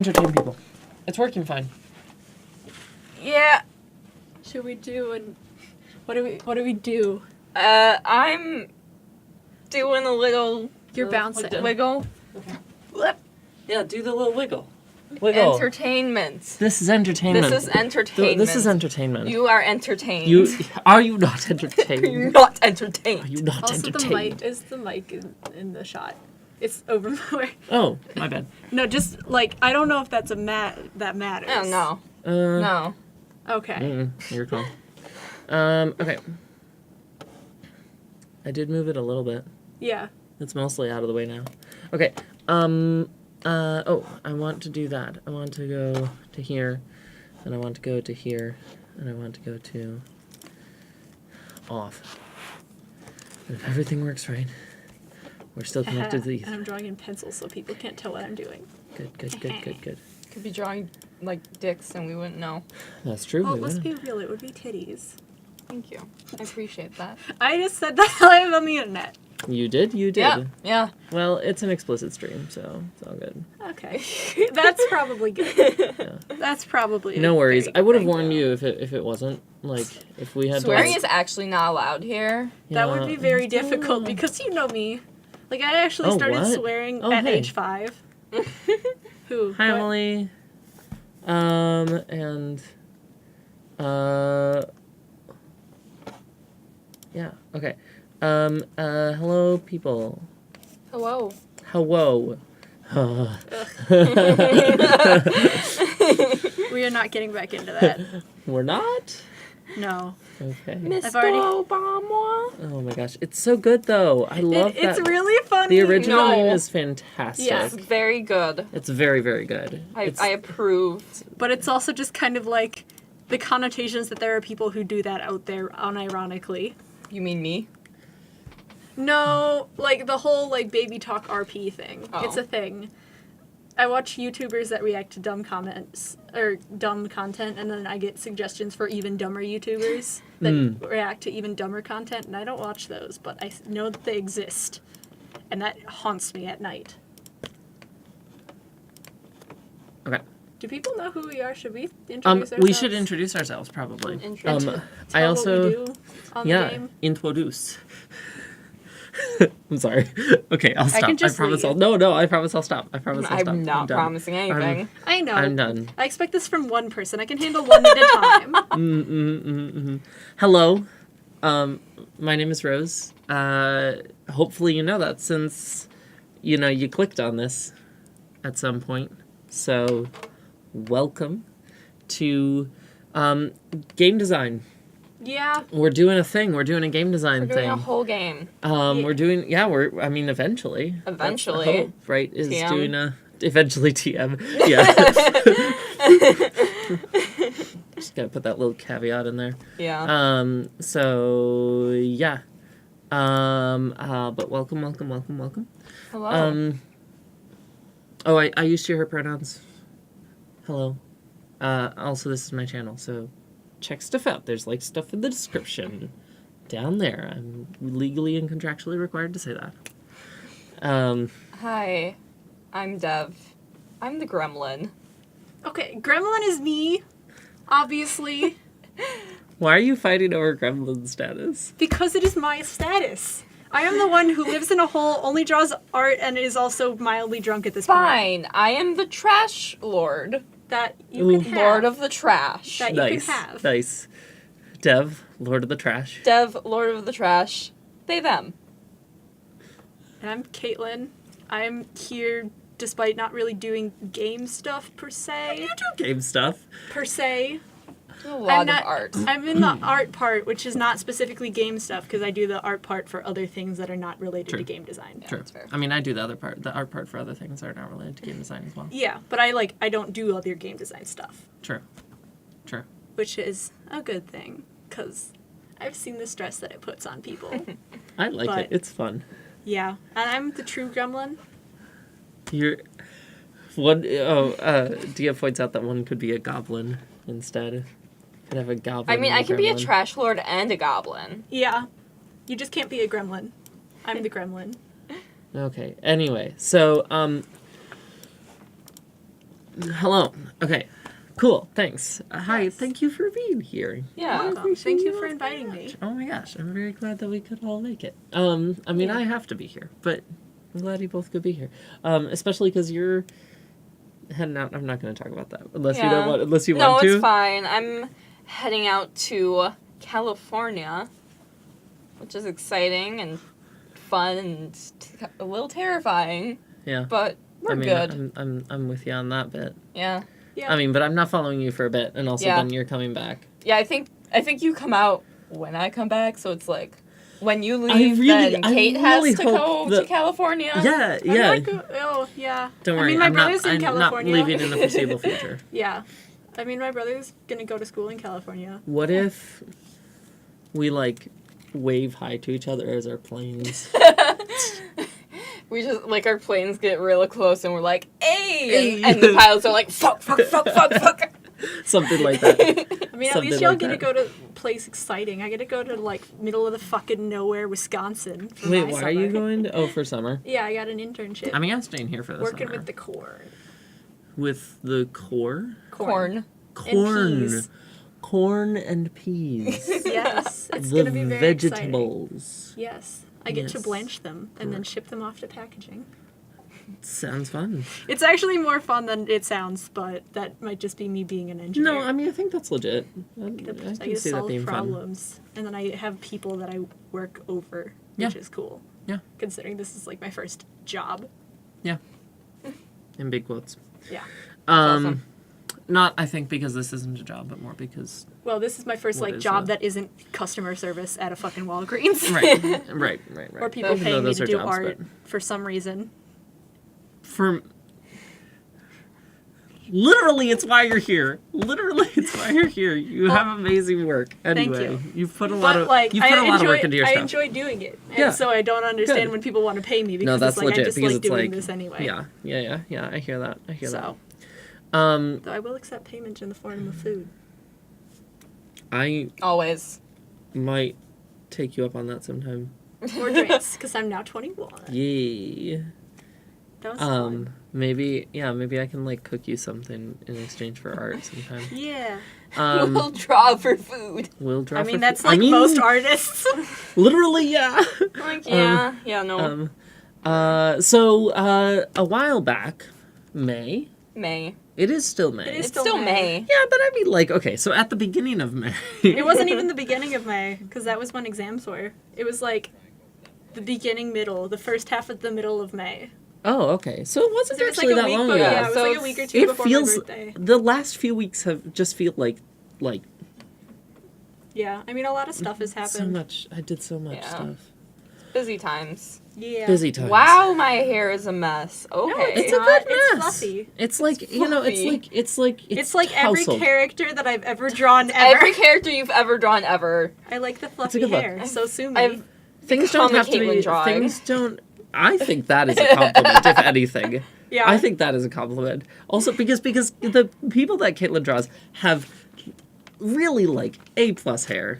Entertain people. It's working fine. Yeah. Should we do an... What do we do? I'm doing a little... You're bouncing. Wiggle. Okay. Yeah, do the little wiggle. Wiggle. Entertainment. This is entertainment. This is entertainment. This is entertainment. You are entertained. Are you not entertained? You're not entertained. Are you not Also, entertained? the mic in the shot. It's over my way. Oh, my bad. No, just, like, I don't know if that's that matters. Oh, no. No. Okay. You're cool. Okay. I did move it a little bit. Yeah. It's mostly out of the way now. Okay. Oh, I want to do that. I want to go to here, and I want to go to here, and I want to go to off. And if everything works right, we're still connected to these. And I'm drawing in pencil so people can't tell what I'm doing. Good. Could be drawing, like, dicks and we wouldn't know. That's true. Well, let's be real. It would be titties. Thank you. I appreciate that. I just said that live on the internet. You did? You did. Yeah. Well, it's an explicit stream, so it's all good. Okay. That's probably good. Yeah. That's probably No worries. I would have thing, warned though. you if it wasn't. Like, if we had Swearing is actually not allowed here. That would be very difficult because you know me. Like, I actually started swearing at age 5. Who? Hi, What? Emily. And, yeah, okay. Hello, people. Hello. Hello. We are not getting back into that. We're not? No. Okay. Mr. already- Obama. Oh my gosh, it's so good though. I love that. It's really funny. The original No. name is fantastic. Yes. It's very good. It's very, very good. I approve. But it's also just kind of like the connotations that there are people who do that out there unironically. You mean me? No, like the whole like baby talk RP thing. Oh. It's a thing. I watch YouTubers that react to dumb comments or dumb content, and then I get suggestions for even dumber YouTubers that react to even dumber content, and I don't watch those, but I know that they exist, and that haunts me at night. Okay. Do people know who we are? Should we introduce ourselves? We should introduce ourselves probably. Introduce. I Tell also what we do on the game. introduce. I'm sorry. Okay, I'll stop. can I just promise leave. No, I promise I'll stop. I promise I'll stop. I'm not done. promising anything. I know. I'm done. I expect this from one person. I can handle one at a time. Hello. My name is Rose. Hopefully you know that since, you clicked on this at some point. So, welcome to game design. Yeah. We're doing a thing. We're doing a game design We're doing thing. a whole game. We're doing, eventually. That's the Eventually. hope, right, is TM. doing eventually TM. Yeah. Just gotta put that little caveat in there. Yeah. So, yeah. But welcome. Hello. I use she, her pronouns. Hello. Also, this is my channel, so check stuff out. There's, stuff in the description down there. I'm legally and contractually required to say that. Hi. I'm Dev. I'm the gremlin. Okay, Gremlin is me, obviously, Why are you fighting over Gremlin status? because it is my status. I am the one who lives in a hole, only draws art, and is also mildly drunk at this point. Fine. I am the trash lord. That you can have. Lord of the trash. That you Nice. can have. Nice. Dev, Lord of the Trash. Dev, lord of the trash. They, them. And I'm Kaitlyn. I'm here despite not really doing game stuff per se. You do game stuff. Do a lot I'm of art. I'm in the art part, which is not specifically game stuff, because I do the art part for other things that are not related True. to game design. Yeah, True. that's fair. I mean, I do the art part for other things that are not related to game design as well. Yeah, but I don't do other game design stuff, True. which is a good thing, because I've seen the stress that it puts on people. I like But- it. It's fun. Yeah, and I'm the true gremlin. You're... Dia points out that one could be a goblin instead. Could have a goblin. I mean, and I can be a gremlin. trash lord and a goblin. Yeah, you just can't be a gremlin. I'm the gremlin. Okay. Anyway, so Hello. Okay. Cool. Thanks. Hi. Yes. Thank you for being here. Yeah. I appreciate Thank you all for very inviting much. me. Oh my gosh, I'm very glad that we could all make it. I mean, Yeah. I have to be here, but I'm glad you both could be here. Especially because you're heading out. I'm not going to talk about that unless you don't want. Unless you want to. No, it's fine. I'm heading out to California, which is exciting and fun and a little terrifying. Yeah. But we're good. I'm with you on that bit. Yeah. Yeah. I mean, but I'm not following you for a bit, and also Yeah. then you're coming back. Yeah, I think you come out when I come back, so it's like when you leave, then Kate has to go to California. Yeah, I'm yeah. not oh, yeah. Don't worry. I mean, my I'm brother's in not California. leaving in the foreseeable future. Yeah. I mean, my brother's gonna go to school in California. What if we, like, wave hi to each other as our planes? We just, like, our planes get really close and we're like, hey! Hey. And the pilots are like, fuck. Something like that. I mean, at Something least y'all like get to that. go to a place exciting. I get to go to, like, middle of the fucking nowhere, Wisconsin. For Wait, my why summer. are you going to... Oh, for summer. Yeah, I got an internship. I mean, I'm staying here for the working summer. with the core. With the core? Corn. Corn. peas. Corn and peas. Yes, it's The gonna be very exciting. vegetables. Yes, I get to Yes. blanch them and then ship them off to packaging. Sounds fun. It's actually more fun than it sounds, but that might just be me being an engineer. No, I mean, I think that's legit. I I can get to see that solve being fun. problems, and then I have people that I work over, Yeah. which is cool. Yeah. Considering this is like my first job. Yeah. In big quotes. Yeah. awesome. Not, I think, because this isn't a job, but more because... Well, this is my first What like is job it? that isn't customer service at a fucking Walgreens. Right. Or people Even though paying me those to are do jobs, art but for some reason. For... Literally, it's why you're here. Literally, it's why you're here. You have amazing work. Anyway, you. you've put a lot But of like, you've put a lot of work into your I stuff. enjoy doing it, and Yeah. so I don't understand Good. when people want to pay me because No, that's it's like legit I just because like it's doing like this anyway. Yeah. I hear that. So, Though I Always. might take you up on that sometime. Or drinks, because I'm now 21. Yay. That was fun. Maybe I can like cook you something in exchange for art sometime. Yeah. We'll draw for food. We'll draw. I mean, for that's fo- like I mean, most artists. Literally, yeah. Like, yeah, no. So a while back, May. May. It is still May. It is It's still May. Yeah, but I mean, like, okay, so at the beginning of May. It wasn't even the beginning of May, because that was when exams were. It was like the beginning, middle, the first half of the middle of May. Oh, okay. So it wasn't So it was actually like a that week long before, ago. yeah, it was So like a week or two It before feels my birthday. the last few weeks have just feel like Yeah, I mean, a lot of stuff has happened. so much. I did so much Yeah. stuff. Busy times. Yeah. Busy times. Wow, my hair is a mess. Okay. No, it's a not. good It's mess. fluffy. It's like It's you know. fluffy. It's like every tousled. character that I've ever drawn ever. Every character you've ever drawn ever. I like the a fluffy good look. hair. So sue me. I've Things don't become a have to Kaitlyn be. drawing. Things don't. I think that is a compliment, if anything. Yeah. I think that is a compliment. Also, because the people that Kaitlyn draws have really like A+ hair.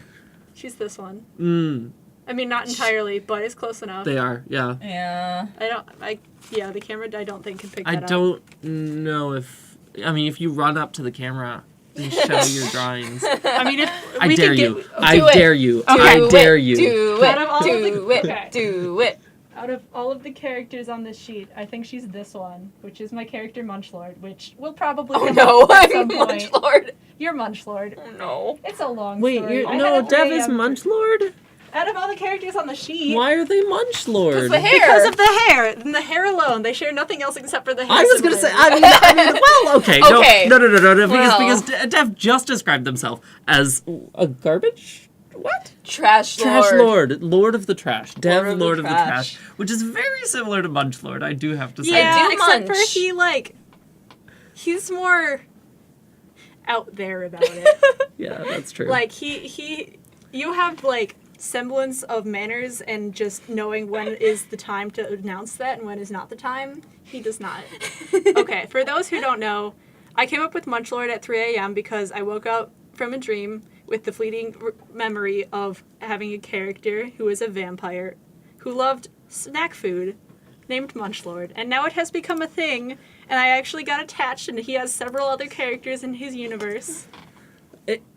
She's this one. Mm, I mean, not entirely, but it's close enough. they are. Yeah. Yeah. The camera I don't think can pick I that up. don't know if. I mean, if you run up to the camera and show your drawings. I mean, if I we dare could you. get I Do it. dare you. Do I it. dare you. Do Out of all it. of the- Do it. okay. Do it. Out of all of the characters on this sheet, I think she's this one, which is my character Munchlord, which will probably Oh come no, up at I'm some point. Munchlord. You're Munchlord. Oh no. It's a long Wait, story. I no, had a Dev 3 is a.m. Munchlord? Out of all the characters on the sheet, Why are they Munchlord? The hair. because of the hair, and the hair alone, they share nothing else except for the hair. I was gonna say, similarities. well, okay. Okay. No, because, Well. Dev just described himself as a garbage? What? Trash Trash Lord. Lord of the Trash. Dev, Lord of the Trash. which is very similar to Munchlord, I do have to say. Yeah, do except for munch. he's more out there about it. Yeah, that's true. Like you have like semblance of manners and just knowing when is the time to announce that and when is not the time. He does not. Okay, for those who don't know, I came up with Munchlord at 3 a.m. because I woke up from a dream with the fleeting memory of having a character who is a vampire who loved snack food named Munchlord, and now it has become a thing, and I actually got attached, and he has several other characters in his universe.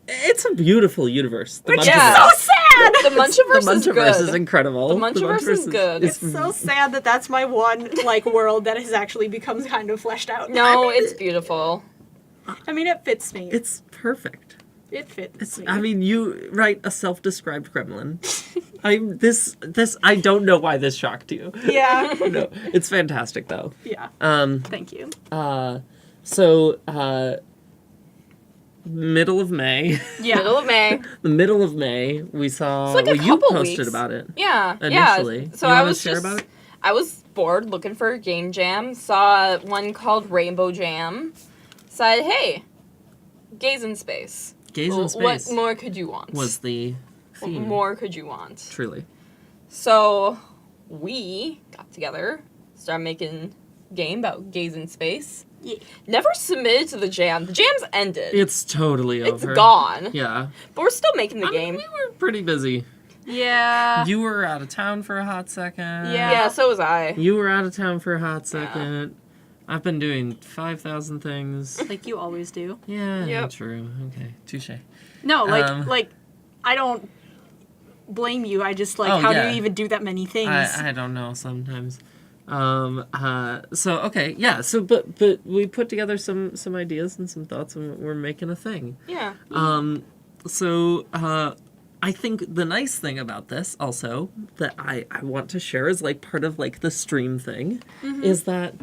It's a beautiful universe. The Which Munchiverse. is so sad! The Munchiverse, The is Munchiverse good. is incredible. The Munchiverse is good. It's so sad that that's my one, like, world that has actually become kind of fleshed out. No, it's beautiful. I mean, it fits me. It's perfect. It fits me. I mean, you write a self-described gremlin. I don't know why this shocked you. Yeah. No, it's fantastic though. Yeah. Um, Thank you. Middle of May. Yeah. Middle of May. The middle of May, we saw. It's like a you couple posted weeks. about it. Yeah. Initially. Yeah. So You I wanna was share just, about it? I was bored looking for a game jam. Saw one called Rainbow Jam. Said, hey, gaze in space. Gaze in Space. What more could you want? Was the What theme. more could you want? Truly. So we got together, started making a game about gaze in space. Yeah. Never submitted to the jam. The jam's ended. It's totally It's over. gone. Yeah. But we're still making the I mean, game. we were pretty busy. Yeah. You were out of town for a hot second. Yeah. Yeah, so was I. You were out of town for a hot second. I've been doing 5,000 things. Like you always do. Yeah, Yep. true. Okay, touche. No, Um, like, I don't blame you. I just, like, Oh, how yeah. do you even do that many things? I don't know sometimes. So okay, yeah. So but we put together some ideas and some thoughts, and we're making a thing. Yeah. I think the nice thing about this also that I want to share is like part of like the stream thing is that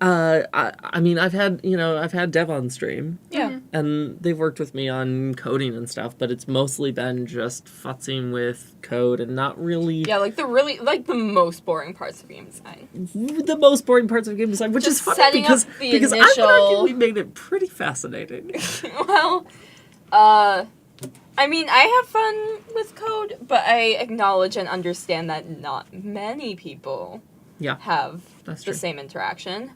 I mean I've had Dev on stream Yeah. and they've worked with me on coding and stuff, but it's mostly been just futzing with code and not really Yeah, like the most boring parts of game design. the most boring parts of game design, which Just is funny setting up because the because I would argue initial- we made it pretty fascinating. Well, I mean, I have fun with code, but I acknowledge and understand that not many people Yeah, have that's the true. same interaction.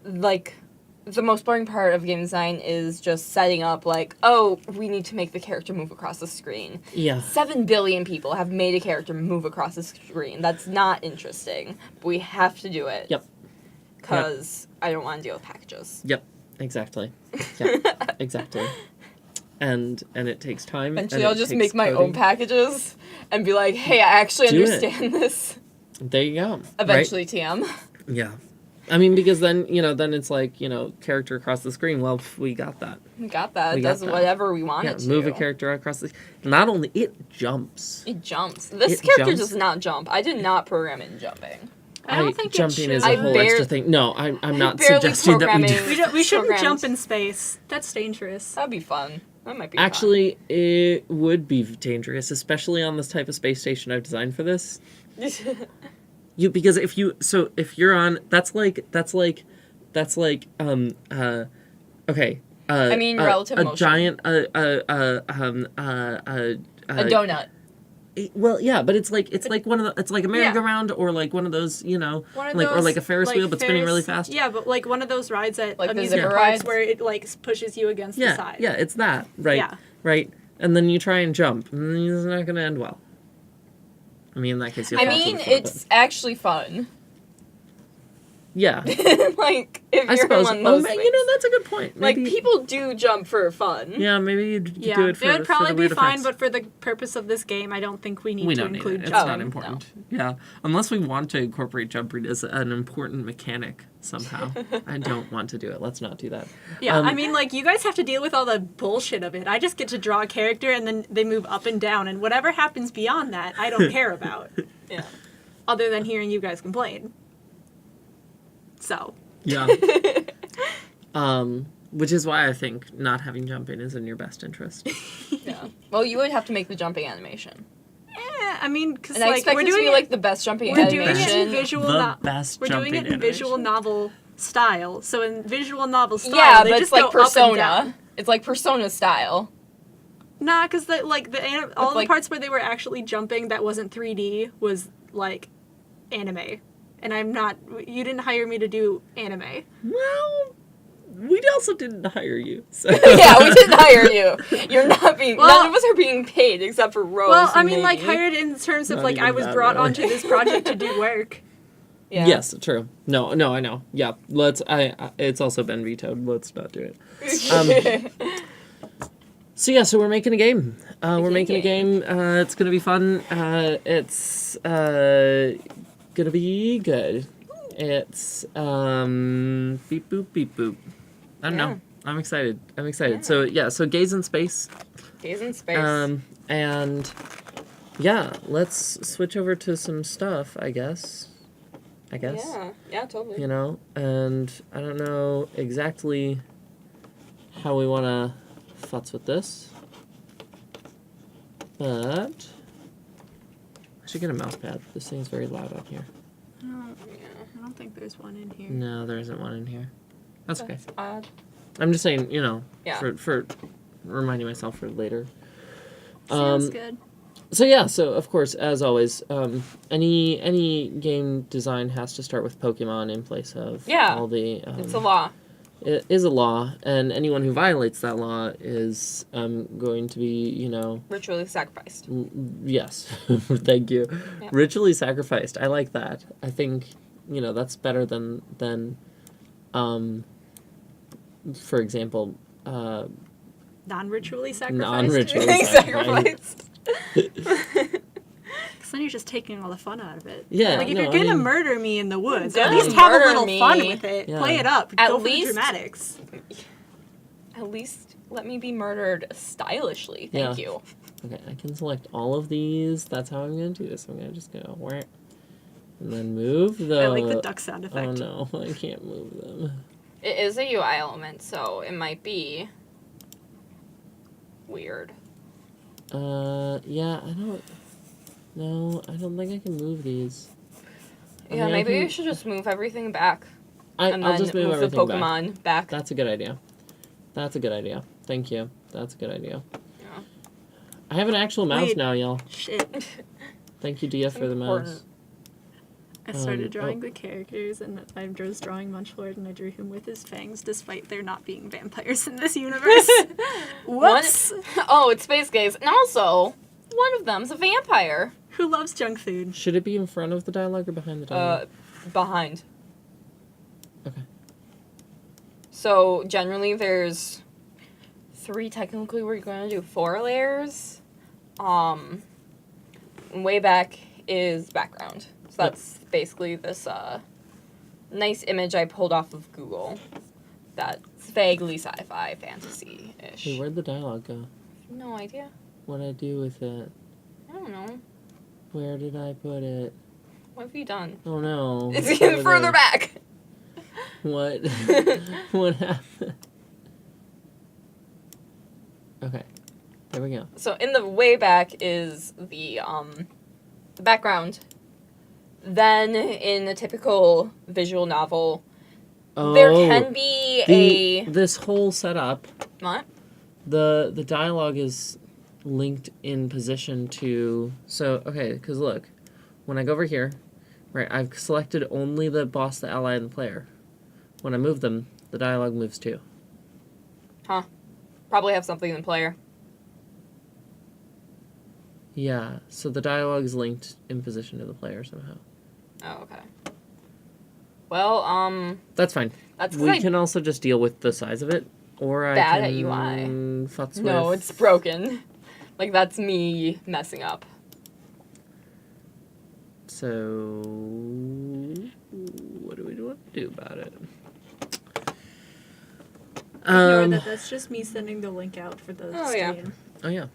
Like, the most boring part of game design is just setting up, like, oh, we need to make the character move across the screen. Yeah. 7 billion people have made a character move across the screen. That's not interesting, but we have to do it. Yep. Because I don't want to deal with packages. Yep. Exactly. Yeah. Exactly. And it takes time. Eventually, and I'll it just takes make my own coding. packages and be like, hey, I actually Do it. understand this. There you go. Eventually, TM. Right? Yeah. I mean, because then it's like, character across the screen. Well, we got that. We got that. We It got does that. whatever we want Yeah, it to. move a character across the. Not only it jumps. It jumps. This It character jumps. does not jump. I did not program it in jumping. I don't think it jumping is should. a I whole barely- extra thing. No, I'm not barely suggesting that we do. programming. We shouldn't Programmed. jump in space. That's dangerous. That'd be fun. That might be Actually, it would be dangerous, especially on this type of space station I've designed for this. fun. Because if you're on, that's like okay. I mean, relative a motion. giant A donut. Well, yeah, but it's like one of the, it's like a merry-go-round or like one of those, One of like or those, like a Ferris wheel but spinning really fast. Yeah, but like one of those rides at Like the amusement zipper parks rides? where it like pushes you against the Yeah, side. yeah, it's that, right? Yeah. Right. And then you try and jump, and then it's not going to end well. I mean, in that case, you I fall to mean, the floor, it's actually fun. but- yeah. Like, if I you're suppose. on those things. That's a good point. Like, Maybe, people do jump for fun. Yeah, maybe you do Yeah, it for it would probably for the be weird fine, effects. but for the purpose of this game, I don't think we need we to don't need include it. It's jumping. not important. Yeah, unless we want to incorporate jumping as an important mechanic somehow. I don't want to do it. Let's not do that. Yeah, Um, I mean, like, you guys have to deal with all the bullshit of it. I just get to draw a character, and then they move up and down, and whatever happens beyond that, I don't care about. Yeah. Other than hearing you guys complain. So, Yeah. Which is why I think not having jumping is in your best interest. Yeah. Well, you would have to make the jumping animation. I mean, because, And I like, expect we're it to doing be, it, like, the best jumping we're doing animation. it in visual The best We're doing jumping it in visual animation. novel style. So in visual novel style, Yeah, they but just it's like go up and Persona. down. It's like Persona style. Nah, because all the like- parts where they were actually jumping that wasn't 3D was like anime, and I'm not. You didn't hire me to do anime. Well, we also didn't hire you. So. Yeah, we didn't hire you. You're not being. Well- none of us are being paid except for Rose. Well, I who mean, may like, be. hired in terms of, Not like, I even was that, brought really. onto this project to do work. Yeah. Yes, true. No, I know. Yeah, let's. It's also been vetoed. Let's not do it. So yeah, so we're making a game. We're making a game. It's gonna be fun. It's gonna be good. It's beep boop beep boop. I don't know. I'm excited. Yeah. So yeah, so gaze in space. Gaze in space. And yeah, let's switch over to some stuff. I guess. Yeah, totally. You know, and I don't know exactly how we want to futz with this, but I should get a mouse pad. This thing's very loud out here. I don't think there's one in here. No, there isn't one in here. That's okay. That's odd. I'm just saying, you know, Yeah. for reminding myself for later. Sounds good. So yeah, so of course, as always, any game design has to start with Pokemon in place of all the. It's a law. It is a law, and anyone who violates that law is going to be, you know. Ritually sacrificed. Yes, thank you. Yeah. Ritually sacrificed. I like that. I think, you know, that's better than for example, Non-ritually sacrificed? non-ritually Sacrificed. Because then you're just taking all the fun out of it. Yeah, Like, if no, you're I gonna mean- murder me in the woods, Don't at least have a murder little me. fun with it. Yeah. Play it up. At Go for least- the dramatics. At least let me be murdered stylishly. Thank Yeah. you. Okay, I can select all of these. That's how I'm going to do this. I'm going to just go where, and then move the. I like the duck sound effect. Oh no, I can't move them. It is a UI element, so it might be weird. Yeah, I don't. No, I don't think I can move these. I Yeah, mean, I maybe can- you should just move everything back. And I'll then just move the everything back. Pokemon back. That's a good idea. That's a good idea. Thank you. That's a good idea. Yeah. I have an actual mouse Wait. now, y'all. Shit. Thank you, Dia, for the mouse. important. I started drawing oh. the characters, and I was drawing Munchlord, and I drew him with his fangs, despite there not being vampires in this universe. Whoops! Oh, it's Space Gaze. And also, one of them's a vampire. Who loves junk food? Should it be in front of the dialogue or behind the dialogue? Behind. Okay. So, generally, there's 3, technically, we're going to do 4 layers. Way back is background. So that's basically this nice image I pulled off of Google that's vaguely sci-fi fantasy-ish. Hey, where'd the dialogue go? No idea. What'd I do with it? I don't know. Where did I put it? What have you done? Oh no. It's Over even further there. back. What? What happened? Okay. There we go. So in the way back is the background. Then in a typical visual novel, there can be this whole setup. What? The dialogue is linked in position to okay, because look, when I go over here, right, I've selected only the boss, the ally, and the player. When I move them, the dialogue moves too. Huh. Probably have something in the player. Yeah, so the dialogue is linked in position to the player somehow. Oh, okay. Well, That's fine. that's 'cause We I- can also just deal with the size of it, or I Bad at can UI. futz No, with- it's broken. Like, that's me messing up. So, what do we want to do about it? Ignore that. That's just me sending the link out for the Oh, yeah. stream. Oh yeah.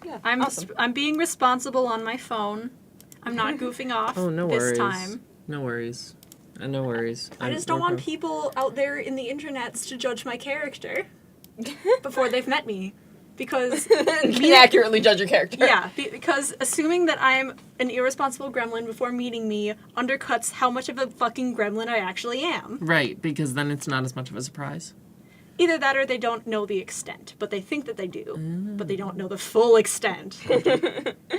Yeah, I'm awesome. I'm being responsible on my phone. I'm not goofing off Oh, no this worries. time. No worries. No worries. I just don't want people out there in the internets to judge my character before they've met me. Because, Can accurately judge your character. yeah, because assuming that I'm an irresponsible gremlin before meeting me undercuts how much of a fucking gremlin I actually am. Right, because then it's not as much of a surprise. Either that or they don't know the extent, but they think that they do, but they don't know the full extent.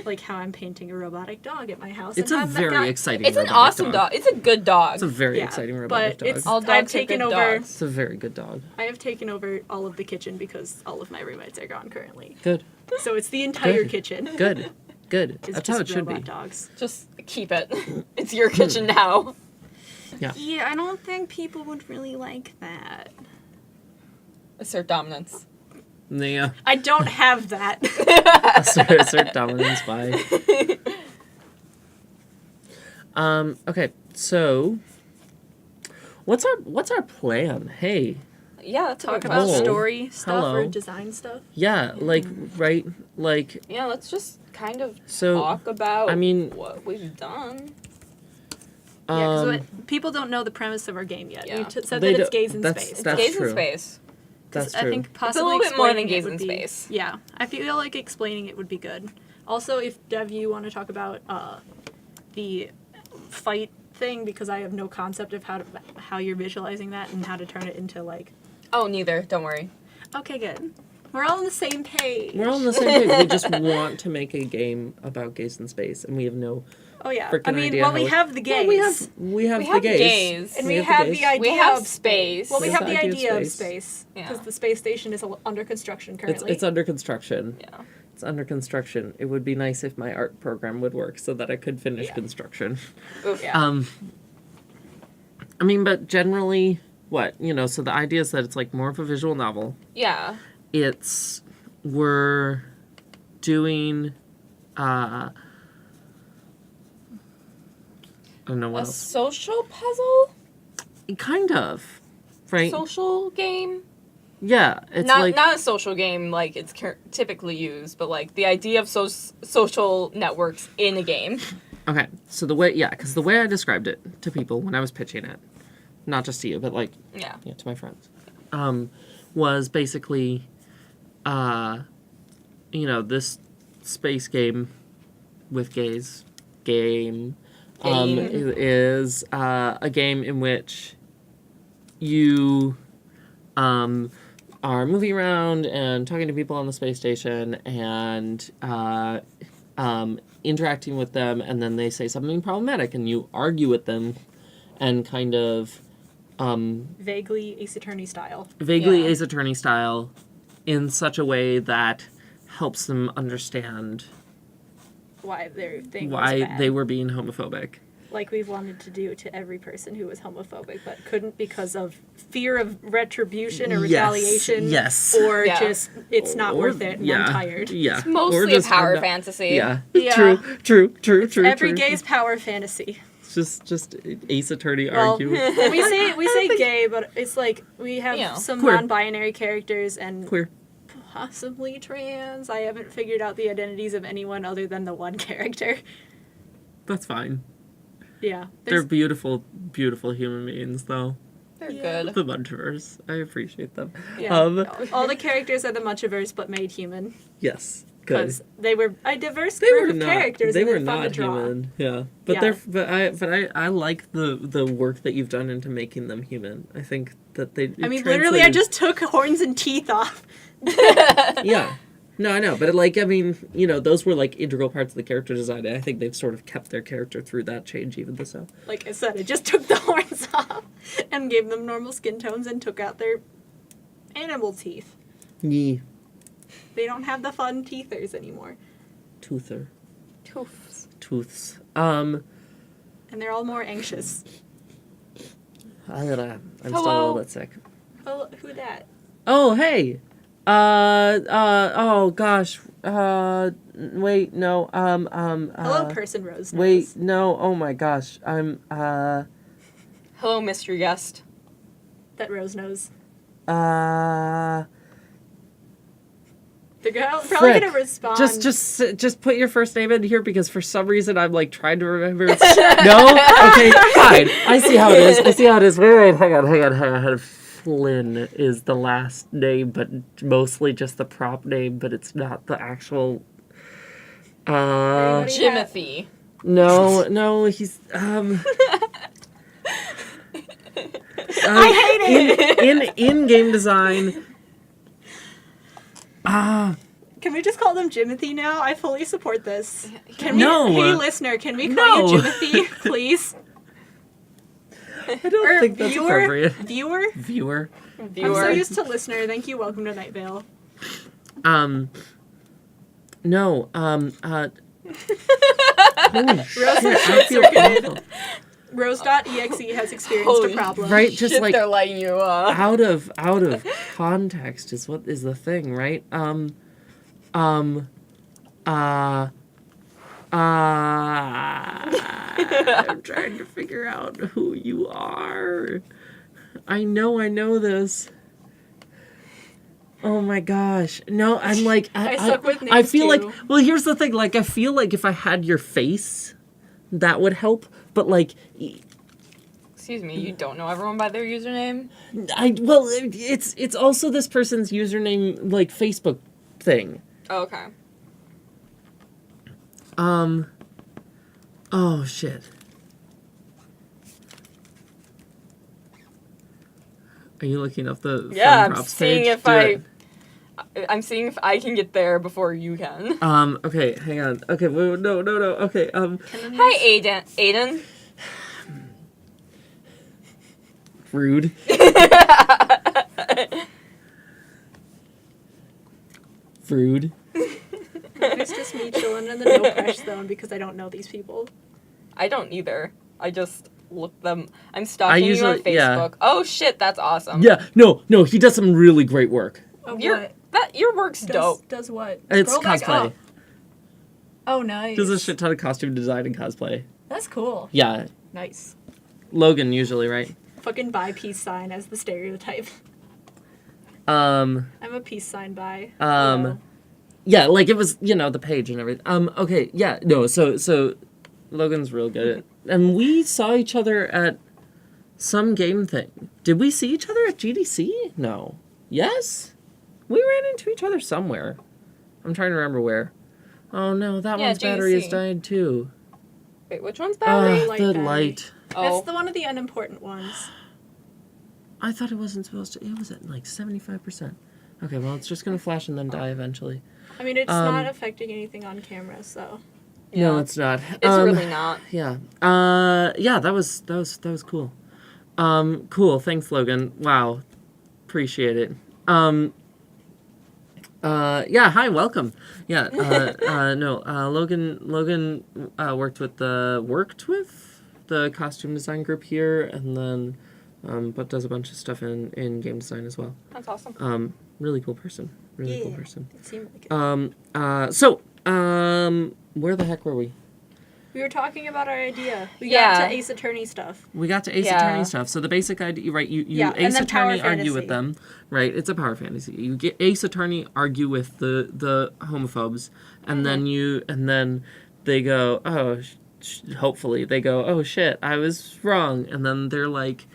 Like how I'm painting a robotic dog at my house. It's and a have that very guy- exciting It's an robotic awesome dog. It's a good dog. It's a very Yeah, exciting robotic but dog. it's All dogs I've are taken good over. dogs. It's a very good dog. I have taken over all of the kitchen because all of my roommates are gone currently. Good. So it's the entire Good. kitchen. Good. Good. Is That's how it just should robot be. dogs. Just keep it. It's your kitchen now. Yeah, I don't think people would really like that. Assert dominance. Yeah. I don't have that. Assert dominance by. Okay, so what's our plan? Hey, Yeah, let's Talk have a about Hello. story stuff or Hello. design stuff. yeah, like right, like Yeah, let's just kind of so. talk about I mean- what we've done. Yeah, because people don't know the premise of our game yet. Yeah. We said They that it's don't- gays in that's- space. It's that's gays true. in space. That's I true. think possibly little bit more than explaining gays it in would be- space. Yeah, I feel like explaining it would be good. Also, if Dev, you want to talk about the fight thing, because I have no concept of how you're visualizing that and how to turn it into like. Oh, neither. Don't worry. Okay, good. We're all on the same page. We're all on the same page. We just want to make a game about gays in space, and we have no. Oh yeah. Frickin' I mean, idea well, how we it- have the gays. Well, we have We the have gays. gays. And we the have gays. the idea We have of space. Well, we We have have the the idea idea of of space. space Yeah. because the space station is under construction currently. It's under construction. Yeah. It's under construction. It would be nice if my art program would work so that I could finish Yeah. construction. Oof. Yeah. I mean, but generally, so the idea is that it's like more of a visual novel. Yeah. We're doing, I don't know what A else. social puzzle? Kind of, right? Social game? Yeah, it's not like, not a social game like it's typically used, but like the idea of social networks in a game. okay, so because the way I described it to people when I was pitching it, not just to you, but like, Yeah. yeah, to my friends, was basically, this space game with gays is a game in which you are moving around and talking to people on the space station and interacting with them, and then they say something problematic and you argue with them and kind of Vaguely Ace Attorney style. vaguely Yeah. Ace Attorney style in such a way that helps them understand Why their thing was why bad. they were being homophobic. Like we've wanted to do to every person who was homophobic, but couldn't because of fear of retribution or Yes, retaliation. yes. Or Yeah. just, it's not Or- worth it and yeah, I'm tired. Yeah. It's mostly Or just, a power I'm not- fantasy. Yeah. Yeah. True. Every gay's power fantasy. Just Ace Attorney Well, argue. we say gay, but it's like we have Yeah. some Queer. non-binary characters and Queer. possibly trans. I haven't figured out the identities of anyone other than the one character. That's fine. Yeah. They're There's, beautiful, beautiful human beings, though. They're Yeah. good. The Munchverse. I appreciate them. yeah. All the characters are the Munchiverse, but made human. Yes. Good. Because they were a diverse They group were of not. characters They and were they're fun to not draw. human. Yeah. But Yeah. I like the work that you've done into making them human. I think that they. I mean, literally, I just took horns and teeth off. Yeah. No, I know, but those were like integral parts of the character design. And I think they've sort of kept their character through that change, even so. Like I said, I just took the horns off and gave them normal skin tones and took out their animal teeth. Yee. They don't have the fun teethers anymore. Toother. Toofs. Tooths. And they're all more anxious. I'm still a Hello. little bit sick. Oh, who that? Oh, hey. Oh gosh. Wait, no. Hello, person Rose. knows. Wait, no. Oh my gosh. Hello, mystery guest. That Rose knows. They're probably Frick. gonna respond. Just put your first name in here because for some reason I'm like trying to remember. No? Okay, fine. I see how it is. Wait, hang on. Flynn is the last name, but mostly just the prop name, but it's not the actual. Everybody have- No, he's I hate it. In game design. Can we just call them Jimothy now? I fully support this. Can we, No. Hey, listener, can we call you No. Jimothy, please? I don't think that's appropriate. Viewer? Viewer. I'm so used to listener. Thank you. Welcome to Night Vale. No. Holy Rose shit, I has feel short-circuited. awful. Rose.exe has experienced Holy a problem. Right, just Shit, like they're lighting you up. out of context is what is the thing, right? I'm trying to figure out who you are. I know this. Oh my gosh. No, I'm like I suck with names I feel too. like well, here's the thing, like I feel like if I had your face, that would help, but like Excuse me, you don't know everyone by their username? it's also this person's username like Facebook thing. Oh, okay. Oh shit. Are you looking up the Yeah, film I'm props seeing page? if Do it. I'm seeing if I can get there before you can. Okay, hang on. Okay, wait, no. Okay, Hi, Aiden. rude. Rude. It's just me chilling in the no pressure zone because I don't know these people. I don't either. I just look them. I'm stalking you usually- on Facebook. yeah. Oh shit, that's awesome. Yeah, no, he does some really great work. Oh, Your work's dope. Does what? It's Scroll back cosplay. up. Oh, nice. Does a shit ton of costume design and cosplay. That's cool. Yeah, Nice. Logan usually, right? Fucking bi peace sign as the stereotype. Um, I'm a peace sign bi. yeah, like it was, the page and everything. Okay, yeah, no, so Logan's real good at it. And we saw each other at some game thing. Did we see each other at GDC? No. Yes? We ran into each other somewhere. I'm trying to remember where. Oh no, that Yeah, one's battery has GDC. died too. Wait, which one's battery? Light The battery. light. That's the one of the unimportant ones. I thought it wasn't supposed to. It was at like 75%. Okay, well, it's just going to flash and then die eventually. I mean, it's not affecting anything on camera, so. Yeah. No, it's not. It's really not. Yeah. Yeah, that was cool. Cool. Thanks, Logan. Wow. Appreciate it. Yeah, hi, welcome. Yeah, no, Logan worked with the costume design group here, and then, but does a bunch of stuff in game design as well. That's awesome. Really cool person. Really cool Yeah. person. It seemed like it. So, where the heck were we? We were talking about our idea. We Yeah. got to Ace Attorney stuff. We got to Ace Yeah. Attorney stuff. So the basic idea, right? You Yeah, and Ace then power Attorney argue with fantasy. them, right? It's a power fantasy. You get Ace Attorney argue with the homophobes, and then they go, oh, hopefully they go, oh shit, I was wrong, and then they're like,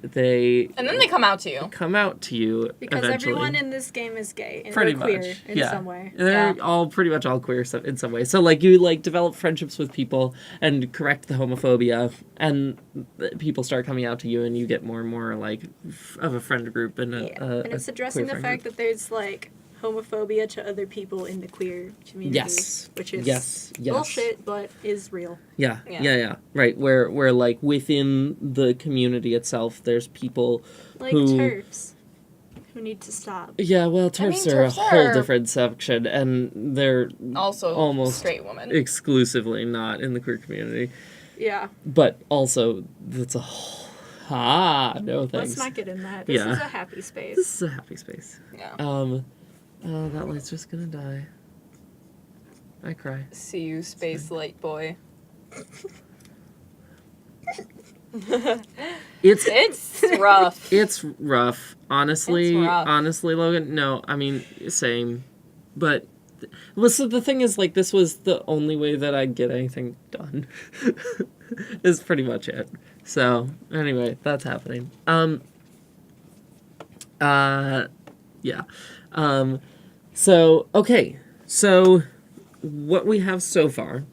they And then they come out to you. come out to you Because eventually. everyone in this game is gay. And Pretty or queer much, in yeah. some way. They're Yeah. all pretty much all queer stuff in some way. So like you like develop friendships with people and correct the homophobia, and people start coming out to you, and you get more and more like of a friend group and Yeah. And it's addressing the fact that there's like homophobia to other people in the queer community. Yes. Which is Yes. bullshit, but is real. Yeah, Yeah. yeah, right. Where like within the community itself, there's people Like who. TERFs who need to stop. Yeah, well, TERFs are a TERFs whole are- different section, and they're Also, almost straight woman. exclusively not in the queer community. Yeah. But also, that's a whole. No thanks. Let's not get in that. This Yeah. is a happy space. This is a happy space. Yeah. That light's just gonna die. I cry. See you, space light boy. It's rough. it's rough. Honestly, It's rough. honestly, Logan. No, I mean, same. But, well, so the thing is, like, this was the only way that I'd get anything done. Is pretty much it. So, anyway, that's happening. Yeah. So, okay. So, what we have so far,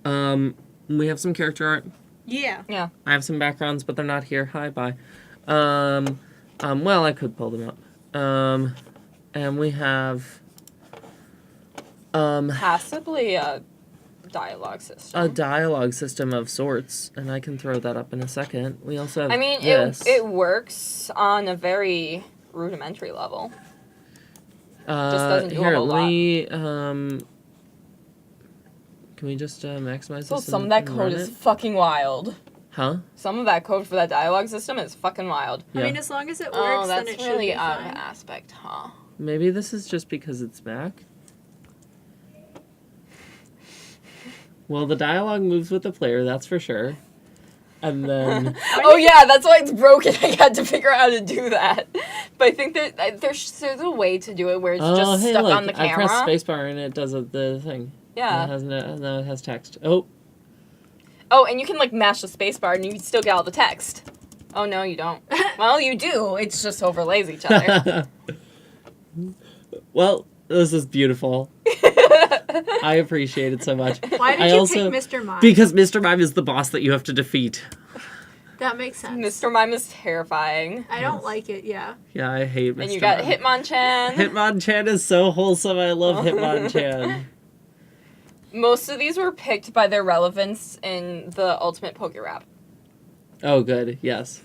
we have some character art. Yeah. I have some backgrounds, but they're not here. Hi, bye. Well, I could pull them up. And we have Possibly a dialogue system. a dialogue system of sorts, and I can throw that up in a second. We also have I mean, this. it works on a very rudimentary level. doesn't do a here, whole let lot. me, can we just maximize So this? some of and- that and code run is it? fucking wild. Huh? Some of that code for that dialogue system is fucking wild. Yeah. I mean, as long as it works, Oh, then that's it should really be out of fine. aspect, huh? Maybe this is just because it's Mac. Well, the dialogue moves with the player, that's for sure. And then... Oh yeah, that's why it's broken. I had to figure out how to do that. But I think there's a way to do it where it's just hey, stuck look, on the camera. I press spacebar and it does the thing. Yeah. Now it has text. Oh, Oh, and you can like mash the spacebar and you still get all the text. Oh no, you don't. Well, you do. It's just overlays each other. well, this is beautiful. I appreciate it so much. Why did I you also- pick Mr. Mime? Because Mr. Mime is the boss that you have to defeat. That makes sense. Mr. Mime is terrifying. I don't like it, yeah. Yeah, I hate Mr. And you got Mime. Hitmonchan. Hitmonchan is so wholesome. I love Hitmonchan. Most of these were picked by their relevance in the Ultimate Poker Rap. Oh, good. Yes.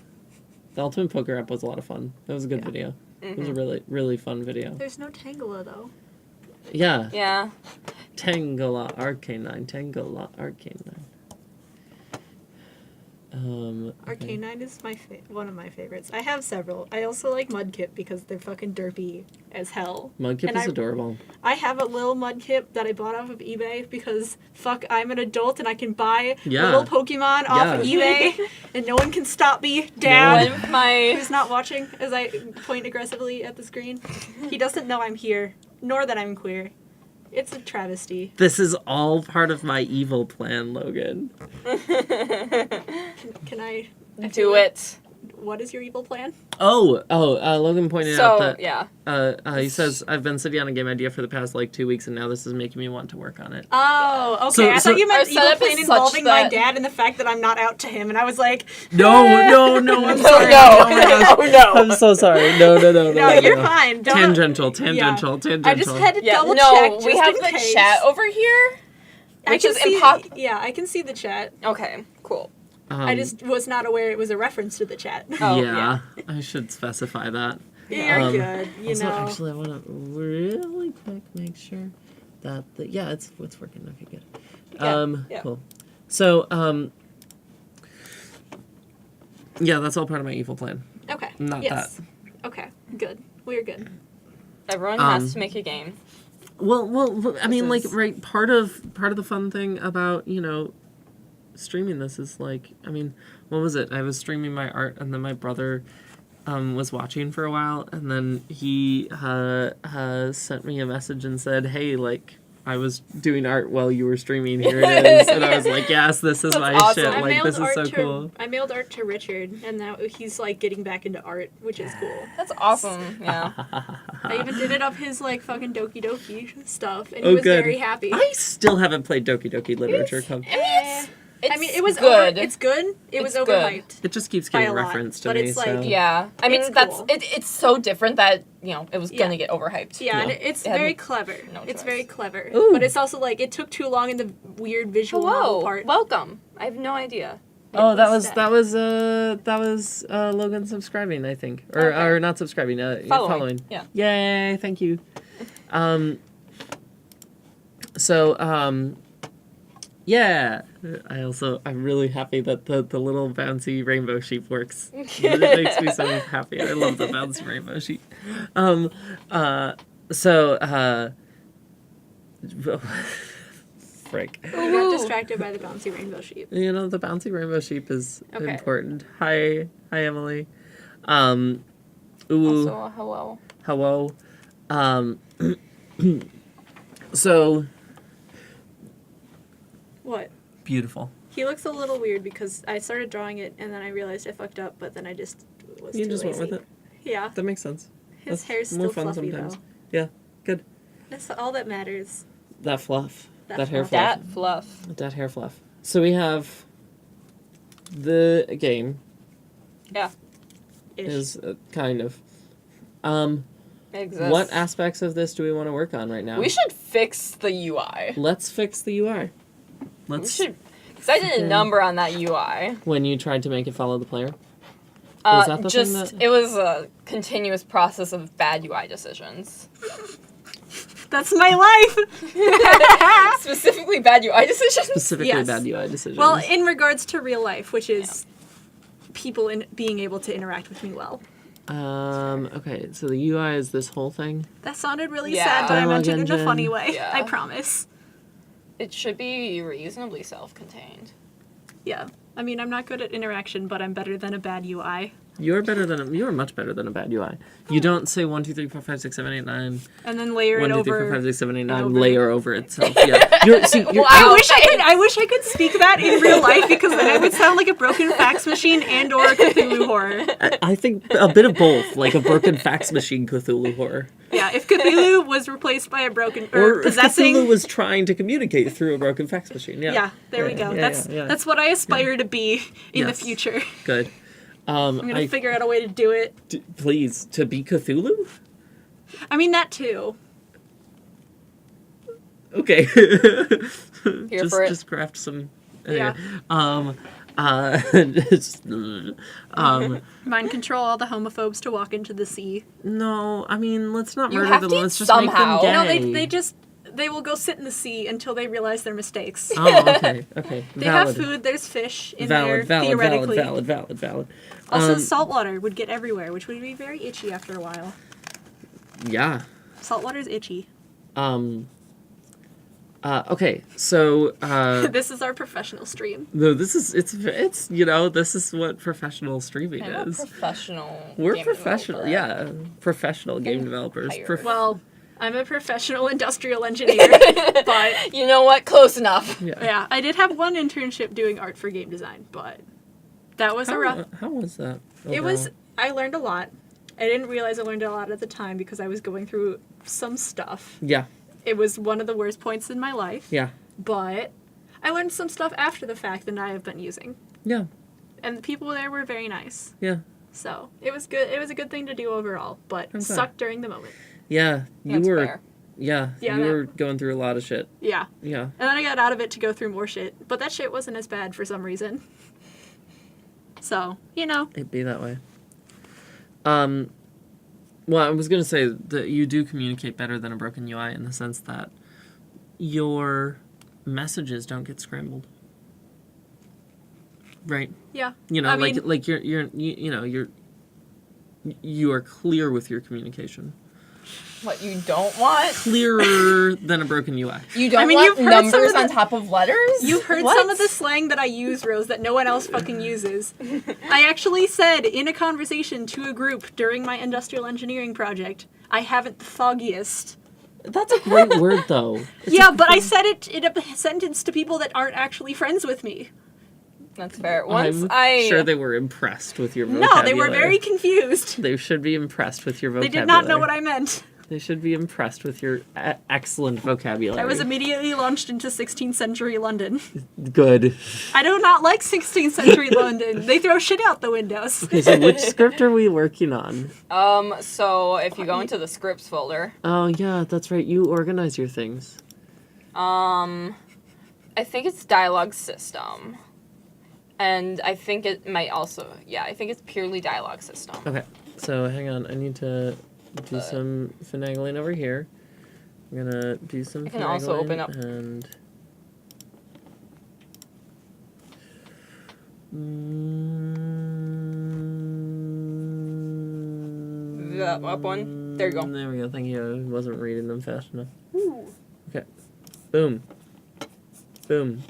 The Ultimate Poker App was a lot of fun. That was a good Yeah. video. It Mm-hmm. was a really, really fun video. There's no Tangela, though. Yeah. Yeah. Tangela Arcane 9. Tangela Arcane 9. Okay. Arcane 9 is one of my favorites. I have several. I also like Mudkip because they're fucking derpy as hell. Mudkip And is I- adorable. I have a little Mudkip that I bought off of eBay because, fuck, I'm an adult and I can buy Yeah. little Pokemon off of Yeah. eBay and no one can stop me. Dad, One of my who's not watching as I point aggressively at the screen, he doesn't know I'm here, nor that I'm queer. It's a travesty. This is all part of my evil plan, Logan. Can I feel do like- it. What is your evil plan? Logan pointed out So that yeah. he says, I've been sitting on a game idea for the past 2 weeks, and now this is making me want to work on it. Oh, okay. So- I so- thought you meant Our evil setup plan is involving such my that- dad and the fact that I'm not out to him, and I was like, No, I'm No, sorry. no, Oh my gosh. no, no. I'm so sorry. No. no, you're fine. Don't. Tangential. I just had to Yeah, double no, check just we have in the case. chat over here, I which can is see. impossible. Yeah, I can see the chat. Okay, cool. I just was not aware it was a reference to the chat. Oh, yeah, I should specify that. You're Um, good. You also, know. actually, I want to really quick make sure that it's working. Okay, good. Yeah. Cool. So, yeah, that's all part of my evil plan. Okay. Not yes. Okay. Good. We're good. Everyone has to make a game. Well, I mean, is- right. Part of the fun thing about streaming this is what was it? I was streaming my art, and then my brother was watching for a while, and then he sent me a message and said, "Hey, I was doing art while you were streaming. Here it is." And I was like, "Yes, this is That's my awesome. shit. I Like, this is so cool." I mailed art to Richard, and now he's getting back into art, which is cool. That's awesome. Yeah. I even did it up his fucking Doki Doki stuff, and Oh, he was good. very happy. I still haven't played Doki Doki Literature Club. I mean, it was good. It's good. It was It's good. overhyped. It just keeps by getting a lot, referenced to but me. it's So. Yeah, I mean It's that's cool. it's so different that it was Yeah. gonna get overhyped. Yeah, and Yeah. it's It had very clever. no It's choice. very clever. Ooh. But it's also it took too long in the weird visual novel Hello, part. welcome. I have no idea. Oh, that was Insta. Logan subscribing, I think, or Okay. or not subscribing, following. Yeah. Yay! Thank you. So yeah. I'm really happy that the little bouncy rainbow sheep works. It makes me so happy. I love the bouncy rainbow sheep. Frick. I got distracted by the bouncy rainbow sheep. The bouncy rainbow sheep is Okay. important. Hi, Emily. Ooh, Also, hello. hello. So What? beautiful. He looks a little weird because I started drawing it and then I realized I fucked up, but then I just was You too just lazy. went with it. Yeah. That makes sense. His That's hair's more still fun fluffy sometimes. though. Yeah, good. That's all that matters. That fluff. That That hair fluff. fluff. That fluff. That hair fluff. So we have the game Yeah. Ish. is kind of. It exists. What aspects of this do we want to work on right now? We should fix the UI. Let's fix the UI. We Let's. should. Because I did a number on that UI. When you tried to make it follow the player. Was that the thing Just that- it was a continuous process of bad UI decisions. That's my life! Specifically bad UI decisions. Specifically Yes. bad UI decisions. Well, in regards to real life, which is people being able to interact with me well. Okay, so the UI is this whole thing. That sounded really Yeah. sad, but I meant it in a Dialogue funny engine. way. Yeah. I promise. It should be reasonably self-contained. Yeah. I mean, I'm not good at interaction, but I'm better than a bad UI. You are much better than a bad UI. You don't say 1, 2, 3, 4, 5, 6, 7, 8, 9. And then layer 1, it 2, 3, 4, over. 5, 6, 7, 8, 9. over. Layer over itself. Yeah. You're, Wow. I wish I could speak that in real life because then I would sound like a broken fax machine and or Cthulhu horror. I think a bit of both, like a broken fax machine Cthulhu horror. Yeah, if Cthulhu was replaced by a broken Or if possessing. Cthulhu was trying to communicate through a broken fax machine. Yeah. Yeah, there we go. Yeah, That's what I aspire to be in the Yes. future. Good. I'm gonna figure out a way to do it. Please, to be Cthulhu? I mean that too. Okay. Here for it. Just craft some. Yeah. Just, Mind control all the homophobes to walk into the sea. no, I mean, let's not You murder have them. to Let's just somehow. make them No, gay. they will go sit in the sea until they realize their mistakes. Oh, okay. They have food, there's fish in there, Valid, theoretically. valid. Also, salt water would get everywhere, which would be very itchy after a while. Yeah. Salt water's itchy. Okay, so, This is our professional stream. no, this is, it's, this is what professional streaming I'm a is. professional. We're game professional, developer. yeah. Professional game developers. Hire. Well, I'm a professional industrial engineer, but You know what? Close enough. yeah, I did have one internship doing art for game design, but that was a rough. How was that? It was. overall? I learned a lot. I didn't realize I learned a lot at the time because I was going through some stuff. Yeah, It was one of the worst points in my life, yeah, but I learned some stuff after the fact that I have been using. yeah, And the people there were very nice. yeah. So it was good. It was a good thing to do overall, but Okay. sucked during the moment. Yeah, you That's were, fair. Yeah, you that- were going through a lot of shit. Yeah. Yeah. And then I got out of it to go through more shit. But that shit wasn't as bad for some reason. So, It'd be that way. Well, I was going to say that you do communicate better than a broken UI in the sense that your messages don't get scrambled. Right? yeah. I mean, like you are clear with your communication. What you don't want? Clearer than a broken UI. You don't I mean, want you've heard some numbers of the- on top of letters? You've heard What? some of the slang that I use, Rose, that no one else fucking uses. I actually said in a conversation to a group during my industrial engineering project, I haven't the foggiest. That's a great word, though. Yeah, but I said it in a sentence to people that aren't actually friends with me. That's fair. Once I'm sure they were impressed with your vocabulary. No, they were very confused. They should be impressed with your They vocabulary. did not know what I meant. They should be impressed with your excellent vocabulary. I was immediately launched into 16th century London. Good. I do not like 16th century London. They throw shit out the windows. Okay, so which script are we working on? So if you go into the scripts folder, Oh, yeah, that's right. You organize your things. I think it's dialogue system. And I think it might also, I think it's purely dialogue system. Okay, so hang on. I need to do some finagling over here. I'm gonna do some finagling. I can also open up- And... The up one? There you go. There we go. Thank you. I wasn't reading them fast enough. Ooh. Okay. Boom. Boom.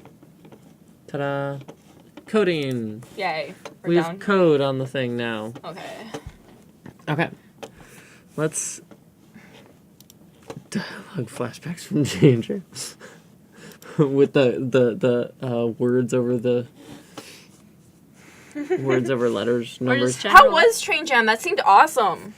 Ta-da. Coding. Yay. We're We have down. code on the thing now. Okay. Okay. Let's dialogue flashbacks from Danger with the words over the words over letters numbers. just How was Train Jam? That seemed awesome.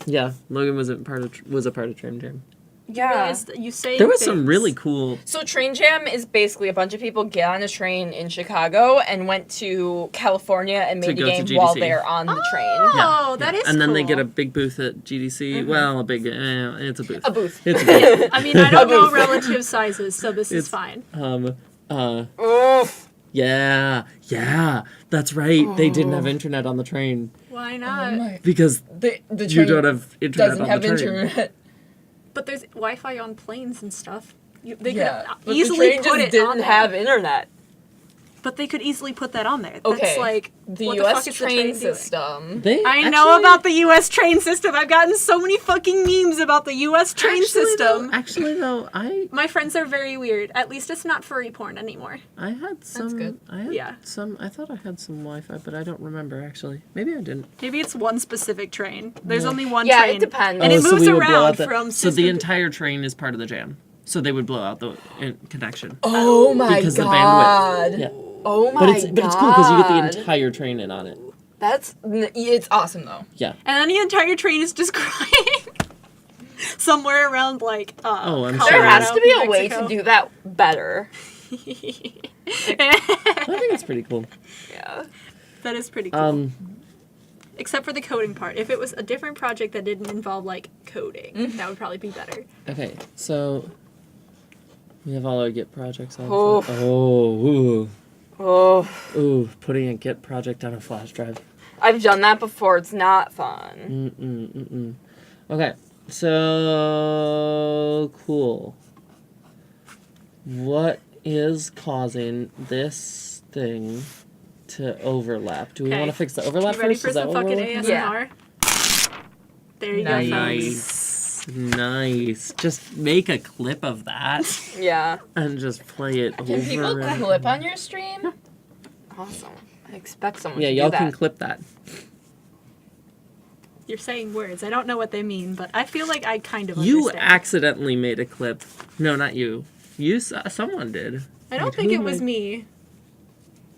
Yeah, Logan was a part of Tram Jam. realize that you say There was some things. really cool. So Train Jam is basically a bunch of people get on a train in Chicago and went to California and To made a go to game while GDC. they're on the train. Oh, that is And then they cool. get a big booth at GDC. Well, a big, it's a booth. A booth. It's a booth. I mean, I don't know relative sizes, so this is It's- fine. Oof. Yeah, that's right. They didn't have internet on the train Why not? because The you train don't have internet doesn't on have the train. internet. But there's Wi-Fi on planes and stuff. They Yeah, could but easily the train put just it didn't on have there. internet. But they could easily put that on there. Okay, That's like the what U.S. the fuck is the train train doing? system. They I know about the U.S. train system. I've gotten so many fucking memes about the U.S. train system. Actually, though, My friends are very weird. At least it's not furry porn anymore. I had some. good. I had Yeah. some. I thought I had some Wi-Fi, but I don't remember actually. Maybe I didn't. Maybe it's one specific train. There's only one Yeah, train. it depends. And it so moves we would blow around out the, from So the system to- entire train is part of the jam. So they would blow out the connection. Oh my Because the god. bandwidth. Yeah. Oh my But it's cool because you get the God. entire train in on it. It's awesome though. Yeah. And then the entire train is just crying. Somewhere around like Oh, I'm Colorado, sure. There has to be a Mexico. way to do that better. I think it's pretty cool. Yeah. That is pretty cool. Except for the coding part. If it was a different project that didn't involve like coding, that would probably be better. Okay, so we have all our Git projects on. Oh. Oh, Putting a Git project on a flash drive. I've done that before. It's not fun. Okay, so cool. What is causing this thing to overlap? Do we Okay. want to fix the overlap You ready first? for Is that some what we're fucking looking ASMR? There you go, folks. Nice. Nice. Just make a clip of that Yeah. and just play it Can over people and clip on your stream? Awesome. I expect someone Yeah, to y'all do that. can clip that. You're saying words. I don't know what they mean, but I feel like I kind of You understand. accidentally made a clip. No, not you. Someone did. I don't Like, think who it was made- me.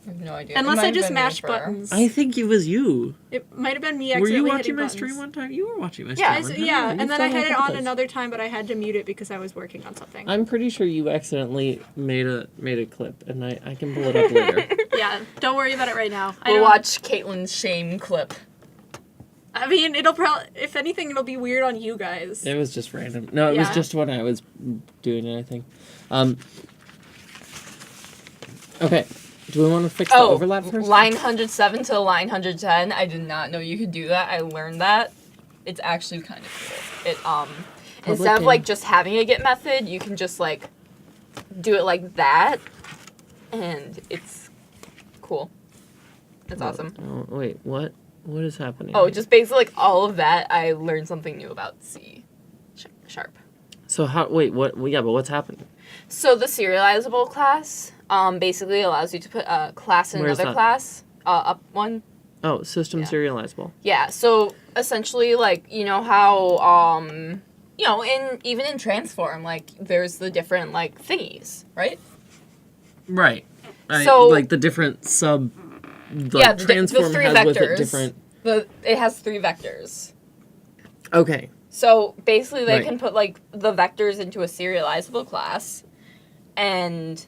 I have no idea. Unless It I might just have been mashed me buttons. I think it was you. It might have been me Were accidentally you hitting watching my buttons. stream one time? You were watching my stream Yeah, one time. yeah, You've and then done I a had it couple on times. another time, but I had to mute it because I was working on something. I'm pretty sure you accidentally made a clip, and I can pull it up later. Yeah, don't worry about it right now. I We'll don't- watch Kaitlyn's shame clip. I mean, it'll probably, if anything, it'll be weird on you guys. It was just random. No, it was Yeah. just when I was doing it, I think. Okay. Do we want to fix the overlap first? line 107 to line 110. I did not know you could do that. I learned that. It's actually kind of cool. It instead of like just having a Git method, you can just like do it like that, and it's cool. It's awesome. Oh, wait, what? What is happening? Oh, here? just basically like all of that. I learned something new about C sharp. So how? Wait, what? Well, yeah, but what's happening? So the serializable class basically allows you to put a class in Where's another that? class. Up one. Oh, system Yeah. serializable. Yeah, so essentially, like, you know how, you know, even in transform, like, there's the different, like, thingies, right? Right. So- like the different sub. Yeah, the transform three has with it vectors. different. It has 3 vectors. Okay. So basically, they Right. can put, like, the vectors into a serializable class, and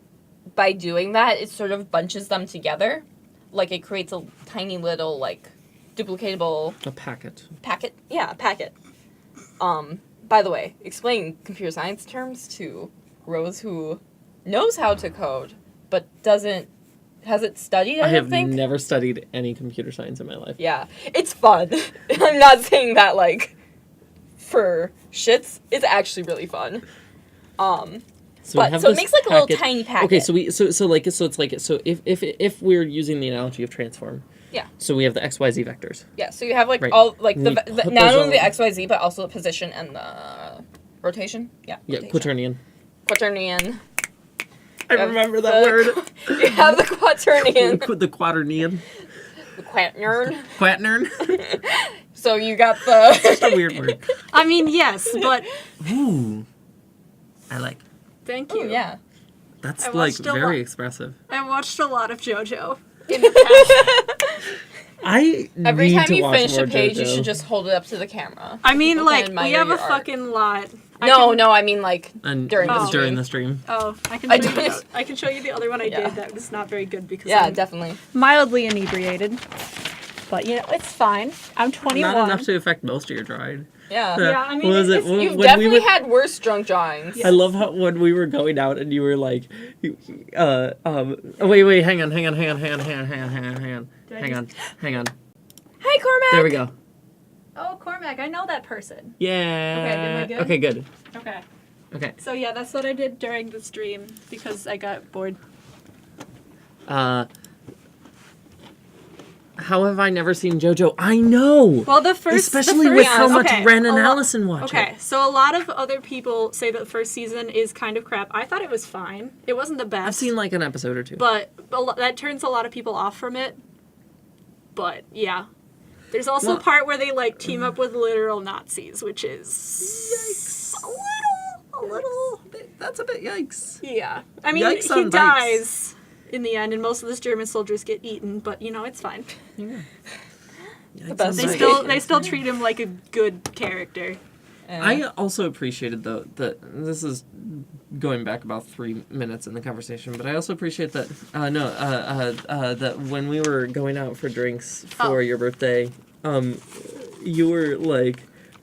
by doing that, it sort of bunches them together. Like, it creates a tiny little, like, duplicatable A packet. packet. Yeah, a packet. By the way, explaining computer science terms to Rose, who knows how to code, but hasn't studied, I I don't have think. never studied any computer science in my life. Yeah, it's fun. I'm not saying that, like, for shits. It's actually really fun. So we But have so it this makes like a little packet- tiny packet. Okay, so it's like if we're using the analogy of transform. Yeah. So we have the XYZ vectors. Yeah, so you have like Right. all like And you the put not those only the all- XYZ but also the position and the rotation. Yeah. Yeah, rotation. quaternion. Quaternion. I have remember that word. You have the quaternion. The quaternion. The quaternern. Quaternern. So you got the. It's a weird word. I mean, yes, but Ooh. I like. thank you. Oh, yeah. That's I like watched a very lot. expressive. I watched a lot of JoJo in the past. I Every need time to you watch finish more a page, you JoJo. should just hold it up to the camera. I mean, People can like, we admire have a your art. fucking lot No, I mean like And during the during stream. the stream. Oh, I can I show you. did. I can show you the other one I Yeah. did. That was not very good because Yeah, I'm definitely. mildly inebriated. But it's fine. I'm 21. Not enough to affect most of your drawing. Yeah. Yeah, I mean, What was it? it's- You've When definitely we were, had worse drunk drawings. Yeah. I love how when we were going out and you were like, wait, hang on. Do I Hang on. Hi, Cormac. There we go. Oh, Cormac, I know that person. Yeah. am I good? Okay, good. Okay. So yeah, that's what I did during the stream because I got bored. How have I never seen JoJo? I know. Well, Especially the with first, how much okay, Ren and a lo- Allison watch Okay, it. so a lot of other people say that the first season is kind of crap. I thought it was fine. It wasn't the best. I've seen like an episode or two. but that turns a lot of people off from it. But yeah, there's also Well- a part where they like team up with literal Nazis, which is a little. That's a bit yikes. Yeah, I mean Yikes he on bikes. dies in the end, and most of the German soldiers get eaten. But it's fine. Yikes best on They bikes. still treat him like a good character. I also appreciated though that this is going back about 3 minutes in the conversation, but I also appreciate that that when we were going out for drinks for your birthday,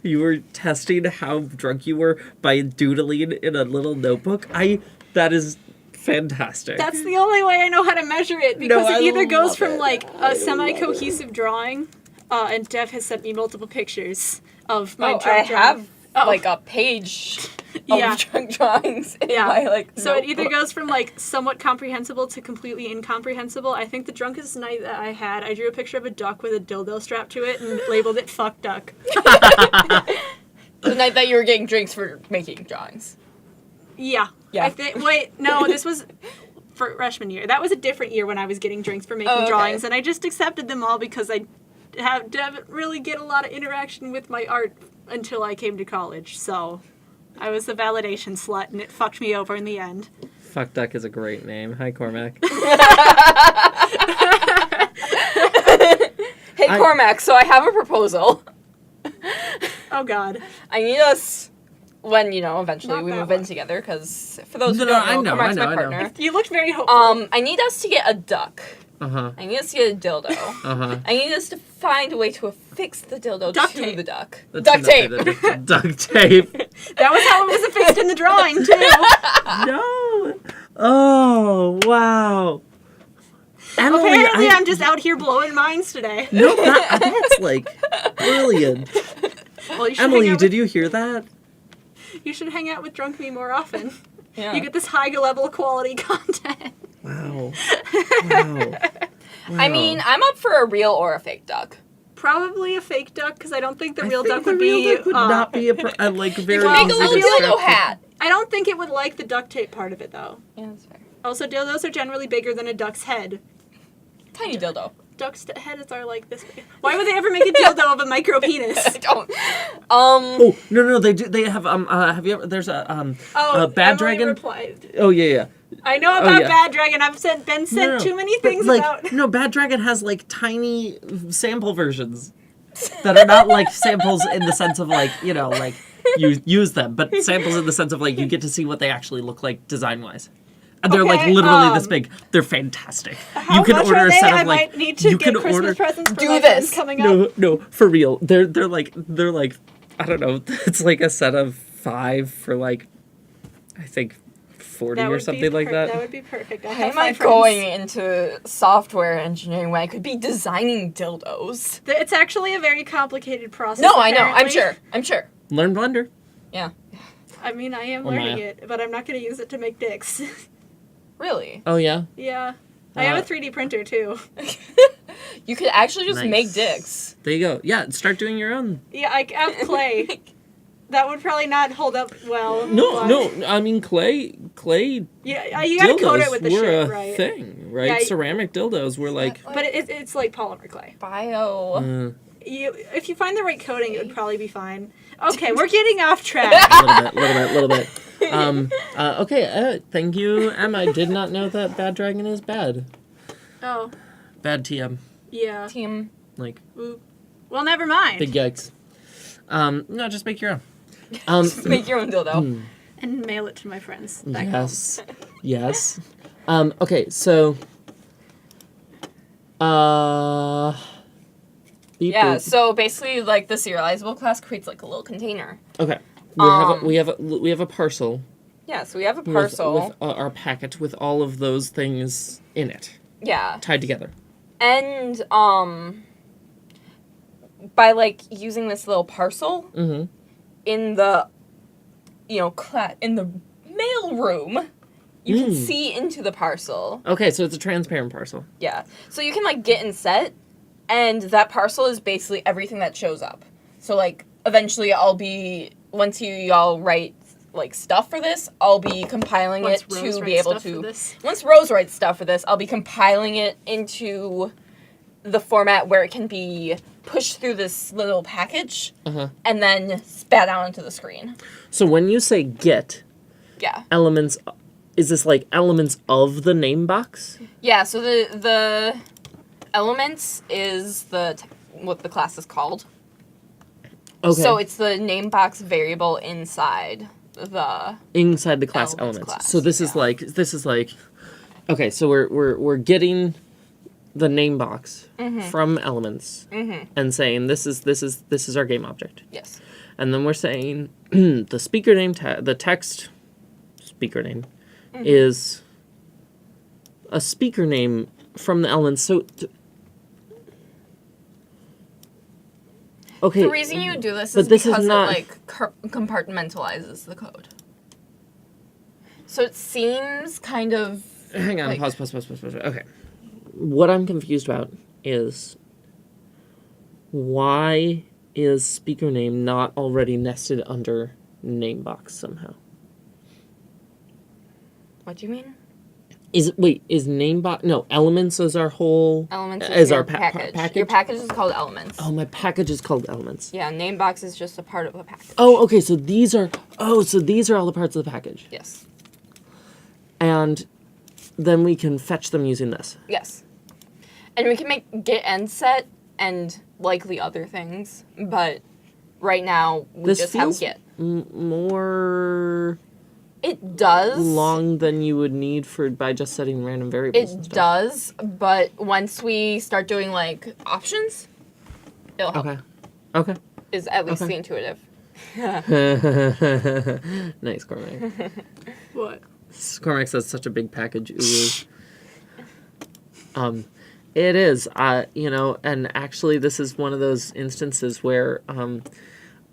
you were testing how drunk you were by doodling in a little notebook. That is fantastic. That's the only way I know how to measure it because I it either goes love from it. like I a semi-cohesive drawing, and Dev has sent me multiple pictures of my I drunk have drawing. Oh. like a page Yeah. of drunk drawings in Yeah. my So it either notebook. goes from like somewhat comprehensible to completely incomprehensible. I think the drunkest night that I had, I drew a picture of a duck with a dildo strapped to it and labeled it "fuck duck." The night that you were getting drinks for making drawings. Yeah. Yeah. Wait, no, this was for freshman year. That was a different year when I was getting drinks for making Oh, okay. drawings, and I just accepted them all because I didn't really get a lot of interaction with my art until I came to college. So I was a validation slut, and it fucked me over in the end. Fuck Duck is a great name. Hi, Cormac. Hey, Cormac, so I have a proposal. Oh God. I need us, when, eventually Not we that move one. in together, because for those who No, don't I know, know, Cormac's I know, my I know. partner. You looked very hopeful. I need us to get a duck. Uh-huh. I need us to get a dildo. Uh-huh. I need us to find a way to affix the dildo Duct to tape. the duck. That's Duct tape! Duct tape. That was how it was affixed in the drawing too. No. Oh, wow. Emily, Apparently, I'm just out here blowing minds today. No, that's like brilliant. Well, you should Emily, hang out did you hear that? You should hang out with Drunk Me more often. Yeah. You get this high level quality content. Wow. Wow. I mean, I'm up for a real or a fake duck. Probably a fake duck because I don't think the I real think duck the would real be. duck would not be a like very Well, Make a easy little I feel like- dildo hat. I don't think it would like the duct tape part of it though. Yeah, that's fair. Also, dildos are generally bigger than a duck's head. Tiny dildo. Ducks' heads are like this big. Why would they ever make a dildo of a micro penis? I don't. Oh no, they do. They have Have you ever? There's a Bad Emily Dragon. replied. Oh yeah. I know about yeah. Bad Dragon. I've been sent No. too many But, things like, about. No, Bad Dragon has like tiny sample versions that are not like samples in the sense of like like you use them, but samples in the sense of like you get to see what they actually look like design wise. And they're like Okay, literally this big. They're fantastic. How You can much order are a they? set of I like might need to you get can Christmas order. presents for Do my this. friends coming up. No, for real. They're like I don't know. It's like a set of 5 for like I think 40 That or would something be like that. That would be perfect. I Why have am I 5 friends. going into software engineering when I could be designing dildos? It's actually a very complicated process. No, I know. I'm apparently. sure. I'm sure. Learn Blender. Yeah. I mean, I am Oh, learning Maya. it, but I'm not going to use it to make dicks. Really? Oh yeah. Yeah. I have a Uh, 3D printer, too. You could actually just Nice. make dicks. There you go. Yeah, start doing your own. Yeah, I have clay. That would probably not hold up well. No, but- no. I mean, clay Yeah, you gotta coat it dildos with the were shit, a right? thing, right? Yeah, Ceramic dildos were like. But it's like polymer clay. Bio. If you find the right coating, it would probably be fine. Okay, we're getting off track. little bit. Okay. Thank you, Emma. I did not know that Bad Dragon is bad. Oh, Bad TM. yeah. Team. Like Ooh. Well, never mind. big yikes. No, just make your own. Just make your own dildo. And mail it to my friends. Yes. Yes. Okay, so beep Yeah, boop. so basically, like, the serializable class creates, like, a little container. Okay. We have a parcel Yeah, so we have a parcel. with our packet with all of those things in it Yeah. tied together. And, by, like, using this little parcel in the, in the mail room, you can see into the parcel. Okay, so it's a transparent parcel. Yeah. So you can, like, get in set, and that parcel is basically everything that shows up. So, like, eventually once y'all write, like, stuff for this, I'll be compiling Once it Rose to be writes able stuff for to... this. Once Rose writes stuff for this, I'll be compiling it into the format where it can be pushed through this little package and then spat out into the screen. So when you say get Yeah. elements, is this like elements of the name box? Yeah, so the elements is what the class is called. Okay. So it's the name box variable inside the class elements. class, So this is like okay, so we're getting the name box from elements and saying this is our game object. Yes. And then we're saying the speaker name the text speaker name is a speaker name from the elements. So okay. The reason you do this but is this is because not- it like compartmentalizes the code. So it seems kind of Hang on, like- pause. Okay. What I'm confused about is why is speaker name not already nested under name box somehow? What do you mean? Is name box no elements as our whole Elements as is your our package. package? Your package is called elements. Oh, my package is called elements. Yeah, name box is just a part of the package. Oh, okay. So these are all the parts of the package, Yes. and then we can fetch them using this. Yes. And we can make get end set and likely other things, but right now we This just have feels get. More It does. long than you would need by just setting random variables. and It stuff. does, but once we start doing like options, it'll help. Okay. Is at least Okay. the intuitive. Nice, Cormac. What? Cormac says such a big package. It is. And actually, this is one of those instances where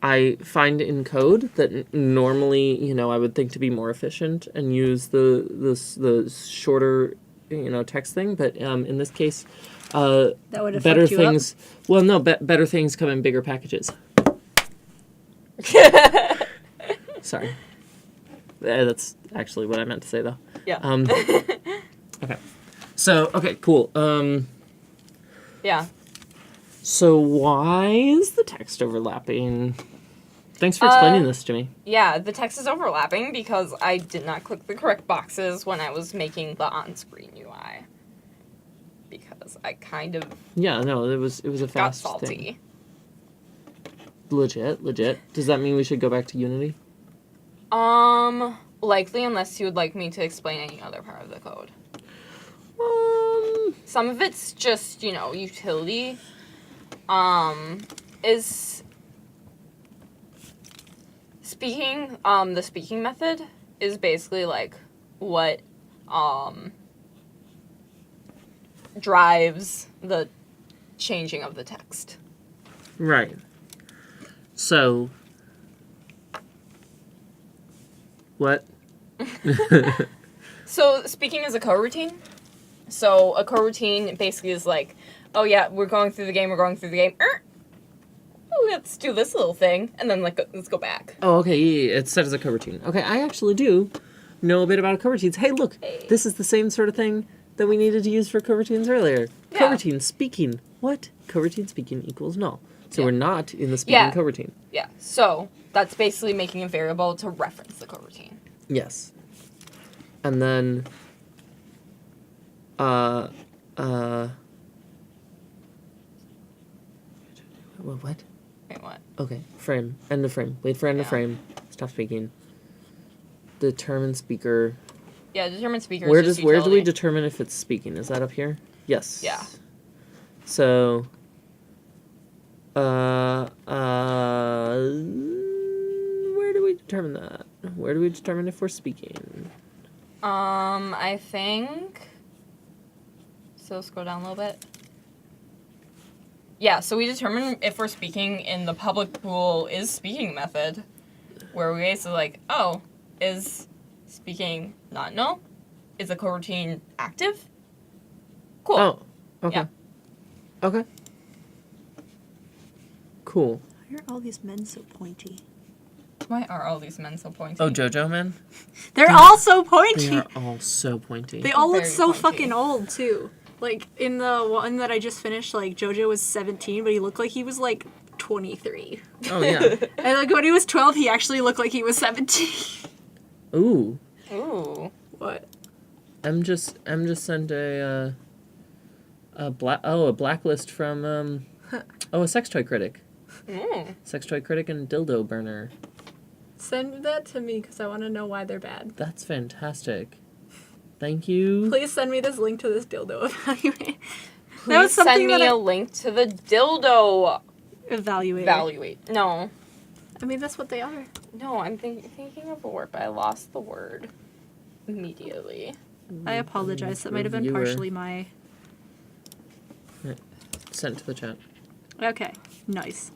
I find in code that normally, I would think to be more efficient and use the shorter, text thing. But in this case, That would have better fucked you things. up. Well, no, better things come in bigger packages. Sorry. That's actually what I meant to say, though. Yeah. Okay. So, okay, cool. Yeah. So why is the text overlapping? Thanks for explaining this to me. Yeah, the text is overlapping because I did not click the correct boxes when I was making the on-screen UI. Because I kind of Yeah, no, it was a got fast salty. thing. Legit. Does that mean we should go back to Unity? Likely unless you would like me to explain any other part of the code. Um, Some of it's just, utility. Is speaking, the speaking method is basically like what, drives the changing of the text. right. So, what? So speaking is a coroutine. So a coroutine basically is like, oh yeah, we're going through the game. Oh, let's do this little thing, and then let's go back. Oh, okay, yeah, it's set as a coroutine. Okay, I actually do know a bit about coroutines. Hey, look, this is the same sort of thing that we needed to use for coroutines earlier. Yeah. Coroutine speaking. What? Coroutine speaking equals null. So Yeah. we're not in the speaking Yeah. coroutine. Yeah. So that's basically making a variable to reference the coroutine. Yes. And then, what? Wait, what? Okay, frame. End of frame. Wait for end of Yeah. frame. Stop speaking. Determine speaker. Yeah, determine speaker. Where is do just we utility. determine if it's speaking? Is that up here? Yes. Yeah. So where do we determine that? Where do we determine if we're speaking? I think. So scroll down a little bit. Yeah, so we determine if we're speaking in the public pool is speaking method, where we basically like, oh, is speaking not null? Is the coroutine active? Cool. Oh, okay. Yeah. Okay. Cool. Why are all these men so pointy? Why are all these men so pointy? Oh, JoJo man? They're all so pointy. They are all so pointy. They all look Very so pointy. fucking old too. Like in the one that I just finished, like JoJo was 17, but he looked like he was like 23. Oh, yeah. And like when he was 12, he actually looked like he was 17. Ooh. Ooh. What? M just sent a blacklist from a sex toy critic. Mm. Sex toy critic and dildo burner. Send that to me because I want to know why they're bad. That's fantastic. Thank you. Please send me this link to this dildo evaluate. That was Please something send me that a link to the dildo Evaluate. evaluate. No. I mean, that's what they are. No, I'm thinking of a word, but I lost the word immediately. I apologize. That might have been Reviewer. partially my. Sent to the chat. Okay. Nice.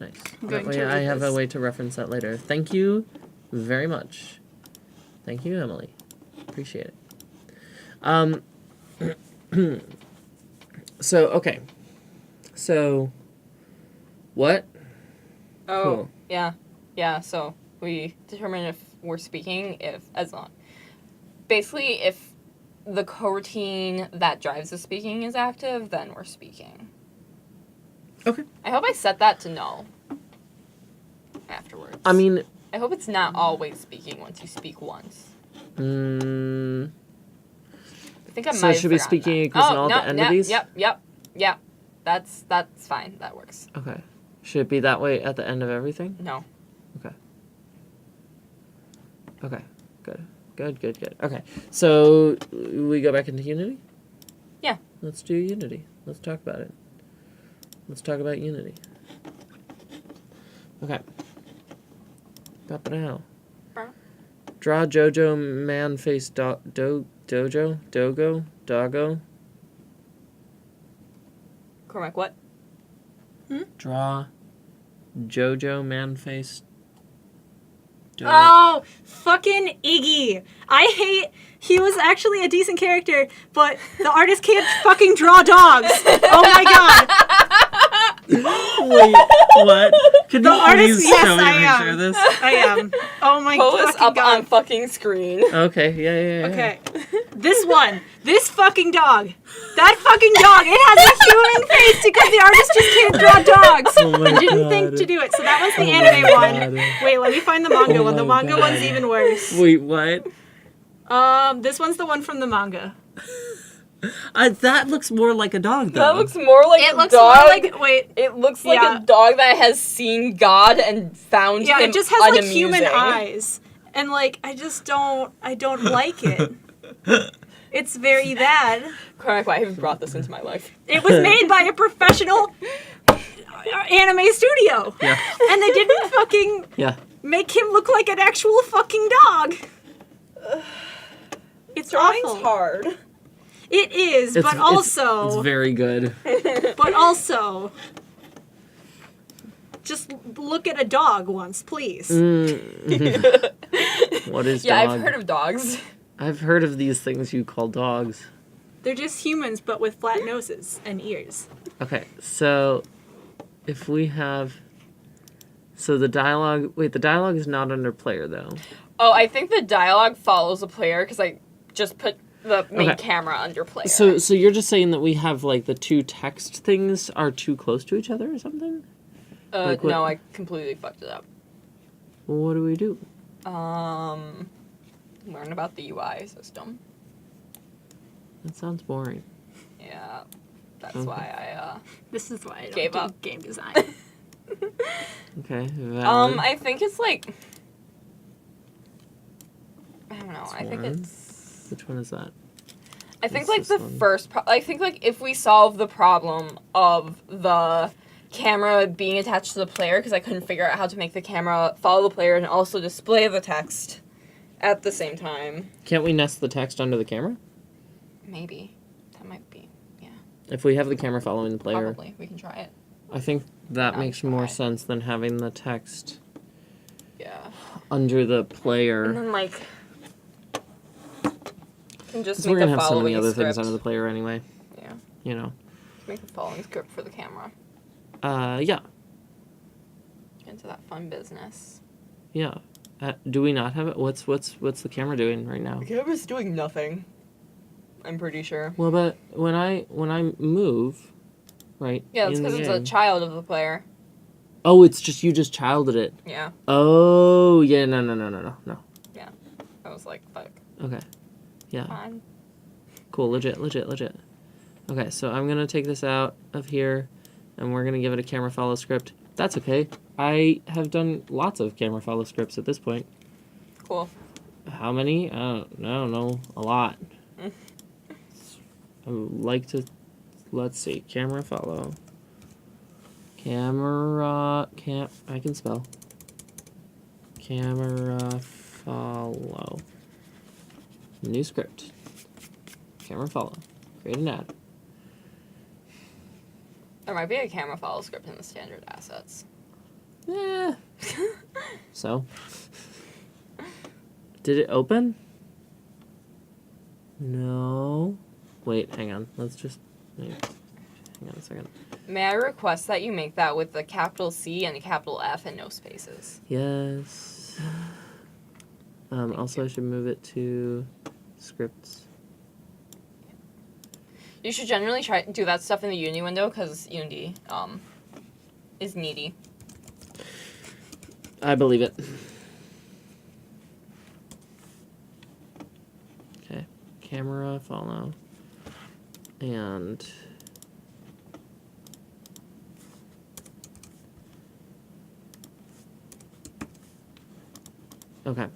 Nice. I'm That going way to I read have a this. way to reference that later. Thank you very much. Thank you, Emily. Appreciate it. So, okay. So, what? Oh, Cool. yeah. Yeah, so we determine if we're speaking, basically, if the coroutine that drives the speaking is active, then we're speaking. Okay. I hope I set that to no afterwards. I mean, I hope it's not always speaking once you speak once. I think I So might should be have forgotten speaking that. equals null at the end of these? Yep. That's fine. That works. okay. Should it be that way at the end of everything? No. Okay. Good. Okay. So, we go back into Unity? Yeah. Let's do Unity. Let's talk about it. Let's talk about Unity. Okay. Now. Draw Jojo man face doggo. Cormac, what? Draw Jojo man face. Oh, fucking Iggy. I hate. He was actually a decent character, but the artist can't fucking draw dogs. Oh my god. Wait, what? Could The you artist- please yes, show me I a picture am. of this? I am. Oh my Pull this fucking up god. on fucking screen. Okay, yeah. Okay. This one. This fucking dog. That fucking dog. It has a human face because the artist just can't draw dogs. Oh my I didn't God. think to do it. So that was the Oh anime my one. God. Wait, let me find the manga Oh one. The my manga God. one's even worse. Wait, what? This one's the one from the manga. That looks more like a dog, though. That looks more like It a looks dog. more like wait. It looks like Yeah. a dog that has seen God and found Yeah, him it just has like unamusing. human eyes. And like I don't like it. It's very bad. Cormac, why have you brought this into my life? It was made by a professional anime studio. Yeah. And they didn't fucking Yeah. make him look like an actual fucking dog. It's Drawing's awful. hard. It is, but also It's very good. but also just look at a dog once, please. What is Yeah, dog? I've heard of dogs. I've heard of these things you call dogs. They're just humans but with flat noses and ears. Okay, so if we have... So the dialogue... Wait, the dialogue is not under player, though. Oh, I think the dialogue follows the player because I just put the main Okay. camera under player. So you're just saying that we have, like, the two text things are too close to each other or something? like what- no, I completely fucked it up. Well, what do we do? Learn about the UI system. That sounds boring. Yeah, that's Okay. why I This is why I don't Gave do up. game design. Okay. Valid. I think it's like. I don't know. It's I think one. it's. Which one is that? I think It's like this the one. first. I think like if we solve the problem of the camera being attached to the player, because I couldn't figure out how to make the camera follow the player and also display the text at the same time. Can't we nest the text under the camera? Maybe that might be. If we have the camera following the player, Probably we can try it. I think that Not makes more try. sense than having the text Yeah. under the And player. then like. And just Because make we're gonna the have so many following other script. things under the player anyway. Yeah. You know. Make the following script for the camera. Yeah. Get into that fun business. Yeah. Do we not have it? What's the camera doing right now? The camera's doing nothing. I'm pretty sure. Well, but when I move, right? Yeah, it's in the because it's a game- child of the player. Oh, it's just you just childed it. Yeah. Oh, yeah, no. I was like, fuck. Okay. Yeah. Fine. Cool, legit. Okay, so I'm gonna take this out of here, and we're gonna give it a camera follow script. That's okay. I have done lots of camera follow scripts at this point. Cool. How many? I don't know. A lot. I would like to. Let's see. Camera follow. I can spell. Camera follow. New script. Camera follow. Create an ad. There might be a camera follow script in the standard assets. Yeah. So. Did it open? No. Wait, hang on. Let's just. Hang on a second. May I request that you make that with a capital C and a capital F and no spaces? Yes. Also, I should move it to scripts. You should generally do that stuff in the Unity window because Unity is needy. I believe it. Okay. Camera follow. And. Okay.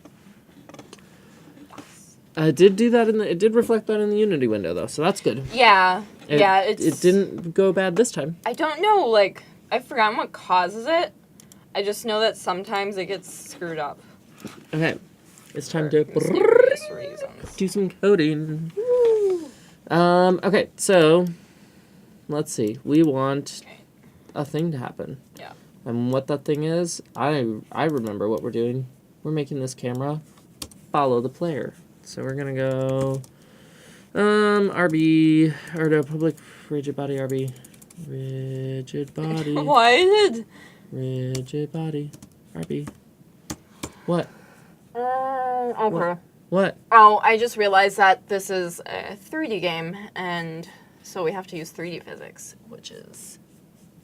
It did do that it did reflect that in the Unity window though, so that's good. Yeah. It didn't go bad this time. I don't know, like, I've forgotten what causes it. I just know that sometimes it gets screwed up. Okay. It's time For to mysterious reasons. do some coding. Okay, so let's see. We want a thing to happen. Yeah. And what that thing is, I remember what we're doing. We're making this camera follow the player. So we're gonna go RB or the public rigid body RB. Rigid body. Why did? Rigid body RB. What? Okay. What? Oh, I just realized that this is a 3D game, and so we have to use 3D physics, which is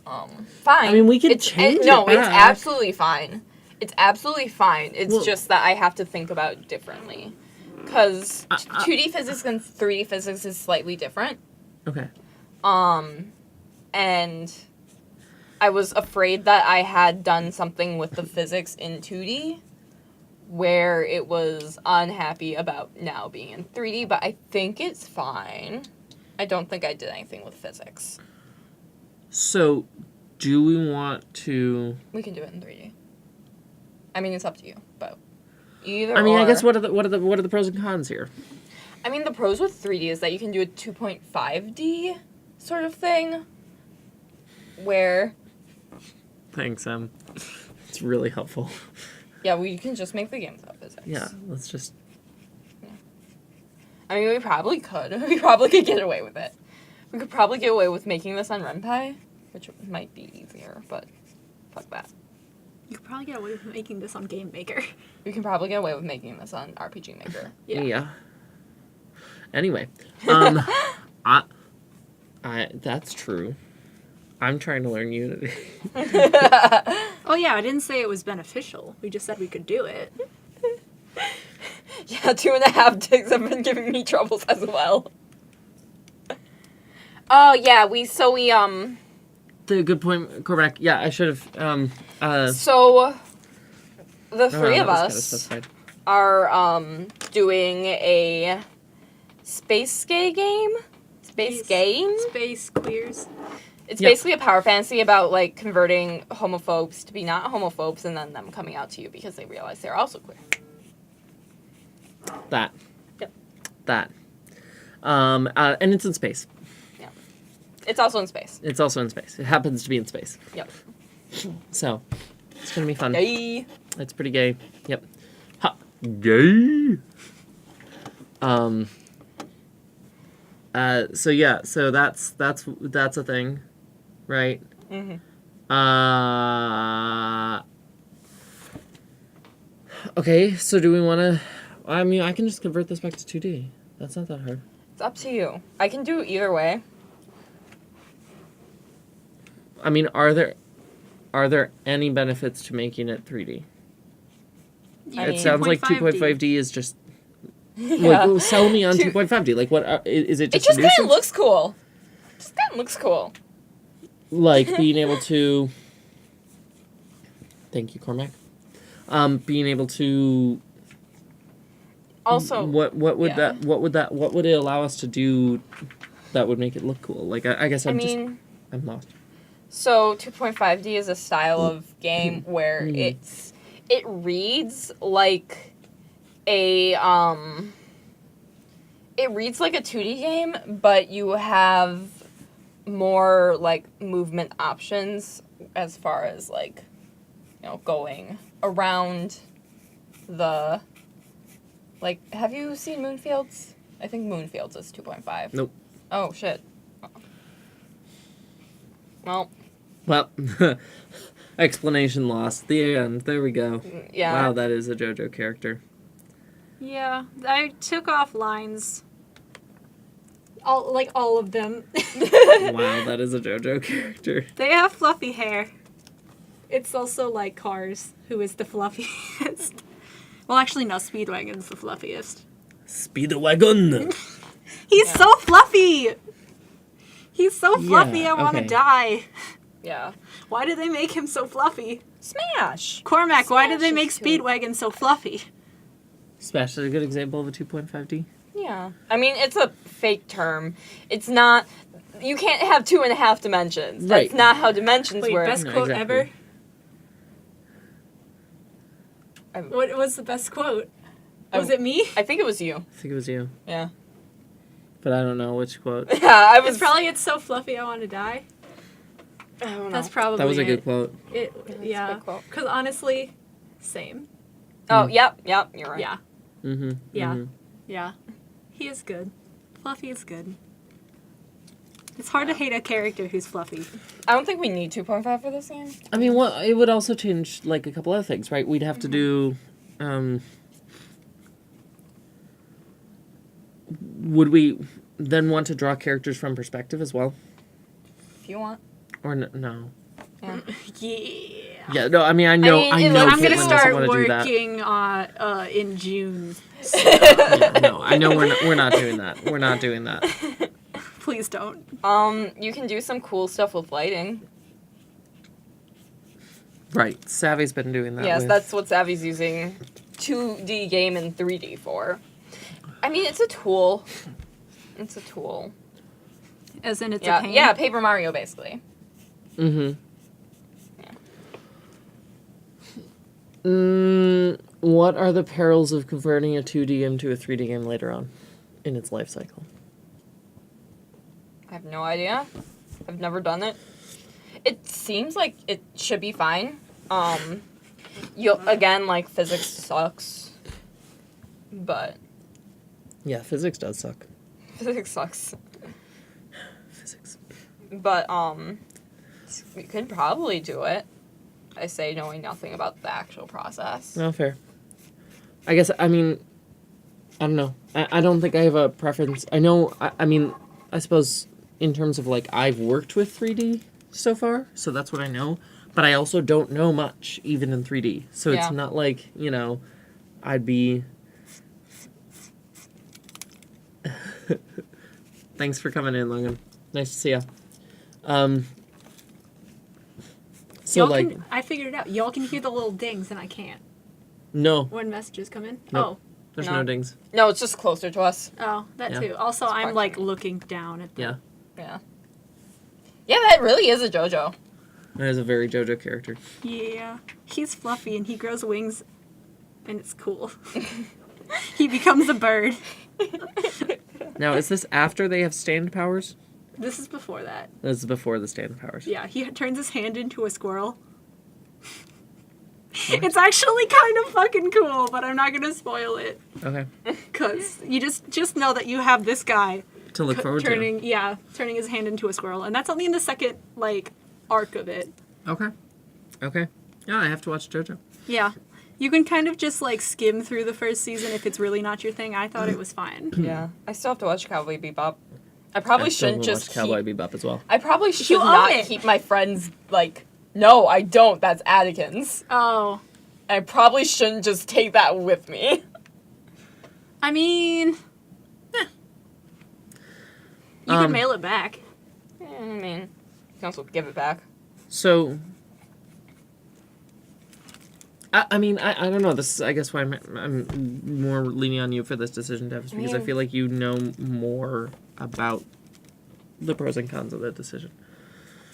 fine. I mean, we can change it No, it's back. absolutely fine. It's absolutely fine. It's Well- just that I have to think about it differently. Because 2D physics and 3D physics is slightly different. Okay. And I was afraid that I had done something with the physics in 2D where it was unhappy about now being in 3D, but I think it's fine. I don't think I did anything with physics. So, do we want to? We can do it in 3D. I mean, it's up to you, but either. I mean, I or. guess what are the pros and cons here? I mean, the pros with 3D is that you can do a 2.5D sort of thing, where Thanks, it's really helpful. yeah, we can just make the game without physics. Yeah, let's just. I mean, we probably could. We probably could get away with it. We could probably get away with making this on RenPy, which might be easier, but fuck that. You could probably get away with making this on Game Maker. We can probably get away with making this on RPG Maker. Yeah. Anyway, I that's true. I'm trying to learn Unity. Oh yeah, I didn't say it was beneficial. We just said we could do it. Yeah, 2.5 digs have been giving me troubles as well. Oh yeah, we The good point, Cormac. Yeah, I should have. So, the three that of was kinda us specified. are doing a space gay game. Space game? Space queers. It's Yep. basically a power fantasy about, like, converting homophobes to be not homophobes and then them coming out to you because they realize they're also queer. That. Yep. That. And it's in space. Yeah. It's also in space. It's also in space. It happens to be in space. Yep. So, it's gonna be fun. Yay! It's pretty gay. Yep. Ha. Gay. So yeah. So that's a thing, right? Mm-hmm. Okay. So do we want to? I mean, I can just convert this back to 2D. That's not that hard. It's up to you. I can do either way. I mean, are there any benefits to making it 3D? I It mean, sounds like 2.5D. 2.5D is just Yeah. like sell me on Two- 2.5D. Like what is it? It Just just a kind of nuisance? looks cool. Just kind of looks cool. Like being able to. Thank you, Cormac. Being able to. Also, What would yeah. what would it allow us to do that would make it look cool? Like I guess I'm lost. So 2.5D is a style of game where it reads like a 2D game, but you have more like movement options as far as like, you know, going around the, like, have you seen Moonfields? I think Moonfields is 2.5. Nope. Oh shit. Well, Well, explanation lost. The end. There we go. yeah. Wow, that is a JoJo character. Yeah, I took off lines. All of them. Wow, that is a JoJo character. They have fluffy hair. It's also like Cars, who is the fluffiest. Well, actually, no, Speedwagon's the fluffiest. Speedwagon. He's Yeah. so fluffy! He's so fluffy, Yeah, I want to okay. die. Yeah. Why did they make him so fluffy? Smash! Cormac, why did they Smash make is cute. Speedwagon so fluffy? Smash is a good example of a 2.5D. Yeah. I mean, it's a fake term. It's not... You can't have 2.5 dimensions. That's Right. not how dimensions Wait, work. best No, quote exactly. ever? I- What was the best quote? I- Was it me? I think it was you. I think it was you, Yeah. but I don't know which quote. Yeah, I was... It's so fluffy I want to die. I don't know. That's probably That was a it. good quote. It, That's a yeah. good quote. Because honestly, same. Oh, yep, you're right. Yeah. Mm-hmm. Yeah. Mm-hmm. Yeah. He is good. Fluffy is good. It's hard to hate a character who's fluffy. I don't think we need 2.5 for this game. I mean, well, it would also change like a couple other things, right? We'd have to do. Would we then want to draw characters from perspective as well, If you want. or no? Yeah. Yeah. Yeah, no. I mean, I know. mean, I know. I'm Caitlyn gonna doesn't start wanna do that. working in June. Yeah, no, I know we're not doing that. We're not doing that. Please don't. You can do some cool stuff with lighting. Right. Savvy's been doing that. Yes, with- that's what Savvy's using 2D game and 3D for. I mean, it's a tool. It's a tool. As in, it's Yeah, a pain. yeah, Paper Mario, basically. Mm-hmm. Yeah. What are the perils of converting a 2D game to a 3D game later on in its life cycle? I have no idea. I've never done it. It seems like it should be fine. Again, like, physics sucks. But Yeah, physics does suck. physics sucks. Physics. But, we could probably do it. I say knowing nothing about the actual process. No, fair. I guess, I mean, I don't know. I don't think I have a preference. I know, I mean, I suppose in terms of, like, I've worked with 3D so far, so that's what I know. But I also don't know much, even in 3D. So Yeah. it's not like, you know, I'd be... Thanks for coming in, Logan. Nice to see ya. So like, I figured it out. Y'all can hear the little dings, and I can't no, when messages come in. Nope. there's no dings. No, it's just closer to us. Oh, that Yeah. too. Also, It's I'm like proximity. looking down at the. Yeah, Yeah. Yeah, that really is a JoJo. that is a very JoJo character. Yeah, he's fluffy and he grows wings, and it's cool. He becomes a bird. Now, is this after they have stand powers? This is before that. This is before the stand powers. Yeah, he turns his hand into a squirrel. It's actually kind of fucking cool, but I'm not gonna spoil it. Okay. Cause you just know that you have this guy To look forward turning his hand into a squirrel, and that's only in the second like arc of it. to. Okay. Okay. Yeah, I have to watch JoJo. Yeah. You can kind of just like skim through the first season if it's really not your thing. I thought it was fine. Yeah. I still have to watch Cowboy Bebop. I probably I still shouldn't will just watch Cowboy Bebop as well. I probably should You own not it. keep my friends like. No, I don't. That's Anakin's. Oh. I probably shouldn't just take that with me. I mean, you can mail it back. I mean, you can also give it back. So, I mean, I don't know. This is, I guess, why I'm more leaning on you for this decision, Dev, is because I mean- feel like you know more about the pros and cons of that decision.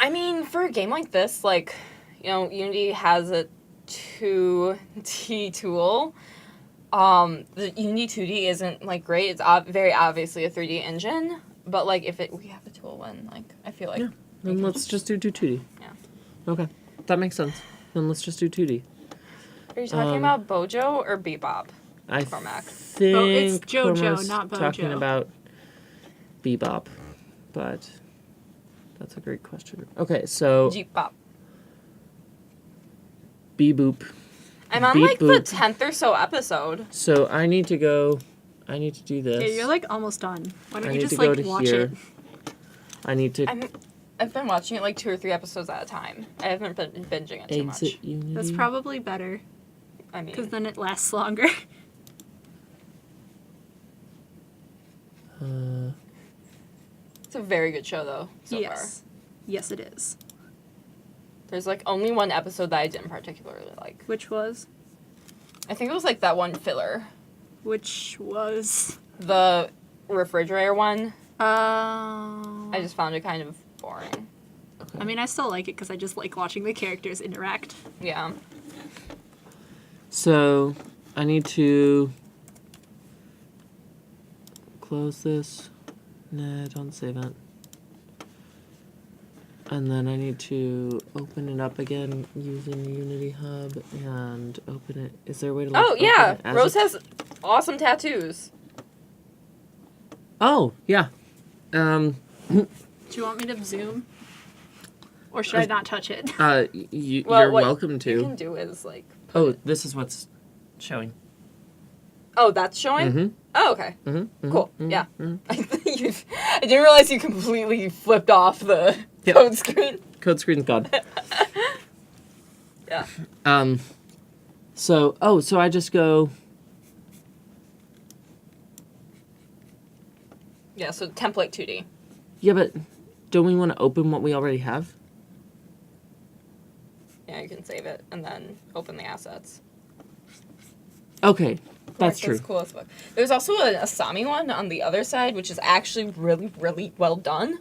I mean, for a game like this, like, you know, Unity has a 2D tool. The Unity 2D isn't, like, great. It's very obviously a 3D engine. But, like, we have the tool, then, like, I feel like... Yeah. Then let's just do 2D. Yeah. Okay. That makes sense. Then let's just do 2D. Are you talking about Bojo or Bebop? I Cormac. think it's JoJo, Cormac's not Bojo. talking about Bebop, but that's a great question. Okay, so Jeep-Bop. Beboop. I'm on, Beep like, the boop. 10th or so episode. So I need to do this. Yeah, you're like almost done. Why don't I you need just to go like to watch here. it? I need to I've been watching it, like, 2 or 3 episodes at a time. I haven't been binging it too much. exit Unity. That's probably better I because mean, then it lasts longer. it's a very good show, though, so far. Yes, it is. There's, like, only one episode that I didn't particularly like. Which was? I think it was, like, that one filler. Which was? The refrigerator one. I I just found it kind of boring. I mean, I still like it because I just like watching the characters interact. Yeah. So I need to close this. Nah, don't save it. And then I need to open it up again using the Unity Hub and open it. Is there a way to? Like, Oh, open yeah. it as Rose a- has awesome tattoos. Oh yeah. Do you want me to zoom? Or should I not touch it? You're Well, what welcome you to. can do is, like... Oh, this is what's showing. Oh, that's showing? Mhm. Oh, okay. Mm-hmm. Cool. Yeah. I didn't realize you completely flipped off the Yep. code screen. Code screen's gone. Yeah. So I just go. Yeah, so template 2D. Yeah, but don't we want to open what we already have? Yeah, you can save it and then open the assets. Okay, that's true. That's cool as fuck. There's also an Asami one on the other side, which is actually really, really well done.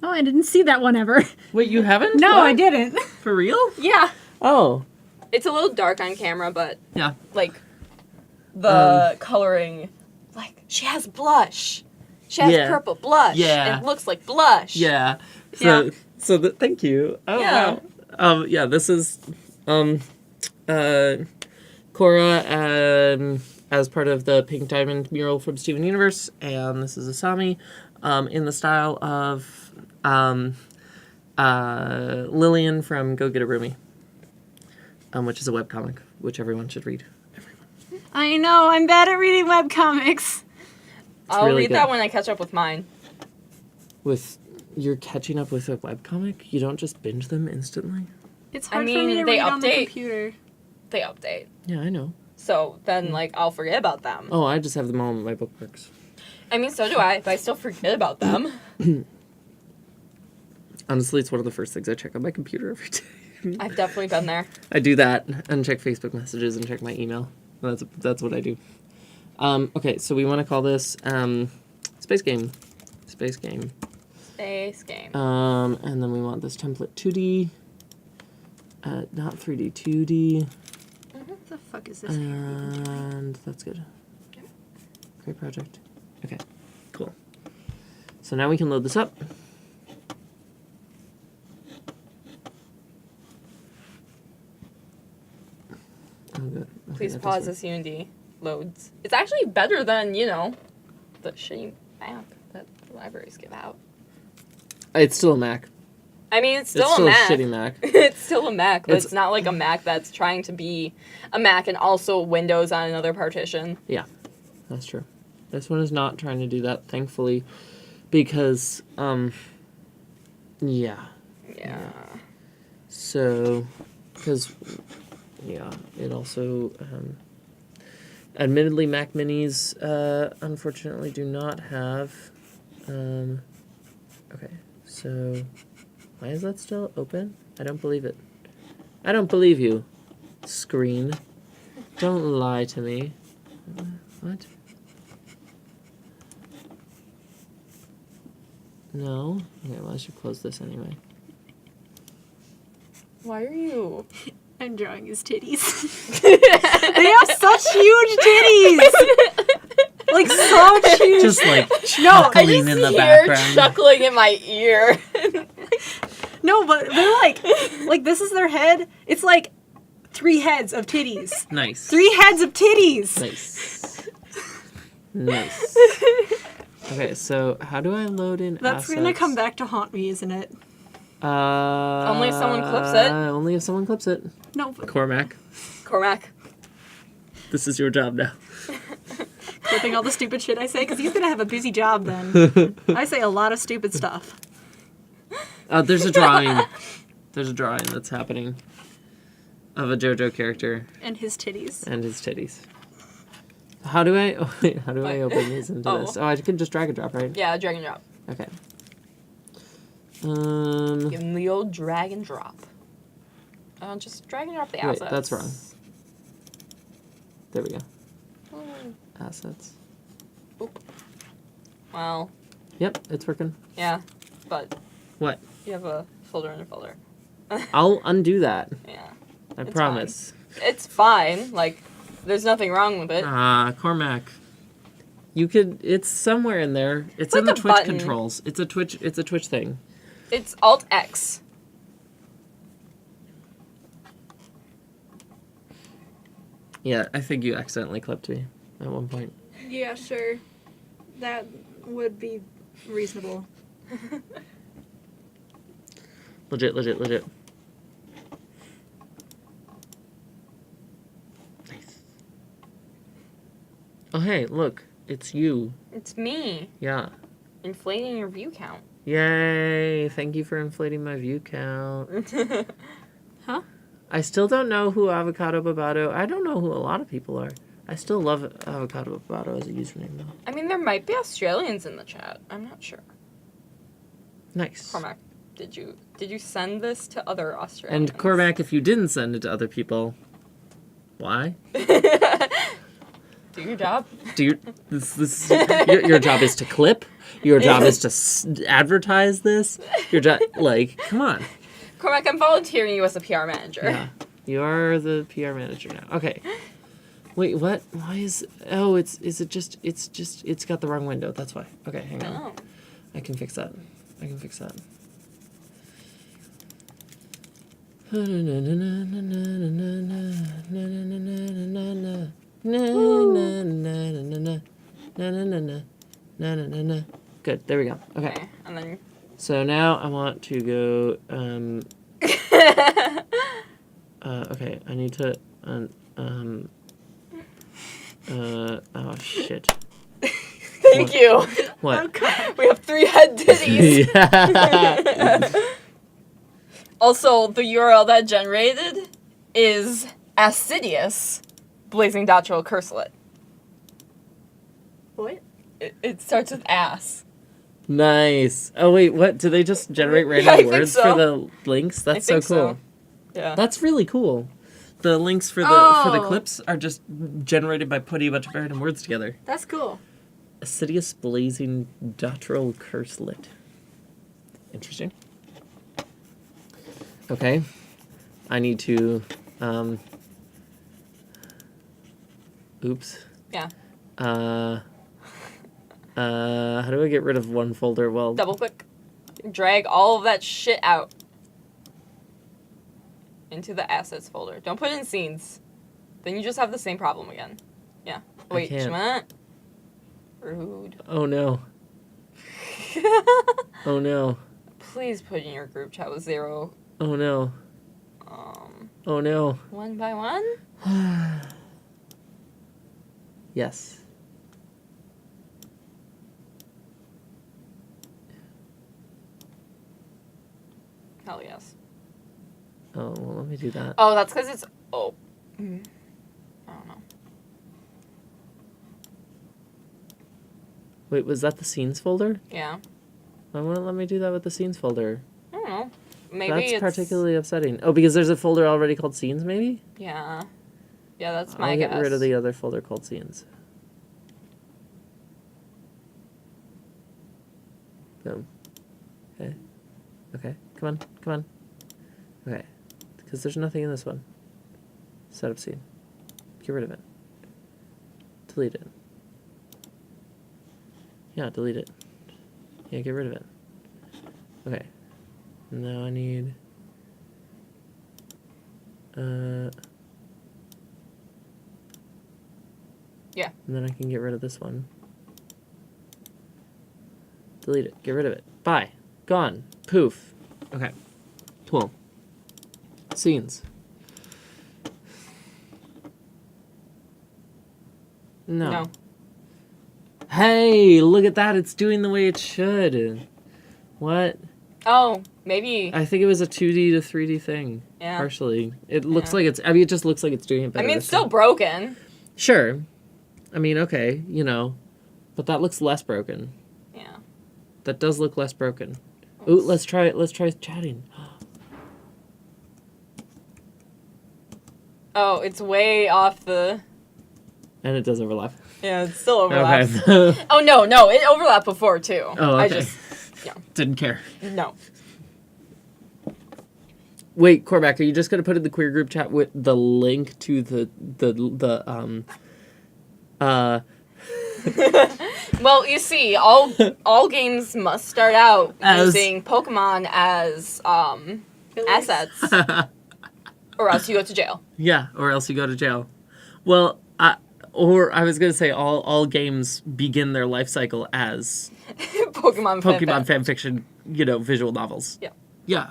Oh, I didn't see that one ever. Wait, you haven't? No, What? I didn't. For real? Yeah. Oh, It's a little dark on camera, but, yeah. like, the coloring... Like, she has blush. She has Yeah. purple blush. Yeah. It looks like blush. Yeah. Yeah. Thank you. Oh, Yeah. wow. Yeah, this is, Cora, as part of the Pink Diamond mural from Steven Universe, and this is Asami, in the style of, Lillian from Go Get a Roomie, which is a webcomic, which everyone should read. I know, I'm bad at reading webcomics. I'll really read good. that when I catch up with mine. You're catching up with a webcomic? You don't just binge them instantly? It's I hard for mean, me to they read on the update. computer. They update. Yeah, I know. So then, like, I'll forget about them. Oh, I just have them all in my bookmarks. I mean, so do I, but I still forget about them. Honestly, it's one of the first things I check on my computer every day. I've definitely been there. I do that and check Facebook messages and check my email. That's what I do. Okay, so we want to call this Space Game. Space Game. Space Game. And then we want this template 2D. Not 3D, 2D. What the fuck is this? And that's good. Great project. Okay, cool. So now we can load this up. Oh, good. Okay, Please that pause does as Unity loads. It's actually better than, the shitty Mac that the libraries give out. work. It's still a Mac. I mean, it's still It's still a Mac. a shitty Mac. It's still a Mac, but It's- it's not like a Mac that's trying to be a Mac and also Windows on another partition. Yeah, that's true. This one is not trying to do that, thankfully, because, yeah. Yeah. So, because, yeah, it also, admittedly, Mac Minis, unfortunately, do not have, okay, so, why is that still open? I don't believe it. I don't believe you, screen. Don't lie to me. What? No? Okay, well, I should close this anyway. Why are you? I'm drawing his titties. They have such huge titties! Like, so huge. Just like No, chuckling in the Here background. chuckling in my ear. No, but they're like, this is their head. It's like 3 heads of titties. Nice. 3 heads of titties! Nice. Nice. Okay, so how do I load in That's assets? gonna come back to haunt me, isn't it? Only if someone clips it. Only if someone clips it. No, but Cormac, Cormac. this is your job now. clipping all the stupid shit I say, because he's gonna have a busy job then. I say a lot of stupid stuff. There's a drawing. There's a drawing that's happening of a JoJo character And his titties. and his titties. How do I? Oh, wait, how do I open these into Oh. this? Oh, I can just drag and drop, right? Yeah, drag and drop. Okay. Give him the old drag and drop. Just drag and drop the Wait, assets. that's wrong. There we go. Oh, Assets. well, Yep, it's working. yeah, but What? you have a folder and a folder. I'll undo that. Yeah. I It's promise. It's fine. Like, there's nothing wrong with it. Cormac. You could. It's somewhere in there. It's Click in the the Twitch button. controls. It's a Twitch. It's a Twitch thing. It's Alt X. Yeah, I think you accidentally clipped me at one point. Yeah, sure. That would be reasonable. Legit. Nice. Oh hey, look, it's you. It's me. Yeah. Inflating your view count. Yay! Thank you for inflating my view count. Huh? I still don't know who Avocado Babato. I don't know who a lot of people are. I still love Avocado Babato as a username though. I mean, there might be Australians in the chat. I'm not sure. Nice. Cormac, did you send this to other Australians? And Cormac, if you didn't send it to other people, why? Do your job. Do you, your job is to clip? Your job is to advertise this? Your job, like, come on. Cormac, I'm volunteering you as a PR manager. Yeah. You are the PR manager now. Okay. Wait, what? Why is... Oh, it's got the wrong window. That's why. Okay, hang on. Oh. I can fix that. Good, there we go. Okay. And then So now I want to go, okay, I need to, oh shit. thank you. What? We have 3 head titties. Yeah. Also, the URL that generated is Assidious Blazing Doctoral Curselet. What? It starts with ass. Nice. Oh wait, what? Do they just generate I random think words so. for the links? That's so think cool. so. Yeah. That's really cool. The links for the Oh. clips are just generated by putting a bunch of random words together. That's cool. Assidious blazing dotterel curselet. Interesting. Okay. I need to oops. Yeah. How do I get rid of one folder? Well, Double click. Drag all of that shit out into the assets folder. Don't put it in scenes. Then you just have the same problem again. Yeah. Wait, can't. Shemana? Rude. oh no. Oh no. Please put in your group chat with 0. Oh no. Oh no. 1 by 1? Yes. Hell yes. Oh, well, let me do that. Oh, that's because it's... Oh. I don't know. Wait, was that the scenes folder? Yeah. Why won't it let me do that with the scenes folder? I don't know. Maybe That's it's... particularly upsetting. Oh, because there's a folder already called scenes, maybe? Yeah. Yeah, that's my I'll guess. get rid of the other folder called scenes. Boom. Okay. Okay. Come on. Come on. Okay. Because there's nothing in this one. Setup scene. Get rid of it. Delete it. Yeah, delete it. Yeah, get rid of it. Okay. Now I need... Yeah. And then I can get rid of this one. Delete it. Get rid of it. Bye. Gone. Poof. Okay. Cool. Scenes. No. Hey, look at that. It's doing the way it should. What? Oh, maybe... I think it was a 2D to 3D thing. Yeah. Partially. It looks Yeah. like it's... I mean, it just looks like it's doing it better. I mean, this it's still time. broken. Sure. I mean, okay, you know. But that looks less broken. Yeah. That does look less broken. Ooh, let's try it. Let's try chatting. Oh, it's way off the... And it does overlap. Yeah, it still overlaps. Okay. Oh, no, it overlapped before, too. Oh, okay. I just... Yeah. Didn't care. No. Wait, Cormac, are you just gonna put in the queer group chat with the link to the Well, you see, all games must start out As- using Pokemon as assets, or else you go to jail. Yeah, or else you go to jail. Well, I was gonna say all games begin their life cycle as Pokemon fan fiction, you know, visual novels. Yeah. Yeah.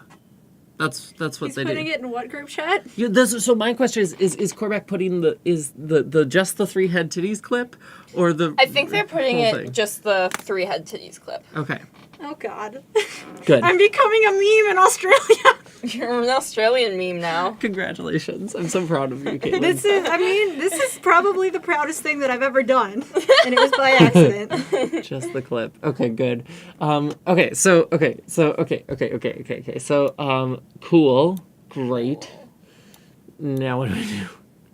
That's what He's they putting do. it in what group chat? Yeah, so my question is Cormac putting the just the 3 head titties clip or the I think they're putting whole it thing? just the 3 head titties clip. Okay. Oh God. Good. I'm becoming a meme in Australia. You're an Australian meme now. Congratulations. I'm so proud of you, Caitlin. This is probably the proudest thing that I've ever done. And it was by accident. Just the clip. Okay, good. So cool. Great. Now what do we do?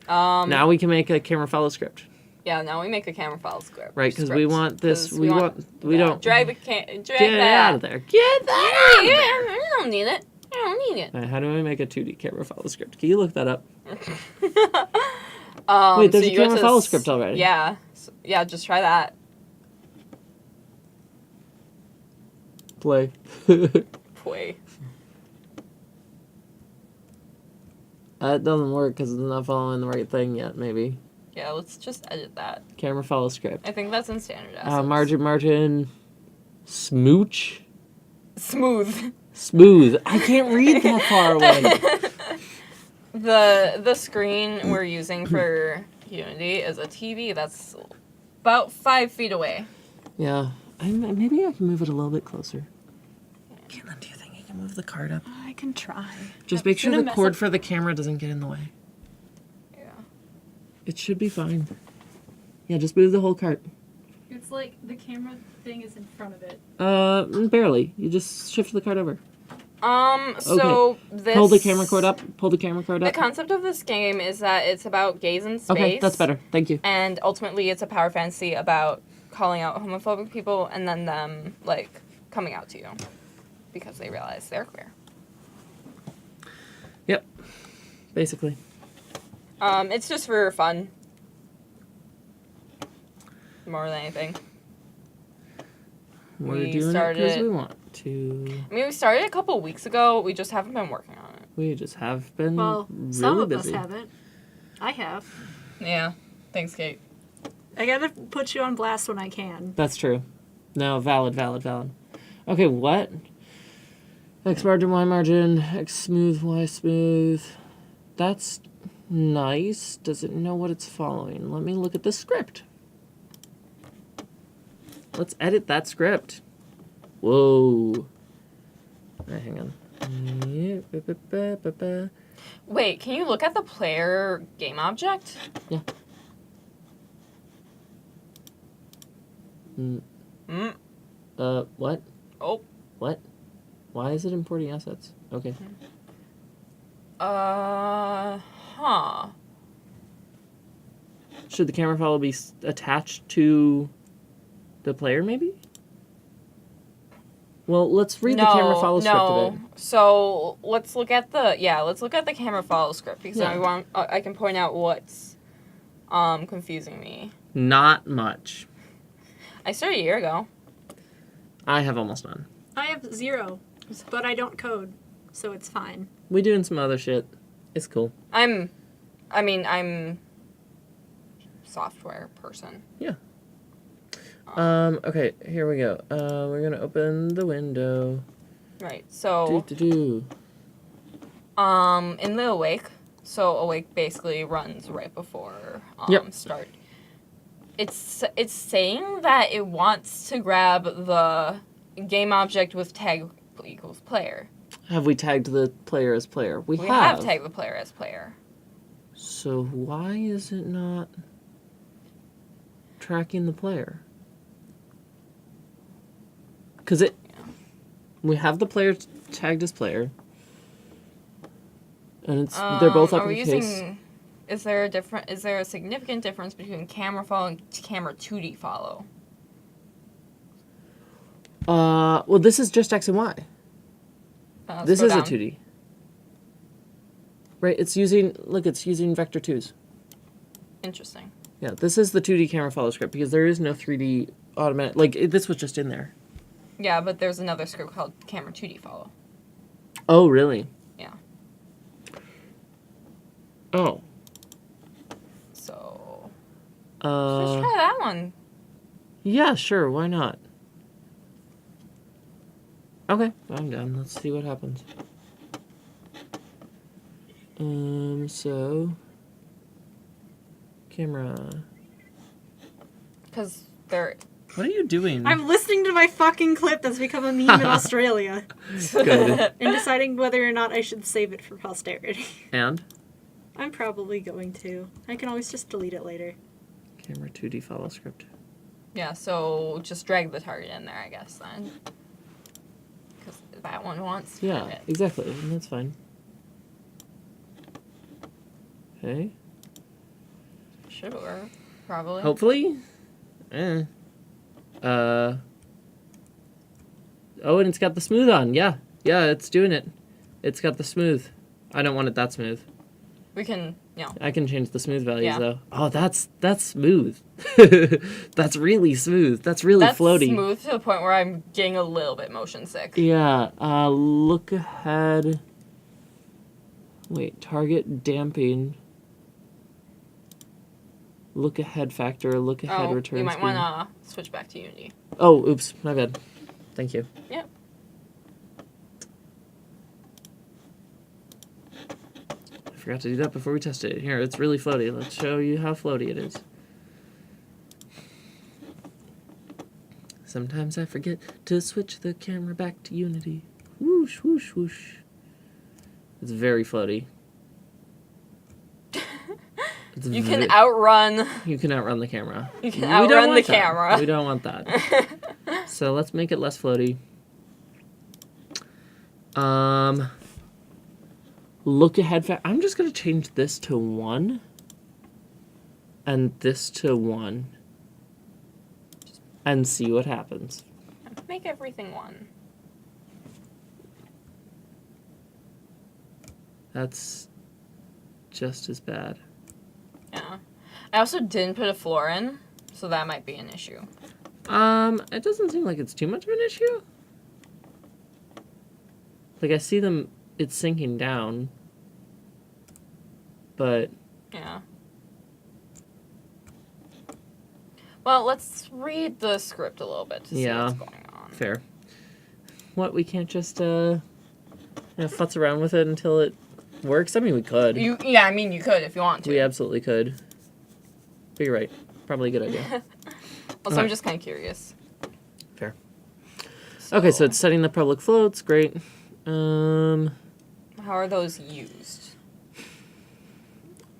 Now we can make a camera follow script. Yeah, now we make a camera file script. Right, because we want this. 'Cause We don't drag get that it out of there. Get that out of there. Yeah, I don't need it. I don't need it. All right, how do I make a 2D camera follow script? Can you look that up? Wait, there's a camera follow script already. Yeah. Yeah, just try that. Play. Boy. That doesn't work because it's not following the right thing yet, maybe. Yeah, let's just edit that. Camera follow script. I think that's in standard assets. Margin. Smooch. Smooth. Smooth. I can't read that far away. The screen we're using for Unity is a TV that's about 5 feet away. Yeah. Maybe I can move it a little bit closer. Caitlin, do you think you can move the card up? I can try. Just make sure the cord for the camera doesn't get in the way. Yeah. It should be fine. Yeah, just move the whole cart. It's like the camera thing is in front of it. Barely. You just shift the card over. So this... Pull the camera cord up. Pull the camera cord The up. concept of this game is that it's about gays in space. Okay, that's better. Thank you. And ultimately it's a power fantasy about calling out homophobic people and then them, like, coming out to you. Because they realize they're queer. Yep. Basically. It's just for fun. More than anything. We're doing it because we want to. I mean, we started a couple weeks ago. We just haven't been working on it. We just have been really some of busy. us haven't. I have. Yeah. Thanks, Kate. I gotta put you on blast when I can. That's true. No, valid. Okay, what? X margin, Y margin, X smooth, Y smooth. That's nice. Does it know what it's following? Let me look at the script. Let's edit that script. Whoa. Right, hang on. Wait, can you look at the player game object? Yeah. What? Oh. What? Why is it importing assets? Okay. Huh. Should the camera follow be attached to the player, maybe? Well, let's read the camera follow script a bit. So let's look at the camera follow script because Yeah. I can point out what's confusing me. Not much. I started a year ago. I have almost none. I have 0, but I don't code, so it's fine. We doing some other shit. It's cool. I'm software person. Yeah. Okay, here we go. We're gonna open the window. Right. So Do. in the awake, so awake basically runs right before Yep. start. It's saying that it wants to grab the game object with tag equals player. Have we tagged the player as player? We We have. have tagged the player as player. So why is it not tracking the player? Because we have the player tagged as player, and it's they're both uppercase. Is there a significant difference between camera follow and camera 2D follow? Well, this is just X and Y. This is a 2D. Right, it's using vector 2s. Interesting. Yeah, this is the 2D camera follow script because there is no 3D automatic. This was just in there. Yeah, but there's another script called camera 2D follow. Oh, really? Yeah. Oh. So. Let's try that one. Yeah, sure. Why not? Okay, I'm done. Let's see what happens. So. Camera. Because they're. What are you doing? I'm listening to my fucking clip that's become a meme in Australia. Good. And deciding whether or not I should save it for posterity. And? I'm probably going to. I can always just delete it later. Camera 2D follow script. Yeah, so just drag the target in there, I guess, then. Because that one wants to Yeah, it. exactly. And that's fine. Okay. Should work, probably. Hopefully. Oh, and it's got the smooth on. Yeah, it's doing it. It's got the smooth. I don't want it that smooth. We can, I can change the smooth values Yeah. though. Oh, that's smooth. That's really smooth. That's really That's floaty. smooth to the point where I'm getting a little bit motion sick. Yeah. Look ahead. Wait. Target damping. Look ahead factor. Look ahead return you might speed. want to switch back to Unity. Oh, oops. My bad. Thank you. Yeah. I forgot to do that before we tested it. Here, it's really floaty. Let's show you how floaty it is. Sometimes I forget to switch the camera back to Unity. Whoosh, whoosh, whoosh. It's very floaty. You can outrun. You can outrun the camera. You can outrun the camera. We don't want that. So let's make it less floaty. Look ahead. I'm just gonna change this to 1, and this to 1, and see what happens. Make everything 1. That's just as bad. Yeah. I also didn't put a floor in, so that might be an issue. It doesn't seem like it's too much of an issue. Like, I see them, it's sinking down. But... Yeah. Well, let's read the script a little bit to see what's going on. Fair. What, we can't just, futz around with it until it works? I mean, we could. Yeah, I mean, you could if you want to. We absolutely could. But you're right. Probably a good idea. Also, I'm just kind of curious. Fair. Okay, so it's setting the public floats. Great. How are those used?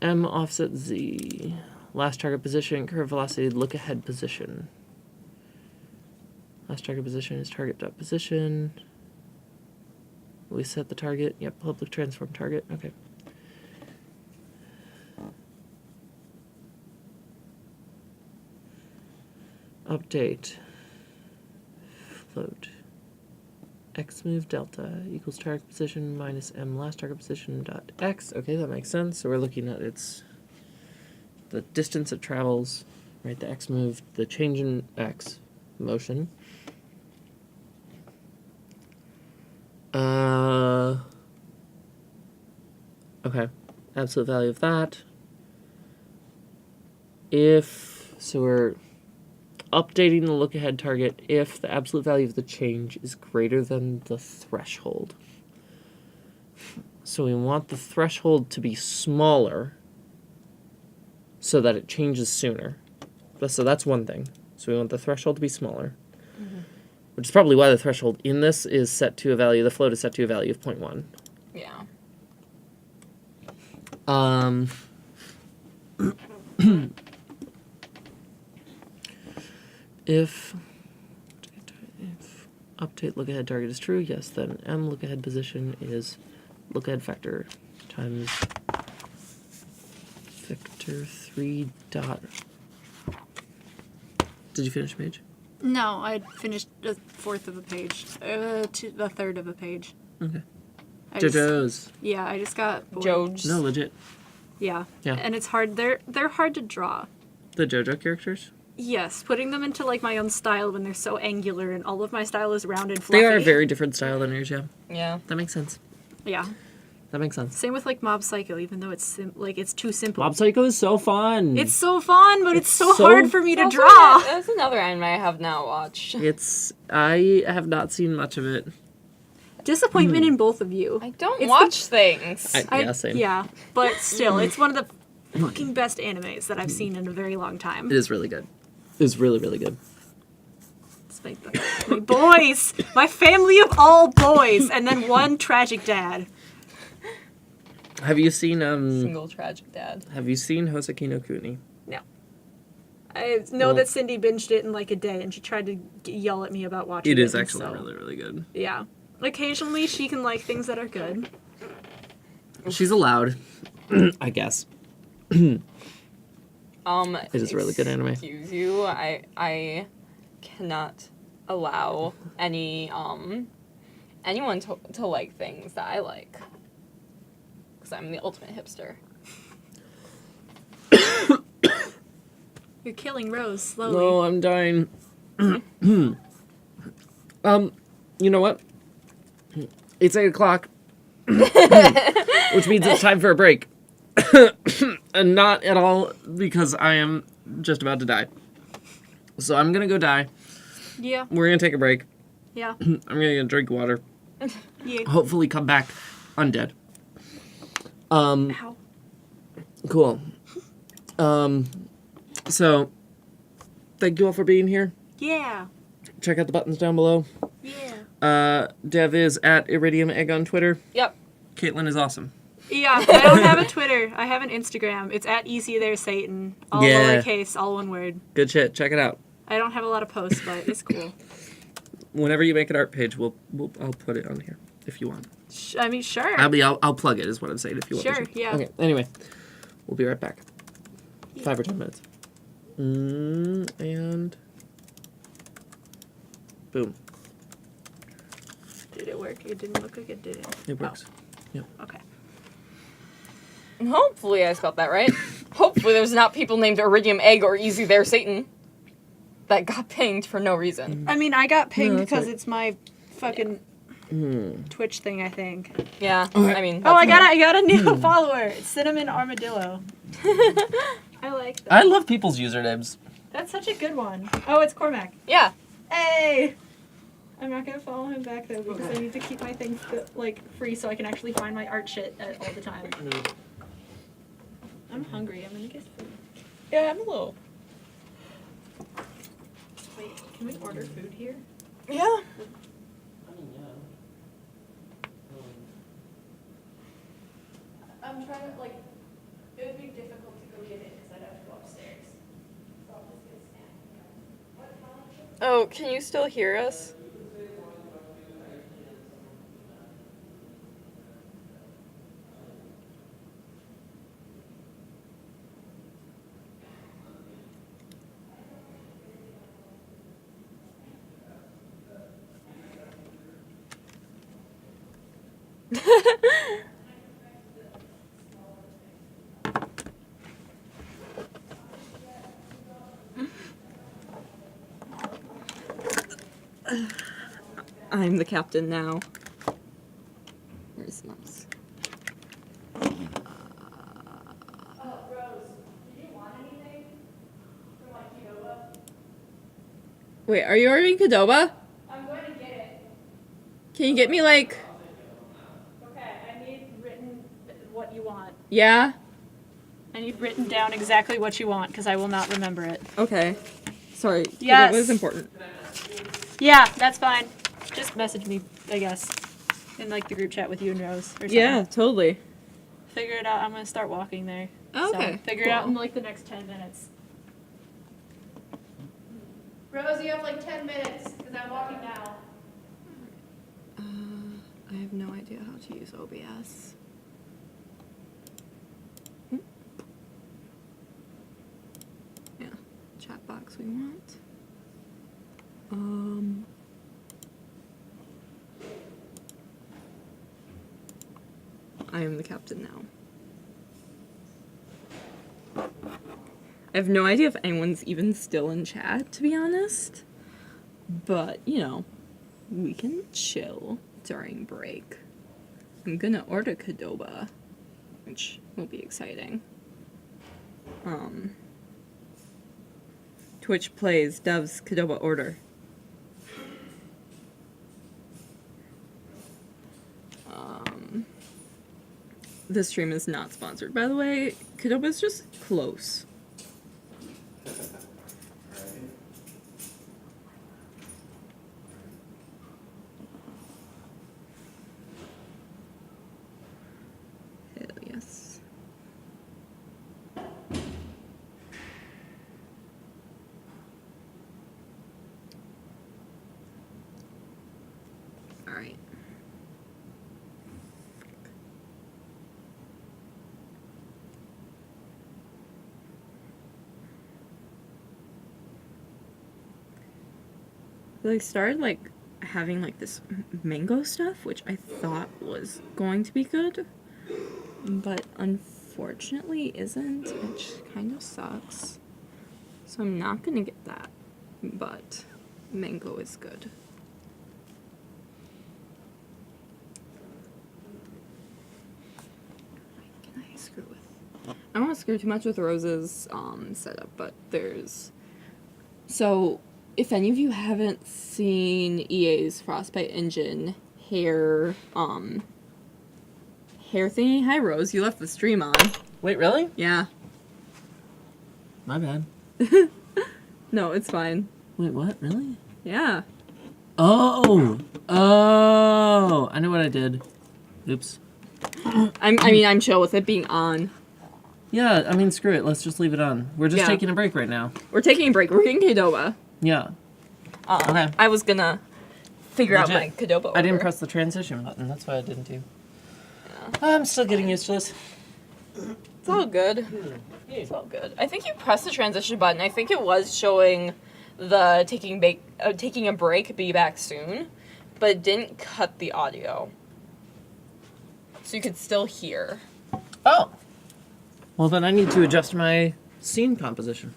M offset Z. Last target position, curve velocity, look ahead position. Last target position is target dot position. We set the target. Yep, public transform target. Okay. Update. Float. X move delta equals target position minus M last target position dot X. Okay, that makes sense. So we're looking at the distance it travels, right? The X move, the change in X motion. Okay, absolute value of that. So we're updating the look ahead target if the absolute value of the change is greater than the threshold. So we want the threshold to be smaller so that it changes sooner. So that's one thing. So we want the threshold to be smaller. Mm-hmm. Which is probably why the threshold in this is set to a value, the float is set to a value of 0.1. Yeah. If update look ahead target is true, yes, then M look ahead position is look ahead factor times vector 3 dot. Did you finish page? No, I finished a fourth of a page. To the third of a page. Okay. JoJo's. Yeah, I just got bored. Jojo's. No, legit. Yeah. Yeah. And it's hard. They're hard to draw. The JoJo characters? Yes, putting them into like my own style when they're so angular and all of my style is round and fluffy. They are a very different style than yours, yeah. Yeah. That makes sense. Yeah. That makes sense. Same with like Mob Psycho, even though it's it's too simple. Mob Psycho is so fun. It's so fun, but it's so so hard for me to draw. That's another anime I have not watched. I have not seen much of it. Disappointment in both of you. I don't watch things. Yeah, same. Yeah, but still, it's one of the fucking best animes that I've seen in a very long time. It is really good. It is really, really good. It's my boys! My family of all boys! And then one tragic dad. Have you seen Single tragic dad. Have you seen Hoseki no Kuni? No. I know that Cindy binged it in like a day, and she tried to yell at me about watching it. It is actually really, really good. Yeah. Occasionally she can like things that are good. She's allowed, I guess. It is a really good anime. Excuse you, I cannot allow anyone to like things that I like. Because I'm the ultimate hipster. You're killing Rose slowly. No, I'm dying. You know what? It's 8 o'clock. Which means it's time for a break. And not at all because I am just about to die. So I'm gonna go die. Yeah. We're gonna take a break. Yeah. I'm gonna go drink water. Yeah. Hopefully come back undead. Ow. Cool. So thank you all for being here. Yeah. Check out the buttons down below. Yeah. Dev is at Iridium Egg on Twitter. Yep. Kaitlyn is awesome. Yeah, I don't have a Twitter. I have an Instagram. It's at easytheresatan. All lowercase, all one word. Good shit. Check it out. I don't have a lot of posts, but it's cool. Whenever you make an art page, I'll put it on here if you want. I mean, sure. I'll plug it is what I'm saying if you want. Sure, yeah. Okay. Anyway, we'll be right back. 5 or 10 minutes. And boom. Did it work? It didn't look like it did. It works. Oh. Okay. Hopefully I spelled that right. Hopefully there's not people named Iridium Egg or Easy There Satan that got pinged for no reason. I mean, I got pinged that's because right. it's my fucking Twitch thing, I think. Yeah, I mean. Oh, I got a new follower. It's Cinnamon Armadillo. I like that. I love people's usernames. That's such a good one. Oh, it's Cormac. Yeah. Hey! I'm not gonna follow him back though because I need to keep my things free so I can actually find my art shit all the time. I'm hungry. I'm gonna get food. Yeah, I'm a little. Wait, can we order food here? Yeah. I'm trying to it would be difficult to go get it because I'd have to go upstairs. So I'll just get a snack. Oh, can you still hear us? I'm the captain now. Where's the mouse? Rose, do you want anything from Qdoba? Wait, are you ordering Qdoba? I'm going to get it. Can you get me Okay, I need written what you want. Yeah? I need written down exactly what you want because I will not remember it. Okay. Sorry. Yes. Qdoba is important. Yeah, that's fine. Just message me, I guess, in the group chat with you and Rose or something. Yeah, totally. Figure it out. I'm gonna start walking there. Okay. So figure it out in the next 10 minutes. Rose, you have 10 minutes because I'm walking now. I have no idea how to use OBS. Yeah, chat box we want. I am the captain now. I have no idea if anyone's even still in chat, to be honest. But, we can chill during break. I'm gonna order Qdoba, which will be exciting. Twitch plays Dev's Qdoba order. This stream is not sponsored, by the way. Qdoba is just close. Hell yes. Alright. They started having this mango stuff, which I thought was going to be good, but unfortunately isn't, which kind of sucks. So I'm not gonna get that, but mango is good. What can I screw with? I don't want to screw too much with Rose's setup, but so if any of you haven't seen EA's Frostbite Engine hair thingy, hi Rose, you left the stream on. Wait, really? Yeah. My bad. No, it's fine. Wait, what? Really? Yeah. Oh! I know what I did. Oops. I'm chill with it being on. Yeah, I mean, screw it. Let's just leave it on. We're just Yeah. taking a break right now. We're taking a break. We're getting Qdoba. Yeah. Okay. I was gonna figure out my Legit. Qdoba order. I didn't press the transition button. That's why I didn't do. I'm still getting used to this. It's all good. It's all good. I think you pressed the transition button. I think it was showing the taking a break, be back soon, but it didn't cut the audio. So you could still hear. Oh. Well, then I need to adjust my scene composition.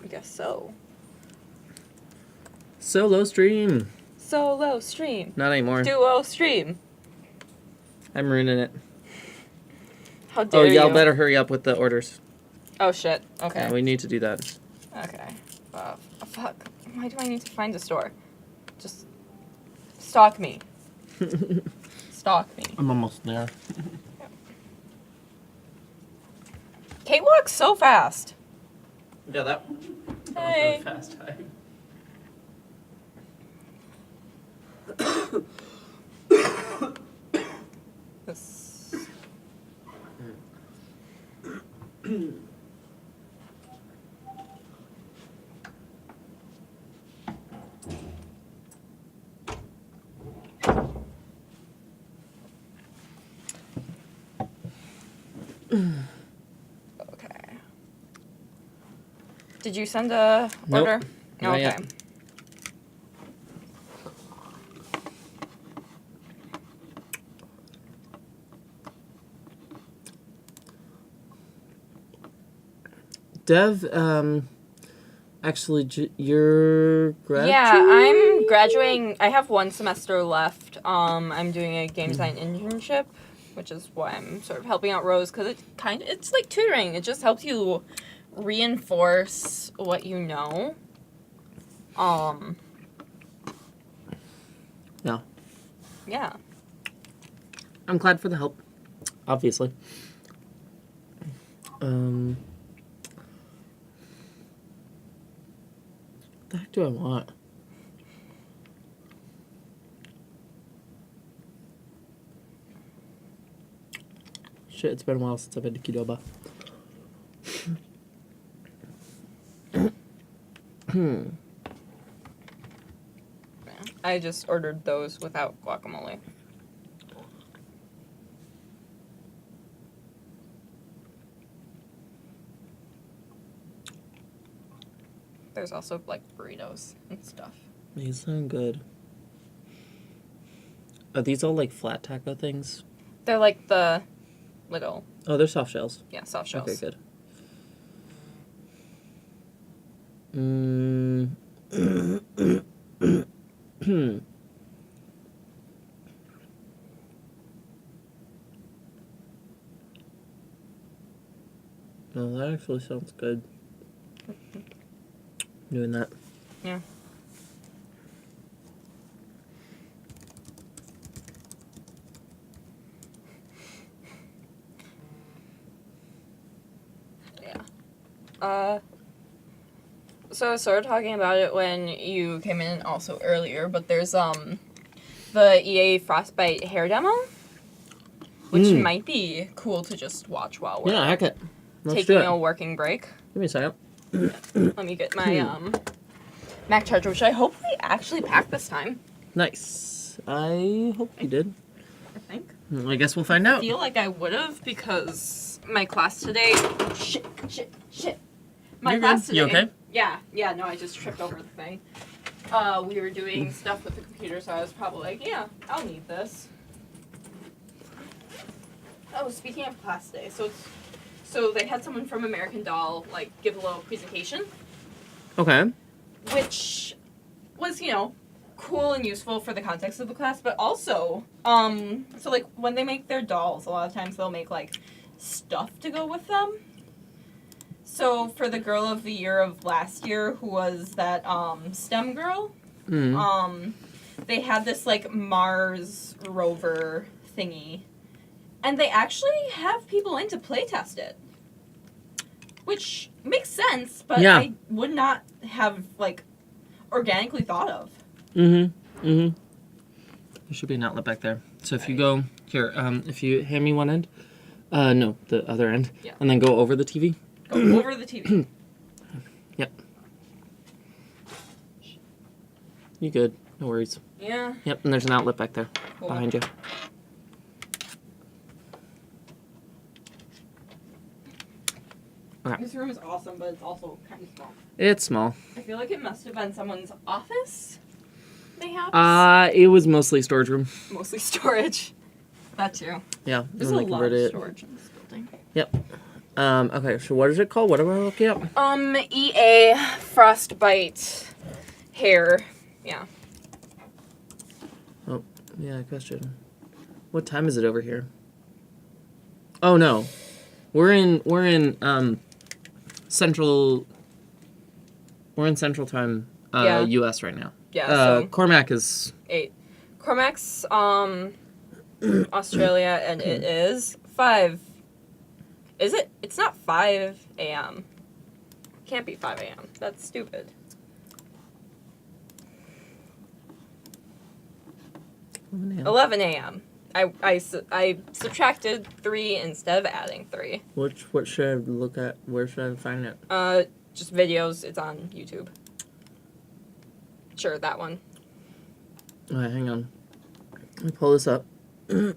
I guess so. Solo stream. Solo stream. Not anymore. Duo stream. I'm ruining it. How dare you? Y'all better hurry up with the orders. Oh shit. Okay. Yeah, we need to do that. Okay. Fuck. Why do I need to find a store? Just stalk me. Stalk me. I'm almost there. Kate walks so fast. Yeah, that Hey. fast time. This... Okay. Did you send a Nope. order? Not Okay. yet. Dev, actually, you're graduating? Yeah, I'm graduating. I have one semester left. I'm doing a game design internship, which is why I'm sort of helping out Rose, because it's like tutoring. It just helps you reinforce what you know. No. Yeah. I'm glad for the help, obviously. What the heck do I want? Shit, it's been a while since I've been to Qdoba. I just ordered those without guacamole. There's also like burritos and stuff. These sound good. Are these all like flat taco things? They're like the little, Oh, they're soft shells. yeah, soft shells. Okay, good. Mm. No, that actually sounds good. Doing that. Yeah. Yeah. So I started talking about it when you came in also earlier, but there's the EA Frostbite hair demo, which might be cool to just watch while we're Yeah, heck it. Let's taking do it. a working break. Give me a second. Let me get my Mac charger, which I hopefully actually packed this time. Nice. I hope you did. I think. I guess we'll find out. I feel like I would have because my class today. Oh, shit. My You're class good. You today. okay? Yeah. No, I just tripped over the thing. We were doing stuff with the computer, so I was probably like, yeah, I'll need this. Oh, speaking of class day, so they had someone from American Doll like give a little presentation, Okay. which was, cool and useful for the context of the class, but also, so like when they make their dolls, a lot of times they'll make like stuff to go with them. So for the girl of the year of last year, who was that STEM girl, they had this like Mars rover thingy, and they actually have people in to play test it, which makes sense, but Yeah. I would not have like organically thought of. There should be an outlet back there. So if you go Here, if you hand me one end. No, the other end. Yeah. And then go over the TV. Go over the TV. Yep. You good. No worries. Yeah. Yep, and there's an outlet back there. Cool. Behind you. Okay. This room is awesome, but it's also kind of small. It's small. I feel like it must have been someone's office. They have It was mostly storage room. mostly storage. That too. Yeah. There's and a they lot converted of it. storage in this building. Yep. Okay, so what is it called? What am I looking up? EA Frostbite hair. Yeah. Oh, yeah, question. What time is it over here? Oh no. We're in central time Yeah. US right now. Yeah. So Cormac is 8. Cormac's Australia, and it is 5. Is it? It's not 5 a.m. Can't be 5 a.m. That's stupid. 11 a.m. I subtracted 3 instead of adding 3. What should I look at? Where should I find it? Just videos. It's on YouTube. Sure, that one. Alright, hang on. Let me pull this up. Okay.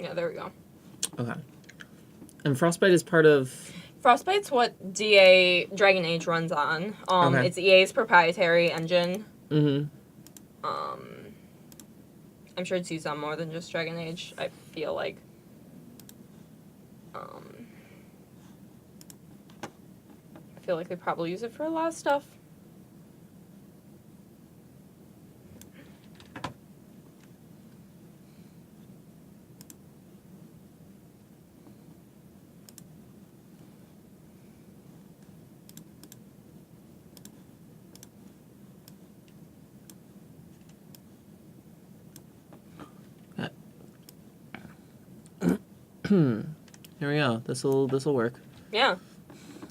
Yeah, there we go. Okay. And Frostbite is part of... Frostbite's what DA Dragon Age runs on. Okay. It's EA's proprietary engine. Mm-hmm. I'm sure it's used on more than just Dragon Age. I feel like. I feel like they probably use it for a lot of stuff. Here we go. This'll work. Yeah.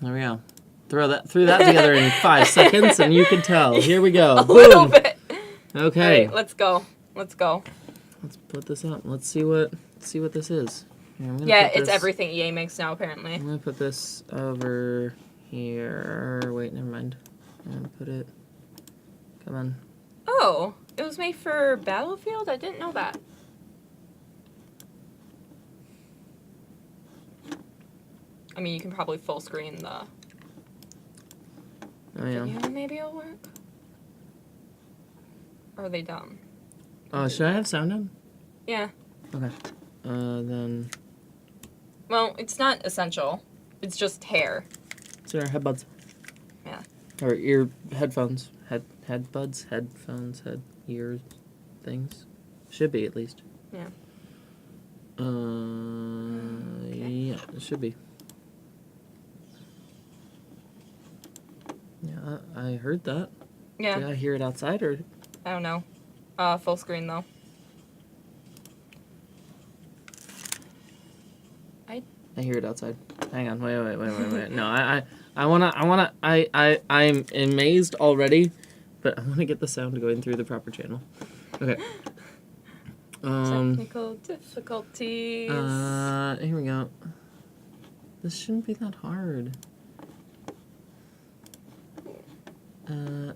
There we go. Threw that together in 5 seconds, and you can tell. Here we go. A Boom. little bit. Okay. Alright, let's go. Let's go. Let's put this up. Let's see what this is. Here, I'm gonna Yeah, put it's this- everything EA makes now, apparently. I'm gonna put this over here. Wait, never mind. I'm gonna put it. Come on. Oh, it was made for Battlefield? I didn't know that. I mean, you can probably full screen the Oh yeah. video, maybe it'll work. Or are they dumb? Should I have sound on? Yeah. Okay. Then. Well, it's not essential. It's just hair. So our headbuds. Yeah. Or ear headphones. Headbuds, headphones, head ears, things. Should be at least. Yeah. Yeah, it should be. Yeah, I heard that. Yeah. Did I hear it outside or? I don't know. Full screen though. I hear it outside. Hang on, wait. No, I'm amazed already, but I wanna get the sound going through the proper channel. Okay. Technical difficulties. Here we go. This shouldn't be that hard.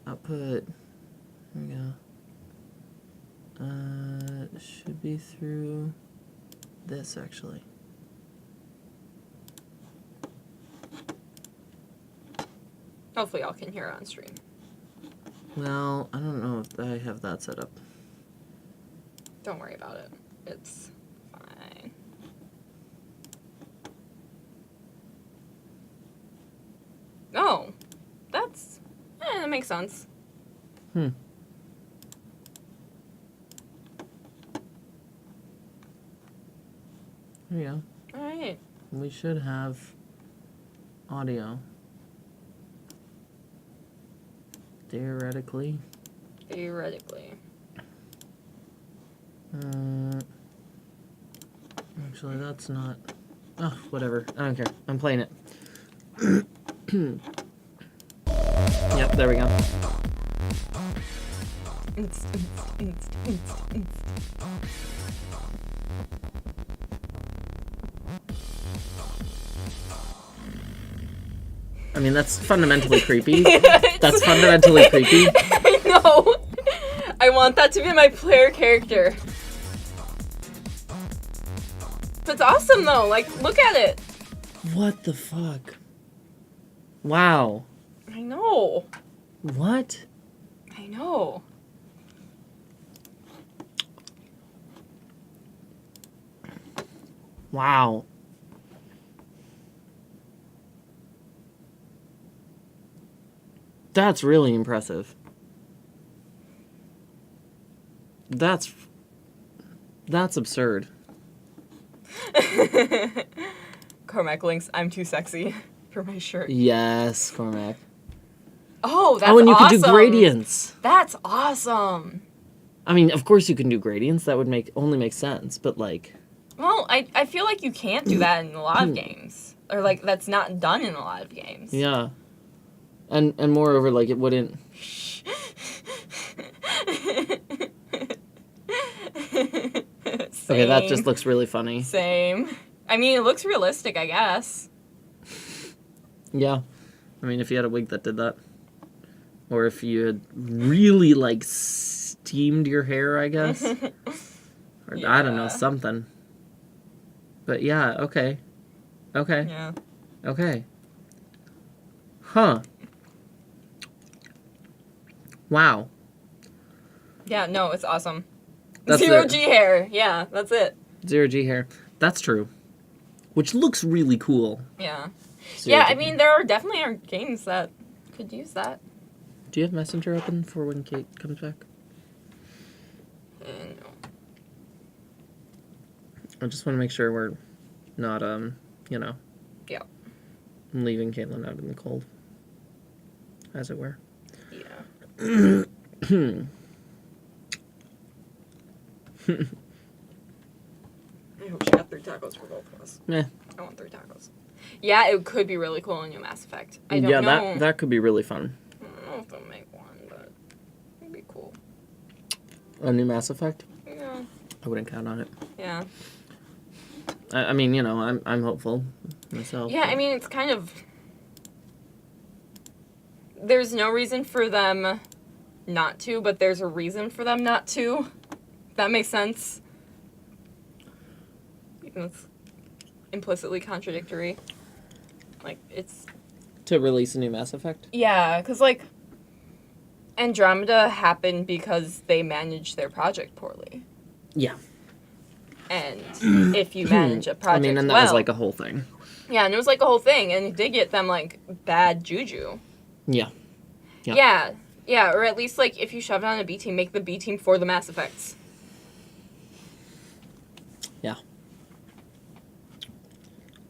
Output. Here we go. It should be through this actually. Hopefully y'all can hear it on stream. Well, I don't know if I have that set up. Don't worry about it. It's fine. Oh, that makes sense. Hmm. There you go. All right. We should have audio. Theoretically. Theoretically. Actually, that's not... Oh, whatever. I don't care. I'm playing it. Yep, there we go. I mean, that's fundamentally creepy. That's fundamentally creepy. I know. I want that to be my player character. It's awesome though. Like, look at it. What the fuck? Wow. I know. What? I know. Wow. That's really impressive. That's absurd. Cormac links, I'm too sexy for my shirt. Yes, Cormac. Oh, that's Oh, and you awesome. could do gradients. That's awesome. I mean, of course you can do gradients. That would only make sense. But like, Well, I feel like you can't do that in a lot of games. Or like that's not done in a lot of games. yeah. And moreover, like it wouldn't. Okay, that just looks really funny. Same. I mean, it looks realistic, I guess. Yeah. I mean, if you had a wig that did that. Or if you had really, like, steamed your hair, I guess. Or, I don't know, Yeah. something. But yeah, okay. Okay. Yeah. Okay. Huh. Wow. Yeah, no, it's awesome. That's Zero it. G hair. Yeah, that's it. 0G hair. That's true. Which looks really cool. Yeah. Zero Yeah, G. I mean, there definitely are games that could use that. Do you have Messenger open for when Kate comes back? No. I just want to make sure we're not, you know. Yeah. Leaving Caitlyn out in the cold. As it were. Yeah. I hope she got 3 tacos for both of us. Meh. I want 3 tacos. Yeah, it could be really cool in new Mass Effect. I don't know. that could be really fun. I don't know if they'll make one, but it'd be cool. A new Mass Effect? Yeah. I wouldn't count on it. Yeah. I mean, you know, I'm hopeful myself. Yeah, I mean, it's kind of... There's no reason for them not to, but there's a reason for them not to. If that makes sense. Even though it's implicitly contradictory. Like, it's... To release a new Mass Effect? Yeah, because, like, Andromeda happened because they managed their project poorly. Yeah. And if you manage a project I mean, and that well... was like a whole thing. Yeah, and it was like a whole thing, and it did get them, like, bad juju. Yeah. Yeah. Yeah, or at least, like, if you shove it on a B team, make the B team for the Mass Effects. Yeah.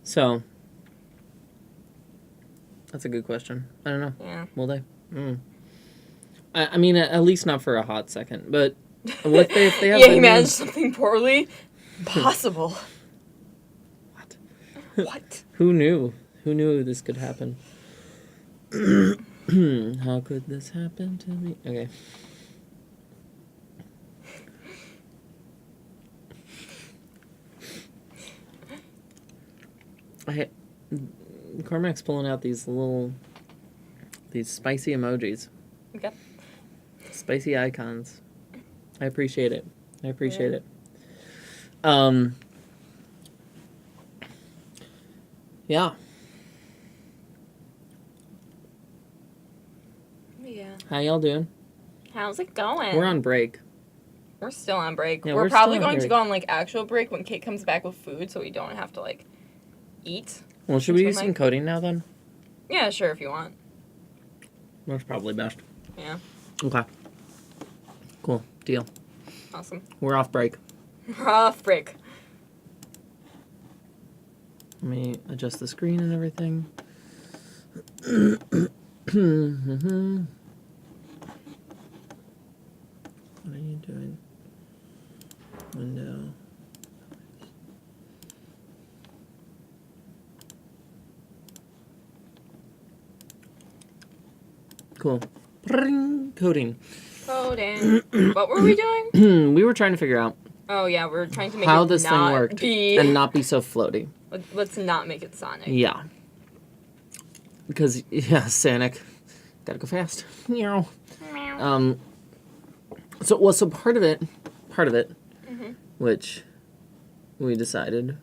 So, that's a good question. I don't know. Yeah. Will they? I mean, at least not for a hot second, but what if they have Yeah, a he new- managed something poorly. Possible. What? What? Who knew? Who knew this could happen? How could this happen to me? Okay. Cormac's pulling out these spicy emojis. Okay. Spicy icons. I appreciate it. I appreciate Yeah. it. Yeah. Yeah. How y'all doing? How's it going? We're on break. We're still on break. Yeah, we're we're probably still on going to break. go on, like, actual break when Kate comes back with food so we don't have to, like, eat. Well, should we do Until some like- coding now then? Yeah, sure, if you want. That's probably best. Yeah. Okay. Cool. Deal. Awesome. We're off break. We're off break. Let me adjust the screen and everything. What are you doing? Window. Cool. Coding. Coding. What were we doing? We were trying to figure out Oh yeah, we're trying to make how it this thing not worked be. and not be so floaty. Let's not make it Sonic. Yeah. Because, yeah, Sonic. Gotta go fast. So part of it, which we decided,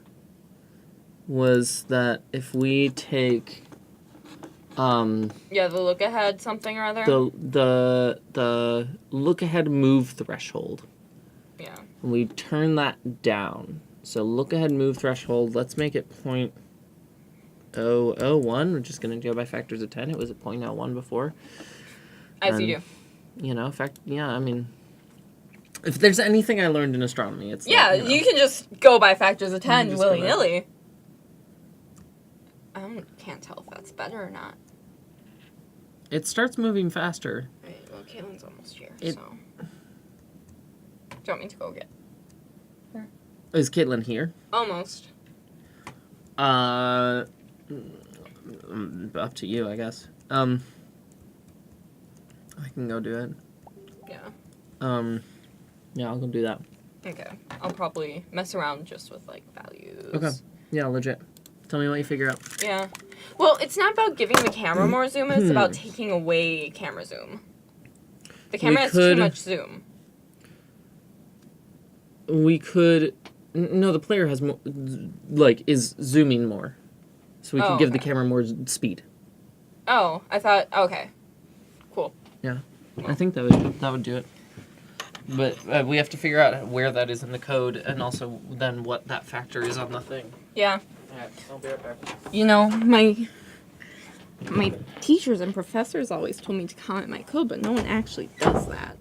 was that if we take Yeah, the look ahead something or other. the look ahead move threshold, Yeah. and we turn that down. So look ahead move threshold, let's make it 0.001. We're just gonna go by factors of 10. It was at 0.01 before. As you do. You know, I mean, if there's anything I learned in astronomy, it's Yeah, that, you can just go by factors of 10 just go by- willy-nilly. Can't tell if that's better or not. it starts moving faster. Right, well, Kaitlyn's almost here, It- so. Do you want me to go get? Is Kaitlyn here? Almost. Up to you, I guess. I can go do it. Yeah. Yeah, I'll go do that. Okay. I'll probably mess around just with, like, values. Okay. Yeah, legit. Tell me what you figure out. Yeah. Well, it's not about giving the camera more zoom, it's about taking away camera zoom. The camera has too much zoom. We could... No, the player has more... is zooming more. So we could give the camera more speed. Oh, I thought... Okay. Cool. Yeah. I think that would do it. But we have to figure out where that is in the code, and also then what that factor is on the thing. Yeah. Alright, I'll be right back. You know, my teachers and professors always told me to comment my code, but no one actually does that.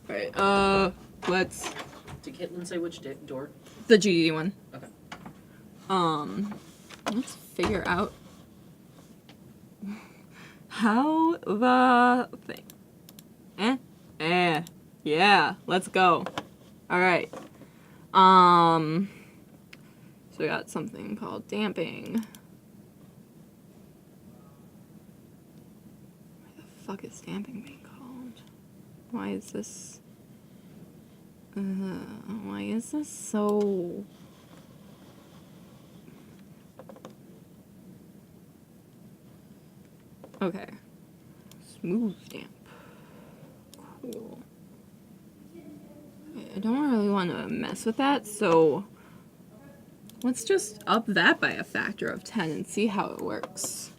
Alright, let's... Did Kaitlyn say which door? The GD one. Okay. Let's figure out how the thing... Yeah, let's go. Alright. So we got something called damping. What the fuck is damping being called? Why is this so... Okay. Smooth damp. Cool. I don't really want to mess with that, so let's just up that by a factor of 10 and see how it works.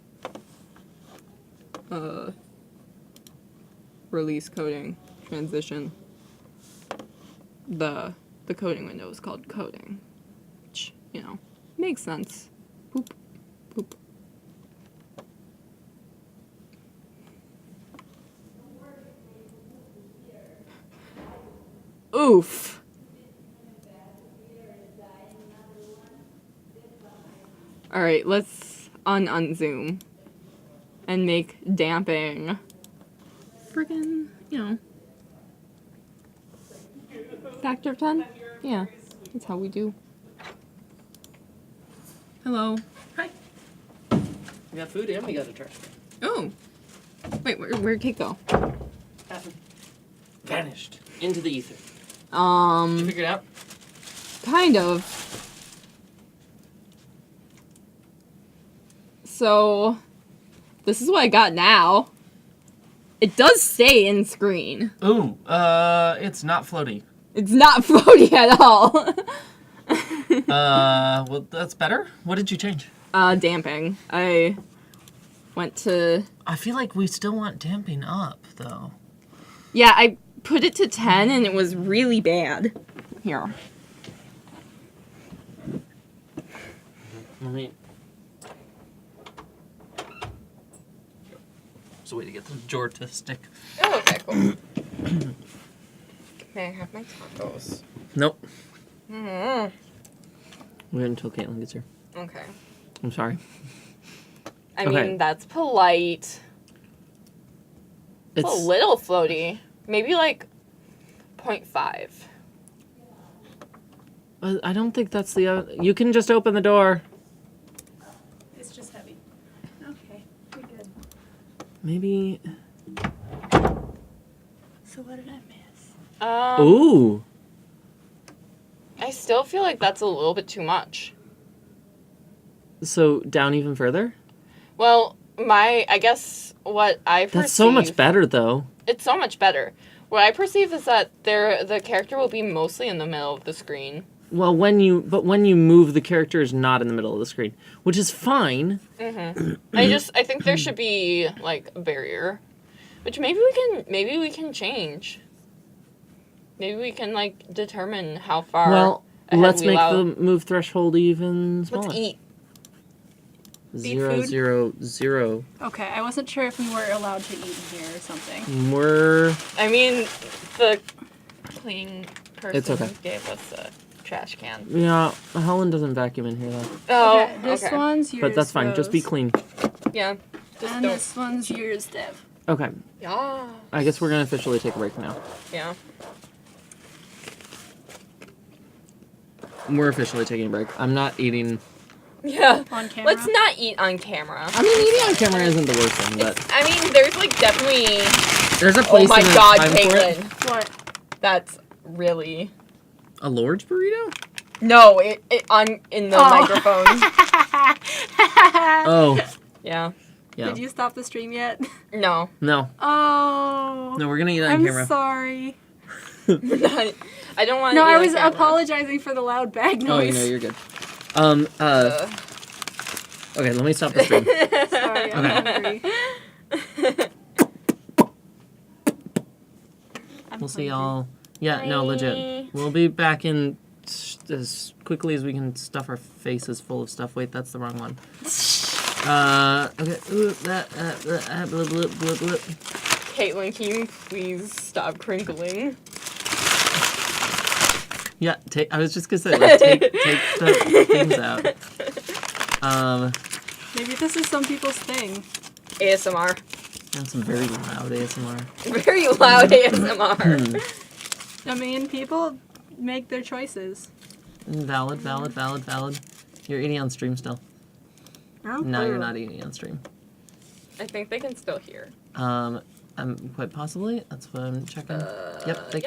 Release coding, transition. The coding window is called coding, which, you know, makes sense. Boop, boop. Oof. Alright, let's unzoom and make damping friggin', you know, factor of 10? Yeah, that's how we do. Hello. Hi. We got food and we got a trash can. Oh. Wait, where'd Kate go? Vanished into the ether. Did you figure it out? Kind of. So, this is what I got now. It does stay in screen. Ooh, it's not floaty. It's not floaty at all. Well, that's better. What did you change? Damping. I went to... I feel like we still want damping up, though. Yeah, I put it to 10 and it was really bad. Here. Let me... There's a way to get the drawer to stick. Oh, okay, cool. May I have my tacos? Nope. Mm-hmm. Wait until Kaitlyn gets here. Okay. I'm sorry. I Okay. mean, that's polite. It's a little floaty. Maybe like 0.5. I don't think that's the... You can just open the door. It's just heavy. Okay, we're good. Maybe... So what did I miss? Ooh. I still feel like that's a little bit too much. So down even further? Well, I guess what I perceive... That's so much better, though. It's so much better. What I perceive is that the character will be mostly in the middle of the screen. Well, when you move, the character is not in the middle of the screen, which is fine. Mm-hmm. I think there should be, like, a barrier. Which maybe we can change. Maybe we can, like, determine how far Well, ahead let's we make allow. the move threshold even smaller. Let's eat. Zero, food? 0, 0. Okay, I wasn't sure if we were allowed to eat in here or something. I mean, the cleaning person It's okay. gave us a trash can. Yeah, Helen doesn't vacuum in here, though. Oh, Okay, this one's yours. But that's fine. Just be Rose. clean. Yeah. Just And don't. this one's yours, Dev. Okay. Yeah. I guess we're going to officially take a break now. Yeah. We're officially taking a break. I'm not eating... Yeah. On camera? Let's not eat on camera. I mean, eating on camera isn't the worst thing, but... I mean, there's like definitely. There's a Oh place my and a god, time for it. Kaitlyn. What? That's really. A Lord's burrito? No, it in the microphone. Oh. Yeah. Yeah. Did you stop the stream yet? No. No. Oh. No, we're going to eat on I'm camera. sorry. I don't want. No, to I was apologizing for the loud bag Oh, noise. you know, you're good. Okay, let me stop the stream. Sorry, I'm hungry. We'll see y'all. Yeah, no, legit. We'll be back in as quickly as we can stuff our faces full of stuff. Wait, that's the wrong one. Okay. Ooh, blip, blip, blip, blip. Kaitlyn, can you please stop crinkling? Yeah, I was just gonna say, like, take the things out. Maybe this is some people's thing. ASMR. That's some very loud ASMR. Very loud ASMR. I mean, people make their choices. Valid. You're eating on stream still. Oh, No, you're cool. not eating on stream. I think they can still hear. Quite possibly. That's what I'm checking. Yep. They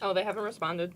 Oh, they haven't responded.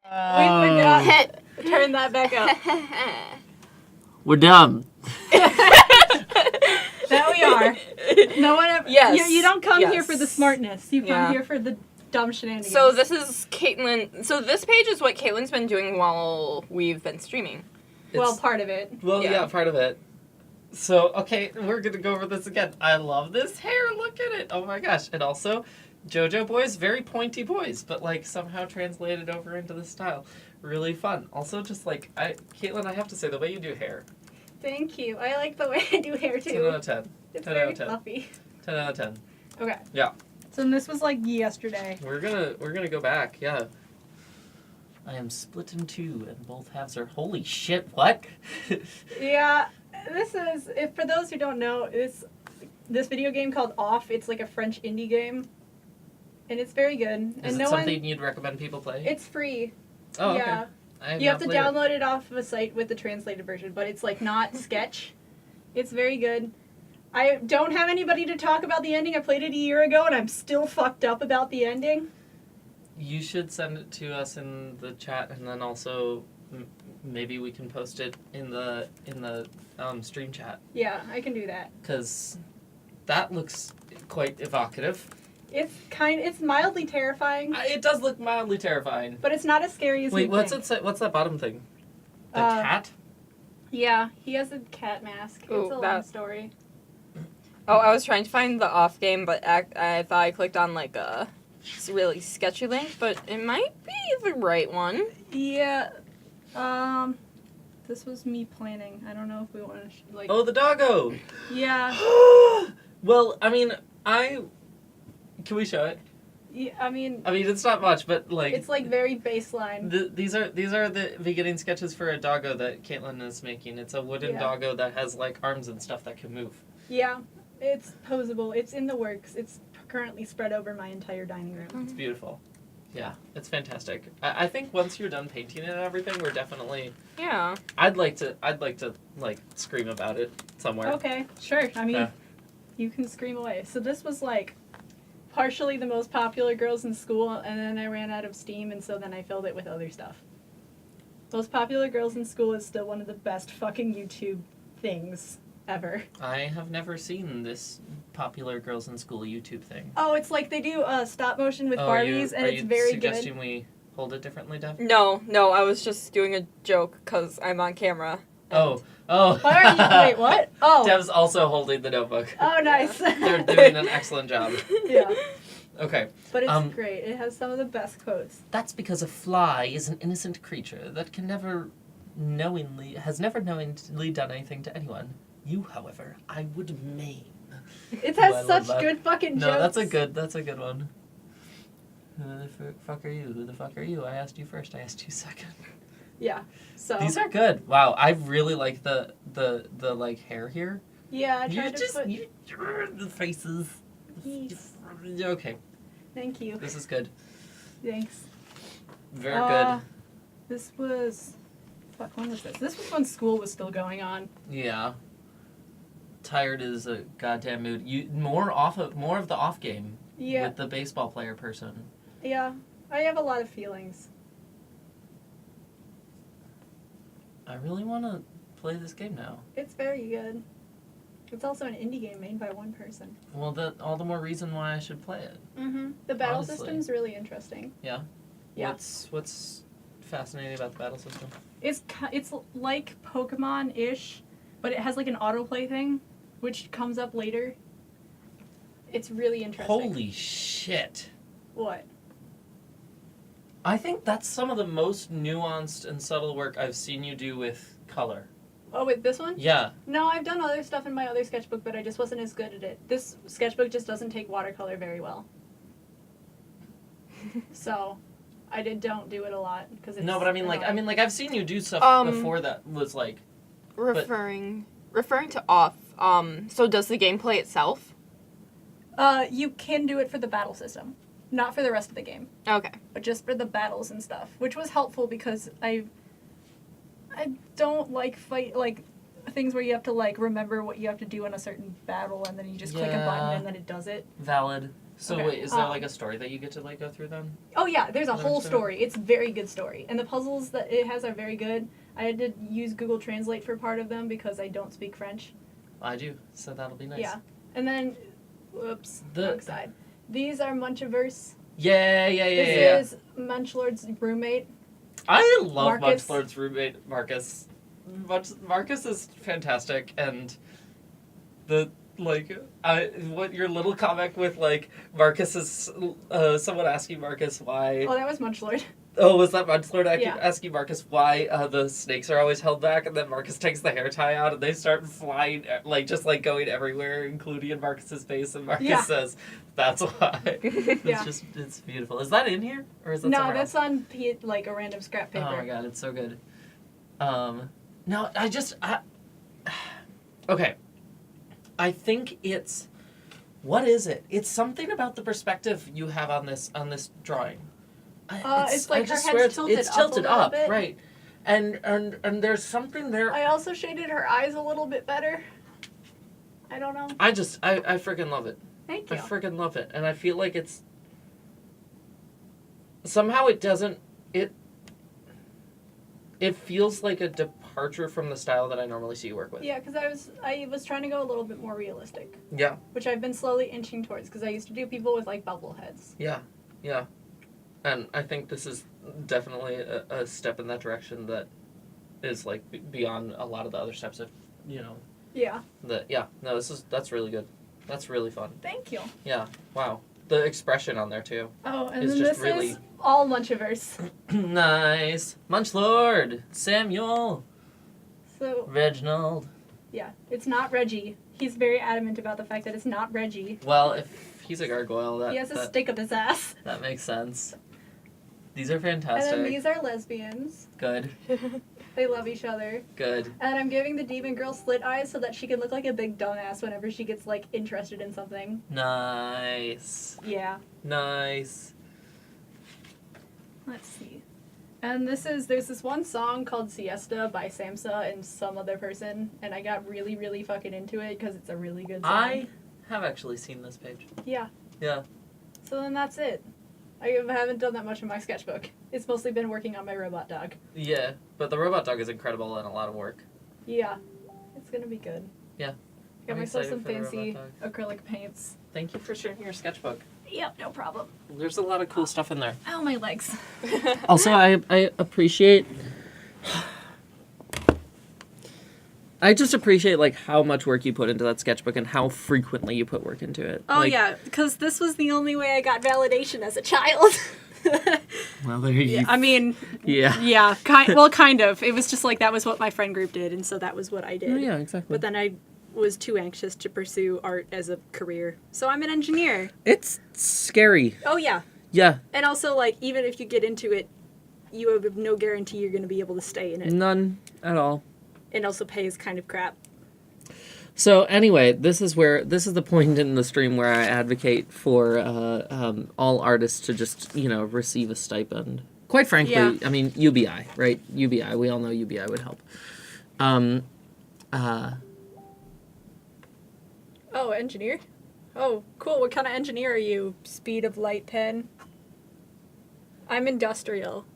We forgot. Turn that back up. We're dumb. That we are. No one ever. Yes. You don't come here Yes. for the smartness. You come Yeah. here for the dumb shenanigans. So this is Kaitlyn. So this page is what Kaitlyn's been doing while we've been streaming. Well, part of it. Well, Yeah. part of it. So, okay, we're gonna go over this again. I love this hair. Look at it. Oh my gosh. And also, JoJo boys, very pointy boys, but like somehow translated over into this style. Really fun. Also, just like Kaitlyn, I have to say the way you do hair. Thank you. I like the way I do hair 10 too. out of 10. It's 10 out very of 10. fluffy. 10 out of 10. Okay. Yeah. So this was like yesterday. We're gonna go back. Yeah. I am split in two, and both halves are. Holy shit! What? Yeah, this is. If for those who don't know, this video game called Off. It's like a French indie game, and it's very good. Is and it no something one. you'd recommend people play? It's free. Oh, okay. Yeah. I You have to not played it. download it off of a site with the translated version, but it's like not sketch. It's very good. I don't have anybody to talk about the ending. I played it a year ago, and I'm still fucked up about the ending. You should send it to us in the chat, and then also maybe we can post it in the stream chat, Yeah, I can do that. because that looks quite evocative. It's mildly terrifying, It does look mildly terrifying. but it's not as scary as Wait, you what's think. it say? What's that bottom thing? The Uh, cat? Yeah, he has a cat mask. Ooh, It's a long that- story. Oh, I was trying to find the off game, but I thought I clicked on like a really sketchy link, but it might be the right one. Yeah, this was me planning. I don't know if we want to, like... Oh, the doggo! Yeah, Well, I mean, can we show it? yeah, I mean, It's not much, but like... it's like very baseline. These are the beginning sketches for a doggo that Kaitlyn is making. It's a wooden Yeah. doggo that has like arms and stuff that can move. Yeah, it's posable. It's in the works. It's currently spread over my entire dining room. It's beautiful. Yeah, it's fantastic. I think once you're done painting it and everything, we're definitely. Yeah. I'd like to like scream about it somewhere. Okay, sure. I mean, Yeah. you can scream away. So this was like partially the most popular girls in school, and then I ran out of steam, and so then I filled it with other stuff. Most popular girls in school is still one of the best fucking YouTube things ever. I have never seen this popular girls in school YouTube thing. Oh, it's like they do stop motion with Oh, Barbies, and are it's you very suggesting good. we hold it differently, Dev? No, I was just doing a joke because I'm on camera. Oh. Why are you? Wait, what? Oh. Dev's also holding the notebook. Oh, nice. They're doing an excellent job. Yeah, Okay. but it's great. It has some of the best quotes. That's because a fly is an innocent creature that has never knowingly done anything to anyone. You, however, I would maim. It Oh, I has love such that. good fucking No, jokes. that's a good one. Who the fuck are you? Who the fuck are you? I asked you first. I asked you second. Yeah. So These are good. Wow, I really like the like hair here. yeah, I You tried to just put. the faces. Yes. Okay, Thank you. this is good. Thanks. Very good. This was. Fuck, when was this? This was when school was still going on. Yeah. Tired is a goddamn mood. More of the off game Yeah. with the baseball player person. Yeah. I have a lot of feelings. I really want to play this game now. It's very good. It's also an indie game made by one person. Well, all the more reason why I should play it. Mm-hmm. The battle Honestly. system's really interesting. Yeah. Yeah. What's fascinating about the battle system? It's like Pokemon-ish, but it has like an autoplay thing, which comes up later. It's really interesting. Holy shit! What? I think that's some of the most nuanced and subtle work I've seen you do with color. Oh, with this one? Yeah. No, I've done other stuff in my other sketchbook, but I just wasn't as good at it. This sketchbook just doesn't take watercolor very well. So, don't do it a lot because it's No, but I mean, annoying. I've seen you do stuff before that was like. Referring to off. So does the gameplay itself? You can do it for the battle system, not for the rest of the game, Okay. but just for the battles and stuff, which was helpful because I don't like things where you have to remember what you have to do in a certain battle and then you just click a button Yeah. and then it does it. Valid. So Okay. wait, is there like a story that you get to like go through then? Oh yeah, there's a Never whole seen it. story. It's a very good story, and the puzzles that it has are very good. I had to use Google Translate for part of them because I don't speak French. I do, so that'll be nice. Yeah, and then, whoops, The- wrong side. These are Munchiverse. Yeah. This is Munchlord's roommate. I love Marcus. Munchlord's roommate, Marcus. Marcus is fantastic, and the what your little comic with like Marcus is someone asking Marcus why. Oh, that was Munchlord. Oh, was that Munchlord Yeah. asking Marcus why the snakes are always held back, and then Marcus takes the hair tie out, and they start flying, just going everywhere, including in Marcus's face, and Marcus Yeah. says, "That's why." Yeah. It's beautiful. Is that in here, or is that No, somewhere that's else? on like a random scrap paper. Oh my god, it's so good. No, okay. I think it's, what is it? It's something about the perspective you have on this drawing. It's like her just head's swear tilted it's up tilted a little up, bit. right? And there's something there. I also shaded her eyes a little bit better. I don't know. I freaking love it. Thank I you. freaking love it, and I feel like it's somehow it doesn't it feels like a departure from the style that I normally see you work with. Yeah, because I was trying to go a little bit more realistic, Yeah, which I've been slowly inching towards. Because I used to do people with like bubble heads. yeah. And I think this is definitely a step in that direction that is like beyond a lot of the other steps of, Yeah. That's really good. That's really fun. Thank you. Yeah, wow. The expression on there too. Oh, and It's then just this really- is all Munchiverse. Nice. Munchlord, Samuel, So Reginald. yeah, it's not Reggie. He's very adamant about the fact that it's not Reggie. Well, if he's a gargoyle, He has a that stick up his ass. makes sense. These are And fantastic. then these are lesbians. Good, They love each other. good. And I'm giving the demon girl slit eyes so that she can look like a big dumbass whenever she gets like interested in something. Nice. Yeah. Nice. Let's see. And there's this one song called Siesta by Samsa and some other person, and I got really, really fucking into it because it's a really good song. I have actually seen this page. Yeah. Yeah. So then that's it. I haven't done that much in my sketchbook. It's mostly been working on my robot dog. Yeah, but the robot dog is incredible and a lot of work. Yeah. It's gonna be good. Yeah. Got I'm myself excited some for the fancy robot acrylic paints. Thank you for sharing your sketchbook. Yep, no problem. There's a lot of cool stuff in there. Ow, my legs. Also, I appreciate. I just appreciate like how much work you put into that sketchbook and how frequently you put work into it. Oh Like, yeah, because this was the only way I got validation as a child. Well, there you. I mean, Yeah. yeah, kind of. It was just like that was what my friend group did, and so that was what I did. Oh, yeah, exactly. But then I was too anxious to pursue art as a career, so I'm an engineer. It's scary. Oh yeah, Yeah. and also like even if you get into it, you have no guarantee you're going to be able to stay in it, None at all. and also pay is kind of crap. So anyway, this is the point in the stream where I advocate for all artists to just receive a stipend. Quite frankly, Yeah. I mean UBI, right? UBI, we all know UBI would help. Oh, engineer? Oh, cool. What kind of engineer are you? Speed of light pen? I'm industrial.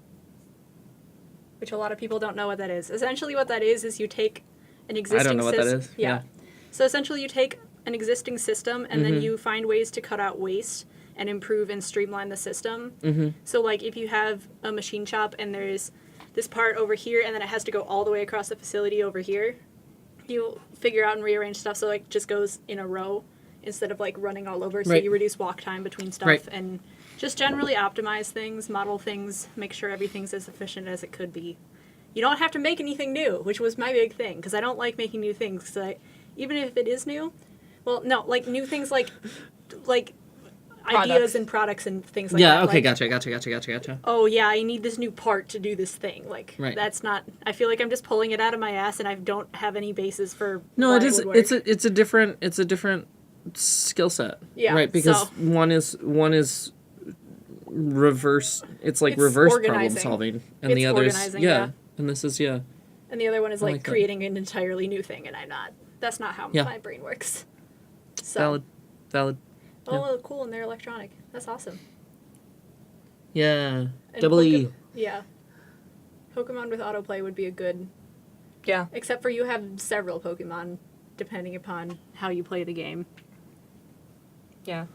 Which a lot of people don't know what that is. Essentially what that is you take an existing I don't know what that is. Yeah. So essentially you take an existing system and then you find ways to cut out waste and improve and streamline the system. Mm-hmm. So like if you have a machine shop and there's this part over here and then it has to go all the way across the facility over here, you figure out and rearrange stuff so like it just goes in a row instead of like running all over. So Right. you reduce walk time between stuff Right. and just generally optimize things, model things, make sure everything's as efficient as it could be. You don't have to make anything new, which was my big thing because I don't like making new things. Cause even if it is new, well, no, like new things like ideas Products. and products and things like Yeah. that. Okay. Like, Gotcha. oh yeah, I need this new part to do this thing. Like Right. that's not. I feel like I'm just pulling it out of my ass, and I don't have any basis for. No, why it is. would work. It's a different skill set. Yeah, Right. Because so- one is reverse. It's like It's reverse problem organizing. solving, and It's the other is organizing, yeah. and this is yeah. And the other one is I like, like that. creating an entirely new thing, and I'm not. That's not how Yeah. my brain works. So Valid. Oh, cool, and they're electronic. That's awesome. Yeah. And Double E. Yeah. Pokemon with autoplay would be a good... Yeah. Except for you have several Pokemon, depending upon how you play the game. Yeah.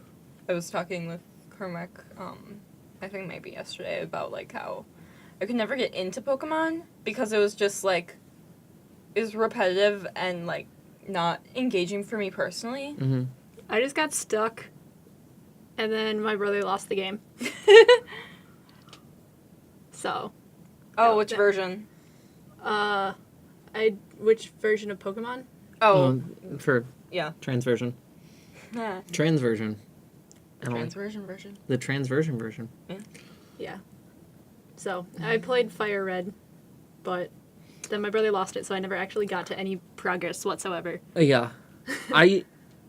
I was talking with Cormac, I think maybe yesterday, about, like, how I could never get into Pokemon because it was just, like, it was repetitive and, like, not engaging for me personally. Mm-hmm. I just got stuck, and then my brother lost the game. So... Oh, which version? Which version of Pokemon? Oh, For yeah. trans version. Trans version. Trans version. The trans version. Yeah. So, I played Fire Red, but then my brother lost it, so I never actually got to any progress whatsoever. Yeah. I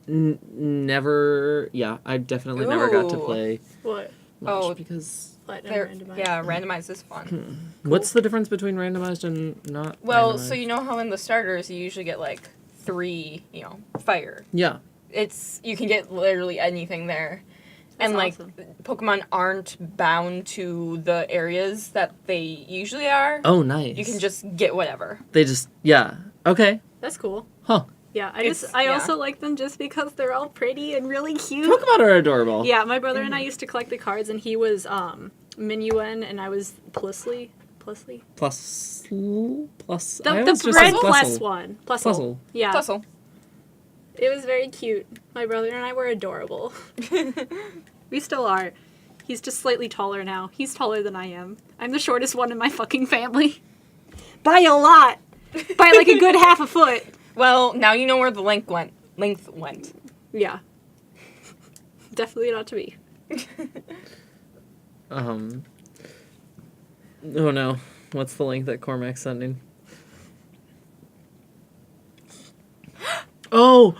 never... Yeah, I definitely never got to Ooh. play What? much because... Platinum randomized? Yeah, randomized is fun. What's the difference between randomized and not Well, randomized? so you know how in the starters you usually get like 3, fire. Yeah. You can get literally anything there. That's and like awesome. Pokemon aren't bound to the areas that they usually are. Oh, nice. You can just get whatever. They just... Yeah. Okay. That's cool. Huh. Yeah, I Yeah. also like them just because they're all pretty and really cute. Pokemon are adorable. Yeah, my brother and I used to collect the cards, and he was Minuan, and I was Plusly. Plus... The I always just red said plus Plusle. one. Plusle. Plusle. Yeah. Tussle. It was very cute. My brother and I were adorable. We still are. He's just slightly taller now. He's taller than I am. I'm the shortest one in my fucking family. By a lot. By like a good half a foot. Well, now you know where the length went. Yeah. Definitely not to be. Oh no. What's the link that Cormac's sending? Oh!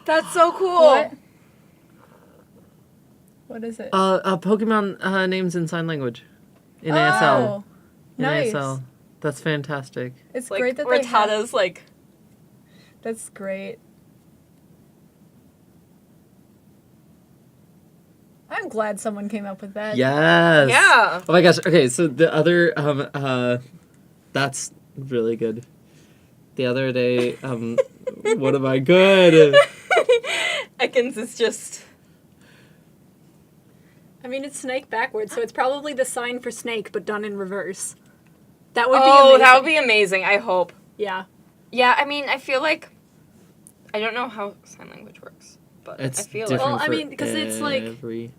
That's so cool. What? What is it? Pokemon names in sign language. In ASL. Oh, In nice. ASL. That's fantastic. It's Like great that they have... Rattata's like That's great. I'm glad someone came up with that. Yes! Yeah. Oh my gosh, okay, so the other, that's really good. The other day, what am I good? Ekans is just I mean, it's snake backwards, so it's probably the sign for snake, but done in reverse. That would be Oh, amazing. that would be amazing, I hope. Yeah. Yeah, I mean, I feel like I don't know how sign language works, but It's I feel different Well, I for mean, 'cause it's like- every...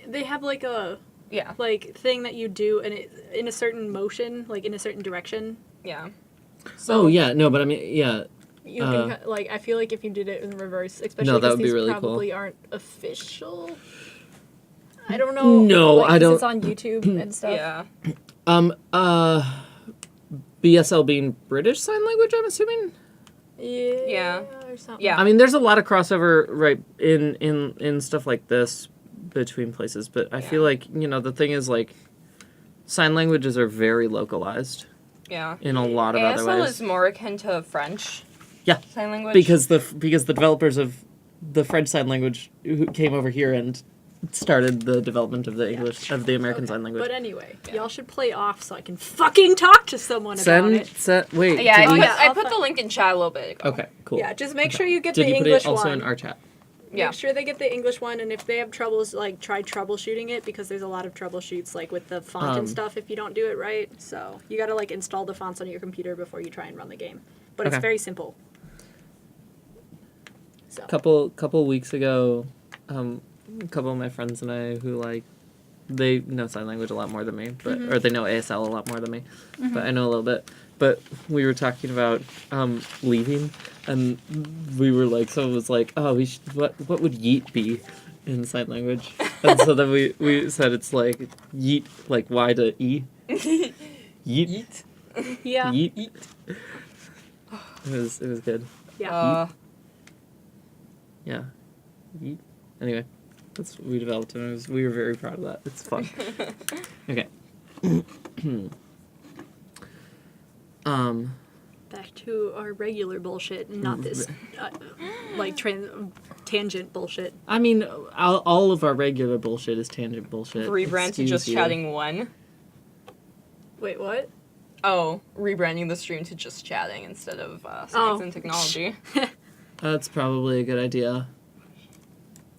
They have like a yeah. thing that you do and it in a certain motion, like in a certain direction. Yeah. So Oh, yeah, no, but I mean, yeah. you can I feel like if you did it in reverse, especially No, that because would be these really cool. probably aren't official. I don't know. No, like, I 'cause don't- It's on YouTube and stuff. Yeah. BSL being British Sign Language, I'm assuming? Yeah. Or something. Yeah. I mean, there's a lot of crossover, right, in stuff like this between places, but I feel like, the thing is, like, sign languages are very localized Yeah. in a lot of other ASL ways. is more akin to French. Yeah. Sign language. Because the developers of the French Sign Language who came over here and started the development of the English, of the American Sign Language. But anyway, y'all should play off so I can fucking talk to someone about it. Wait. Yeah, did we- yeah, I I'll put the find- link in chat a little bit ago. Okay, cool. Yeah, just make sure you get Did the you put English it also one. in our chat? Yeah. Make sure they get the English one, and if they have troubles, like, try troubleshooting it, because there's a lot of troubleshoots, like, with the font and stuff if you don't do it right. So, you gotta, like, install the fonts on your computer before you try and run the game. But it's Okay. very simple. So. Couple weeks ago, a couple of my friends and I who, like, they know sign language a lot more than me, but or they know ASL a lot more than me, but I know a little bit. But we were talking about leaving, and we were like, someone was like, "Oh, we should, what would yeet be in sign language?" And so then we said it's like yeet, like Y to E. Yeet. Yeet. Yeah. Yeet. It was good. Yeah. Yeah. Yeet. Anyway, that's what we developed, and we were very proud of that. It's fun. Okay. Back to our regular bullshit, and not this, like, tangent bullshit. I mean, all of our regular bullshit is tangent bullshit. Rebrand to Excuse just you. chatting 1. Wait, what? Oh, rebranding the stream to just chatting instead of science and technology. That's probably a good idea.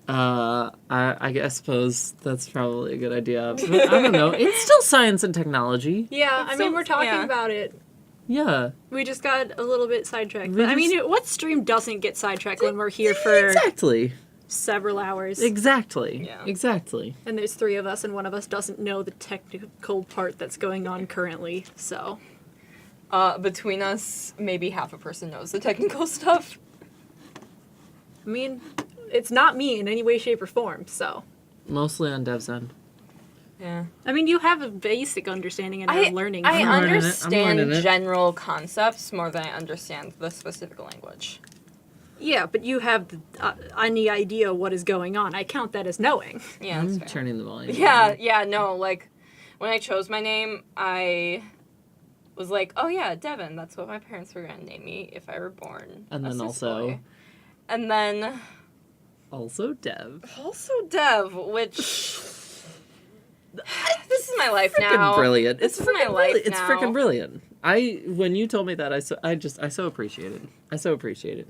I suppose that's probably a good idea. But I don't know. It's still science and technology. Yeah, It's I mean, so- we're talking yeah. about it. Yeah. We just got a little bit sidetracked. We But, I mean, just- what stream doesn't get sidetracked when we're here for Exactly. several hours? Exactly. Yeah. Exactly. And there's 3 of us, and one of us doesn't know the technical part that's going on currently, so... Between us, maybe half a person knows the technical stuff. I mean, it's not me in any way, shape, or form, so... Mostly on Dev's end. Yeah. I mean, you have a basic understanding and you're learning. I I'm learning it. I'm understand learning it. general concepts more than I understand the specific language. Yeah, but you have any idea what is going on. I count that as knowing. Yeah, that's I'm fair. turning the volume. Yeah, no, like, when I chose my name, I was like, oh yeah, Devin, that's what my parents were gonna name me if I were born. And a then cis also- boy. And then Also Dev. also Dev, which this is my life now. Freaking brilliant. This It's is my freaking life brilliant. It's now. freaking brilliant. When you told me that, I so appreciate it. I so appreciate it.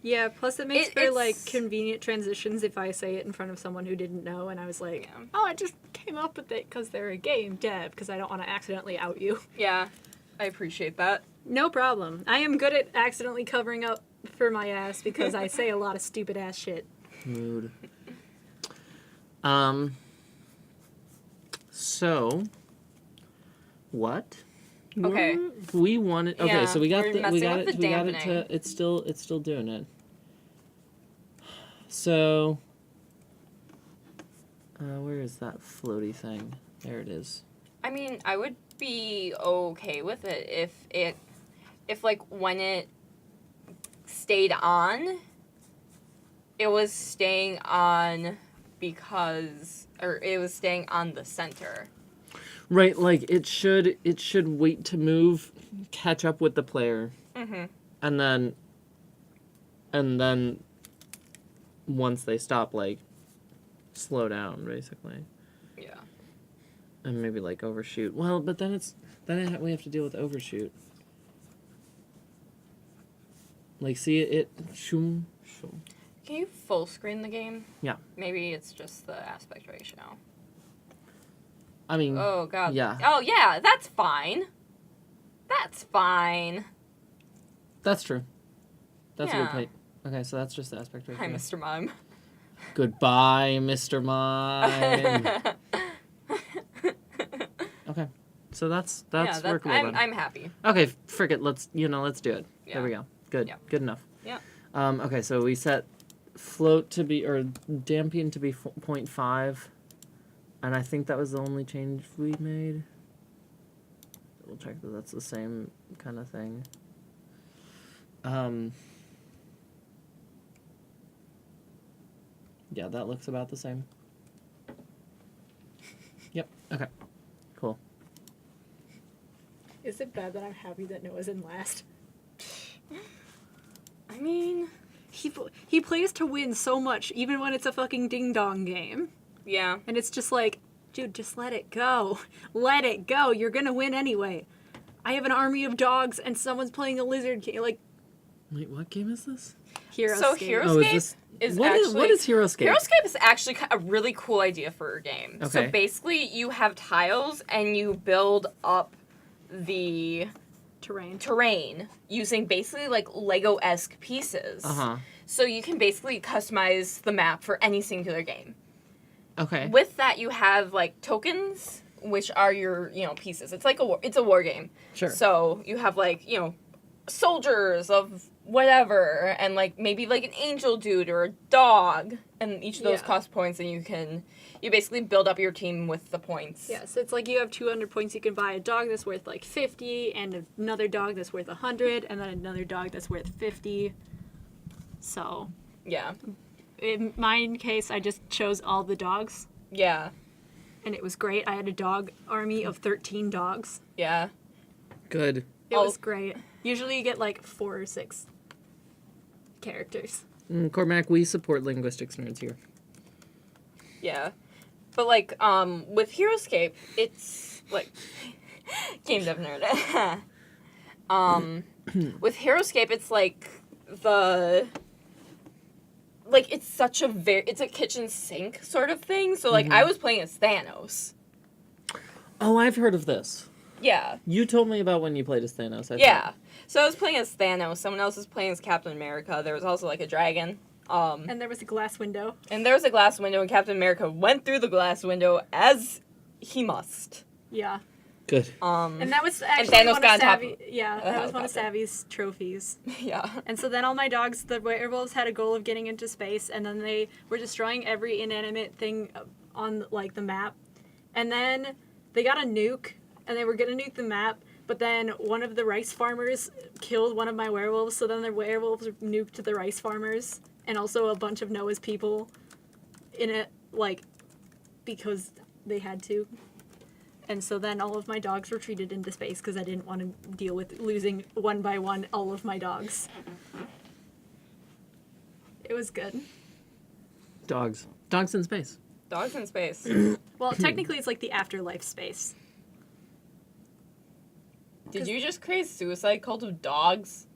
Yeah, plus it makes for, It's- like, convenient transitions if I say it in front of someone who didn't know, and I was like, Yeah. oh, I just came up with it because they're a game, Deb, because I don't want to accidentally out you. Yeah, I appreciate that. No problem. I am good at accidentally covering up for my ass because I say a lot of stupid ass shit. Mood. So, what? Okay. We wanted. Okay, Yeah, so we got we're we messing got with it. the We got it dampening. to. It's still doing it. So, where is that floaty thing? There it is. I mean, I would be okay with it if like when it stayed on, it was staying on because, or it was staying on the center. Right, like it should wait to move, catch up with the player, Mm-hmm. and then once they stop, like slow down basically, Yeah. and maybe like overshoot. Well, but then we have to deal with overshoot. Like, see it shoom. Can you full screen the game? Yeah. Maybe it's just the aspect ratio. I mean, Oh god. Yeah. Oh yeah, that's fine. That's fine. that's true. That's a Yeah. good point. Okay, so that's just the aspect ratio. Hi, Mr. Mime. Goodbye, Mr. Mime. Okay, so that's workable then. I'm happy. Okay, frick it. Let's do it. Yeah. There we go. Good. Yeah. Good enough. Yeah. Okay, so we set float to be, or dampen to be 0.5, and I think that was the only change we made. We'll check that that's the same kind of thing. Yeah, that looks about the same. Yep. Okay. Cool. Is it bad that I'm happy that Noah's in last? I mean, He plays to win so much, even when it's a fucking ding-dong game. yeah. And it's just like, dude, just let it go. Let it go. You're gonna win anyway. I have an army of dogs and someone's playing a lizard game. Like, Wait, what game is this? Hero So Skate. Hero Oh, Skate is what actually what is Heroescape? Heroescape is actually a really cool idea for a game. So Okay. basically, you have tiles and you build up the terrain using basically like Lego-esque pieces. Uh-huh. So you can basically customize the map for any singular game. Okay. With that, you have like tokens, which are your pieces. It's like it's a war game. Sure. So you have like soldiers of whatever, and like maybe like an angel dude or a dog, and each of those Yeah. cost points, and you basically build up your team with the points. Yeah, so it's like you have 200 points, you can buy a dog that's worth like 50, and another dog that's worth 100, and then another dog that's worth 50. So, Yeah. in my case, I just chose all the dogs, Yeah. and it was great. I had a dog army of 13 dogs. Yeah. Good. It was great. Usually you get like 4 or 6 characters. Cormac, we support linguistics nerds here. Yeah. But, like, with HeroScape, it's, like, game dev nerd. With HeroScape, it's, like, it's such a it's a kitchen sink sort of thing. So, like, I was playing as Thanos. Oh, I've heard of this. Yeah. You told me about when you played as Thanos. Yeah. So I was playing as Thanos. Someone else was playing as Captain America. There was also, like, a dragon. And there was a glass window. And there was a glass window, and Captain America went through the glass window as he must. Yeah. Good. And that was actually Thanos one got of on top that was one of Savvy's trophies. Yeah. And so then all my dogs, the werewolves, had a goal of getting into space, and then they were destroying every inanimate thing on, like, the map. And then they got a nuke, and they were gonna nuke the map, but then one of the rice farmers killed one of my werewolves, so then the werewolves nuked the rice farmers, and also a bunch of Noah's people in it, like, because they had to. And so then all of my dogs retreated into space because I didn't want to deal with losing one by one all of my dogs. It was good. Dogs. Dogs in space. Dogs in space. Well, technically it's like the afterlife space. Did you just create Suicide Cult of Dogs?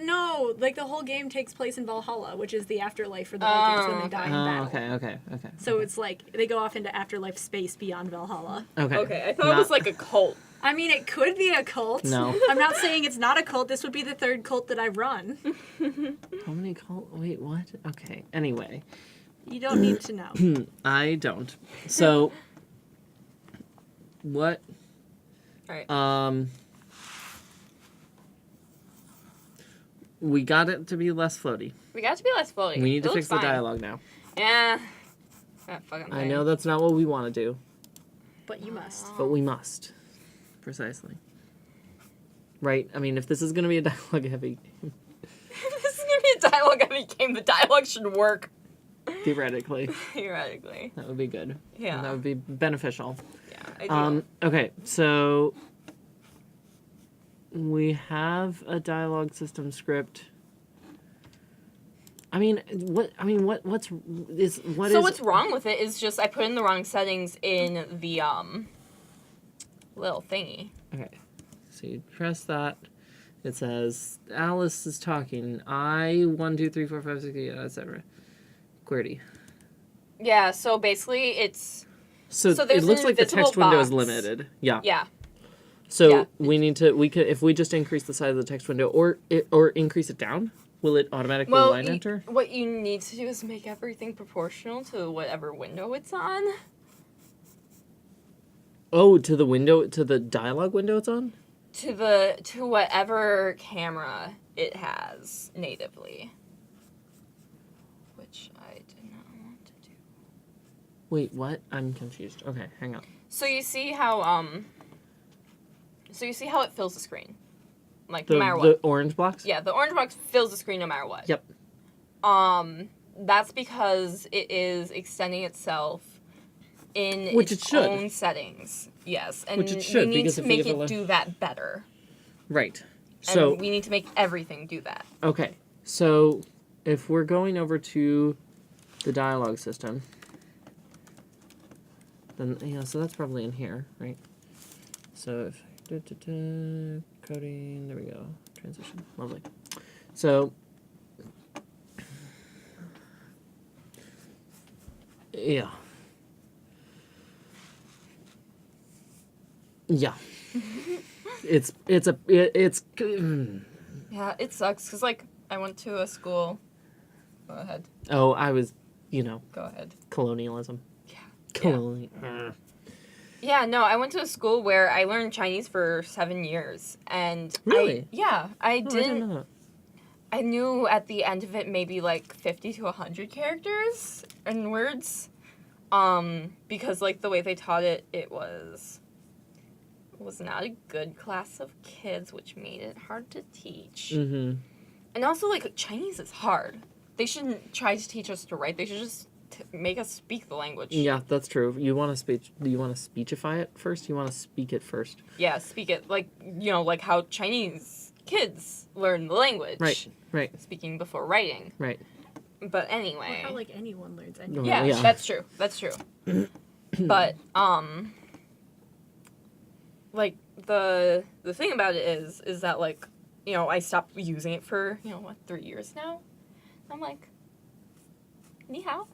No, like the whole game takes place in Valhalla, which is the afterlife for the Vikings when they die in battle. Okay. So it's like they go off into afterlife space beyond Valhalla. Okay. Okay, I thought it was like a cult. I mean, it could be a cult. No. I'm not saying it's not a cult. This would be the third cult that I run. How many cult? Wait, what? Okay. Anyway. You don't need to know. I don't. So, what? Alright. We got it to be less floaty. We got to be less floaty. We need to It fix looks the fine. dialogue now. Yeah. That fucking I thing. know that's not what we want to do, But you must. but we must. Precisely. Right? I mean, if this is going to be a dialogue heavy game, This is gonna be a dialogue heavy game. The dialogue should work. theoretically, Theoretically. that would be good. Yeah. And that would be beneficial. Yeah, I do. Okay, so we have a dialogue system script. What's wrong with it is just I put in the wrong settings in the little thingy. Okay. So you press that. It says Alice is talking. I 1, 2, 3, 4, 5, 6, 8, etc. QWERTY. Yeah, so basically it's So there's it looks an like the invisible text window is box. limited. Yeah. yeah. So Yeah. we could if we just increase the size of the text window or increase it down, will it automatically line enter? What you need to do is make everything proportional to whatever window it's on. Oh, to the dialogue window it's on? To whatever camera it has natively. Which I did not want to do. Wait, what? I'm confused. Okay, hang on. So you see how it fills the screen? Like The no matter what. the orange box? Yeah, the orange box fills the screen no matter what. Yep. That's because it is extending itself in Which its it should. own settings. Yes, and Which it should, we need because to if make we it have do that better. Right. And So we need to make everything do that. okay. So if we're going over to the dialogue system, then so that's probably in here, right? So if coding, there we go. Transition. Lovely. So yeah. Yeah. it's Yeah, it sucks because like I went to a school. Go ahead. oh, I was, Go ahead. colonialism. Yeah. Colonial. Yeah, no, I went to a school where I learned Chinese for 7 years, and Really? I I didn't didn't. know that. I knew at the end of it maybe like 50 to 100 characters and words, because like the way they taught it, it was not a good class of kids, which made it hard to teach. Mm-hmm. And also like Chinese is hard. They shouldn't try to teach us to write. They should just make us speak the language. Yeah, that's true. You want to speechify it first? You want to speak it first? Yeah, speak it like like how Chinese kids learn the language. Right. Speaking before writing. Right. But anyway. Or how like anyone learns anything. Yeah, that's true. But like the thing about it is that like, you know, I stopped using it for, 3 years now. I'm like, ni hao.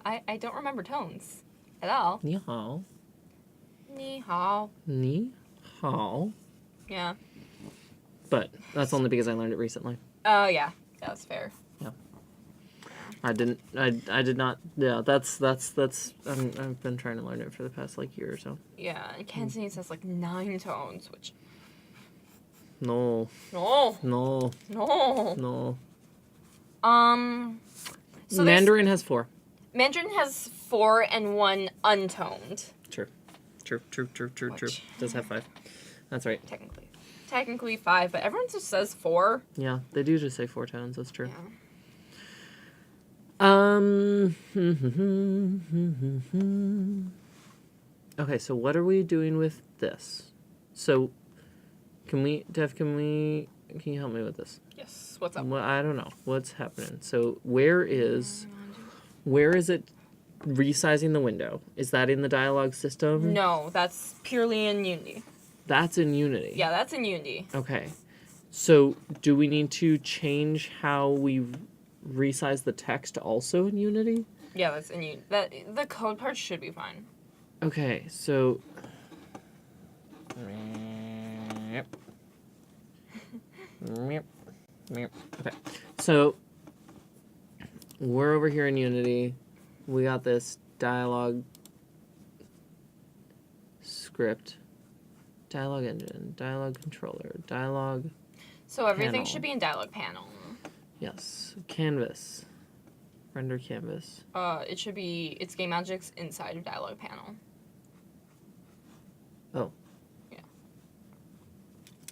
I don't remember tones at all. Ni hao. Ni hao. Ni hao. Yeah. But that's only because I learned it recently. Oh yeah, that's fair. I did not. Yeah, that's. I've been trying to learn it for the past like year or so. Yeah, and Cantonese has like 9 tones, which. No. No. No. No. No. So Mandarin has 4. Mandarin has 4 and 1 untoned. True. Does have 5. That's right. Technically 5, but everyone just says 4. Yeah, they do just say 4 tones. That's true. Yeah. Okay, so what are we doing with this? So, can you help me with this? Yes. What's up? Well, I don't know. What's happening? So, where is it resizing the window? Is that in the dialogue system? No, that's purely in Unity. That's in Unity. Yeah, that's in Unity. Okay. So, do we need to change how we resize the text also in Unity? Yeah, that's in Unity. The code part should be fine. Okay, so... Okay, so we're over here in Unity. We got this dialogue script, dialogue engine, dialogue controller, dialogue. So everything panel. should be in dialogue panel. Yes, canvas, render canvas. It should be it's game objects inside of dialogue panel. Oh. Yeah.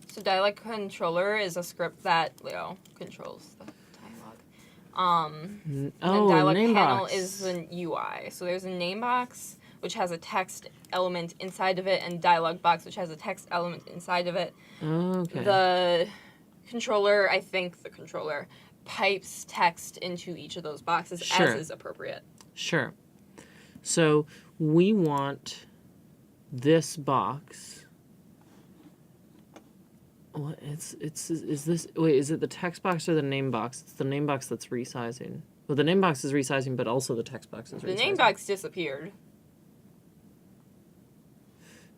So dialogue controller is a script that controls the dialogue. And dialogue name panel box. is the UI. So there's a name box which has a text element inside of it, and dialogue box which has a text element inside of it. Okay. The controller pipes text into each of those boxes Sure. as is appropriate. Sure. So we want this box. What is this? Wait, is it the text box or the name box? It's the name box that's resizing. Well, the name box is resizing, but also the text box is resizing. The name box disappeared.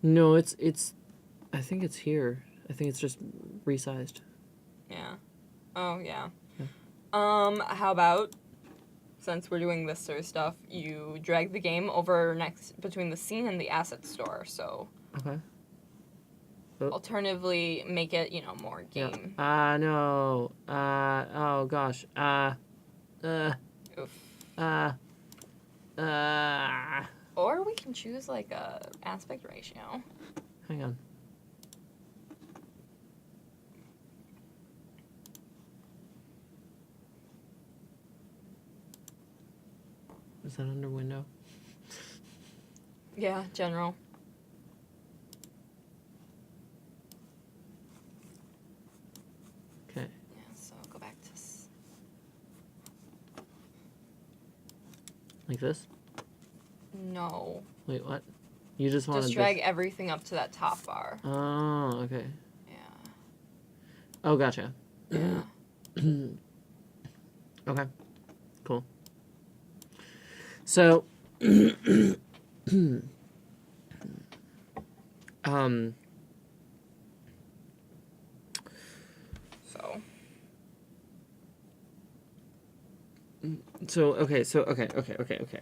No, it's. I think it's here. I think it's just resized. Yeah. Oh yeah. How about, since we're doing this sort of stuff, you drag the game over next between the scene and the asset store. So Okay. alternatively, make it more game. Yeah. No. Oh gosh. Oof. Or we can choose like a aspect ratio. Hang on. Is that under window? Yeah, general. Okay. Yeah, so go back to Like this? no. Wait, what? You just wanted Just drag everything up to that top bar. Oh, okay. Yeah. Oh, gotcha. Yeah. Okay. Cool. So, okay.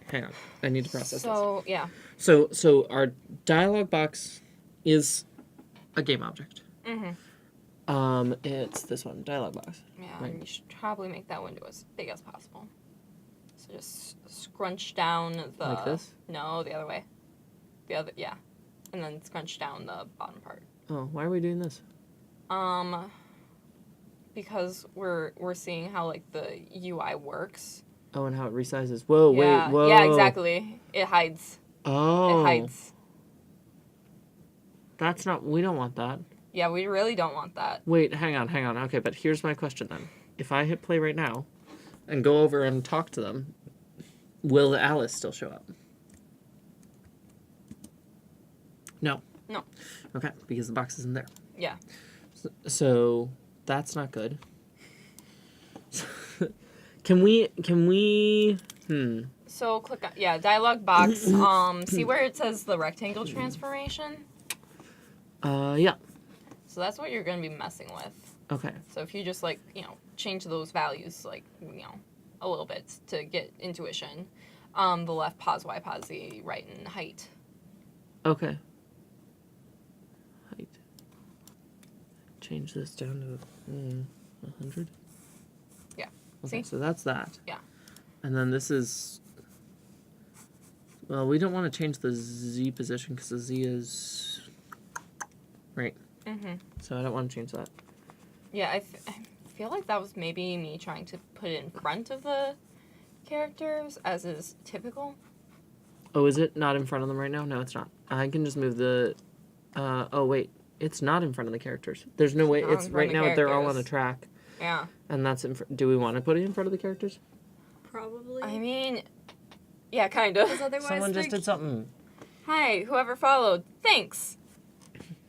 Hang on. I need to process this. So yeah. So our dialogue box is a game object. Mm-hmm. It's this one, dialogue box. Yeah, Right. and you should probably make that window as big as possible. So just scrunch down the... Like this? No, the other way. Yeah. And then scrunch down the bottom part. Oh, why are we doing this? Because we're seeing how, like, the UI works. Oh, and how it resizes. Whoa, Yeah. wait, whoa. Yeah, exactly. It hides. Oh. It hides. That's not, we don't want that. Yeah, we really don't want that. Wait, hang on. Okay, but here's my question then. If I hit play right now and go over and talk to them, will Alice still show up? No. No. Okay, because the box isn't there. Yeah. So that's not good. Can we So click on, dialog box. See where it says the rectangle transformation? yeah. So that's what you're going to be messing with. Okay. So if you just change those values a little bit to get intuition. The left pause Y, pause Z, right and height. Okay. Height. Change this down to 100. Yeah. Okay, See? so that's that. Yeah. And then this is. Well, we don't want to change the Z position because the Z is. Right. Mm-hmm. So I don't want to change that. Yeah, I feel like that was maybe me trying to put it in front of the characters, as is typical. Oh, is it not in front of them right now? No, it's not. I can just move the. Oh wait, it's not in front of the characters. There's no way. Not It's in right front of now. the They're all on a characters. track, Yeah. and that's in. Do we want to put it in front of the characters? Probably. I mean, yeah, kind of. Because otherwise, Someone just they're- did something. Hi, whoever followed. Thanks.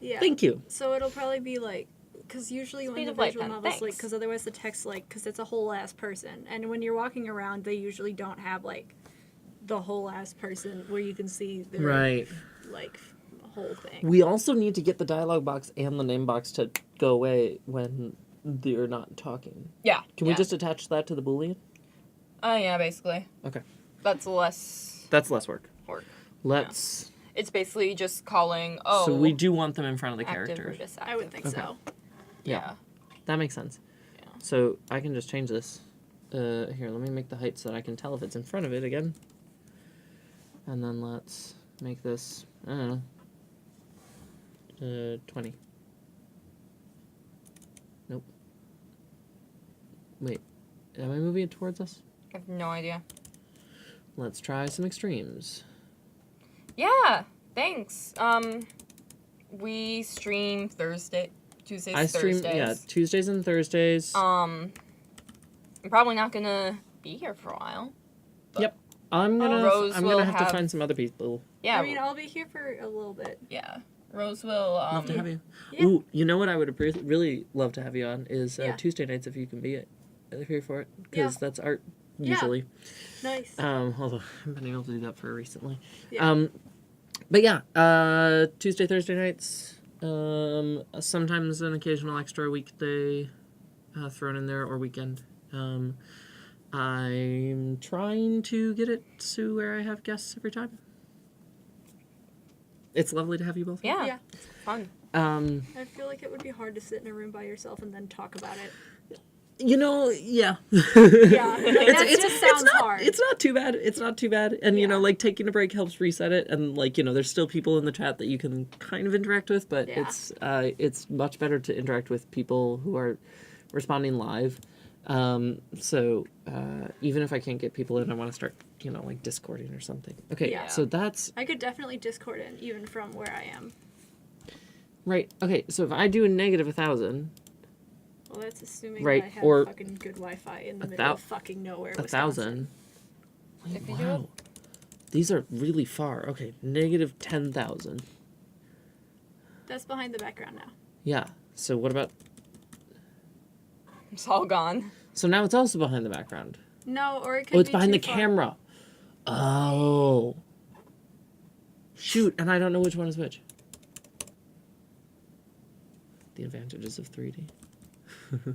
Yeah. Thank you. So it'll probably be like, because usually when Speed the of light visual pen, novels, thanks. because otherwise the text, because it's a whole ass person. And when you're walking around, they usually don't have, the whole ass person where you can see their, Right. whole thing. We also need to get the dialogue box and the name box to go away when they're not talking. Yeah. Can we just attach that to the Boolean? Yeah, basically. Okay. That's less That's less work. work. Let's. It's basically just calling, So we do want them in front of the active or characters. I would think Okay. so. Yeah. That makes sense. Yeah. So I can just change this. Here, let me make the height so that I can tell if it's in front of it again. And then let's make this, I don't know, 20. Nope. Wait, am I moving it towards us? I have no idea. Let's try some extremes. Yeah, thanks. We stream Tuesdays, I stream, Thursdays. yeah, Tuesdays and Thursdays. I'm probably not gonna be here for a while. Yep. I'm gonna Rose I'm will gonna have to have- find some other people. Yeah. I mean, I'll be here for a little bit. yeah. Rose will. Love to have you. Yeah. Ooh, you know what I would really love to have you on is Yeah. Tuesday nights if you can be here for it because Yeah. that's art Yeah. usually. Nice. Although I haven't been able to do that for recently. Yeah. But yeah, Tuesday, Thursday nights. Sometimes an occasional extra weekday thrown in there or weekend. I'm trying to get it to where I have guests every time. It's lovely to have you both. here. Yeah. Yeah. Fun. I feel like it would be hard to sit in a room by yourself and then talk about it. You know, yeah. Yeah. That just sounds hard. It's not too bad. It's not too bad. And, you know, taking a break helps reset it. And, there's still people in the chat that you can kind of interact with. But Yeah. it's much better to interact with people who are responding live. So even if I can't get people in, I want to start, Discording or something. Okay, Yeah. so that's... I could definitely Discord in, even from where I am. Right, okay, so if I do a negative 1,000... Well, that's assuming Right, that I have or fucking good Wi-Fi in the a middle thou- of fucking nowhere, 1,000... Wait, If you do wow. These are really far. Okay, negative 10,000. That's behind the background now. Yeah, so what about... It's all gone. So now it's also behind the background. No, or it could Oh, it's be behind too the far. camera. Oh. Shoot, and I don't know which one is which. The advantages of 3D.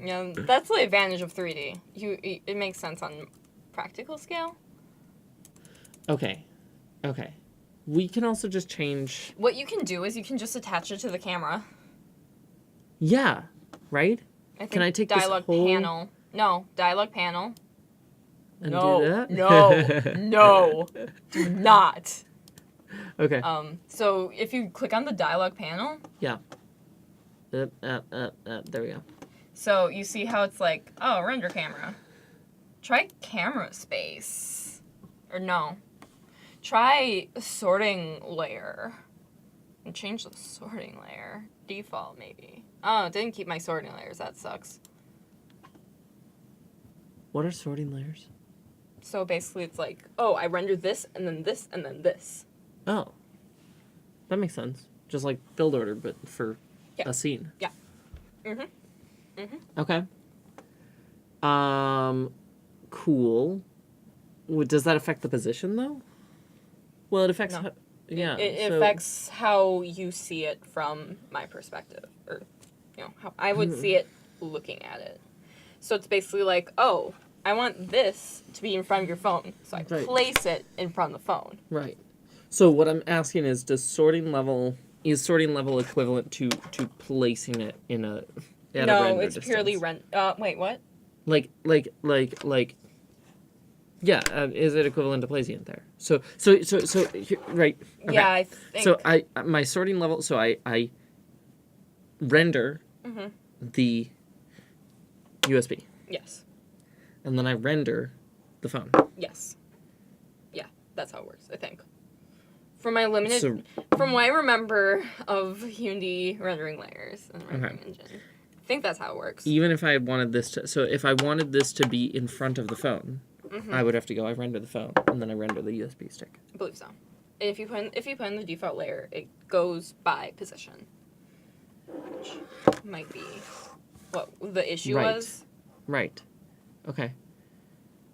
Yeah, that's the advantage of 3D. It makes sense on practical scale. Okay. We can also just change... What you can do is you can just attach it to the camera. Yeah, right? I think Can I take this dialogue whole- panel? No, dialogue panel. And no, do that? no, do not. Okay. So if you click on the dialogue panel, Yeah. There we go. so you see how it's like, oh, render camera. Try camera space. Or no. Try sorting layer. And change the sorting layer. Default, maybe. Oh, it didn't keep my sorting layers. That sucks. What are sorting layers? So basically it's like, oh, I render this, and then this, and then this. Oh. That makes sense. Just like build order, but for Yeah. a scene. Yeah. Mm-hmm. Mm-hmm. Okay. Cool. Does that affect the position, though? Well, it affects... No. Yeah. It so- affects how you see it from my perspective. Or, how I would see it looking at it. So it's basically like, oh, I want this to be in front of your phone. So I Right. place it in front of the phone. Right. So what I'm asking is, is sorting level equivalent to placing it in a at a No, render it's distance? purely wait, what? Like yeah, is it equivalent to placing it there? So right. Okay. Yeah, I think. So my sorting level, so I render Mm-hmm. the USB, Yes. and then I render the phone. Yes. Yeah, that's how it works, I think. From my limited, So- from what I remember of Unity rendering layers and rendering engine, I think that's how it works. Even if I wanted this to, so if I wanted this to be in front of the phone, I would have to go. I render the phone, and then I render the USB stick. I believe so. And if you put in the default layer, it goes by position, which might be what the issue Right. was. Right. Okay.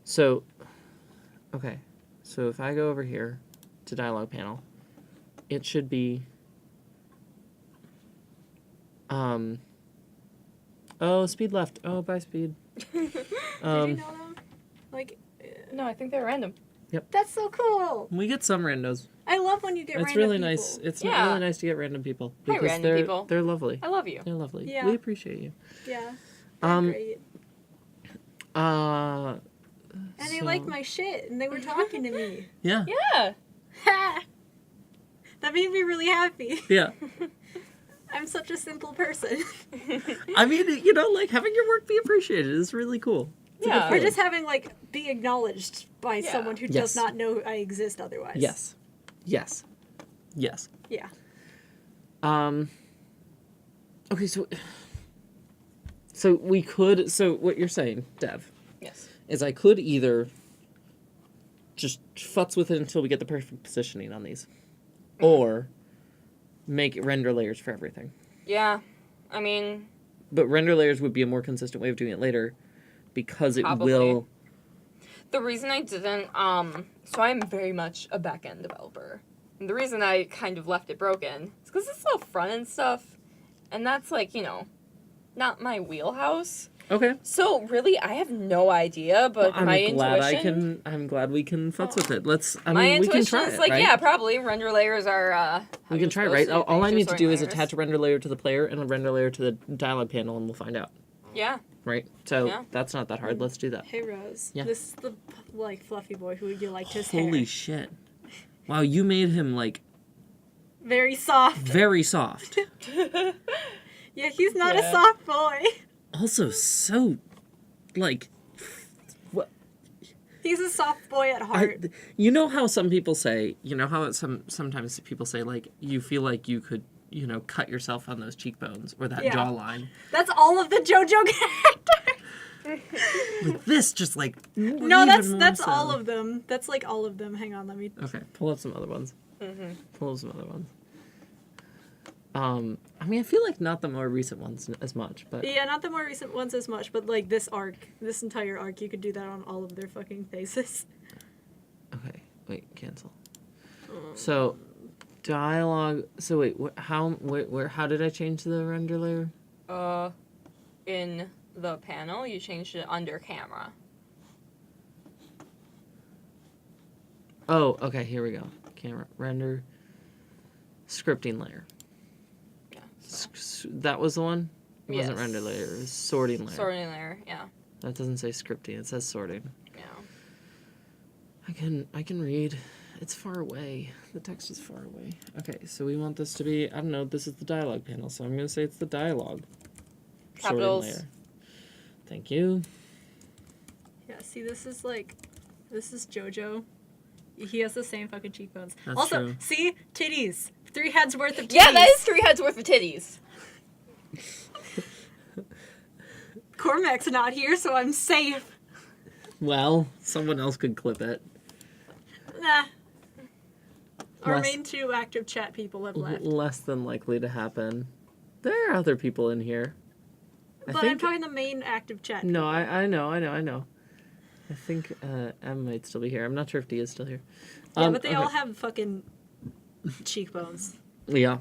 So if I go over here to dialog panel, it should be oh, speed left. Oh, bye speed. Did you know them? Like, No, I think they're random. that's so cool. We get some randos. I love when you get It's random really people. nice. It's Yeah. really nice to get random people Hi, because random people. they're lovely. I love you. They're lovely. Yeah. We appreciate you. Yeah. Um, Great. Uh. And they like my shit, and they were talking to me. Yeah. Yeah. That made me really happy. Yeah. I'm such a simple person. I mean, like having your work be appreciated is really cool. It's a good Yeah. Or feeling. just having, like, be acknowledged by Yeah. someone who Yes. does not know I exist otherwise. Yes. Yes. Yes. Yeah. Okay, so we could. So what you're saying, Dev, Yes. is I could either just futz with it until we get the perfect positioning on these, or make render layers for everything. Yeah. I mean, But render layers would be a more consistent way of doing it later, because it Probably. will. the reason I didn't, so I'm very much a back-end developer. And the reason I kind of left it broken is because it's all front-end stuff. And that's, like, not my wheelhouse. Okay. So, really, I have no idea, but I'm my glad intuition... I'm glad we can futz with it. Let's. I my mean, we intuition can try is it, like, right? yeah, probably. Render layers are, how We you're can try it, supposed right? to do All I things, need to sorting do is layers. attach a render layer to the player and a render layer to the dialog panel, and we'll find out, Yeah. right? So Yeah. that's not that hard. Let's do that. Hey, Rose. Yeah. This is the, like, fluffy boy who you liked his Holy hair. shit! Wow, you made him like Very soft. very soft. Yeah, he's not a Yeah. soft boy. Also, so like, what? He's a soft boy at heart. You know how some people say, how sometimes people say like you feel like you could, cut yourself on those cheekbones or that Yeah. jawline. That's all of the JoJo characters. Like this, just like No, even that's more so. all of them. That's like all of them. Hang on, let me. Okay, pull up some other ones. Mm-hmm. Pull up some other ones. I mean, I feel like not the more recent ones as much, but Yeah, not the more recent ones as much, but like this entire arc, you could do that on all of their fucking faces. okay. Wait, cancel. So, dialogue. So wait, how did I change the render layer? In the panel, you changed it under camera. Oh, okay. Here we go. Camera render. Scripting layer. Yeah. That was the one. It wasn't Yes. render layer. It was sorting layer. Sorting layer, yeah. That doesn't say scripting. It says sorting. Yeah. I can read. It's far away. The text is far away. Okay, so we want this to be, I don't know, this is the dialogue panel, so I'm going to say it's the dialogue. sorting Capitals. layer. Thank you. Yeah, see, this is JoJo. He has the same fucking cheekbones. That's also, true. see, titties. 3 heads worth of titties. Yeah, that is 3 heads worth of titties. Cormac's not here, so I'm safe. Well, someone else could clip it. Nah. Our Less- main 2 active chat people have left. Less than likely to happen. There are other people in here. But I'm talking the main active chat. No, I know. I think M might still be here. I'm not sure if D is still here. Yeah, but they okay. all have fucking cheekbones. Yeah,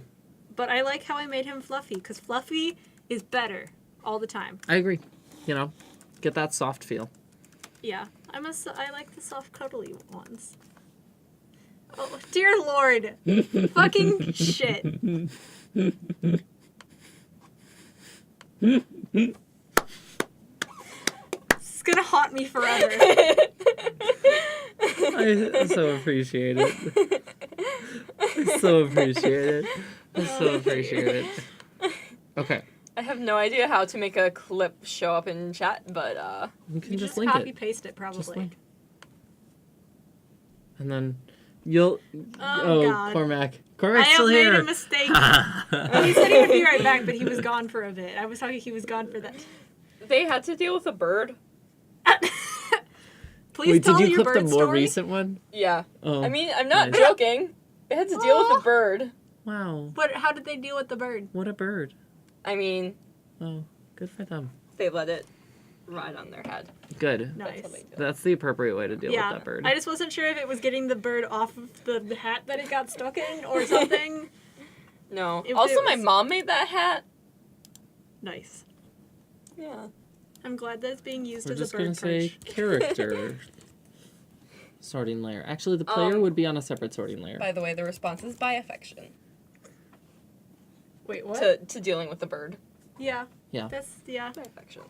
But I like how I made him Fluffy, because Fluffy is better all the time. I agree. You know, get that soft feel. Yeah, I like the soft cuddly ones. Oh, dear Lord. Fucking shit. It's gonna haunt me forever. I so appreciate it. I so appreciate it. Okay, I have no idea how to make a clip show up in chat, but you can You just just link copy it, paste it, probably. Just link. And then you'll. Oh, God. Cormac's I have still made here. a mistake. He said he would be right back, but he was gone for a bit. I was talking he was gone for that. they had to deal with a bird. Please Wait, tell did you your clip bird the more story. recent one? Yeah. Oh, I mean, I'm not nice. joking. They had to deal with Aw. a bird. Wow, But how did they deal with the bird? what a bird. I mean, Oh, good for them. they let it ride on their head. Good. Nice. That's how they do it. That's the appropriate way to deal Yeah, with that bird. I just wasn't sure if it was getting the bird off of the hat that it got stuck in or something. No. If Also, it my was- mom made that hat. Nice. Yeah. I'm glad that it's being used We're as a just gonna bird say crunch. character sorting layer. Actually, the player would be on a separate sorting layer. By the way, the response is by affection Wait, what? to dealing with the bird. Yeah. Yeah. That's, yeah. By affection.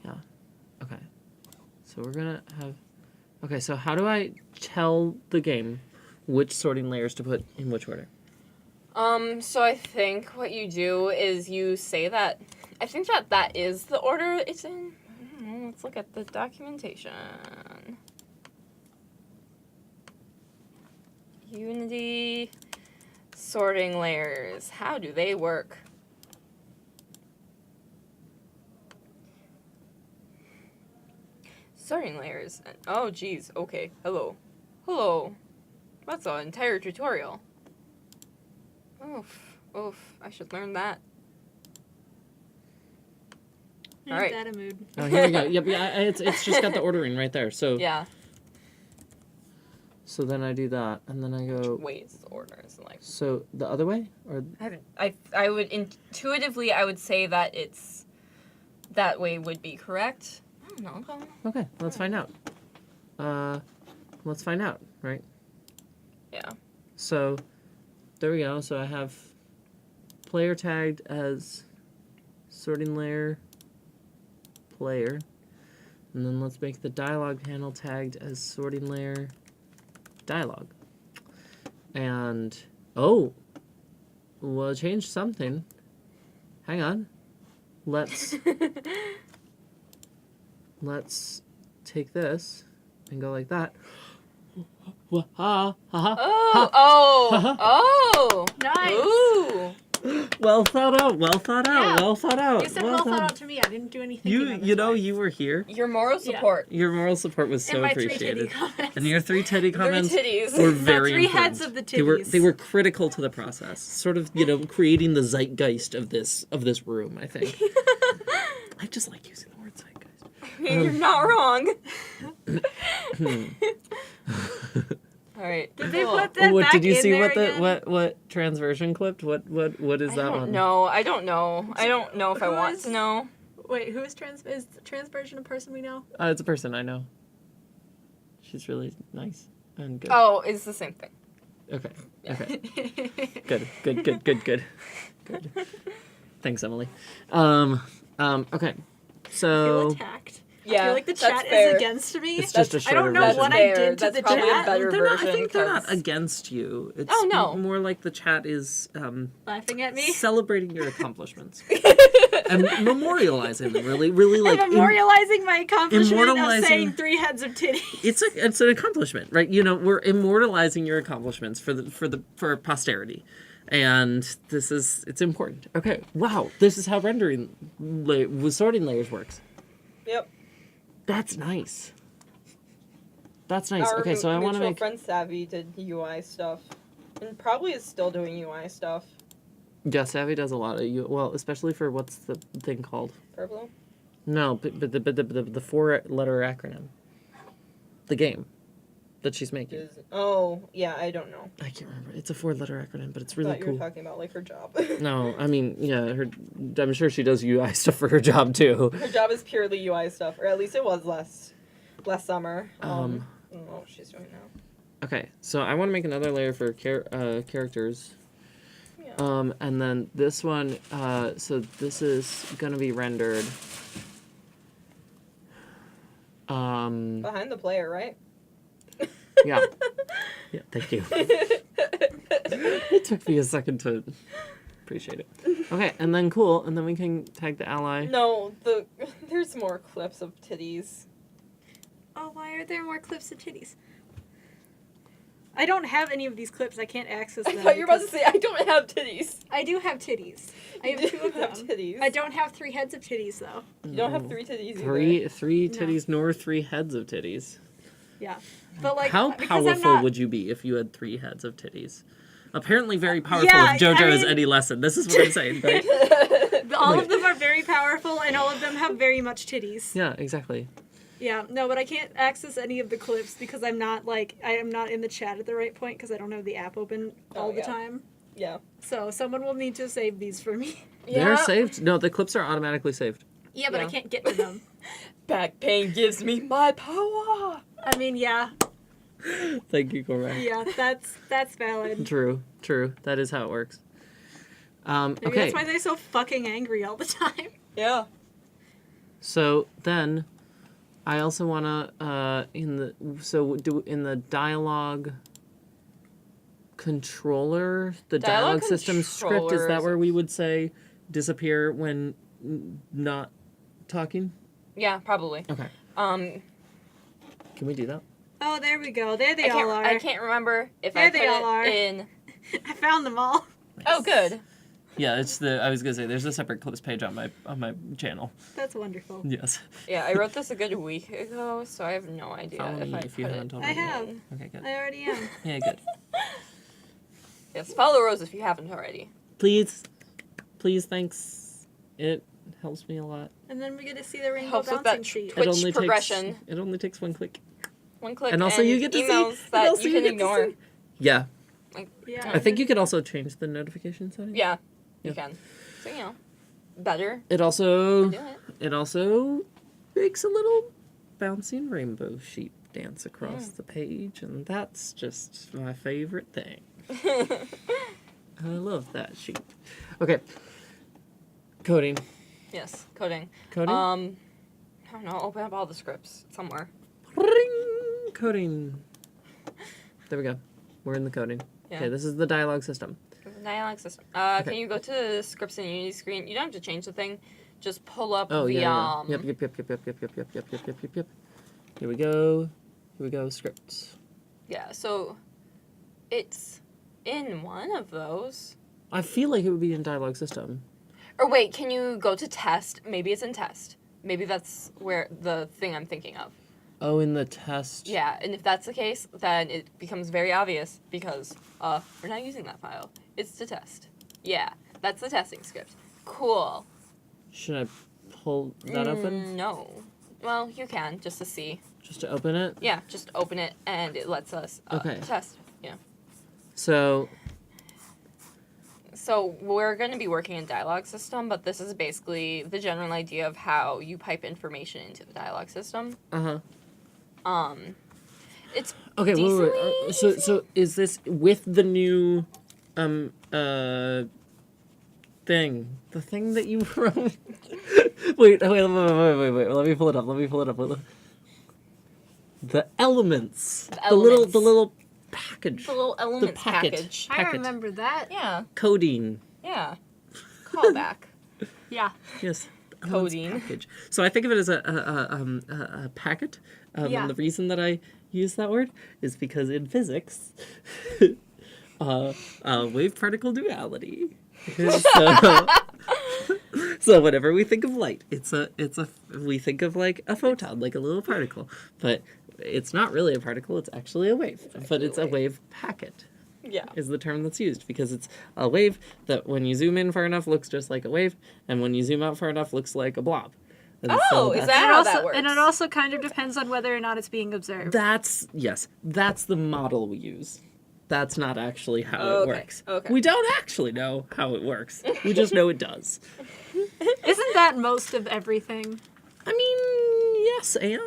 Okay. So we're gonna have. Okay, so how do I tell the game which sorting layers to put in which order? So I think what you do is you say that. I think that is the order it's in. I don't know, let's look at the documentation. Unity sorting layers. How do they work? Sorting layers. Oh, geez. Okay. Hello. Hello. That's an entire tutorial. Oof. Oof. I should learn that. Ain't Alright. that a mood? Oh, here we go. Yep, yeah, it's just got the ordering right there. So Yeah. So then I do that, and then I go. Wait, it's the order. It's like. So the other way, or I would intuitively I would say that it's that way would be correct. I don't know though. okay, let's find out. Let's find out, right? Yeah. So there we go. So I have player tagged as sorting layer player, and then let's make the dialog panel tagged as sorting layer dialog. And oh, we'll change something. Hang on. Let's take this and go like that. Ha ha ha. Oh. Nice. Ooh. Well thought out. Well thought out. Yeah. Well thought out. You said well well done. thought out to me. I didn't do anything. You know you were here. Your moral support. Your moral support was so and my 3 appreciated. titty comments. And your 3 titty comments titties. were The very 3 important. heads of the They titties. were critical to the process. Sort of, creating the zeitgeist of this room, I think. I just like using the word zeitgeist. You're not wrong. All right. Did they cool. put that What back did you in see there what the again? what transversion clipped? What is I that don't one? know. I don't know. I don't know if I Who want is- to know. Wait, who is transversion a person we know? It's a person I know. She's really nice and good. Oh, it's the same thing. Okay. Okay. Good. Thanks, Emily. Okay. I So feel attacked. Yeah, I feel like the that's chat fair. is against me. it's just a I shorter don't know version. what That's I fair. did to That's the probably chat. a better They're not, I version, think they're not 'cause- against you. It's Oh, no. more like the chat is Laughing at me. celebrating your accomplishments and memorializing them. Really, like I'm memorializing my accomplishment of immortalizing- saying 3 heads of titties. it's an accomplishment, right? We're immortalizing your accomplishments for posterity. And it's important. Okay, wow, this is how rendering with sorting layers works. Yep. That's nice. That's nice. Our Okay, so I want to mutual make... friend Savvy did UI stuff. And probably is still doing UI stuff. Yeah, Savvy does a lot of well, especially for what's the thing called? Purple? No, but the 4-letter acronym. The game that she's making. Oh, yeah, I don't know. I can't remember. It's a 4-letter acronym, but it's I really thought you were cool. talking about, like, her job. No, I mean, yeah, I'm sure she does UI stuff for her job, too. Her job is purely UI stuff, or at least it was last summer. I don't know what she's doing now. Okay, so I want to make another layer for characters. Yeah. And then this one, so this is going to be rendered. Behind the player, right? Yeah. Yeah, thank you. It took me a second to appreciate it. Okay, and then cool, and then we can tag the ally. No, there's more clips of titties. Oh, why are there more clips of titties? I don't have any of these clips. I can't access them. I thought you were about to say, I don't have titties. I do have titties. I have You 2 do of them. have titties. I don't have 3 heads of titties, though. You don't have 3 titties Three either. titties nor 3 heads of titties. Yeah. But, like, How because I'm powerful not... would you be if you had 3 heads of titties? Apparently very powerful Yeah, if JoJo I is mean- any lesson. This is what I'm saying, right? All of them are very powerful, and all of them have very much titties. Yeah, exactly. Yeah, no, but I can't access any of the clips because I'm not, like, I am not in the chat at the right point because I don't have the app open all the yeah. time. Yeah. So someone will need to save these for me. They're saved. No, the clips are automatically saved. Yeah, but I Yeah. can't get to them. Back pain gives me my power. I mean, yeah, Thank you, Cormac. yeah, that's valid. True. That is how it works. Maybe Okay, that's why they're so fucking angry all the time. Yeah. so then I also want to in the dialogue controller, the dialogue system script, is that controllers. where we would say disappear when not talking? Yeah, probably. Okay. Can we do that? Oh, there we go. There they all are. I can't remember if There I they put all are. it in. I found them all. Oh, good. Yeah, I was gonna say there's a separate clips page on my channel. That's wonderful. Yes. Yeah, I wrote this a good week ago, so I have no idea Follow if me I if you put haven't it. already. I have. Okay, good. I already am. Yeah, good. Yes, follow Rose if you haven't already. Please, thanks. It helps me a lot. And then we get to see the rainbow Helps with bouncing that sheet. Twitch progression. It only takes 1 click. One click, And also you get to see- emails and that also you you can get to ignore. see- Yeah, Yeah. I think you could also change the notification setting. Yeah, Yeah. you can. So better. It also Do it. makes a little bouncing rainbow sheep dance across the page, and that's just my favorite thing. I love that sheep. Okay. Coding. Yes, coding. Coding. I don't know. Open up all the scripts somewhere. Ring! Coding. There we go. We're in the coding. Yeah. Okay, this is the dialogue system. Dialogue system. Okay. Can you go to the scripts in Unity screen? You don't have to change the thing. Just pull up Oh the yeah. Yep. Here we go. Scripts. Yeah, so it's in one of those. I feel like it would be in dialogue system. Or wait, can you go to test? Maybe it's in test. Maybe that's where the thing I'm thinking of. Oh, in the test. Yeah, and if that's the case, then it becomes very obvious because we're not using that file. It's to test. Yeah, that's the testing script. Cool. Should I pull that open? No. Well, you can, just to see. Just to open it? Yeah, just open it and it lets us Okay. test. Yeah. So, So we're going to be working in dialogue system, but this is basically the general idea of how you pipe information into the dialogue system. It's okay, wait. decently So is this with the new, thing? The thing that you wrote? wait. Let me pull it up. The elements. The little package. the little elements packet. package. I Packet. remember that. Yeah, Coding. yeah. Callback. Yeah. Yes. Coding. Package. So I think of it as a packet. Yeah. And the reason that I use that word is because in physics, wave particle duality. So, so whenever we think of light, we think of like a photon, like a little particle, but it's not really a particle. It's actually a wave, but it's a wave packet. Yeah. Is the term that's used because it's a wave that when you zoom in far enough looks just like a wave, and when you zoom out far enough looks like a blob. And Oh, is that how that works? And it also kind of depends on whether or not it's being observed. That's the model we use. That's not actually how it works. Okay. We don't actually know how it works. We just know it does. Isn't that most of everything? I mean, yes, and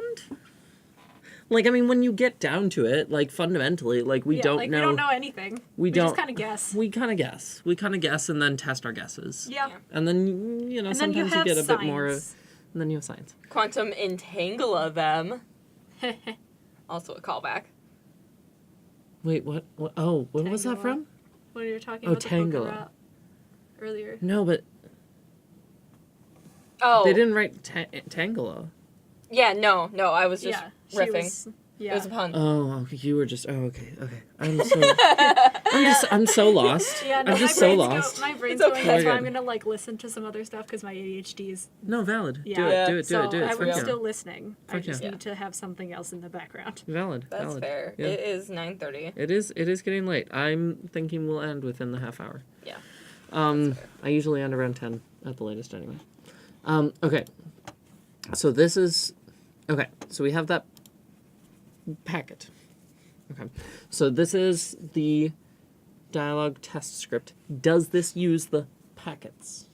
like, I mean, when you get down to it, like, fundamentally, like, we don't know. We don't know anything. We just kind of guess. We kind of guess. We kind of guess and then test our guesses. Yeah. And then, you know, And then sometimes you you get a have bit more. science. And then you have science. Quantum entangle them. Also a callback. Wait, what? Oh, what was that Tangela. from? When you were talking Oh, about the polka Tangela. dot earlier. No, but Oh. they didn't write Tangela. Yeah, no, I was just Yeah. She riffing. was, It was a pun. Oh, okay. You were just. Oh, okay. I'm so lost. Yeah, no, I'm just my so brain's lost. my brain's It's going, okay. that's why We're I'm good. gonna like listen to some other stuff because my ADHD is No, valid. Yeah. Do it. so Do it. I Fuck would yeah. still listening. I Fuck just yeah. need to have something else in the background. Valid. That's valid. fair. Yeah. It is 9:30. It is getting late. I'm thinking we'll end within the half hour. Yeah. I usually end around 10 at the latest anyway. Okay. So this is okay. So we have that packet. Okay. So this is the dialogue test script. Does this use the packets?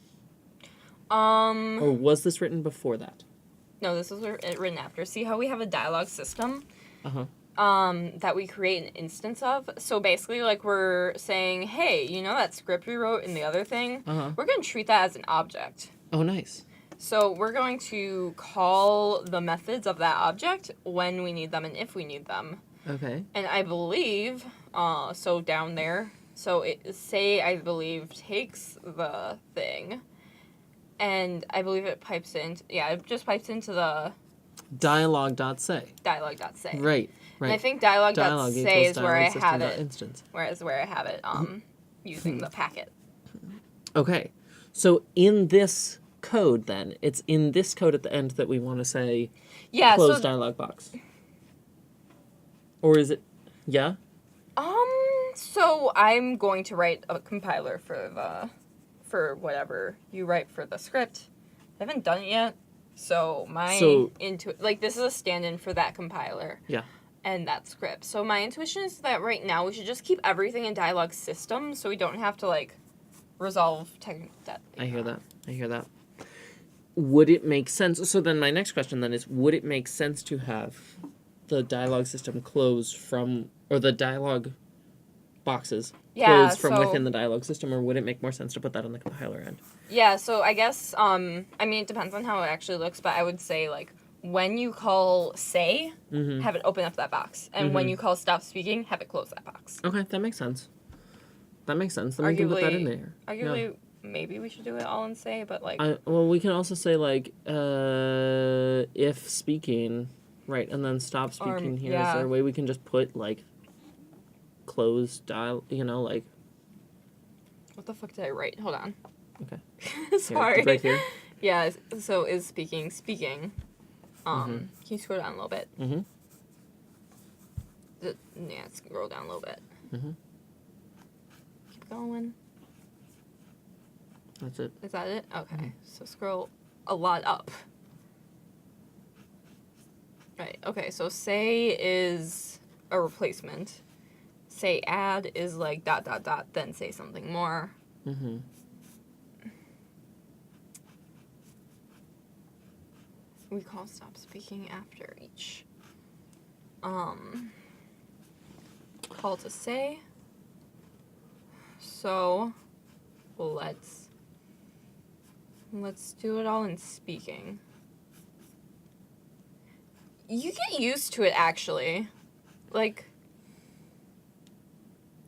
Or was this written before that? No, this was written after. See how we have a dialogue system? Uh-huh. That we create an instance of. So basically, like, we're saying, hey, you know that script we wrote in the other thing? Uh-huh. We're going to treat that as an object. Oh, nice. So we're going to call the methods of that object when we need them and if we need them. Okay. And I believe, so down there, so I believe, takes the thing, and I believe it pipes in, it just pipes into the Dialogue.say. dialogue.say. Right. And I think dialogue.say is where I dialogue have it, instance. where I have it, using the packet. Okay. So in this code then, it's in this code at the end that we want to say Yeah, close so, dialog box. Or is it yeah? So I'm going to write a compiler for whatever you write for the script. I haven't done it yet. So this is a stand-in for that compiler. Yeah. And that script. So my intuition is that right now we should just keep everything in dialogue system so we don't have to like resolve that. I hear that. Would it make sense? So then my next question then is, would it make sense to have the dialogue system close from, or the dialogue boxes close from within the dialogue system, or would it make more sense to put that on the compiler end? Yeah, so I guess, I mean, it depends on how it actually looks, but I would say, like, when you call say, have it open up that box. And when you call stop speaking, have it close that box. Okay, that makes sense. Then we can put that in there. Arguably, maybe we should do it all in say, but, like... Well, we can also say, like, if speaking, right, and then stop speaking here. Is there a way we can just put, like, close dial, like... What the fuck did I write? Hold on. Okay. Sorry. Right here. Yeah, so is speaking. Can you scroll down a little bit? Mm-hmm. Yeah, scroll down a little bit. Mm-hmm. Keep going. That's it. Is that it? Okay. So scroll a lot up. Right. Okay, so say is a replacement. Say add is like ... then say something more. Mm-hmm. We call stop speaking after each. Call to say. So, let's do it all in speaking. You get used to it, actually. Like,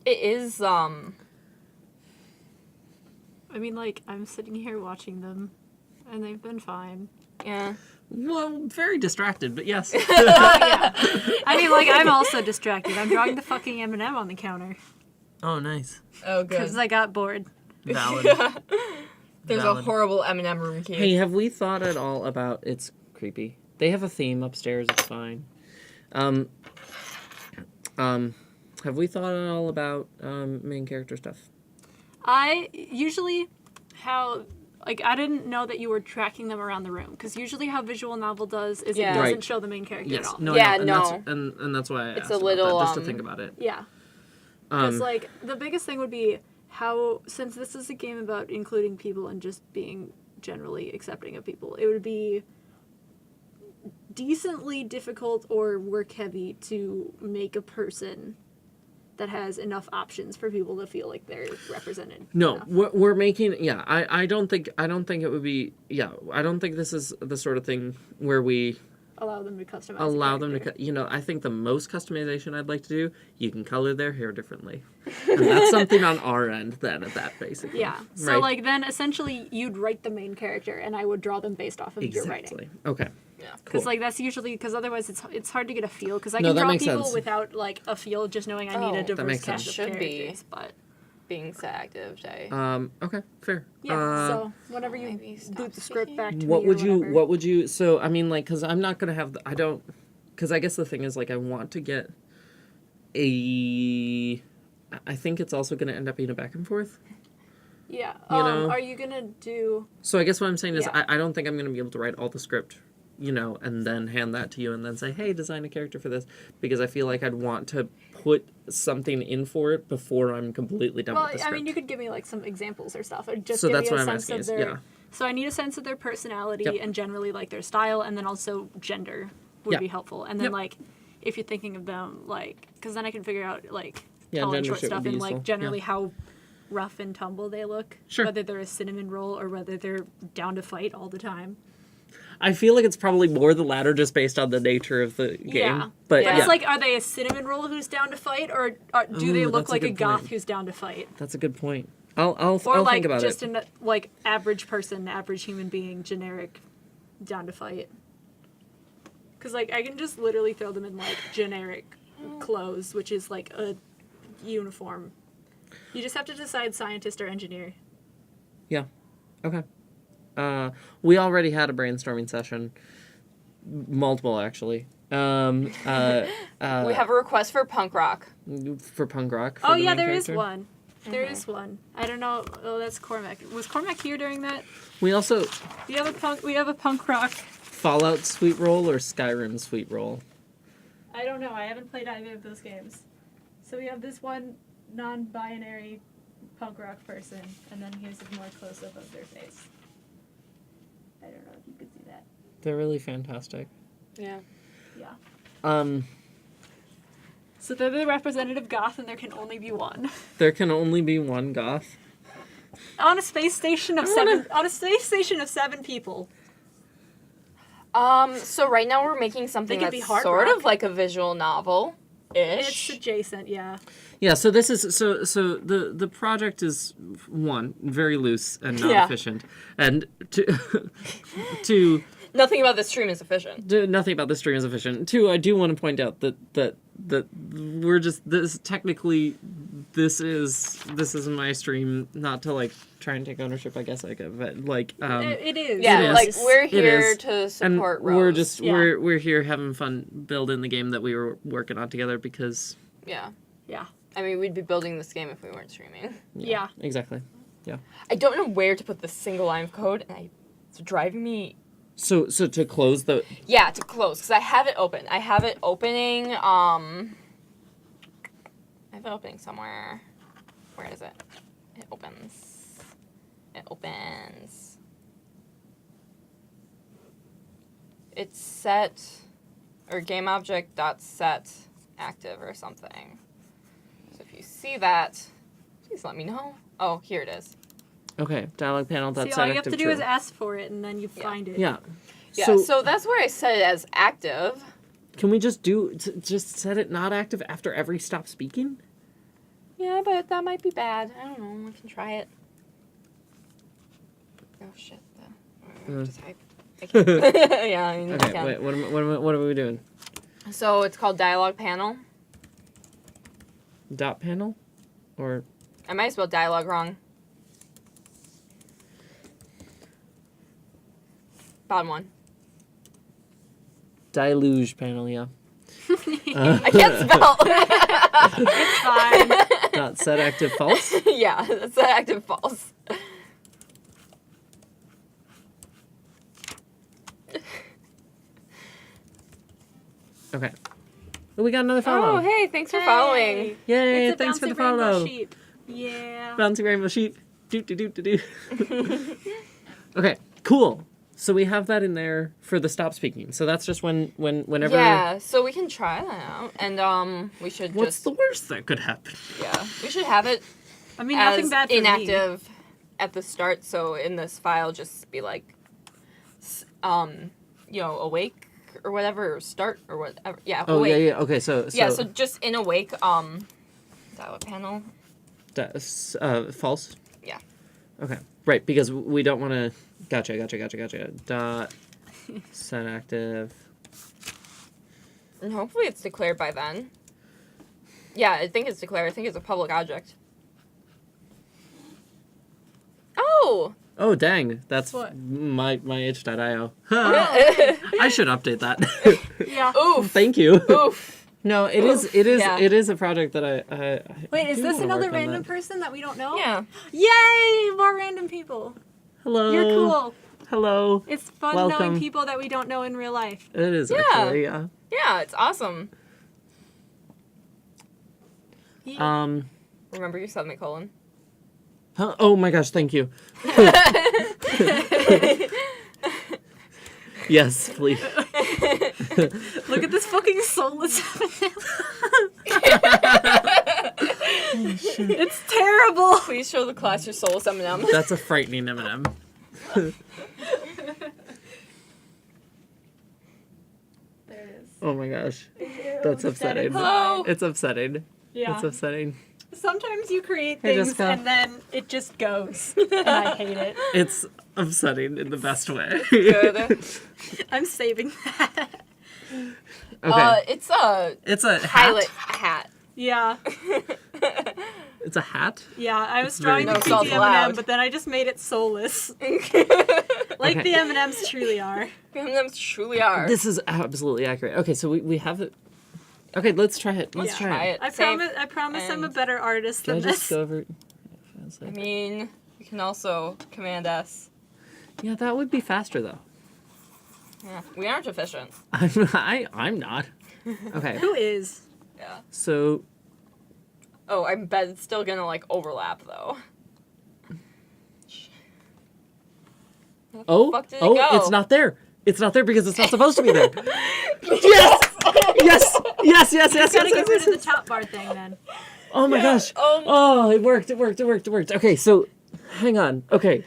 it is, I mean, like, I'm sitting here watching them, and they've been fine. yeah. Well, very distracted, but yes. Oh, yeah. I mean, like, I'm also distracted. I'm drawing the fucking M&M on the counter. Oh, nice. Oh, good. Because I got bored. Valid. There's Valid. a horrible M&M room key. Hey, have we thought at all about... It's creepy. They have a theme upstairs. It's fine. Have we thought at all about main character stuff? I usually I didn't know that you were tracking them around the room, because usually how visual novel does is Yeah. it doesn't Right. show the main character at all. No, Yeah, no. no. And that's why I It's asked a about little, that, just to think about it. Yeah. Because, like, the biggest thing would be how, since this is a game about including people and just being generally accepting of people, it would be decently difficult or work-heavy to make a person that has enough options for people to feel like they're represented. No, enough. we're making... Yeah, I don't think it would be... Yeah, I don't think this is the sort of thing where we... Allow them to customize. allow them to, I think the most customization I'd like to do, you can color their hair differently. And that's something on our end then at that, basically. Yeah. So, Right. like, then essentially you'd write the main character, and I would draw them based off of your writing. Exactly. Okay. Yeah. Because Cool. like that's usually because otherwise it's hard to get a feel, because I No, can that draw makes people sense. without like a feel, just knowing I need Oh, a that diverse makes cast sense. of Should be. characters. But Being so active, Jay. Okay, fair. yeah, so whenever you maybe stop boot the script speaking. back to What me would or you, whatever. so, I mean, like, because I'm not going to have, because I guess the thing is, like, I want to get I think it's also going to end up being a back and forth. Yeah. you know? Are you gonna do? So I guess what I'm saying is Yeah. I don't think I'm going to be able to write all the script, and then hand that to you and then say, hey, design a character for this, because I feel like I'd want to put something in for it before I'm completely done Well, with the I script. mean, you could give me like some examples or stuff, or just So give that's me a what I'm sense asking of is, their. yeah. So I need a sense of their personality Yep. and generally like their style, and then also gender would Yep. be helpful. And then Yep. like if you're thinking of them like, because then I can figure out like Yeah, tall and gender short shit would stuff be and useful. like generally Yeah. how rough and tumble they look. Sure. Whether they're a cinnamon roll or whether they're down to fight all the time. I feel like it's probably more the latter just based on the nature of the game. Yeah. But But yeah, it's like, are they a cinnamon roll who's down to fight, or do they Ooh, look that's a like a good goth point. who's down to fight? that's a good point. I'll Or like think about just it. an like average person, average human being, generic, down to fight. Because like I can just literally throw them in like generic clothes, which is like a uniform. You just have to decide scientist or engineer. Yeah. Okay. We already had a brainstorming session. Multiple, actually. We have a request for punk rock. For punk rock. for Oh the yeah, main there is character. one. There is one. I don't know. Oh, that's Cormac. Was Cormac here during that? We also We have a punk rock. Fallout Sweet Roll or Skyrim Sweet Roll. I don't know. I haven't played either of those games. So we have this one non-binary punk rock person, and then here's a more close-up of their face. I don't know if you could see that. They're really fantastic. Yeah. Yeah. So they're the representative goth, and there can only be one. There can only be one goth. On a space station of seven people. So right now we're making something They could be that's hard sort rock. of like a visual novel. It's Ish. adjacent, yeah. Yeah, so this is so the project is one, very loose and not Yeah. efficient, and two, Nothing about this stream is efficient. nothing about this stream is efficient. Two, I do want to point out that we're just this is my stream, not to like try and take ownership, I guess, like, but like It is. Yeah, It is. like we're It here is. to and support Rose. we're just Yeah. we're here having fun building the game that we were working on together because Yeah. Yeah. I mean, we'd be building this game if we weren't streaming. Yeah. exactly. I don't know where to put the single line of code, and it's driving me. So to close the Yeah, to close because I have it open. I have it opening. I have it opening somewhere. Where is it? It opens. It opens. It's set or game object dot set active or something. So if you see that, please let me know. Oh, here it is. okay dialog panel. See, That's all you have to active do true. is ask for it, and then you Yeah. find it. Yeah. Yeah, so that's where I set it as active. Can we just just set it not active after every stop speaking? Yeah, but that might be bad. I don't know. We can try it. Oh shit! I have to type. I can't. Yeah, I mean, I Okay, can. wait. What are we doing? So it's called dialog panel. Dot panel. Or I might have spelled dialogue wrong. Bottom one. deluge panel, yeah. I can't spell. It's fine. Not set active false. Yeah, that's an active false. Okay. Oh, we got another follow. Oh, hey, thanks for following. Yay, It's a thanks for bouncy the rainbow follow. sheep. Yeah. Bouncy rainbow sheep. Do. Okay, cool. So we have that in there for the stop speaking. So that's just whenever. Yeah, so we can try that out, and we should What's just the worst that could happen? yeah, we should have it I mean, nothing as bad for me. inactive at the start. So in this file, just be like, awake or whatever, or start or whatever. Yeah. Oh awake. yeah. Okay, so Yeah, so just in awake, dialogue panel. false. Yeah. Okay, right, because we don't want to. Gotcha. Dot set active. And hopefully it's declared by then. Yeah, I think it's declared. I think it's a public object. Oh! Oh dang, that's What? my itch.io. I should update that. Yeah. Oof! Thank you. Oof! No, it is Yeah. it is a project that I Wait, is do this wanna another work on random that. person that we don't know? Yeah. Yay! More random people. Hello. You're cool. Hello. It's fun Welcome. knowing people that we don't know in real life. It is Yeah. actually, yeah. Yeah, it's awesome. Remember your semicolon. Huh? Oh my gosh, thank you. Yes, please. Look at this fucking soulless It's terrible. Please show the class your soulless M&M. That's a frightening M&M. There it is. Oh my gosh. That's upsetting. Hello. It's upsetting. Yeah. It's upsetting. Sometimes you create Hey, things Jessica. and then it just goes. And I hate it. It's upsetting in the best way. Good. I'm saving that. Okay. It's a It's a hat. pilot hat. Yeah. It's a hat. Yeah, I was It's very trying to No, keep it's the all M&M, loud. but then I just made it soulless. Like Okay. the M&Ms truly are. M&Ms truly are. This is absolutely accurate. Okay, so we have it. Okay, let's try it. Let's Yeah. try it. I Save. promise I'm a and- better artist Can I than just this. go over? I mean, you can also Command S. Yeah, that would be faster though. Yeah, we aren't efficient. I'm not. Okay, Who is? Yeah. so Oh, I bet it's still gonna like overlap though. fuck did it go? it's not there. It's not there because it's not supposed to be there. Yes. Gotta get rid of the top bar thing then. Oh my gosh. Oh, it worked. Okay, so hang on. Okay.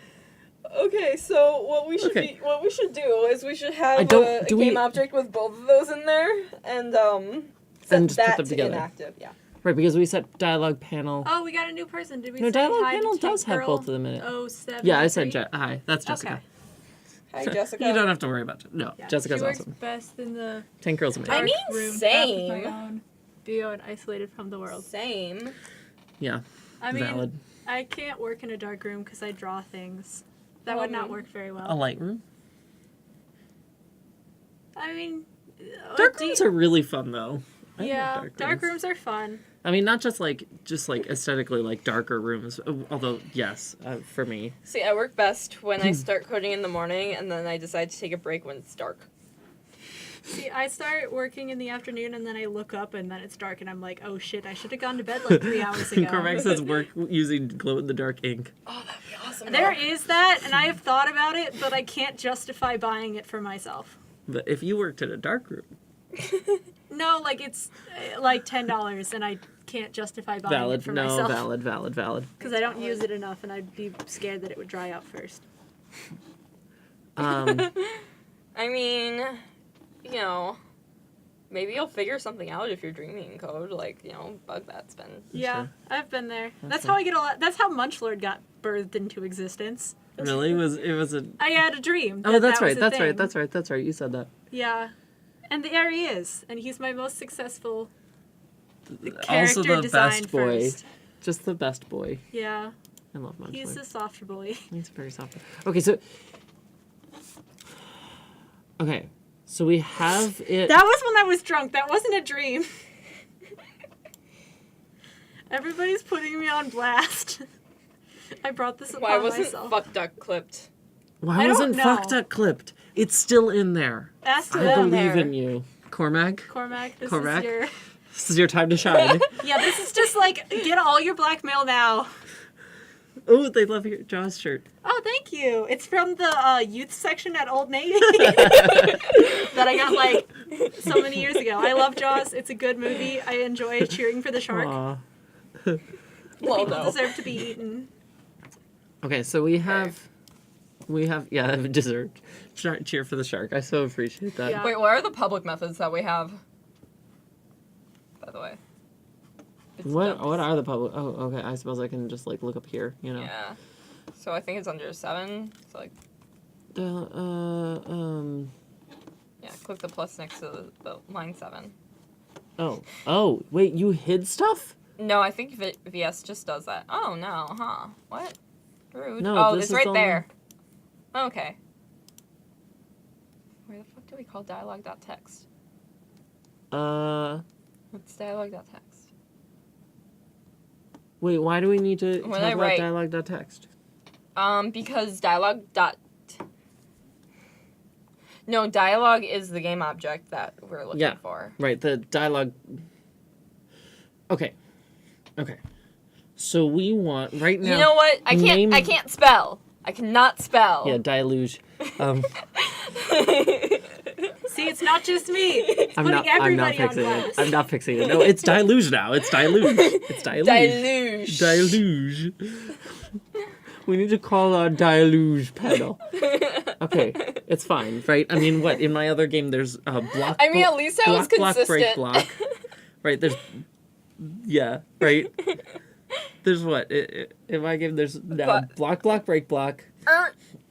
Okay, so what we should Okay. what we should do is we should I have don't- a do we- game object with both of those in there and set And just put that them to together. inactive. Yeah. Right, because we set dialogue panel. Oh, we got a new person. Did we No, say dialogue hi to panel Tank does have Girl both of them in it. 073? Yeah, I said hi. That's Jessica. Okay. Hi, Jessica. You don't have to worry about it. No, Yeah. Jessica's she works awesome. best in the Tank Girl's amazing. I mean, dark room, same. trapped with my own duo and isolated from the world. Same. Yeah, I mean, valid. I can't work in a dark room because I draw things. That would not work very A well. light room. I mean, Dark rooms are really fun though. I love yeah, dark rooms. rooms are fun. I mean, not just like aesthetically like darker rooms. Although yes, for me. See, I work best when I start coding in the morning and then I decide to take a break when it's dark. See, I start working in the afternoon and then I look up and then it's dark and I'm like, oh shit, I should have gone to bed like 3 hours ago. Correct says work using glow in the dark ink. Oh, that'd be awesome. There is that, and I have thought about it, but I can't justify buying it for myself. But if you worked in a dark room, No, like it's like $10, and I can't justify buying it valid. for No, myself valid. because I don't use it enough, and I'd be scared that it would dry out first. Um, I mean, maybe you'll figure something out if you're dreaming in code, like, bug that's been. Yeah, true. I've been there. That's true. how I get a lot. That's how Munchlord got birthed into existence. really, it was a. I had a dream. Oh, that that's that was right. a That's right. thing. That's right. You said that. Yeah, and there he is, and he's my most successful Also character the design best boy. first. Just the best boy. Yeah, I love Munchling. he's a soft boy. He's very soft. Okay, so... Okay, so we have it... That was when I was drunk. That wasn't a dream. Everybody's putting me on blast. I brought this upon Why wasn't myself. fuck duck clipped? Why I wasn't don't Fucked know. Up clipped? It's still in there. Ask I them. believe there. in you. Cormac, Cormac, this Cormac? is your... this is your time to shine. Yeah, this is just like, get all your blackmail now. Oh, they love your Jaws shirt. Oh, thank you. It's from the youth section at Old Navy that I got like so many years ago. I love Jaws. It's a good movie. I enjoy cheering for the shark. Aw. Well, People no. deserve to be eaten. Okay, so we have, yeah, dessert. Cheer for the shark. I so appreciate that. Yeah. Wait, what are the public methods that we have? By the way. It's What dumb. are the public? Oh, okay. I suppose I can just like look up here. You know. Yeah. So I think it's under 7. So like, yeah, click the plus next to the line 7. Oh, wait. You hid stuff? No, I think VS just does that. Oh no, huh? What? Rude. No, oh, this it's is right only- there. Okay. Where the fuck do we call dialogue.text? What's dialogue.text? Wait. Why do we need to When talk I about write- dialogue.text? Because dialogue is the game object that we're looking Yeah. for. Right. The dialogue. Okay. So we want right now. You know what? I name- can't spell. I cannot spell. Yeah, deluge. See, it's not just me. It's I'm putting not everybody on fixing it. blast. I'm not fixing it. No, it's deluge now. It's deluge. It's deluge. Deluge. Deluge. We need to call our deluge panel. Okay, it's fine, right? I mean, what in my other game there's block. I mean, at least I was block, break, consistent. block. Right? There's. Yeah. Right. There's what in my game. There's now block, break, block.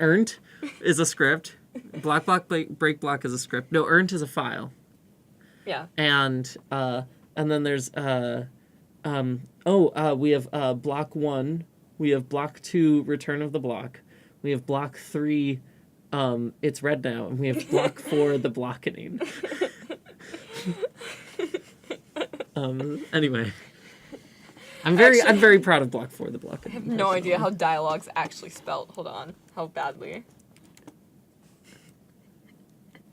Earned is a script. Block, break, block is a script. No, earned is a file. Yeah. And then there's we have block 1, we have block 2, return of the block, we have block 3, it's red now, and we have block 4, the blockening. Anyway, I'm very proud of block 4, the blockening. I have no idea how dialogue's actually spelled. Hold on. How badly?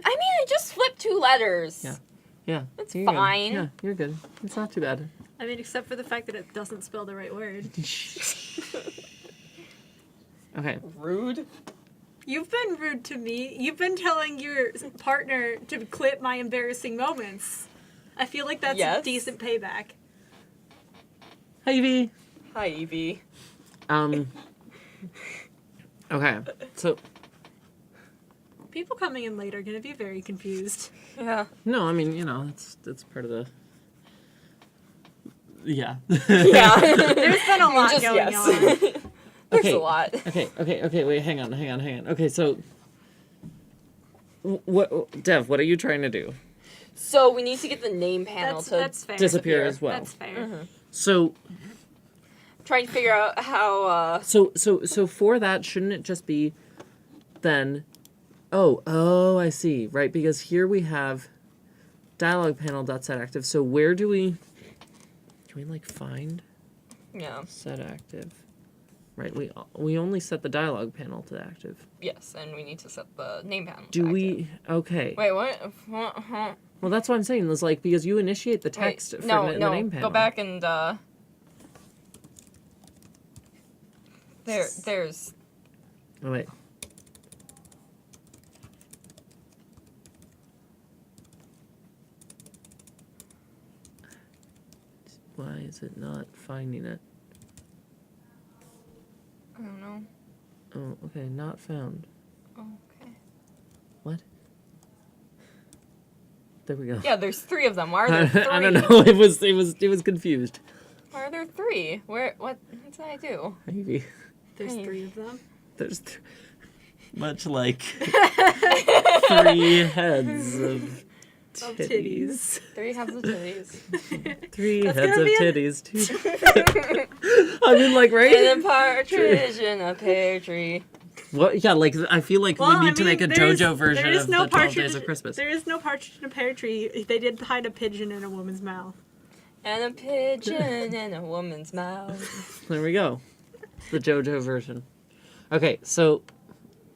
I mean, I just flipped 2 letters. Yeah, That's you're good. fine. Yeah, you're good. It's not too bad. I mean, except for the fact that it doesn't spell the right word. Okay. Rude. You've been rude to me. You've been telling your partner to clip my embarrassing moments. I feel like that's Yes. a decent payback. Hi, Evie. Hi, Evie. Okay, so People coming in late are going to be very confused. Yeah. no, I mean, you know, that's part of the. Yeah. Yeah. There's been a lot Just going yes. on. There's Okay. a lot. Okay, wait, hang on. Okay, so what Dev, what are you trying to do? So we need to get the name panel That's fair. Disappear as well. That's fair. So trying to figure out how so for that, shouldn't it just be then oh, I see. Right, because here we have dialog panel dot set active. So where do we can we like find yeah. set active? Right, we only set the dialog panel to active. Yes, and we need to set the name panel. Do to we okay. Wait, what? Huh? Well, that's what I'm saying. Is like because you initiate the text Wait, from no, the no. name panel. Go back and there's Oh wait. Why is it not finding it? I don't know. Oh, okay, not found. Okay. What? There we go. Yeah, there's 3 of them. Why are there 3? I don't know. It was confused. Why are there 3? What did I do? Maybe There's Hey. 3 of them. there's much like 3 heads of Of titties. 3 heads of titties. 3 That's heads gonna of be titties. 2. I mean, like, right? And a partridge in a pear tree. What? Yeah, like, I feel like Well, we need to make a there's- JoJo version there is of no the 12 partridge, Days of Christmas. There is no partridge in a pear tree. They did hide a pigeon in a woman's mouth. And a pigeon in a woman's mouth. There we go. The JoJo version. Okay, so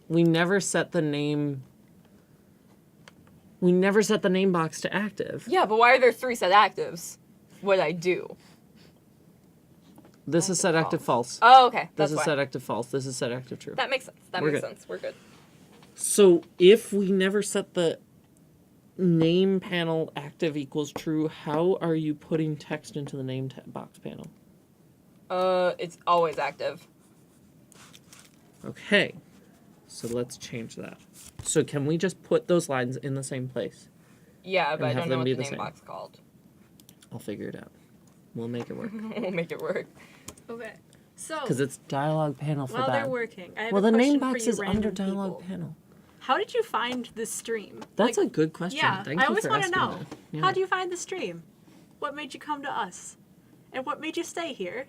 we never set the name. We never set the name box to active. Yeah, but why are there 3 set actives? What'd I do? This is set active false. Oh, okay. That's This is why. set active false. This is set active true. That makes sense. That We're makes good. sense. We're good. So if we never set the name panel active equals true, how are you putting text into the name box panel? It's always active. Okay, so let's change that. So can we just put those lines in the same place? Yeah, but I have don't know them what be the the name same. box called. I'll figure it out. We'll make it work. We'll make it work. Okay. So, Because it's dialogue panel for while that. they're working, I have Well, a the name question for box you is under random dialogue people. panel. How did you find this stream? That's Like, a good question. yeah, Thank I you always for want to asking know. that. Yeah. How do you find the stream? What made you come to us? And what made you stay here?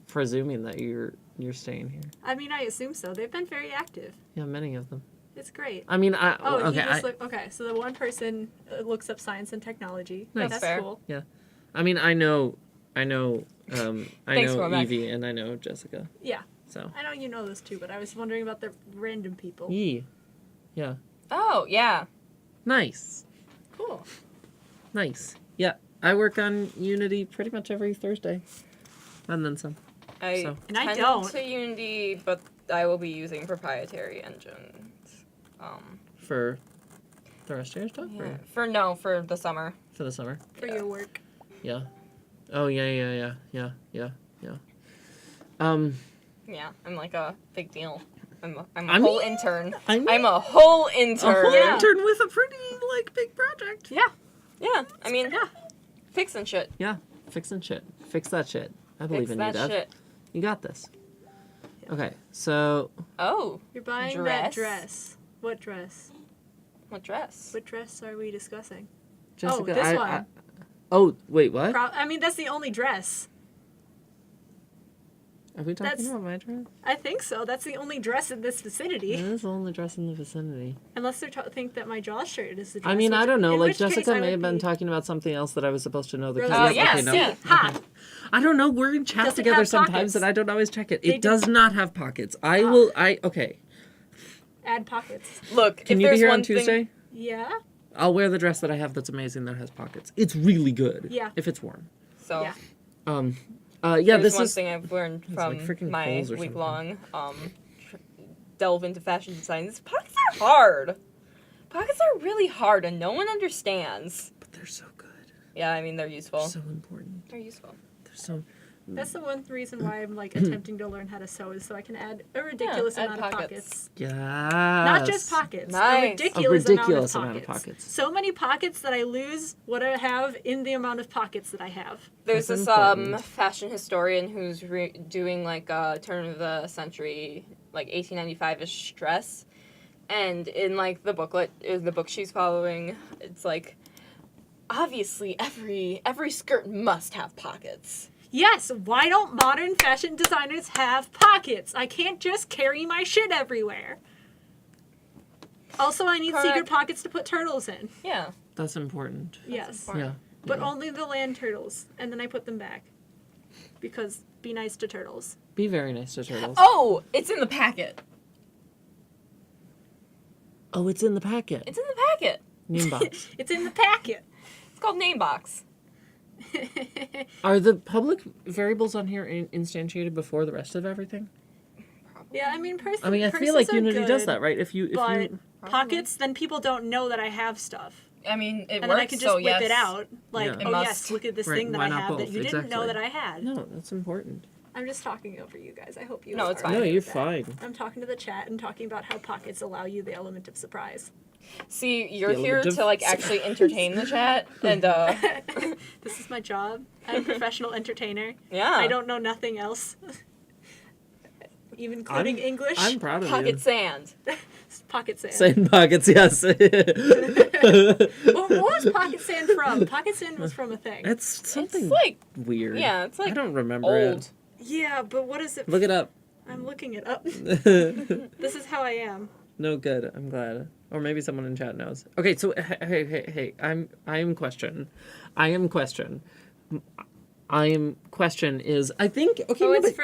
Presuming that you're staying here. I mean, I assume so. They've been very active. Yeah, many of them. It's great. I mean, Oh, okay. you just okay. So the one person looks up science and technology. Nice. That's Fair. cool. I mean, I know, I Thanks, know Cormac. Evie and I know Jessica. Yeah, So, I know you know those two, but I was wondering about the random people. yee. Yeah. Oh, yeah. Nice. Cool. Nice. Yeah. I work on Unity pretty much every Thursday. And then some. I So. And I tend don't. to Unity, but I will be using proprietary engines. For the rest of your stuff? Yeah. Or For the summer. for the summer? For Yeah. your work. Yeah. Oh, yeah. Yeah. Yeah, I'm like a big deal. I'm a I whole mean- intern. I mean, I'm a whole a intern. whole Yeah. intern with a pretty, like, big project. Yeah. Yeah, I mean, Yeah. fixing shit. Yeah. Fixing shit. Fix that shit. I believe Fix in you, that Dev. shit. You got this. Okay, so Oh, You're buying Dress? that dress. What dress? what dress? What dress are we discussing? Jessica, this one. Oh, wait, what? I mean, that's the only dress. Are we talking that's- about my dress? I think so. That's the only dress in this It vicinity. is the only dress in the vicinity. Unless they think that my Jaws shirt is the dress. I mean, I which- don't know. in Like, which case Jessica I may would have been be- talking about something else that I was supposed to know. That Rose- comes up. yes, Okay, no. yeah. Ha! I don't know. We're in chat Does it together have sometimes, pockets? and I don't always check it. They It does not have pockets. Okay. Add pockets. Look, Can if you be there's here one on Tuesday? Yeah. I'll wear the dress that I have that's amazing that has pockets. It's really good. Yeah. If it's warm. So, Yeah. Yeah, there's this one is. thing I've learned it's from like freaking my Kohl's or week-long delve into fashion design. Is pockets are hard. Pockets are really hard, and no one understands. But they're so good. Yeah, I mean, they're useful. So important. They're useful. They're so. That's the one reason why I'm like attempting to learn how to sew is so I can add a ridiculous add amount of pockets. pockets. Yes. Not just pockets. Nice. A ridiculous, ridiculous amount amount of of pockets. pockets. So many pockets that I lose what I have in the amount of pockets that I have. There's That's this important. fashion historian who's doing like a turn of the century, like 1895ish dress, and in like the booklet, the book she's following, it's like obviously every skirt must have pockets. Yes, why don't modern fashion designers have pockets? I can't just carry my shit everywhere. Also, I need Correct. secret pockets to put turtles in. Yeah. That's important. Yes. important. Yeah. But yeah. only the land turtles, and then I put them back. Because be nice to turtles. Be very nice to turtles. Oh, it's in the packet. Oh, it's in the packet. It's in the packet. Name box. It's in the packet. It's called Name Box. Are the public variables on here instantiated before the rest of everything? Yeah, I mean, I mean, I feel like Unity does that, right? If you But pockets, then people don't know that I have stuff. I mean, it And works. then I can just so whip yes. it out. Like, Yeah. It oh must. yes, look at this Right, thing that why I not have that both? you didn't know Exactly. that I had. No, that's important. I'm just talking over you guys. I hope you No, are it's fine. No, okay you're with that. fine. I'm talking to the chat and talking about how pockets allow you the element of surprise. See, you're The here element of to like actually entertain the chat, and This is my job. I'm a professional entertainer. yeah, I don't know nothing else. Even including English. I'm proud of pocket you. sand. Pocket sand. Sand pockets, yes. What was pocket sand from? Pocket sand was from a thing. It's something It's like, weird. yeah, it's like I don't remember old. it. Yeah, but what is it? Look it up. I'm looking it up. This is how I am. No, good. I'm glad. Or maybe someone in chat knows. Okay, so hey. I am question is I think okay. Oh, no, it's but-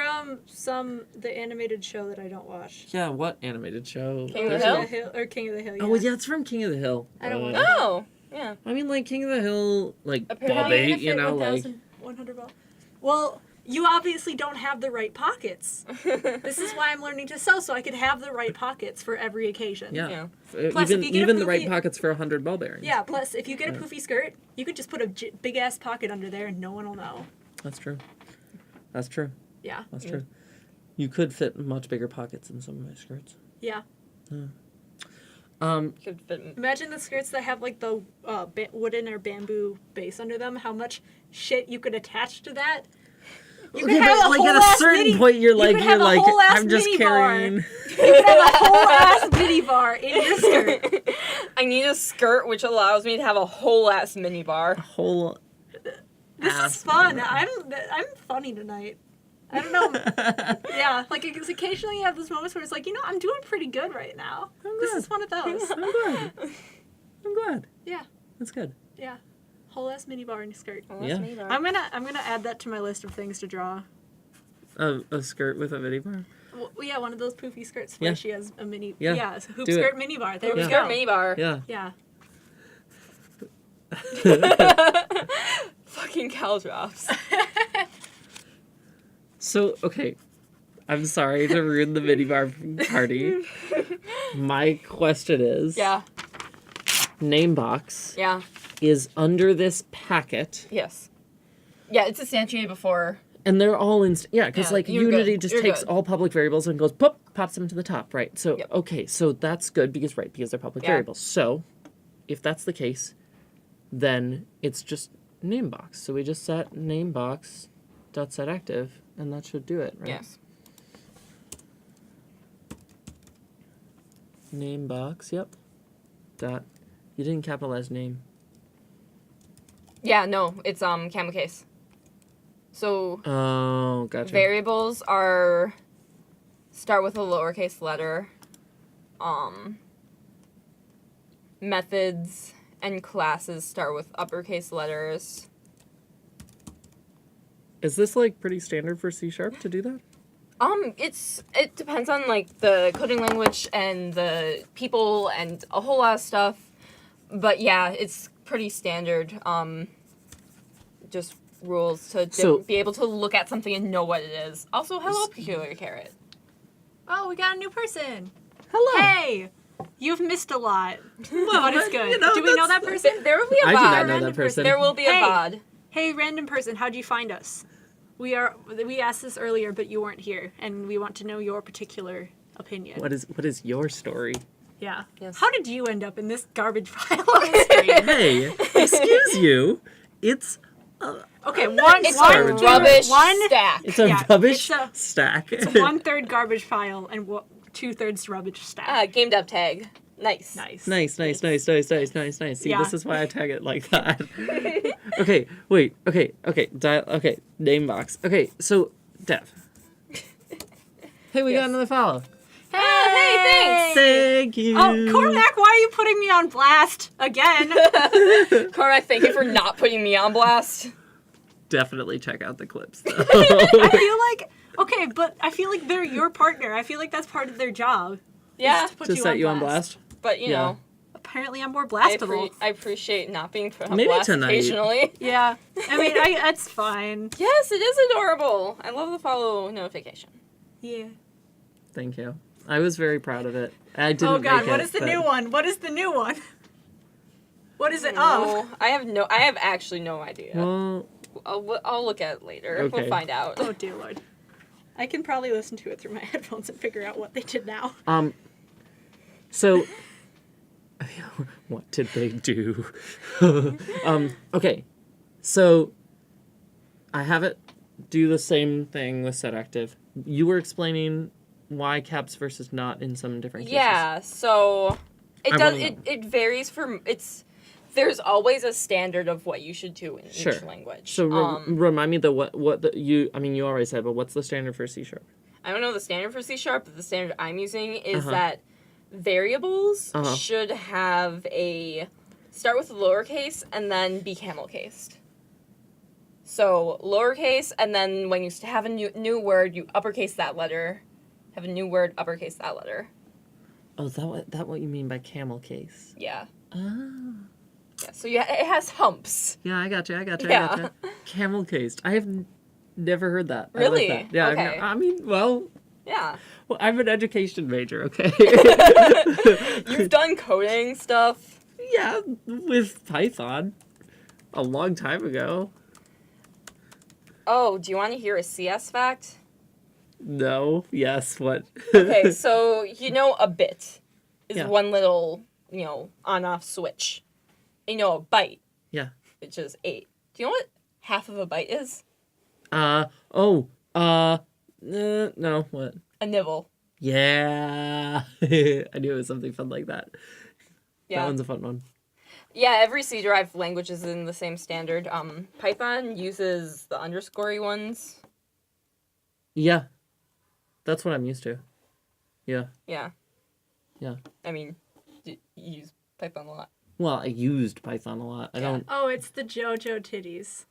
from the animated show that I don't watch. yeah. What animated show? King of the King Hill? or King of the Hill. Yeah. Oh yeah, it's from King of the Hill. I don't want Oh, yeah. I mean, like King of the Hill, like Apparently- Bobby, you know, like 1,100 ball. Well, you obviously don't have the right pockets. This is why I'm learning to sew, so I could have the right pockets for every occasion. yeah. Yeah. Plus, even if you get a even the right poofy- pockets for 100 ball bearings. Yeah. Plus, if you get a poofy skirt, you could just put a big ass pocket under there, and no one will know. That's true. That's true. Yeah. That's true. You could fit much bigger pockets in some of my skirts. Yeah. Could fit- Imagine the skirts that have like the wooden or bamboo base under them. How much shit you could attach to that. You Okay, but like at a certain point, you're like I'm just carrying. You could have a whole ass mini bar in your skirt. I need a skirt which allows me to have a whole ass mini bar. Whole. This ass is fun. mini bar. I'm funny tonight. I don't know. Yeah, like because occasionally you have those moments where it's like, I'm doing pretty good right now. This is one of those. I'm glad. I'm glad. Yeah, That's good. yeah. Whole ass mini bar in your skirt. Whole ass Yeah. mini bar. I'm gonna add that to my list of things to draw. A skirt with a mini bar. Well, yeah, one of those poofy skirts Yeah. where she has a mini. Yeah. Yeah, it's a hoop Do it. skirt mini bar. There we Yeah. go. Skirt mini bar. Yeah. Yeah. Fucking cow drops. So okay, I'm sorry to ruin the mini bar party. My question is, Yeah. name box Yeah. is under this packet, Yes. Yeah, it's instantiated before. and they're all because Yeah, like you're Unity good. just You're takes good. all public variables and goes pops them to the top, right? So Yep. okay, so that's good because they're public Yeah. variables. So if that's the case, then it's just name box. So we just set name box dot set active, and that should do it, right? Yes. Name box, yep. Dot. You didn't capitalize name. Yeah, no, it's camel case. So Oh, gotcha. variables start with a lowercase letter. Methods and classes start with uppercase letters. Is this like pretty standard for C# to do that? It depends on like the coding language and the people and a whole lot of stuff. But yeah, it's pretty standard. Just rules to So- be able to look at something and know what it is. Also, hello, peculiar carrot. Oh, we got a new person. Hello. Hey, you've missed a lot, Well, but it's good. you know, Do we know that's- that person? There will be a I do VOD. not know Random that person. There will be a Hey. VOD. Hey, random person, how'd you find us? We asked this earlier, but you weren't here, and we want to know your particular opinion. What is your story? Yeah. Yes. How did you end up in this garbage pile on the screen? Hey, excuse you. It's Okay, It's a rubbish stack. it's a Yeah, rubbish it's a- stack. 1/3 garbage pile and 2/3 rubbish stack. Game dev tag. Nice. Nice. Nice. See, Yeah. this is why I tag it like that. Okay, wait. Okay, name box. Okay, so Dev. Hey, we got Yes. another follow. Hey, thanks. Thank you. Oh, Cormac, why are you putting me on blast again? Cormac, thank you for not putting me on blast. Definitely check out the clips though. I feel like okay, but I feel like they're your partner. I feel like that's part of their job. Yeah, To put to you set you on blast. but you Yeah. know, Apparently, I'm more I blastable. appreciate not being put on Maybe blast tonight. occasionally. Yeah, I mean, that's fine. Yes, it is adorable. I love the follow notification. Yeah. Thank you. I was very proud of it. I didn't Oh God, make what it, is the but- new one? What is the new one? What is it of? No, I have actually no idea. Well, I'll look at it later. Okay. We'll find out. Oh dear Lord. I can probably listen to it through my headphones and figure out what they did now. so what did they do? Okay. So I have it do the same thing with set active. You were explaining why caps versus not in some different cases? Yeah, so it I does. wanna know. It varies from it's. There's always a standard of what you should do in Sure. each language. So remind me you already said, but what's the standard for C#? I don't know the standard for C#, but the standard I'm using is Uh-huh. that variables Uh-huh. should have start with lowercase and then be camel cased. So lowercase, and then when you have a new word, you uppercase that letter. Have a new word, uppercase that letter. Oh, is that what you mean by camel case? Yeah. Oh. Yeah. So it has humps. Yeah, I got you. Yeah. Camel cased. I have never heard that. I like Really? that. Yeah. Okay. Well, I'm an education major. Okay. You've done coding stuff. Yeah, with Python, a long time ago. Oh, do you want to hear a CS fact? No. Yes. What? Okay, so a bit is Yeah. one little, on-off switch. A byte. Yeah. Which is 8. Do you know what half of a byte is? No. What? A nibble. Yeah. I knew it was something fun like that. Yeah. That one's a fun one. Yeah, every C-derived language is in the same standard. Python uses the underscorey ones. Yeah. That's what I'm used to. Yeah. Yeah. Yeah. I mean, you use Python a lot. Well, I used Python a lot. I don't. Oh, it's the JoJo titties.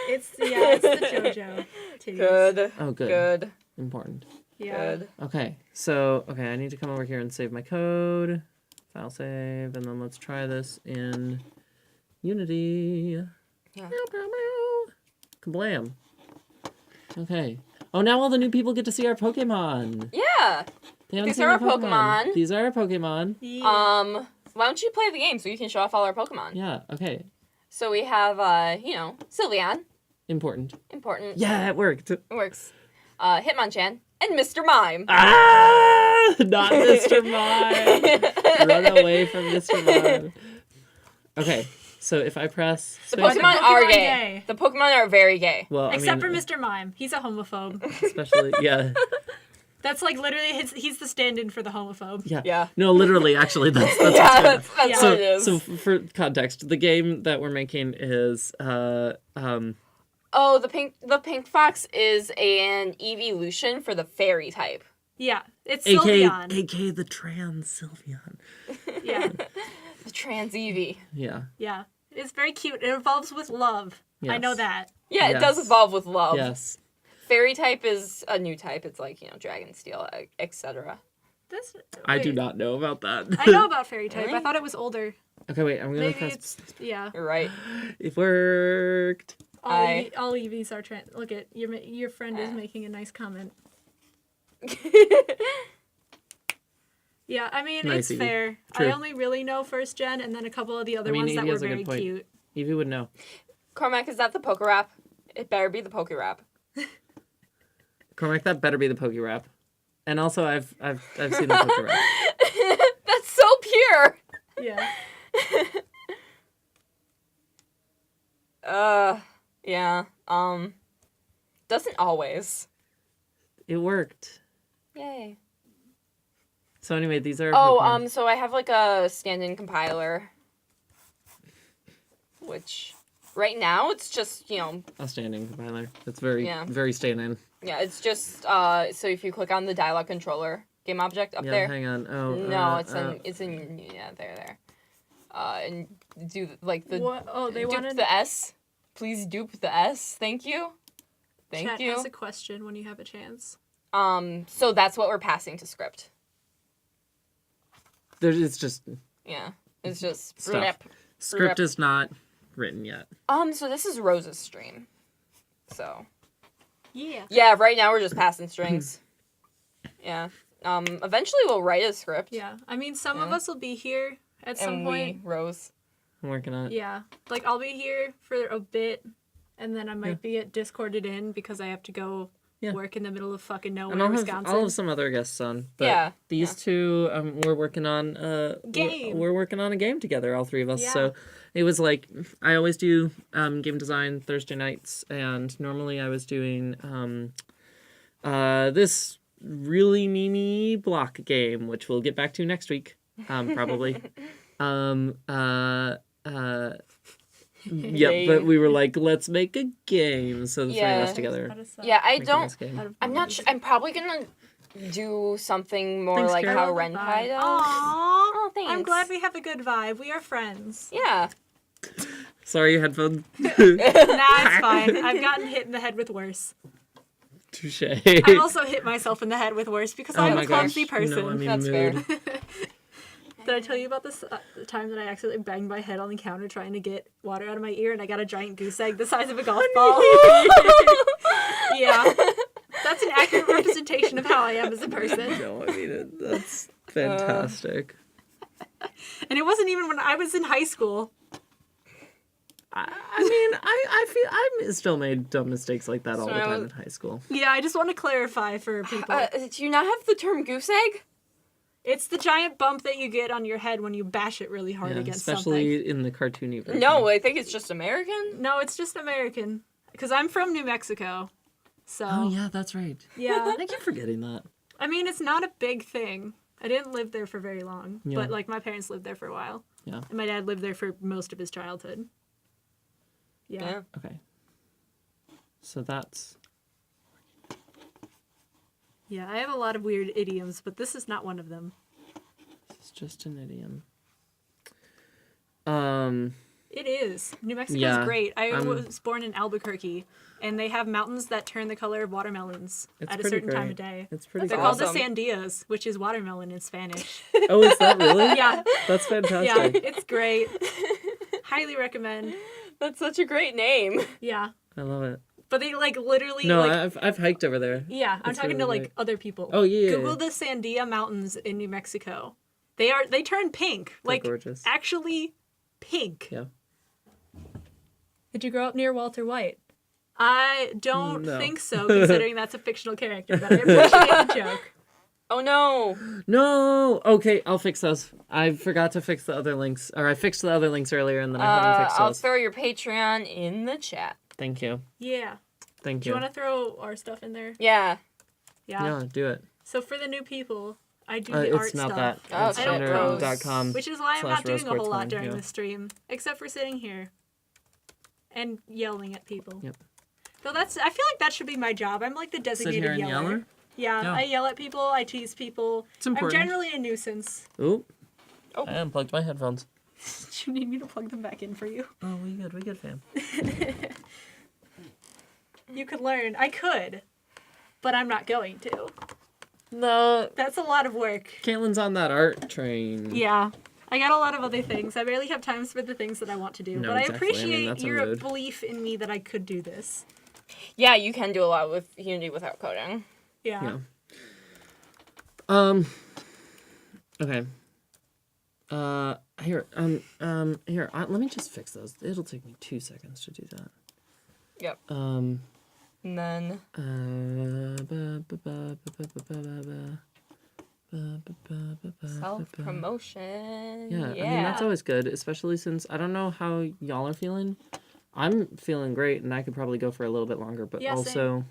It's the JoJo titties. Good. Oh, good. Good. Important. Yeah. Good. Okay. Okay, I need to come over here and save my code. File save, and then let's try this in Unity. Yeah. Meow, meow, meow. Kablam. Okay. Oh, now all the new people get to see our Pokemon. Yeah. They haven't These seen are our our Pokemon. These are our Pokemon. Yeah. Why don't you play the game so you can show off all our Pokemon? Yeah. Okay. So we have, Sylveon. Important. Important. Yeah, it worked. It works. Hitmonchan. And Mr. Mime. Ah! Not Mr. Mime. Run away from Mr. Mime. Okay. So if I press The space, Pokemon Pokemon are gay. gay. The Pokemon are very gay. well, Except I mean, for Mr. Mime. He's a homophobe. especially yeah. That's like literally he's the stand-in for the homophobe. Yeah. Yeah. No, literally, actually, that's Yeah, what's going on. that's Yeah. what it is. So for context, the game that we're making is Oh, the pink fox is an evolution for the fairy type. Yeah. It's aka Sylveon. the trans Sylveon. Yeah. The trans Eevee. Yeah. Yeah. It's very cute. It evolves with love. I know Yes. that. Yeah, it does Yes. evolve with love. Yes. Fairy type is a new type. It's like, Dragon Steel, etc. That's I do wait. not know about that. I know about fairy type. Really? I thought it was older. Okay, wait. I'm gonna Maybe press. it's yeah. You're right. It worked. All EVs are trans. Look at your friend is making a nice comment. Yeah, I mean Nice, it's Evie. fair. True. I only really know first gen and then a couple of the other I mean, ones that Evie were has a good very point. cute. Evie would know. Cormac, is that the poker rap? It better be the poker rap. Cormac, that better be the Poke Rap. And also, I've seen the Poke Rap. That's so pure. Yeah. Yeah. Doesn't always. It worked. Yay. So anyway, these are. Oh, Pokemon. so I have like a stand-in compiler, which right now it's just, A standing compiler. It's very, Yeah. very standing. yeah, it's just so if you click on the dialog controller game object up Yeah, there. hang on. Oh. No, it's in there. And do like the What? Oh, they dupe wanted the S. Please dupe the S. Thank you. Thank chat you. ask a question when you have a chance. So that's what we're passing to script. It's just Yeah. It's just Stuff. rip. script is not written yet. So this is Rose's stream. So Yeah. yeah, right now we're just passing strings. Yeah. Eventually we'll write a script. Yeah. I mean, some of Yeah. us will be here at some And point. Rose. I'm working on it. Yeah. Like, I'll be here for a bit, and then I might be Discorded in because I have to go Yeah. work in the middle of fucking nowhere, And I'll Wisconsin. have some other guests on. But Yeah, these two, we're working on Game. We're working on a game together, all three of us. Yeah. So it was like I always do game design Thursday nights, and normally I was doing this really memey block game, which we'll get back to next week, probably. Yeah, but we were like, let's make a game. So the three of us together. Yeah, I making don't. this game. I'm not sure. I'm probably gonna do something more Thanks, like Kara. how Renpai does. Aww. Oh, thanks. I'm glad we have a good vibe. We are friends. Yeah. Sorry, your headphones. Nah, it's fine. I've gotten hit in the head with worse. Touche. I've also hit myself in the head with worse because I'm my a clumsy gosh. person. No, I'm in That's mood. fair. Did I tell you about this the time that I accidentally banged my head on the counter trying to get water out of my ear and I got a giant goose egg the size of a golf ball? Yeah. That's an accurate representation of how I am as a person. No, I mean, that's fantastic. And it wasn't even when I was in high school. I mean, I feel I still made dumb mistakes like that all the So- time in high school. Yeah, I just want to clarify for people. Do you not have the term goose egg? It's the giant bump that you get on your head when you bash it really hard Yeah, against especially something. in the cartoony version. No, I think it's just American. No, it's just American. Because I'm from New Mexico. So, Oh yeah, that's right. yeah. I keep forgetting that. I mean, it's not a big thing. I didn't live there for very long. Yeah. But, like, my parents lived there for a while. Yeah. And my dad lived there for most of his childhood. Yeah. Okay. So that's Yeah, I have a lot of weird idioms, but this is not one of them. it's just an idiom. It is. New Mexico's Yeah, great. I I'm- was born in Albuquerque, and they have mountains that turn the color of watermelons It's at a pretty certain time great. of day. It's pretty They're cool. called the Awesome. sandias, which is watermelon in Spanish. Oh, is that really? Yeah, That's yeah, fantastic. it's great. Highly recommend. That's such a great name. Yeah, I love it. but they like literally No, like I've hiked over there. yeah. I'm it's talking to really like great. other people. Oh yeah. Google the Sandia Mountains in New Mexico. They turn pink, They're like gorgeous. actually pink. Yeah. Did you grow up near Walter White? I don't No. think so, considering that's a fictional character, but I appreciate the joke. Oh no. No. Okay, I'll fix those. I forgot to fix the other links, or I fixed the other links earlier, and then I haven't fixed I'll those. throw your Patreon in the chat. Thank you. Yeah. Thank Do you you. want to throw our stuff in there? Yeah. Yeah. Yeah, do it. So for the new people, I do the art It's not stuff. that. Oh, It's I don't under.com. Which is why I'm / not doing a whole Rose lot Quartz during one, the stream, except for sitting here and yelling at people. Yep. Though I feel like that should be my job. I'm like the Sit designated here and yeller. yeller. Yeah, Yeah. I yell at people. I tease people. It's I'm important. generally a nuisance. Ooh. Oh. I unplugged my headphones. Do you need me to plug them back in for you? Oh, we good, fam. You could learn. I could, but I'm not going to. No. That's a lot of work. Kaitlyn's on that art train. Yeah. I got a lot of other things. I barely have time for the things that I want to do. No, but exactly. I I mean, appreciate that's a your mood. belief in me that I could do this. Yeah, you can do a lot with Unity without coding. Yeah. Yeah. Okay. Here. Here. Let me just fix those. It'll take me 2 seconds to do that. Yep. Um. And then self-promotion. Yeah, I mean that's always good, especially since I don't know how y'all are feeling. I'm feeling great, and I could probably go for a little bit longer, but Yeah, also,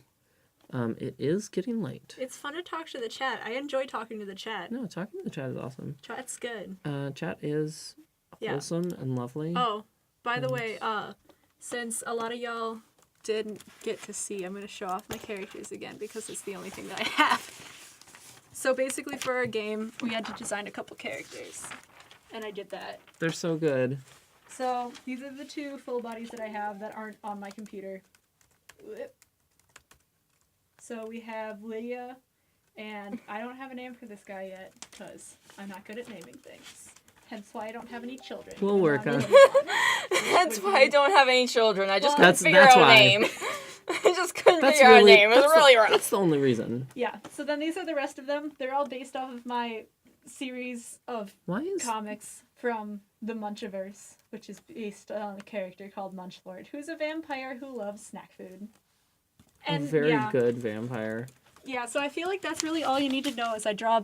it is getting late. It's fun to talk to the chat. I enjoy talking to the chat. No, talking to the chat is awesome. Chat's good. Chat is Yeah. wholesome and lovely. Oh, by the way, since a lot of y'all didn't get to see, I'm going to show off my characters again because it's the only thing that I have. So basically for our game, we had to design a couple characters. And I did that. They're so good. So these are the two full bodies that I have that aren't on my computer. Whoop. So we have Lydia, and I don't have a name for this guy yet because I'm not good at naming things. Hence why I don't have any children. We'll work on it. That's why I don't have any children. I just Well, couldn't figure that's out a why. name. I just couldn't That's figure out a really name. It was that's really the, rough. That's the only reason. Yeah, so then these are the rest of them. They're all based off of my series of Why is comics from the Munchiverse, which is based on a character called Munchlord, who's a vampire who loves snack food. a very yeah, good vampire? Yeah, so I feel like that's really all you need to know as I draw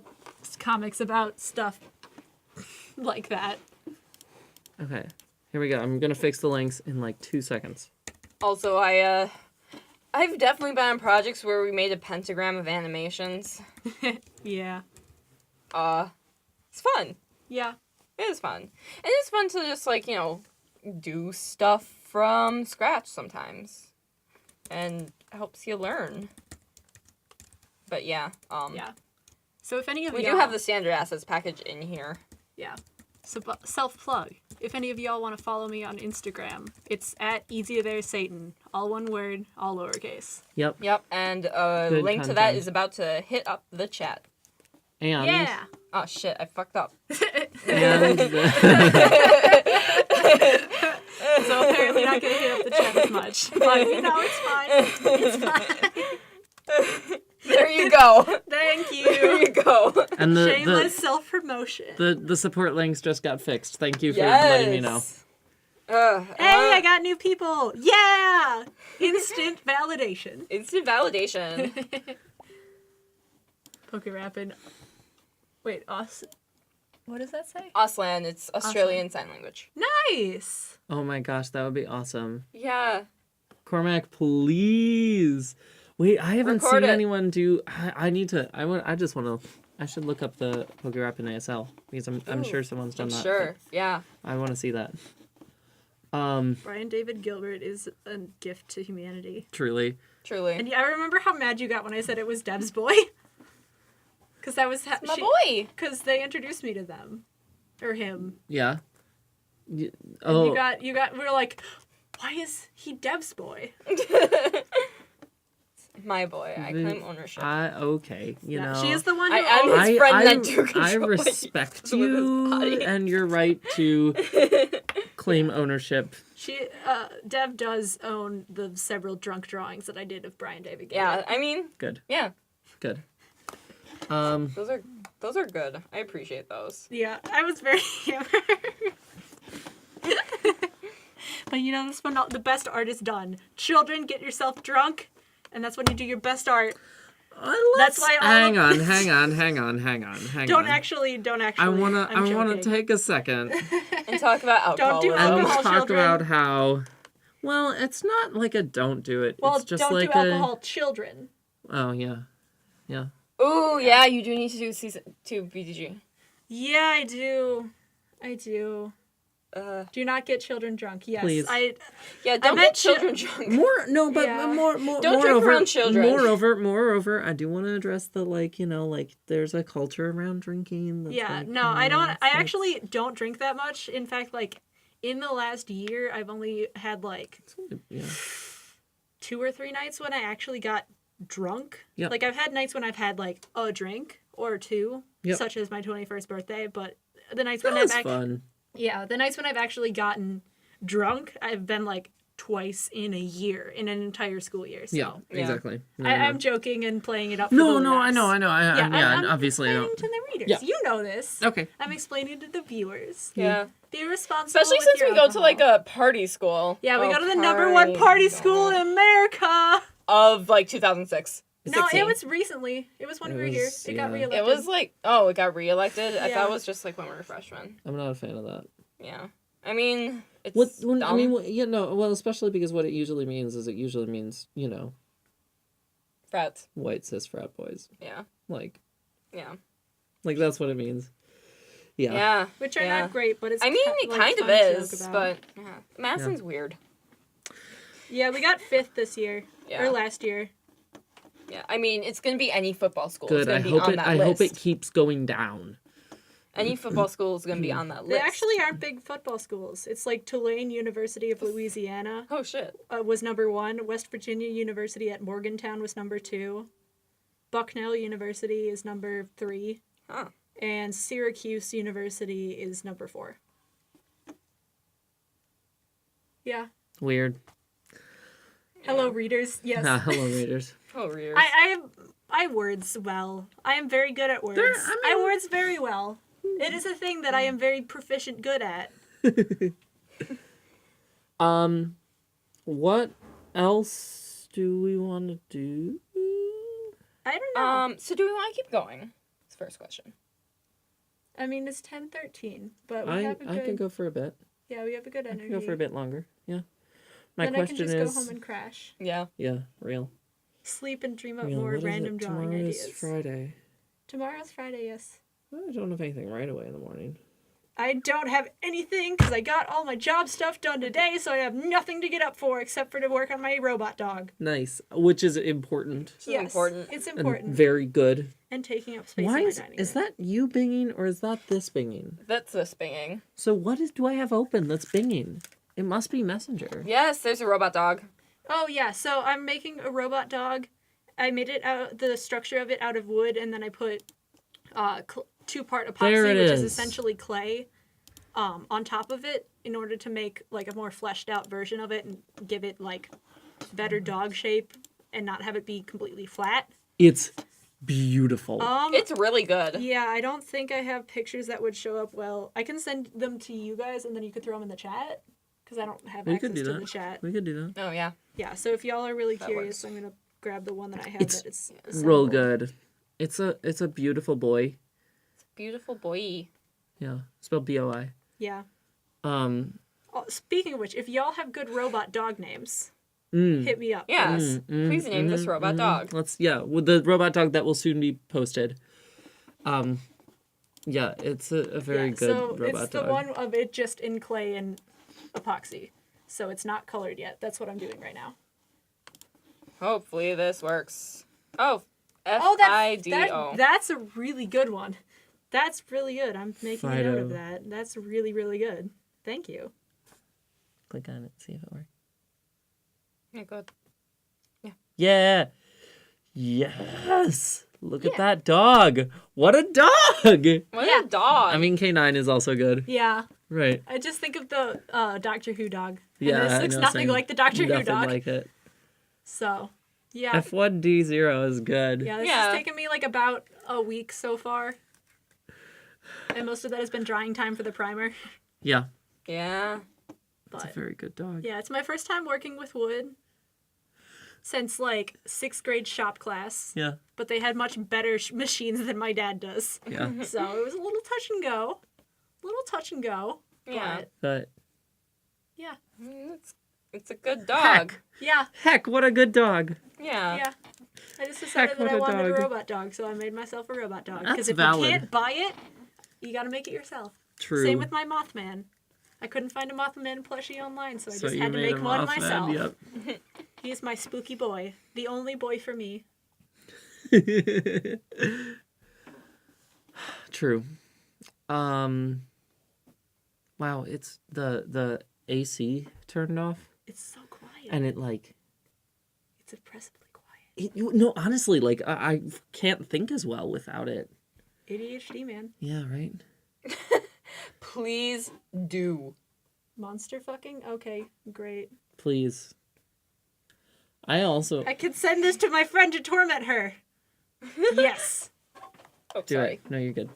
comics about stuff like that. Okay, here we go. I'm gonna fix the links in like 2 seconds. Also, I I've definitely been on projects where we made a pentagram of animations. Yeah. It's fun. Yeah. It is fun. And it's fun to just, like, you know, do stuff from scratch sometimes. And it helps you learn. But yeah, Yeah. So if any of we y'all... do have the standard assets package in here. Yeah. So self-plug. If any of y'all want to follow me on Instagram, it's at easytheresatan. All one word, all lowercase. Yep. Yep, and a Good link to that content. is about to hit up the chat. And Yeah. Oh shit, I fucked up. and So apparently not going to hit up the chat as much. But, you know, it's fine. It's fine. There you go. Thank There you. you go. and Shameless self-promotion. the support links just got fixed. Thank you for letting me know. Hey, I got new people. Yeah. Instant validation. Instant validation. Poker Rapid. Wait, what does that say? Auslan, it's Australian Sign Language. Nice. Oh my gosh, that would be awesome. Yeah. Cormac, please. Wait, I haven't Record seen it. anyone do. I just want to. I should look up the Poker Rap in ASL because I'm sure someone's done I'm that. sure. Yeah. I want to see that. Brian David Gilbert is a gift to humanity. Truly. Truly. And I remember how mad you got when I said it was Dev's boy. Because that was My boy. Because they introduced me to them, or him. Yeah. And Oh. you got. We were like, why is he Dev's boy? My boy. I claim ownership. Okay. You know. She is the one who. I'm owns- his friend that do control I what he respect does with his you body. and your right to claim ownership. Dev does own the several drunk drawings that I did of Brian David Gilbert. Yeah, I mean, Good. yeah. Good. Those are good. I appreciate those. Yeah, I was very hammered. But you know, that's when the best art is done. Children, get yourself drunk, and that's when you do your best art. That's why all hang of- hang on. Don't actually. I wanna joking. take a second And talk about Don't do alcoholism. and alcohol, talk children. about how. Well, it's not like a don't do it. Well, it's just don't like do alcohol, children. Oh yeah. Ooh, yeah, you do need to do season 2 BDG. Yeah, I do. Do not get children drunk. Yes, Please. Yeah, don't meant get children drunk. More no, but Yeah. more Don't drink moreover, around children. Moreover, I do want to address the there's a culture around drinking. That's Yeah, like, no, I don't. I it's- actually don't drink that much. In fact, in the last year, I've only had yeah. 2 or 3 nights when I actually got drunk. Yep. I've had nights when I've had a drink or 2, Yep. such as my 21st birthday. But the nights when That was fun. the nights when I've actually gotten drunk, I've been twice in a year, in an entire school year. So. Yeah, Yeah. exactly. I'm joking and playing it up. For No, the no, I laughs. know. I'm obviously I explaining don't. to the readers. Yeah. You know this. Okay. I'm explaining to the viewers. Yeah. Be responsible. Especially with since your we go to alcohol. a party school. Yeah, we Oh, go to the number 1 party school in America. of 2006. No, 16. it was recently. It was when It we were here. was- It got yeah. reelected. It was it got reelected. I Yeah. thought it was just when we were freshmen. I'm not a fan of that. Yeah. I mean, it's Well, especially because what it usually means is frats. white cis frat boys. Yeah. Yeah. Yeah. That's what it means. Yeah. Yeah. which are yeah. not great, but it's. I mean, it kind of fun to is, joke about. but yeah. Madison's weird. Yeah, we got 5th this year Yeah. or last year. Yeah. I mean, it's gonna be any football school. Good. It's I gonna be hope on it. that I list. hope it keeps going down. Any football school is gonna be on that list. They actually aren't big football schools. It's Tulane University of Louisiana Oh shit. was number 1. West Virginia University at Morgantown was number 2. Bucknell University is number 3. Huh. And Syracuse University is number 4. Yeah. Weird. Hello, readers. Yes. Hello, readers. Oh, readers. I words well. I am very good at words. I I mean- words very well. It is a thing that I am very proficient good at. What else do we want to do? I don't know. So do we want to keep going? That's the first question. I mean, it's 10:13, but we I have a good. can go for a bit. Yeah, we have a good I energy. can go for a bit longer. Yeah. My then I can question just is, go home and crash. Yeah. yeah, real. Sleep and dream up Real. more What is random it? drawing Tomorrow ideas. is Friday. Tomorrow's Friday, yes. I don't have anything right away in the morning. I don't have anything because I got all my job stuff done today, so I have nothing to get up for except for to work on my robot dog. Nice, which is important It's important. It's and important. very good. And taking up space Why in my is dining is room. that you binging or is that this binging? That's this binging. So do I have open that's binging? It must be Messenger. Yes, there's a robot dog. Oh, yeah, so I'm making a robot dog. I made it out, the structure of it out of wood, and then I put two-part There epoxy, it which is is. essentially clay, on top of it in order to make, like, a more fleshed-out version of it and give it, like, better dog shape and not have it be completely flat. It's beautiful. It's really good. Yeah, I don't think I have pictures that would show up well. I can send them to you guys, and then you could throw them in the chat, because I don't have We access could do to that. the chat. We could do that. Oh, yeah. Yeah, so if y'all are really That curious, works. I'm gonna grab the one that I have It's that is Real assembled. good. It's a beautiful boy. Beautiful boy. Yeah, spelled B-O-I. Yeah. Um. Oh, speaking of which, if y'all have good robot dog names, Mm. hit me up. Yes. Please name this robot dog. Let's with the robot dog that will soon be posted. Yeah, it's a very Yeah, good so robot it's the dog. one of it just in clay and epoxy. So it's not colored yet. That's what I'm doing right now. Hopefully this works. Oh, Oh, F-I-D-O. that's a really good one. That's really good. I'm making a note of Fido. that. That's really, really good. Thank you. Click on it, see if it works. Yeah, good. Yeah. Yes. Look at that dog. What a dog. What Yeah. a dog. I mean, K9 is also good. Yeah. Right. I just think of the Doctor Who dog. And Yeah. this I looks know, nothing same. like the Doctor Who Nothing dog. like it. So, yeah. F1D0 is good. Yeah, this Yeah. has taken me like about a week so far. And most of that has been drying time for the primer. Yeah. yeah. It's a But very good dog. yeah, it's my first time working with wood since like 6th grade shop class. Yeah. But they had much better machines than my dad does. Yeah. So it was a little touch and go. Yeah. But But yeah. It's a good dog. Yeah. heck, what a good dog. Yeah. Yeah. I just decided that what I a wanted dog. a robot dog, so I made myself a robot dog. That's Because if valid. you can't buy it, you gotta make it yourself. True. Same with my Mothman. I couldn't find a Mothman plushie online, so I just you had to made make a one Mothman, myself. Yep. He's my spooky boy. The only boy for me. True. Wow, it's the AC turned off It's so quiet. and it like It's oppressively quiet. no, honestly, like I can't think as well without it. ADHD, man. Yeah, right. Please do. Monster fucking? Okay, great. Please. I also I can send this to my friend to torment her. Yes. Oh, do sorry. it. No, you're good.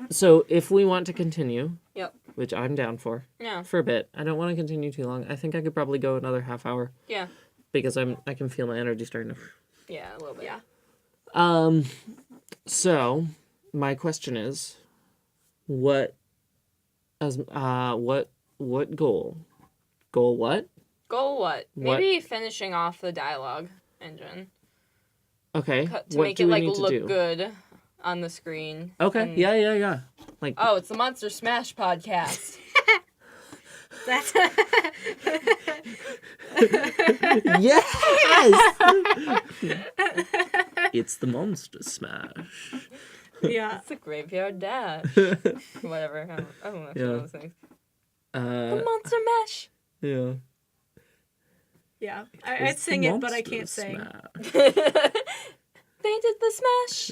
So if we want to continue, Yep. which I'm down for Yeah. a bit. I don't want to continue too long. I think I could probably go another half hour Yeah. because I can feel my energy starting to. Yeah, a little bit. Yeah. So my question is, what goal? Goal what? Goal what? What? Maybe finishing off the dialogue engine. Okay. To what make do it we like need to look do? good on the screen. Okay. And- Yeah. Like Oh, it's the Monster Smash podcast. That's yes. It's the Monster Smash. yeah. It's a graveyard dash. Whatever. I don't know if you Yeah. know those things. The Monster Mash. Yeah. Yeah. It's I'd the sing it, but I Monster can't sing. Smash. They did the smash.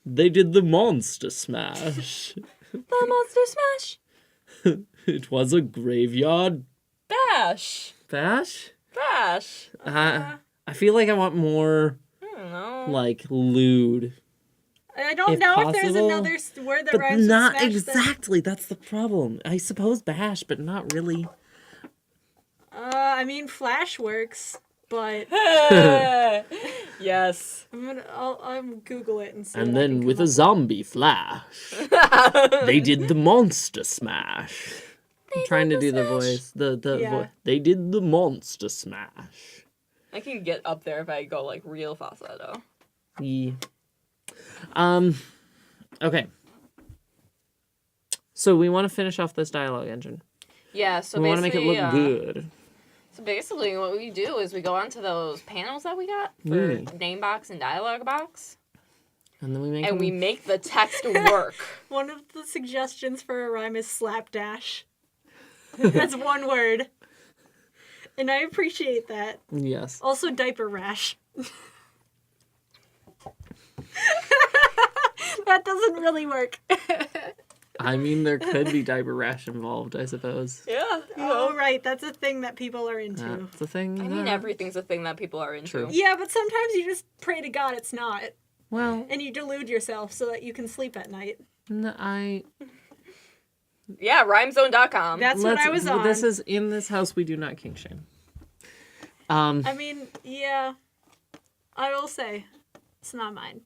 They did the Monster Smash. The Monster Smash. It was a graveyard Bash. bash. Bash. I feel like I want more I don't know. like lewd, I don't If know if there's possible, another word that but rhymes not with smash. exactly. That's the problem. I suppose bash, but not really. I mean, Flash works, but Yes. I'll Google it and see. And what I then can with come a up zombie flash, they did the Monster Smash. I'm trying to do the voice. Yeah. They did the monster smash. I can get up there if I go like real falsetto. Yeah. Okay. So we want to finish off this dialogue engine. Yeah, so We want to basically, make it look good. So basically, what we do is we go onto those panels that we got for name box and dialogue box, And then we make and we make the text work. One of the suggestions for a rhyme is slapdash. That's one word. And I appreciate that. Yes. Also, diaper rash. That doesn't really work. I mean, there could be diaper rash involved, I suppose. Yeah. Oh, right. That's a thing that people are into. That's the thing. I mean, everything's a thing that people are into. True. Yeah, but sometimes you just pray to God it's not. Well, And you delude yourself so that you can sleep at night. Yeah, rhymezone.com. That's what I was on. This is in this house. We do not kink shame. I mean, yeah. I will say, it's not mine.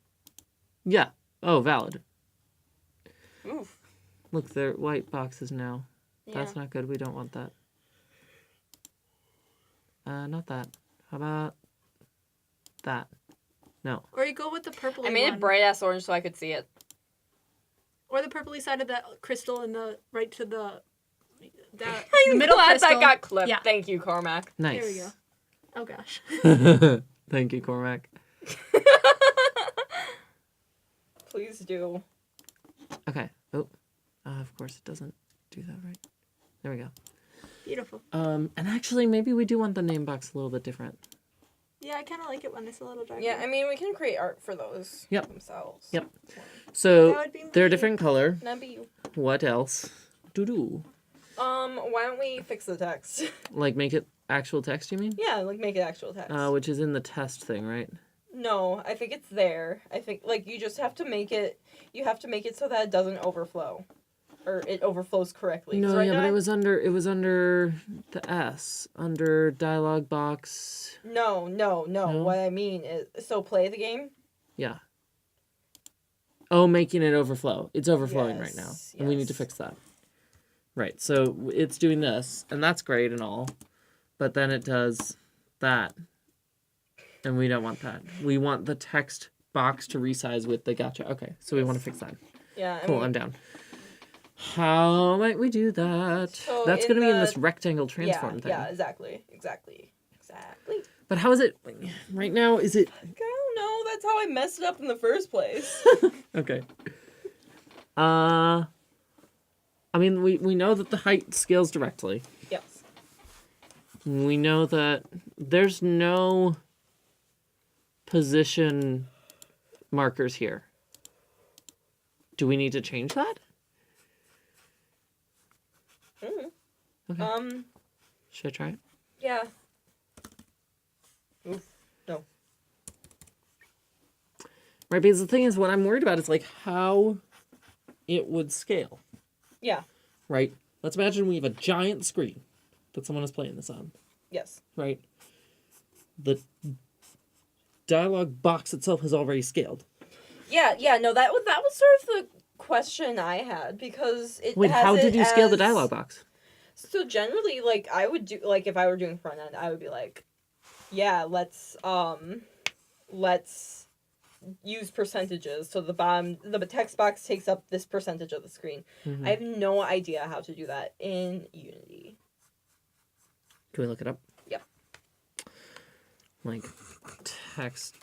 Yeah. Oh, valid. Oof. Look, they're white boxes now. Yeah. That's not good. We don't want that. Not that. How about that? No. Or you go with the purpley I made one. it bright ass orange so I could see it. Or the purpley side of that crystal in the right to the I'm middle glad crystal. that got clipped. Yeah. Thank you, Cormac. Nice. There we go. Oh gosh. Thank you, Cormac. Please do. Okay. Oh. Of course it doesn't do that right. There we go. Beautiful. And actually, maybe we do want the name box a little bit different. Yeah, I kind of like it when it's a little darker. Yeah, I mean, we can create art for those themselves. Yep. So That would be they're a me. different color. That'd be you. What else? Doo-doo. Why don't we Fix the text. Like make it actual text, you mean? Yeah, like make it actual text. Which is in the test thing, right? No, I think it's there. I think like you just have to make it. You have to make it so that it doesn't overflow, or it overflows correctly. 'Cause No, right yeah, now but it was under the S, under dialogue box. No. No? What I mean is, so play the game. Yeah. Oh, making it overflow. It's overflowing right now, Yes, and we need to yes. fix that. Right. So it's doing this, and that's great and all, but then it does that, and we don't want that. We want the text box to resize with the gotcha. Okay, so we want to fix that. Yeah. I Cool, mean, I'm down. How might we do that? So That's in going to be in the- this rectangle transform thing. Yeah, exactly. But how is it right now? Is it I don't know. That's how I messed it up in the first place. okay? I mean, we know that the height scales directly. Yes. We know that there's no position markers here. Do we need to change that? Okay. Should I try it? Yeah. Oof. No. Right, because the thing is, what I'm worried about is like how it would scale. Yeah. Right? Let's imagine we have a giant screen that someone is playing this on. Yes. Right? The dialogue box itself has already scaled. Yeah. No. That was sort of the question I had because it. Wait, has how it did you scale the as- dialogue box? So generally, like I would do, like if I were doing front end, I would be like, yeah, let's use percentages. So the text box takes up this percentage of the screen. Mm-hmm. I have no idea how to do that in Unity. Can we look it up? Yep. Like text,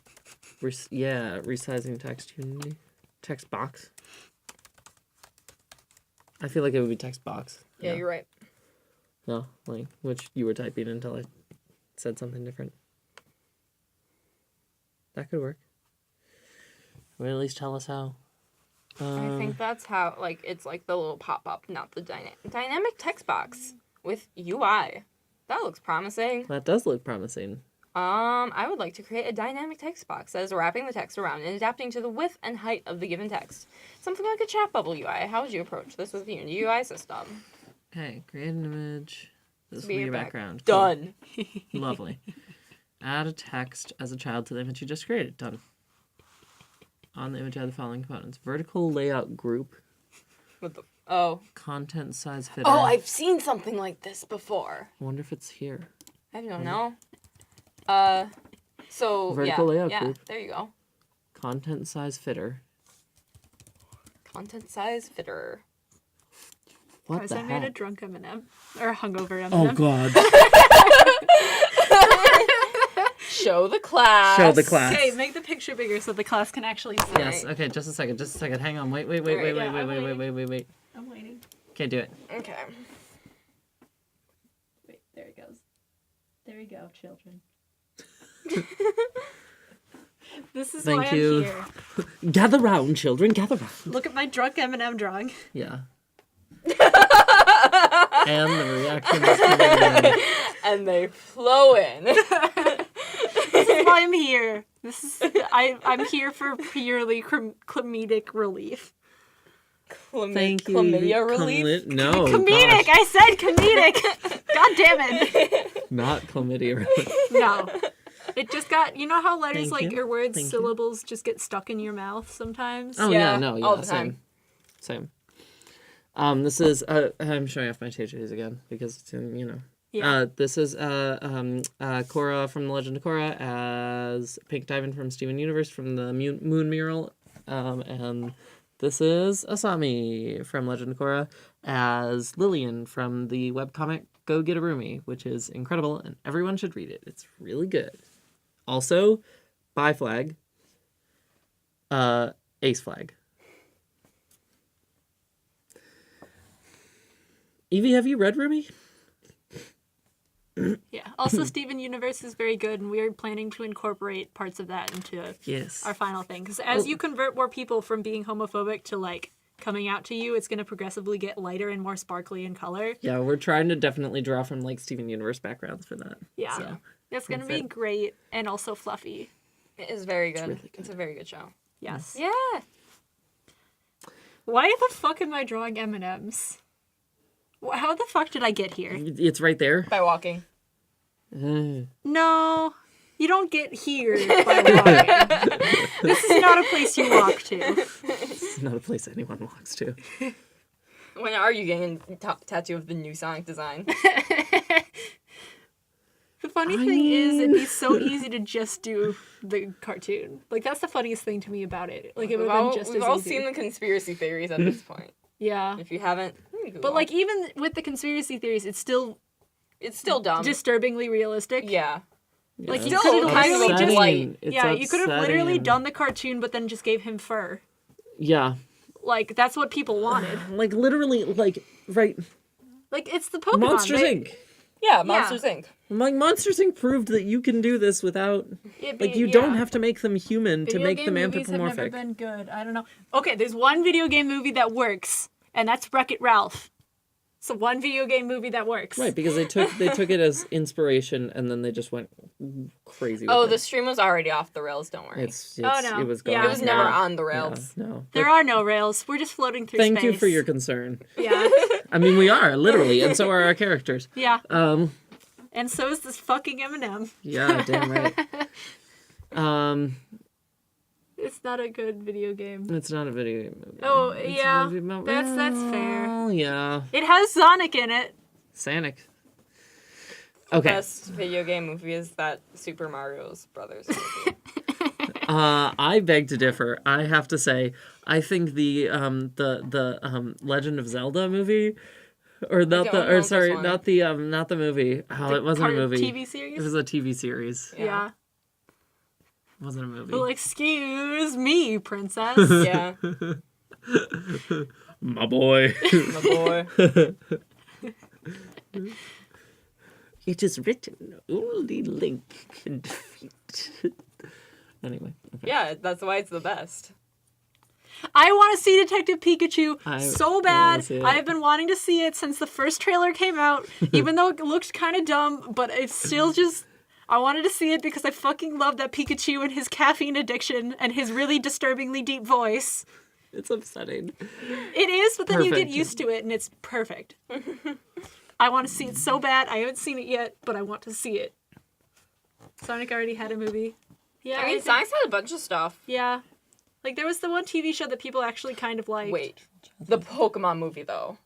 resizing text Unity, text box. I feel like it would be text box. Yeah, No. you're right. No, like which you were typing until I said something different. That could work. Or at least tell us how. I think that's how, like, it's like the little pop-up, not the dynamic text box with UI. That looks promising. That does look promising. I would like to create a dynamic text box that is wrapping the text around and adapting to the width and height of the given text. Something like a chat bubble UI. How would you approach this with the Unity UI system? Okay, create an image. This will Be be your your back- background. Cool. Done. Lovely. Add a text as a child to the image you just created. Done. On the image, add the following components. Vertical layout group. What the Oh. Content size fitter. Oh, I've seen something like this before. I wonder if it's here. I don't know. So Vertical layout yeah, group. there you go. Content size fitter. Content size fitter. What Guys, the I made a heck? drunk M&M. Or a hungover M&M. Oh god. Show the class. Show the class. Okay, make the picture bigger so the class can actually see. Yes. Okay. Just a second. Hang on. Wait. I'm waiting. Wait. I'm waiting. Okay. Do it. Okay. Wait, there it goes. There you go, children. This is Thank why you. I'm here. Gather round, children. Gather round. Look at my drunk M&M drawing. Yeah. And the reaction is coming in. And they flow in. This is why I'm here. I'm here for purely comedic relief. Thank you. Chlamydia relief. No. Comedic! gosh. I said comedic! God damn it! Not chlamydia relief. No. It just got, you know how letters Thank you. or words, Thank you. syllables just get stuck in your mouth sometimes? Oh Yeah, yeah. No. Yeah. all the time. Same. This is I'm showing off my tattoos again because it's in, you know. Yeah. This is Korra from The Legend of Korra as Pink Diamond from Steven Universe from the Moon Mural, and this is Asami from Legend of Korra as Lillian from the webcomic Go Get a Roomie, which is incredible and everyone should read it. It's really good. Also, Bi Flag, Ace Flag. Evie, have you read Roomie? Yeah. Also, Steven Universe is very good, and we are planning to incorporate parts of that into Yes. our final thing. Because as Oh. you convert more people from being homophobic to, coming out to you, it's going to progressively get lighter and more sparkly in color. Yeah, we're trying to definitely draw from, Steven Universe backgrounds for that. Yeah. So, It's going to That's be it. great and also fluffy. It is very good. really good. It's a very good show. Yes. Yeah. Why the fuck am I drawing M&Ms? How the fuck did I get here? it's right there. By walking. No, you don't get here by walking. This is not a place you walk to. It's not a place anyone walks to. When are you getting a tattoo of the new Sonic design? The funny thing is, it'd be so easy to just do the cartoon. That's the funniest thing to me about it. It would have been just We've as all easy. seen the conspiracy theories at this point. Yeah. If you haven't, But even with the conspiracy theories, it's still it's still dumb. disturbingly realistic. Yeah. You It's could have literally just upsetting. It's you could have literally upsetting. done the cartoon, but then just gave him fur. Yeah. That's what people wanted. Literally, right. It's the Pokemon. Monsters they- Inc. Yeah, Monsters Inc. Monsters Inc. proved that you can do this without, it'd be- you don't have to make them human to Video make game them movies have never anthropomorphic. been good. I don't know. Okay, there's one video game movie that works, and that's Wreck-It Ralph. So one video game movie that works. Right, because they took it as inspiration and then they just went crazy. Oh, with the it. stream was already off the rails. Don't worry. It's Oh, no. it was gone. Yeah, it was no. never on the Yeah, rails. no. There are no rails. We're just floating through Thank space. you for your concern. Yeah. I mean, we are literally, and so are our characters. Yeah. Um, And so is this fucking M&M. yeah, damn right. It's not a good video game. It's not a video game movie. Oh, It's a yeah. movie about- That's fair. Oh, yeah. It has Sonic in it. Sonic. Okay. Best video game movie is that Super Mario's Brothers movie. I beg to differ. I have to say, I think the Legend of Zelda movie, or not don't know this one. not the movie. Oh, it wasn't a movie. TV series? It was a TV series. Yeah. It wasn't a movie. Well, excuse me, princess. Yeah. My boy. My boy. It is written, only Link can defeat. Anyway. Okay. Yeah, that's why it's the best. I want to see Detective Pikachu I so wanna bad. see it. I have been wanting to see it since the first trailer came out, even though it looked kind of dumb, but it's still just... I wanted to see it because I fucking love that Pikachu and his caffeine addiction and his really disturbingly deep voice. It's upsetting. It is, but then you get Perfect. used to it and it's perfect. I want to see it so bad. I haven't seen it yet, but I want to see it. Sonic already had a movie. Yeah, I mean, think- Sonic's had a bunch of stuff. Yeah. Like, there was the one TV show that people actually kind of liked. Wait, the Pokemon movie though.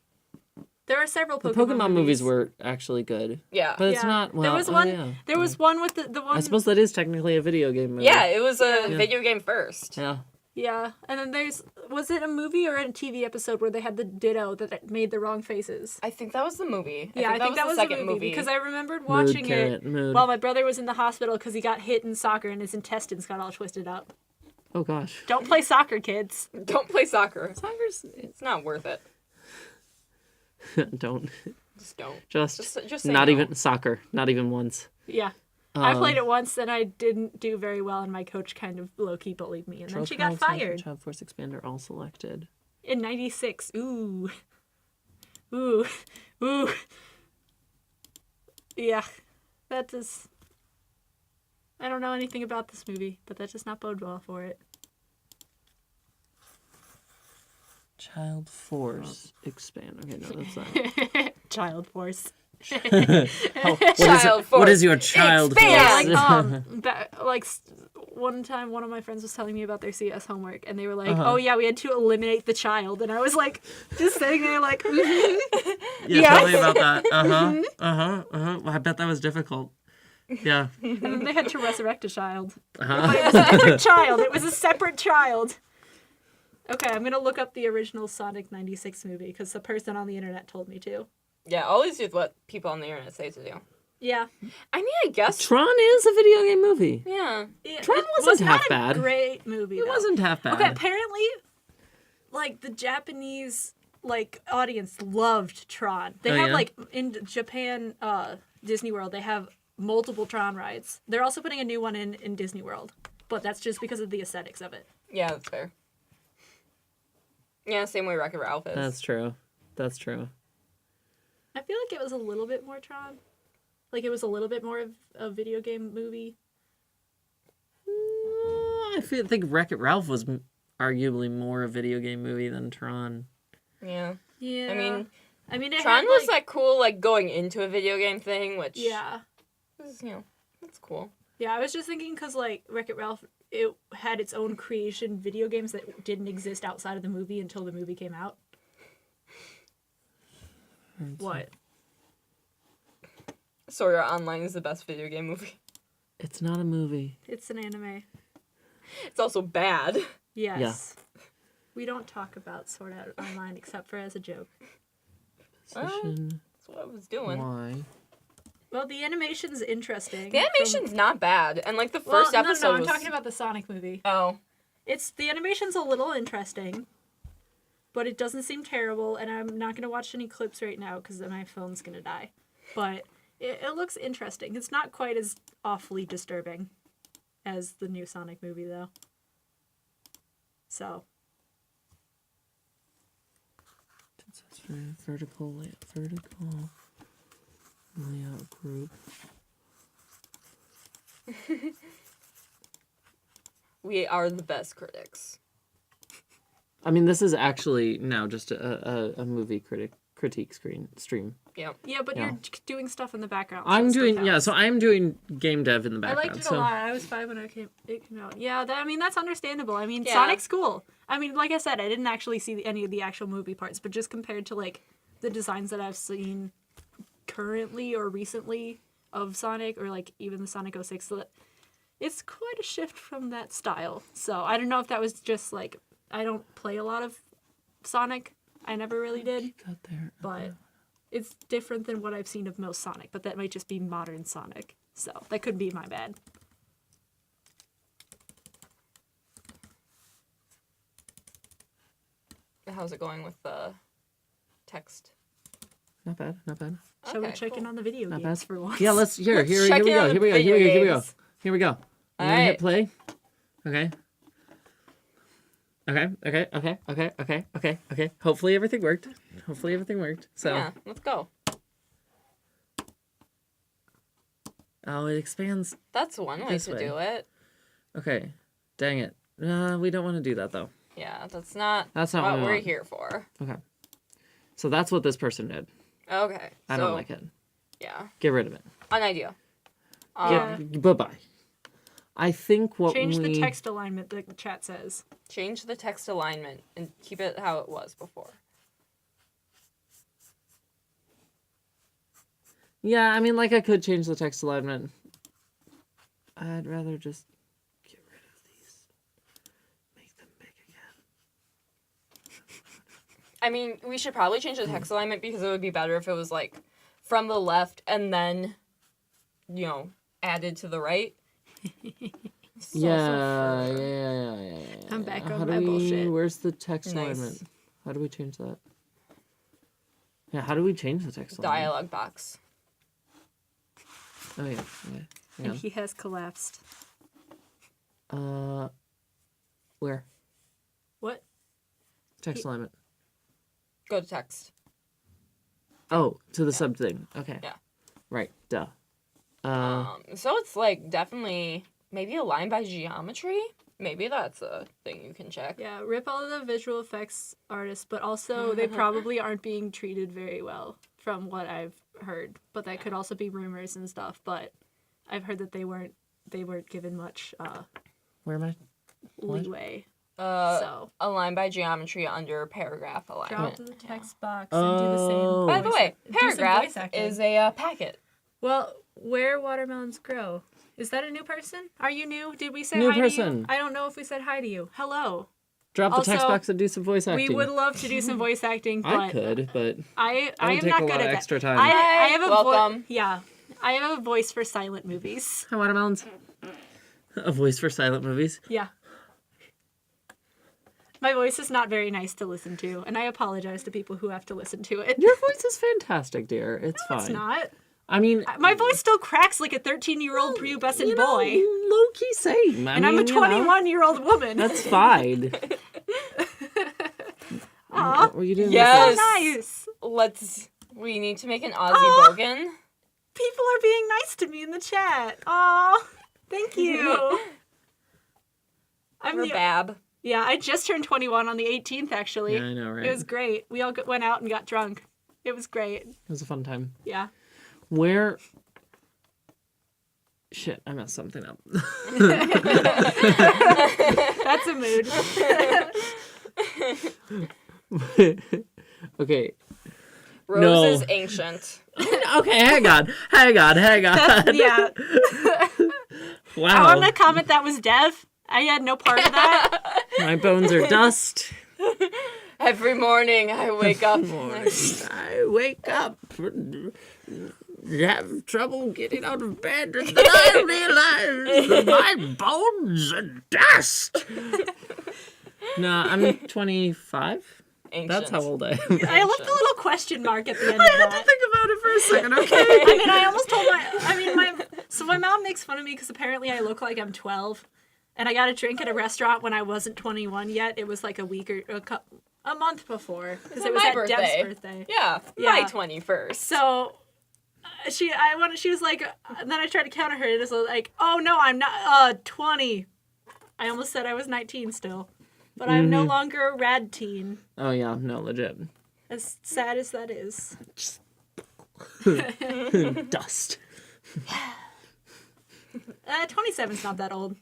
There are several The Pokemon, Pokemon movies were actually good. Yeah. But it's Yeah. not, well, There was one. yeah. There was one with the one. I suppose that is technically a video game movie. Yeah, it was a Yeah. video game first. Yeah. Yeah, and then was it a movie or a TV episode where they had the Ditto that made the wrong faces? I think that was the movie. Yeah, I think that was the the second movie because I remembered watching it Mood. while my brother was in the hospital because he got hit in soccer and his intestines got all twisted up. Oh, gosh. Don't play soccer, kids. Don't play soccer. Soccer's... It's not worth it. Don't. Just don't. Just say not no. even soccer. Not even once. Yeah. I played it once and I didn't do very well and my coach kind of low-key bullied me and then she got fired. Child Force Expander all selected. In 96. Ooh. Ooh. Ooh. Yeah. That does... I don't know anything about this movie, but that does not bode well for it. Child Force Expand. Okay, no, that's not. Child Force. What is your child Expand! force? One time one of my friends was telling me about their CS homework and they were like, Uh-huh. oh yeah, we had to eliminate the child. And I was like, just sitting there like, Yeah, tell me about that. Well, I bet that was difficult. Yeah. and then they had to resurrect a child. Uh-huh. But it was a different child. It was a separate child. Okay, I'm going to look up the original Sonic 96 movie because the person on the internet told me to. Yeah, always do what people on the internet say to do. Yeah. I mean, I guess. Tron is a video game movie. Yeah. Tron It wasn't was half not bad. A great movie. It though. wasn't half bad. Okay, apparently, like, the Japanese, like, audience loved Tron. They Oh, have, yeah? like, in Japan, Disney World, they have multiple Tron rides. They're also putting a new one in Disney World. But that's just because of the aesthetics of it. Yeah, that's fair. Yeah, same way Wreck-It Ralph is. That's true. That's true. I feel like it was a little bit more Tron. Like, it was a little bit more of a video game movie. I think Wreck-It Ralph was arguably more a video game movie than Tron. Yeah. Yeah. I mean, it Tron had, was like, that cool, like, going into a video game thing, which... Yeah. is, that's cool. Yeah, I was just thinking because, like, Wreck-It Ralph, it had its own creation video games that didn't exist outside of the movie until the movie came out. What? Sword Art Online is the best video game movie. It's not a movie. It's an anime. It's also bad. Yes. We don't talk about Sword Art Online except for as a joke. Position. That's what I was doing. Why? Well, the animation's interesting. The animation's not bad, and, like, the Well, first episode I'm was... talking about the Sonic movie. Oh. The animation's a little interesting, but it doesn't seem terrible, and I'm not going to watch any clips right now because my phone's going to die. But it looks interesting. It's not quite as awfully disturbing as the new Sonic movie, though. So. Vertical layout group. We are the best critics. I mean, this is actually now just a movie critique stream. Yeah. Yeah, but Yeah. you're doing stuff in the background. so I'm it still doing counts. so I'm doing game dev in the I background. liked it a lot. I was 5 when it came out. Yeah, that's understandable. I mean, Yeah. Sonic's cool. I mean, like I said, I didn't actually see any of the actual movie parts, but just compared to, like, the designs that I've seen currently or recently of Sonic, or, like, even the Sonic 06, it's quite a shift from that style. So I don't know if that was just, like, I don't play a lot of Sonic. I never really did. Got there. But it's different than what I've seen of most Sonic, but that might just be modern Sonic. So that could be my bad. How's it going with the text? Not bad. Not bad. Shall we Okay, check in cool. on the video Not games bad. for once? Yeah, let's here Let's we check go. in on Here the we go. Here we video go. games. Here we go. I'm gonna Alright. hit play. Okay. Okay. Hopefully everything worked. So Yeah, let's go. oh, it expands. That's one way This to way. do it. Okay. Dang it. We don't want to do that though. Yeah, that's not That's not what what we we're want. here for. Okay. So that's what this person did. Okay. I don't like it. Yeah. Get rid of it. An idea. Bye bye. I think what Change we... the text alignment, the chat says. Change the text alignment and keep it how it was before. Yeah, I mean, like, I could change the text alignment. I'd rather just get rid of these. Make them big again. I mean, we should probably change the text alignment because it would be better if it was, like, from the left and then, added to the right. Yeah. I'm back on How my do we... bullshit. Where's the text Nice. alignment? How do we change that? Yeah, how do we change the text alignment? Dialogue box. Oh, yeah. And he has collapsed. Where? What? Text alignment. Go to text. Oh, to the sub thing. Okay. Yeah. Right. Duh. So it's, like, definitely maybe a line by geometry? Maybe that's a thing you can check. Yeah, rip all of the visual effects artists, but also they probably aren't being treated very well from what I've heard. But that could also be rumors and stuff, but I've heard that they weren't given much Where am I? leeway. A line by geometry under paragraph Drop alignment. the text box and do the same. By the way, do some paragraph voice acting. is a packet. Well, where watermelons grow. Is that a new person? Are you new? Did we say New hi to person. you? I don't know if we said hi to you. Hello. Drop the text Also, box and do some voice acting. We would love to do some voice acting, but I could, but I That would am take not a good lot at of that. extra time. I have a Welcome. yeah. I have a voice for silent movies. Hi, watermelons. A voice for silent movies. Yeah. My voice is not very nice to listen to, and I apologize to people who have to listen to it. Your voice is fantastic, dear. It's fine. It's not. I mean, My voice still cracks like a 13-year-old prepubescent boy. Low key same. And I'm a 21-year-old woman. That's fine. Aw. What were you doing? Yes. So nice. We need to make an Aussie Bogan. People are being nice to me in the chat. Aw. Thank you. Or Bab. Yeah, I just turned 21 on the 18th, actually. Yeah, I know, right? It was great. We all went out and got drunk. It was great. It was a fun time. Yeah. Where... Shit, I messed something up. That's a mood. Okay. Rose No. is ancient. Okay, hang on. Yeah. Wow. I want to comment that was Dev. I had no part of that. My bones are dust. Every morning I wake up. I wake up and have trouble getting out of bed, and then I realize that my bones are dust. No, I'm 25. Ancient. That's how old I am. I left a little question mark at the end I of had to that. think about it for a second, okay? I mean, I almost told my mom makes fun of me because apparently I look like I'm 12. And I got a drink at a restaurant when I wasn't 21 yet. It was like a month before. Because it was my at birthday. Deb's birthday. Yeah, Yeah. my 21st. So she was like, and then I tried to counter her. And it was like, oh no, I'm not 20. I almost said I was 19 still. But I'm no longer a rad teen. Oh, yeah, no, legit. As sad as that is. Dust. 27's not that old.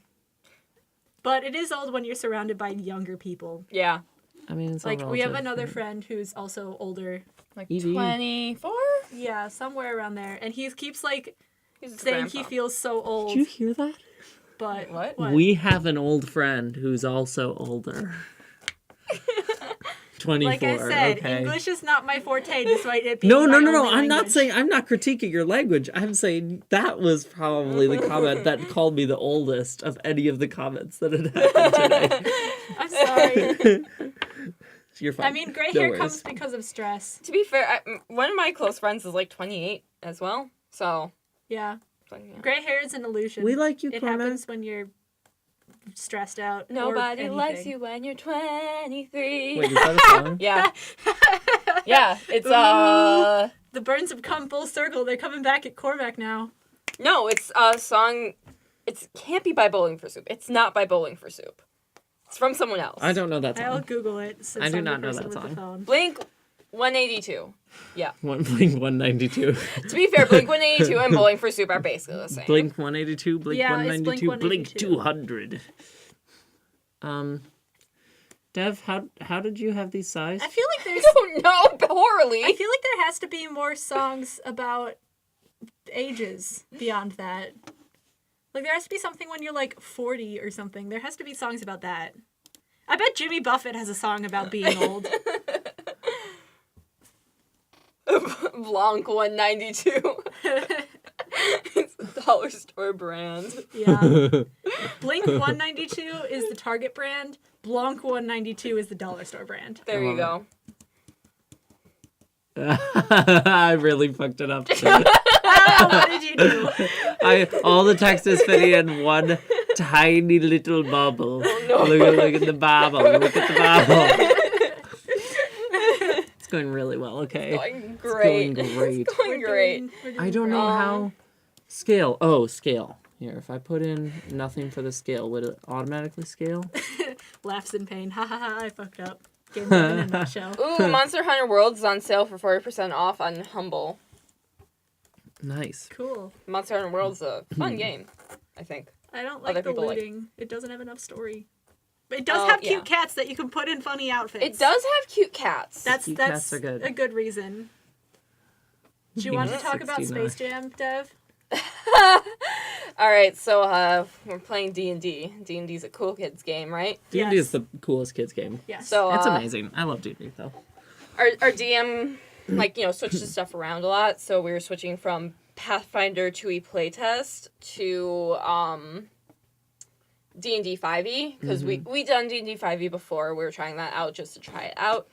But it is old when you're surrounded by younger people. Yeah. I mean, it's all Like, we have relative, another right? friend who's also older. Like ED. 24? Yeah, somewhere around there. And he keeps, like, He's a saying he grandpa. feels so old. Did you hear that? But What? We have an old friend who's also older. 24, Like I said, okay. English is not my forte, despite it being No, my I'm only not language. saying, I'm not critiquing your language. I'm saying that was probably the comment that called me the oldest of any of the comments that had happened today. I'm sorry. You're fine. I mean, gray No hair worries. comes because of stress. To be fair, one of my close friends is like 28 as well. So, Yeah. like, yeah. Gray hair is an illusion. We like you, It Cormac. happens when you're stressed out. Nobody or likes anything. you when you're 23. Wait, is that a song? Yeah. Yeah, it's The burns have come full circle. They're coming back at Cormac now. no, it's a song. It can't be by Bowling for Soup. It's not by Bowling for Soup. It's from someone else. I don't know that I'll song. Google it. Since I do I'm not the know person that with the song. phone. Blink 182. Yeah. Blink 192. To be fair, Blink 182 and Bowling for Soup are basically the same. Blink 182, Blink Yeah, it's 192, Blink 182. 200. Dev, how did you have these sized? I feel like there's. don't know, poorly. I feel like there has to be more songs about ages beyond that. Like, there has to be something when you're, like, 40 or something. There has to be songs about that. I bet Jimmy Buffett has a song about being old. Blanc 192. It's a dollar store brand. Yeah. Blink 192 is the Target brand. Blanc 192 is the dollar store brand. There you go. I really fucked it up. What did you do? All the text is fitting in one tiny little bubble. Oh, no. Look at the bubble. Look at the bubble. It's going really well, okay? Going great. It's going great. It's going great. We're doing I don't know how. Scale. Oh, scale. Here, if I put in nothing for the scale, would it automatically scale? Laughs in pain. Ha ha ha, I fucked up. Game over in a nutshell. Ooh, Monster Hunter World is on sale for 40% off on Humble. Nice. Cool. Monster Hunter World's a fun game, I think. I don't like Other the people like. looting. It doesn't have enough story. But it does Oh, have yeah. cute cats that you can put in funny outfits. It does have cute cats. That's Cute that's cats are good. a good reason. Do you want to talk about 69. Space Jam, Dev? All right, so we're playing D&D. D&D's a cool kids game, right? D&D Yes. is the coolest kids game. Yes. So It's amazing. I love D&D though. our DM switches stuff around a lot. So we were switching from Pathfinder 2e playtest to D&D 5e because we done D&D 5e before. We were trying that out just to try it out.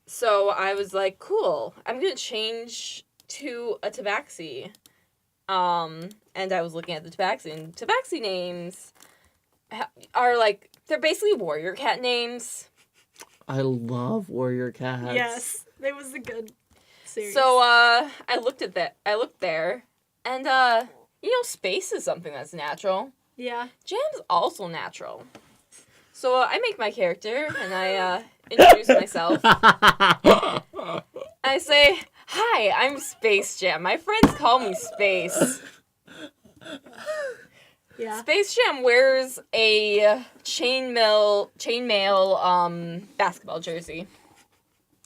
So I was like, cool. I'm gonna change to a tabaxi. And I was looking at the tabaxi, and tabaxi names are like, they're basically warrior cat names. I love warrior cats. Yes, it was a good series. So I looked at that. I looked there, and space is something that's natural. yeah. Jam's also natural. So I make my character, and I introduce myself. I say, "Hi, I'm Space Jam. My friends call me Space." Yeah. Space Jam wears a chainmail basketball jersey.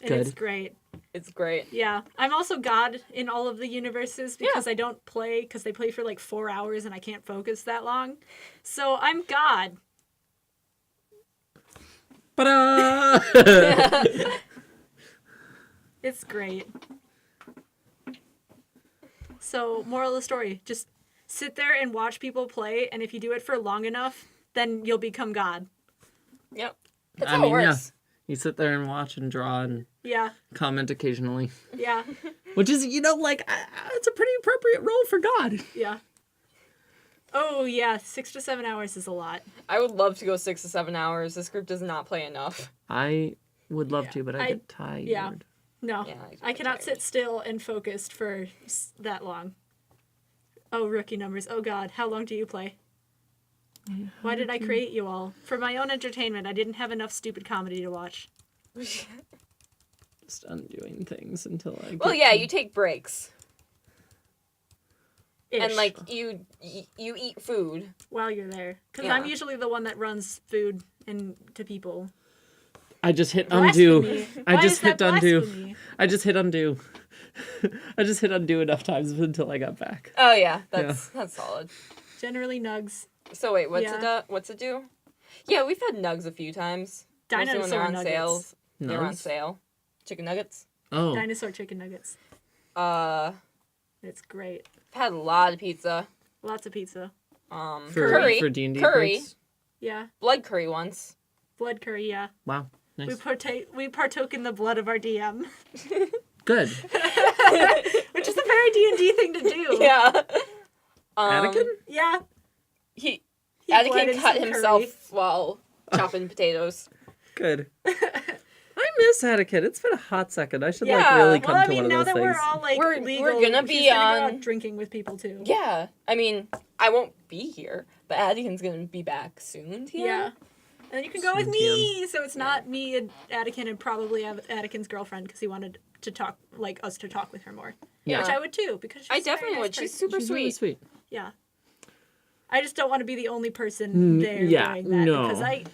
And Good. it's great. It's great. Yeah. I'm also God in all of the universes because I don't play, because they play for like 4 hours and I can't focus that long. So I'm God. Ta-da! It's great. So, moral of the story, just sit there and watch people play, and if you do it for long enough, then you'll become God. Yep. That's I how mean, it yeah. works. You sit there and watch and draw and Yeah. comment occasionally. Yeah. Which is, it's a pretty appropriate role for God. Yeah. Oh, yeah, 6 to 7 hours is a lot. I would love to go 6 to 7 hours. This group does not play enough. I would love to, but I I- get tired. yeah. No, Yeah, I cannot tired. sit still and focused for that long. Oh, rookie numbers. Oh, God. How long do you play? Why did I create you all? For my own entertainment, I didn't have enough stupid comedy to watch. Just undoing things until I Well, get yeah, to- you take breaks. Ish, And, like, you eat food. while you're there. Because Yeah. I'm usually the one that runs food and to people. I just hit undo. Blasphemy. I Why just is that hit undo. blasphemy? I just hit undo. I just hit undo enough times until I got back. Oh, yeah, that's solid. Generally nugs. So, wait, Yeah. what's it do? Yeah, we've had nugs a few times. Mostly when they're Dinosaur on nuggets. sales. They're on Nugs? sale. Chicken nuggets. Oh, Dinosaur chicken nuggets. I've It's great. had a lot of pizza. Lots of pizza. for Curry. for D&D Curry. breaks? Yeah. Blood curry once. Blood curry, yeah. Wow, nice. We partook in the blood of our DM. Good. Which is a very D&D thing to do. Yeah. Anakin? Yeah. He bled Anakin in cut some himself curry. while chopping potatoes. Good. I miss Anakin. It's been a hot second. I should Yeah, really come Well, I to mean, one now of those that things. we're all like We're legal, gonna he's be gonna go on- out drinking with people too. Yeah. I mean, I won't be here, but Anakin's gonna be back soon. Yeah. And then you can go with me, so it's not me and Attican and probably Attican's girlfriend because he wanted to talk, like us to talk with her more. Yeah. Which I would too because she's I a very definitely nice would. She's person. super She's sweet. really sweet. Yeah. I just don't want to be the only person there doing that because I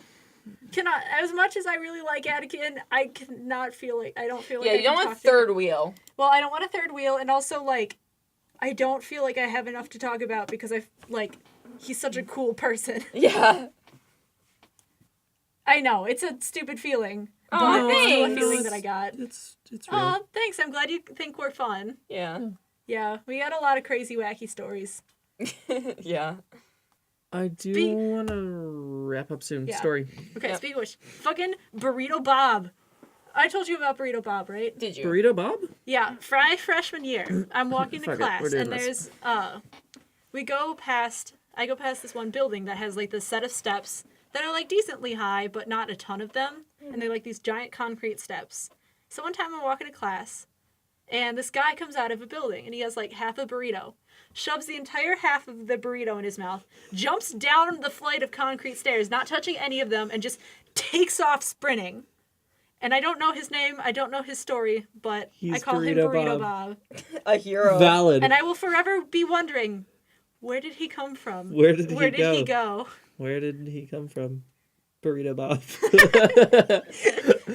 cannot. As much as I really like Attican, I cannot feel like I don't feel like Yeah, I you don't can want talk to third him. wheel. Well, I don't want a third wheel, and also like I don't feel like I have enough to talk about because he's such a cool person. Yeah. I know it's a stupid feeling. Oh, but it's still a thanks. feeling that I got. It's real. Oh, thanks. I'm glad you think we're fun. Yeah. Yeah, we got a lot of crazy, wacky stories. Yeah. I do want to wrap up soon. Yeah. Story. Okay, Yep. speaking of which, fucking Burrito Bob. I told you about Burrito Bob, right? Did you? Burrito Bob? Yeah, freshman year, I'm walking to Fuck it, class, we're doing and this. there's I go past this one building that has like this set of steps that are like decently high, but not a ton of them, and they're like these giant concrete steps. So one time I'm walking to class, and this guy comes out of a building, and he has like half a burrito, shoves the entire half of the burrito in his mouth, jumps down the flight of concrete stairs, not touching any of them, and just takes off sprinting. And I don't know his name, I don't know his story, but I He's call him Burrito Burrito Bob. Bob. A hero. Valid. And I will forever be wondering, where did he come from? Where did Where he did go? he go? Where did he come from? Burrito Bob.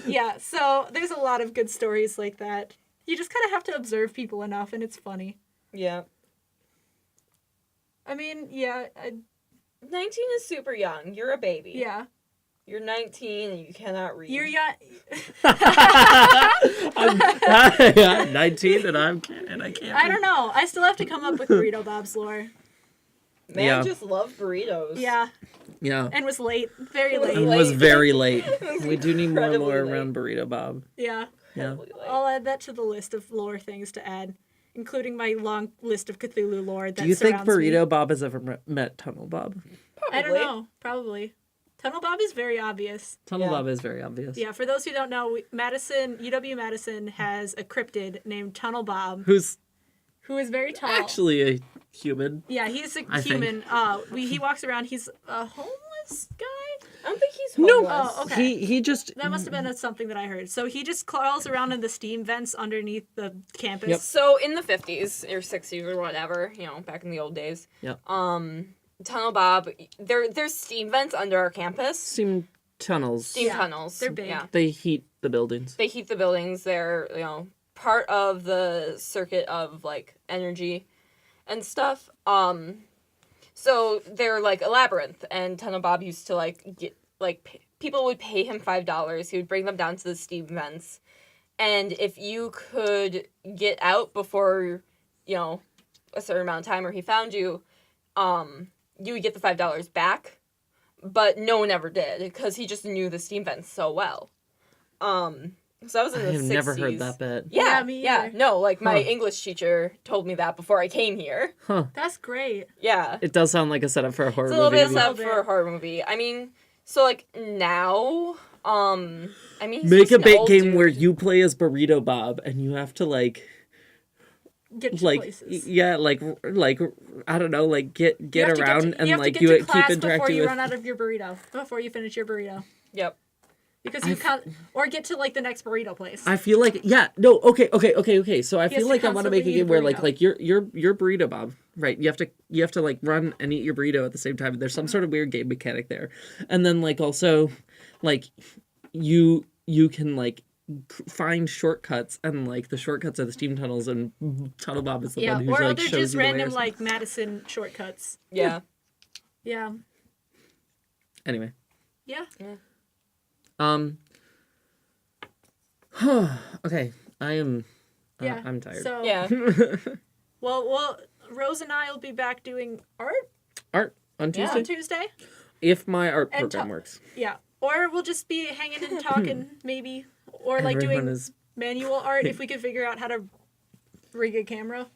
Yeah, so there's a lot of good stories like that. You just kind of have to observe people enough, and it's funny. Yeah. I mean, yeah, 19 is super young. You're a baby. yeah. You're 19 and you cannot read. You're young. I'm 19 and I can't. I don't know. I still have to come up with Burrito Bob's lore. Man Yeah. just loved burritos. Yeah, Yeah. and was late. Very It late. was Late. very late. We do need more and Incredibly more late. around Burrito Bob. Yeah. Yeah. Incredibly late. I'll add that to the list of lore things to add, including my long list of Cthulhu lore that Do you think surrounds me. Burrito Bob has ever met Tunnel Bob? Probably. I don't know. Probably. Tunnel Bob is very obvious. Tunnel Yeah. Bob is very obvious. Yeah, for those who don't know, UW-Madison has a cryptid named Tunnel Bob, Who's who is very tall. actually a human. Yeah, he's a I think. human. He walks around. He's a homeless guy. I don't think he's No. homeless. Oh, okay. He just That must have been something that I heard. So he just crawls around in the steam vents underneath the campus. Yep. So in the 50s or 60s or whatever, back in the old days. Yep. Tunnel Bob, there's steam vents under our campus. steam tunnels. Steam Yeah, tunnels. they're big. Yeah. They heat the buildings. They heat the buildings. They're, part of the circuit of like energy and stuff. So they're like a labyrinth, and Tunnel Bob used to like get people would pay him $5. He would bring them down to the steam vents, and if you could get out before a certain amount of time, or he found you, you would get the $5 back. But no one ever did because he just knew the steam vents so well. So that was in I the have 60s. never heard that bit. Yeah, Yeah, me yeah. either. No, like my Huh. English teacher told me that before I came here. That's great. Yeah. It does sound like a setup for a horror It's a little movie. bit set up Little for a bit. horror movie. I mean, so like now, he's Make just a an bait old game dude. where you play as Burrito Bob and you have to Get to like places. yeah, like I don't know, like get You have to around to- and you have to like get you to keep class before interacting you with run out of your burrito. Before you finish your burrito. Yep. Because you can't, or get to like the next burrito place. I feel like okay. So I He has feel to like I want to make a constantly eat game where burrito. like you're Burrito Bob, right? You have to like run and eat your burrito at the same time. There's some sort of weird game mechanic there, and then like also, like you can like find shortcuts, and like the shortcuts are the steam tunnels, and Tunnel Bob is the Yeah, one who or like they're shows just you the way or random something. like Madison shortcuts. Yeah. Yeah. Anyway. Yeah. Okay, I am. Yeah. I'm tired. So Yeah. well, Rose and I will be back doing art Art on Tuesday, on Tuesday. if my art And program works. Yeah. Or we'll just be hanging and talking, maybe. Or like Everyone doing is. manual art if we could figure out how to rig a camera.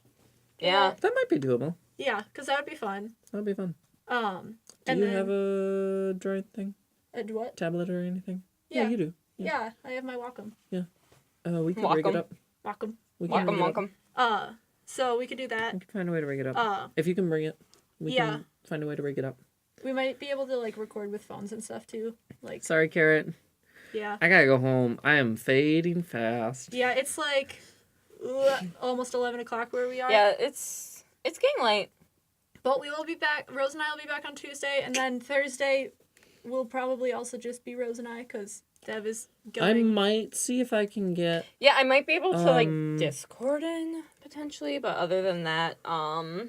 Yeah. That might be doable. Yeah, because that would be fun. That'd be fun. Do Do you have a Droid thing, a what? tablet or anything? Yeah. you do. Yeah, I have my Wacom. We can rig it Wacom. up. Wacom. We can rig it up. Welcome. So we could do that. We can find a way to rig it up. If you can bring it, we yeah. can find a way to rig it up. We might be able to like record with phones and stuff too. Like, Sorry, Carrot. yeah. I gotta go home. I am fading fast. Yeah, it's like almost 11 o'clock where we are. Yeah, it's getting late. But we will be back. Rose and I will be back on Tuesday, and then Thursday will probably also just be Rose and I because Dev is I going. might see if I can get. Yeah, I might be able to like Um, Discord in potentially, but other than that,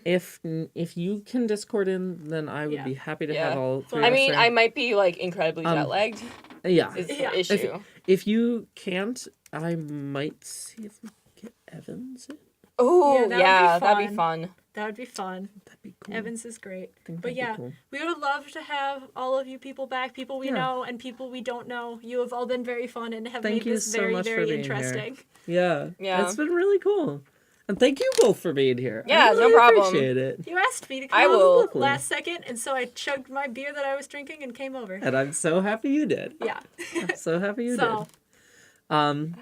If you can Discord in, then I would Yeah. be happy to Yeah. have all three. I of us mean, there. I might be like incredibly jet lagged. Yeah. Is Yeah. the issue. If you can't, I might see if we can get Evans in. Oh, Yeah, yeah, that would be that'd be fun. That would be fun. That'd be cool. Evans is great. I think But that'd be yeah, cool. we would love to have all of you people back, people we Yeah. know and people we don't know. You have all been very fun and have Thank made you this so very, much for very being here. interesting. Yeah. Yeah. It's been really cool. And thank you both for being here. I Yeah, no really problem. appreciate it. You asked me to come I will. last second, and so I chugged my beer that I was drinking and came over. And I'm so happy you did. Yeah. I'm so happy you So, did.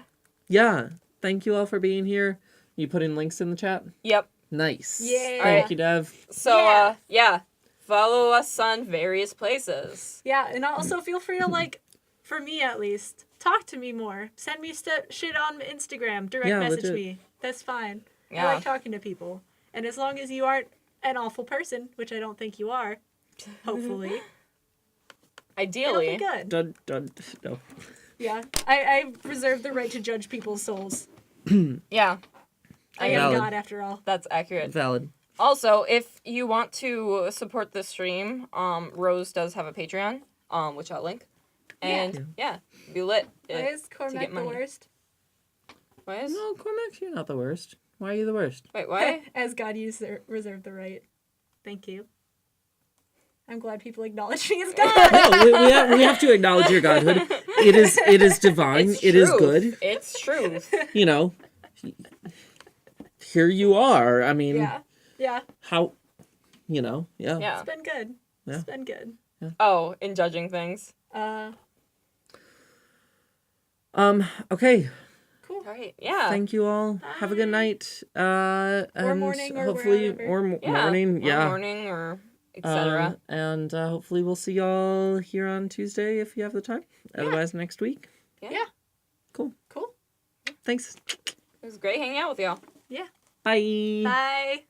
Yeah. Thank you all for being here. You put in links in the chat? Yep. Nice. Yeah. Thank you, Dev. So, Yeah. yeah, follow us on various places. yeah, and also feel free to, like, for me at least, talk to me more. Send me shit on Instagram. Direct Yeah, message legit. me. That's fine. I Yeah. like talking to people. And as long as you aren't an awful person, which I don't think you are, hopefully, it'll be Ideally. good. Dun. No. Yeah. I reserve the right to judge people's souls. Yeah, I am Valid. God after all. that's accurate. Valid. Also, if you want to support this stream, Rose does have a Patreon, which I'll link. And yeah, be lit. Why is Cormac the money. worst? Why is? No, Cormac, you're not the worst. Why are you the worst? Wait, why? As God, you reserve the right. Thank you. I'm glad people acknowledge me as God. No, we have to acknowledge your godhood. It is divine. It's It is truth. good. It's truth. You know, here you are. I mean, Yeah. Yeah. how, you know, yeah. Yeah. It's been good. Yeah. It's been good. Oh, in judging things. Okay. Cool. All right. Yeah. Thank you all. Have a good night. And morning or hopefully, wherever. Yeah. morning. Or Yeah. morning or etc. And hopefully we'll see y'all here on Tuesday if you have the time. Otherwise, next week. Yeah. Cool. Cool. Thanks. It was great hanging out with y'all. Yeah. Bye. Bye.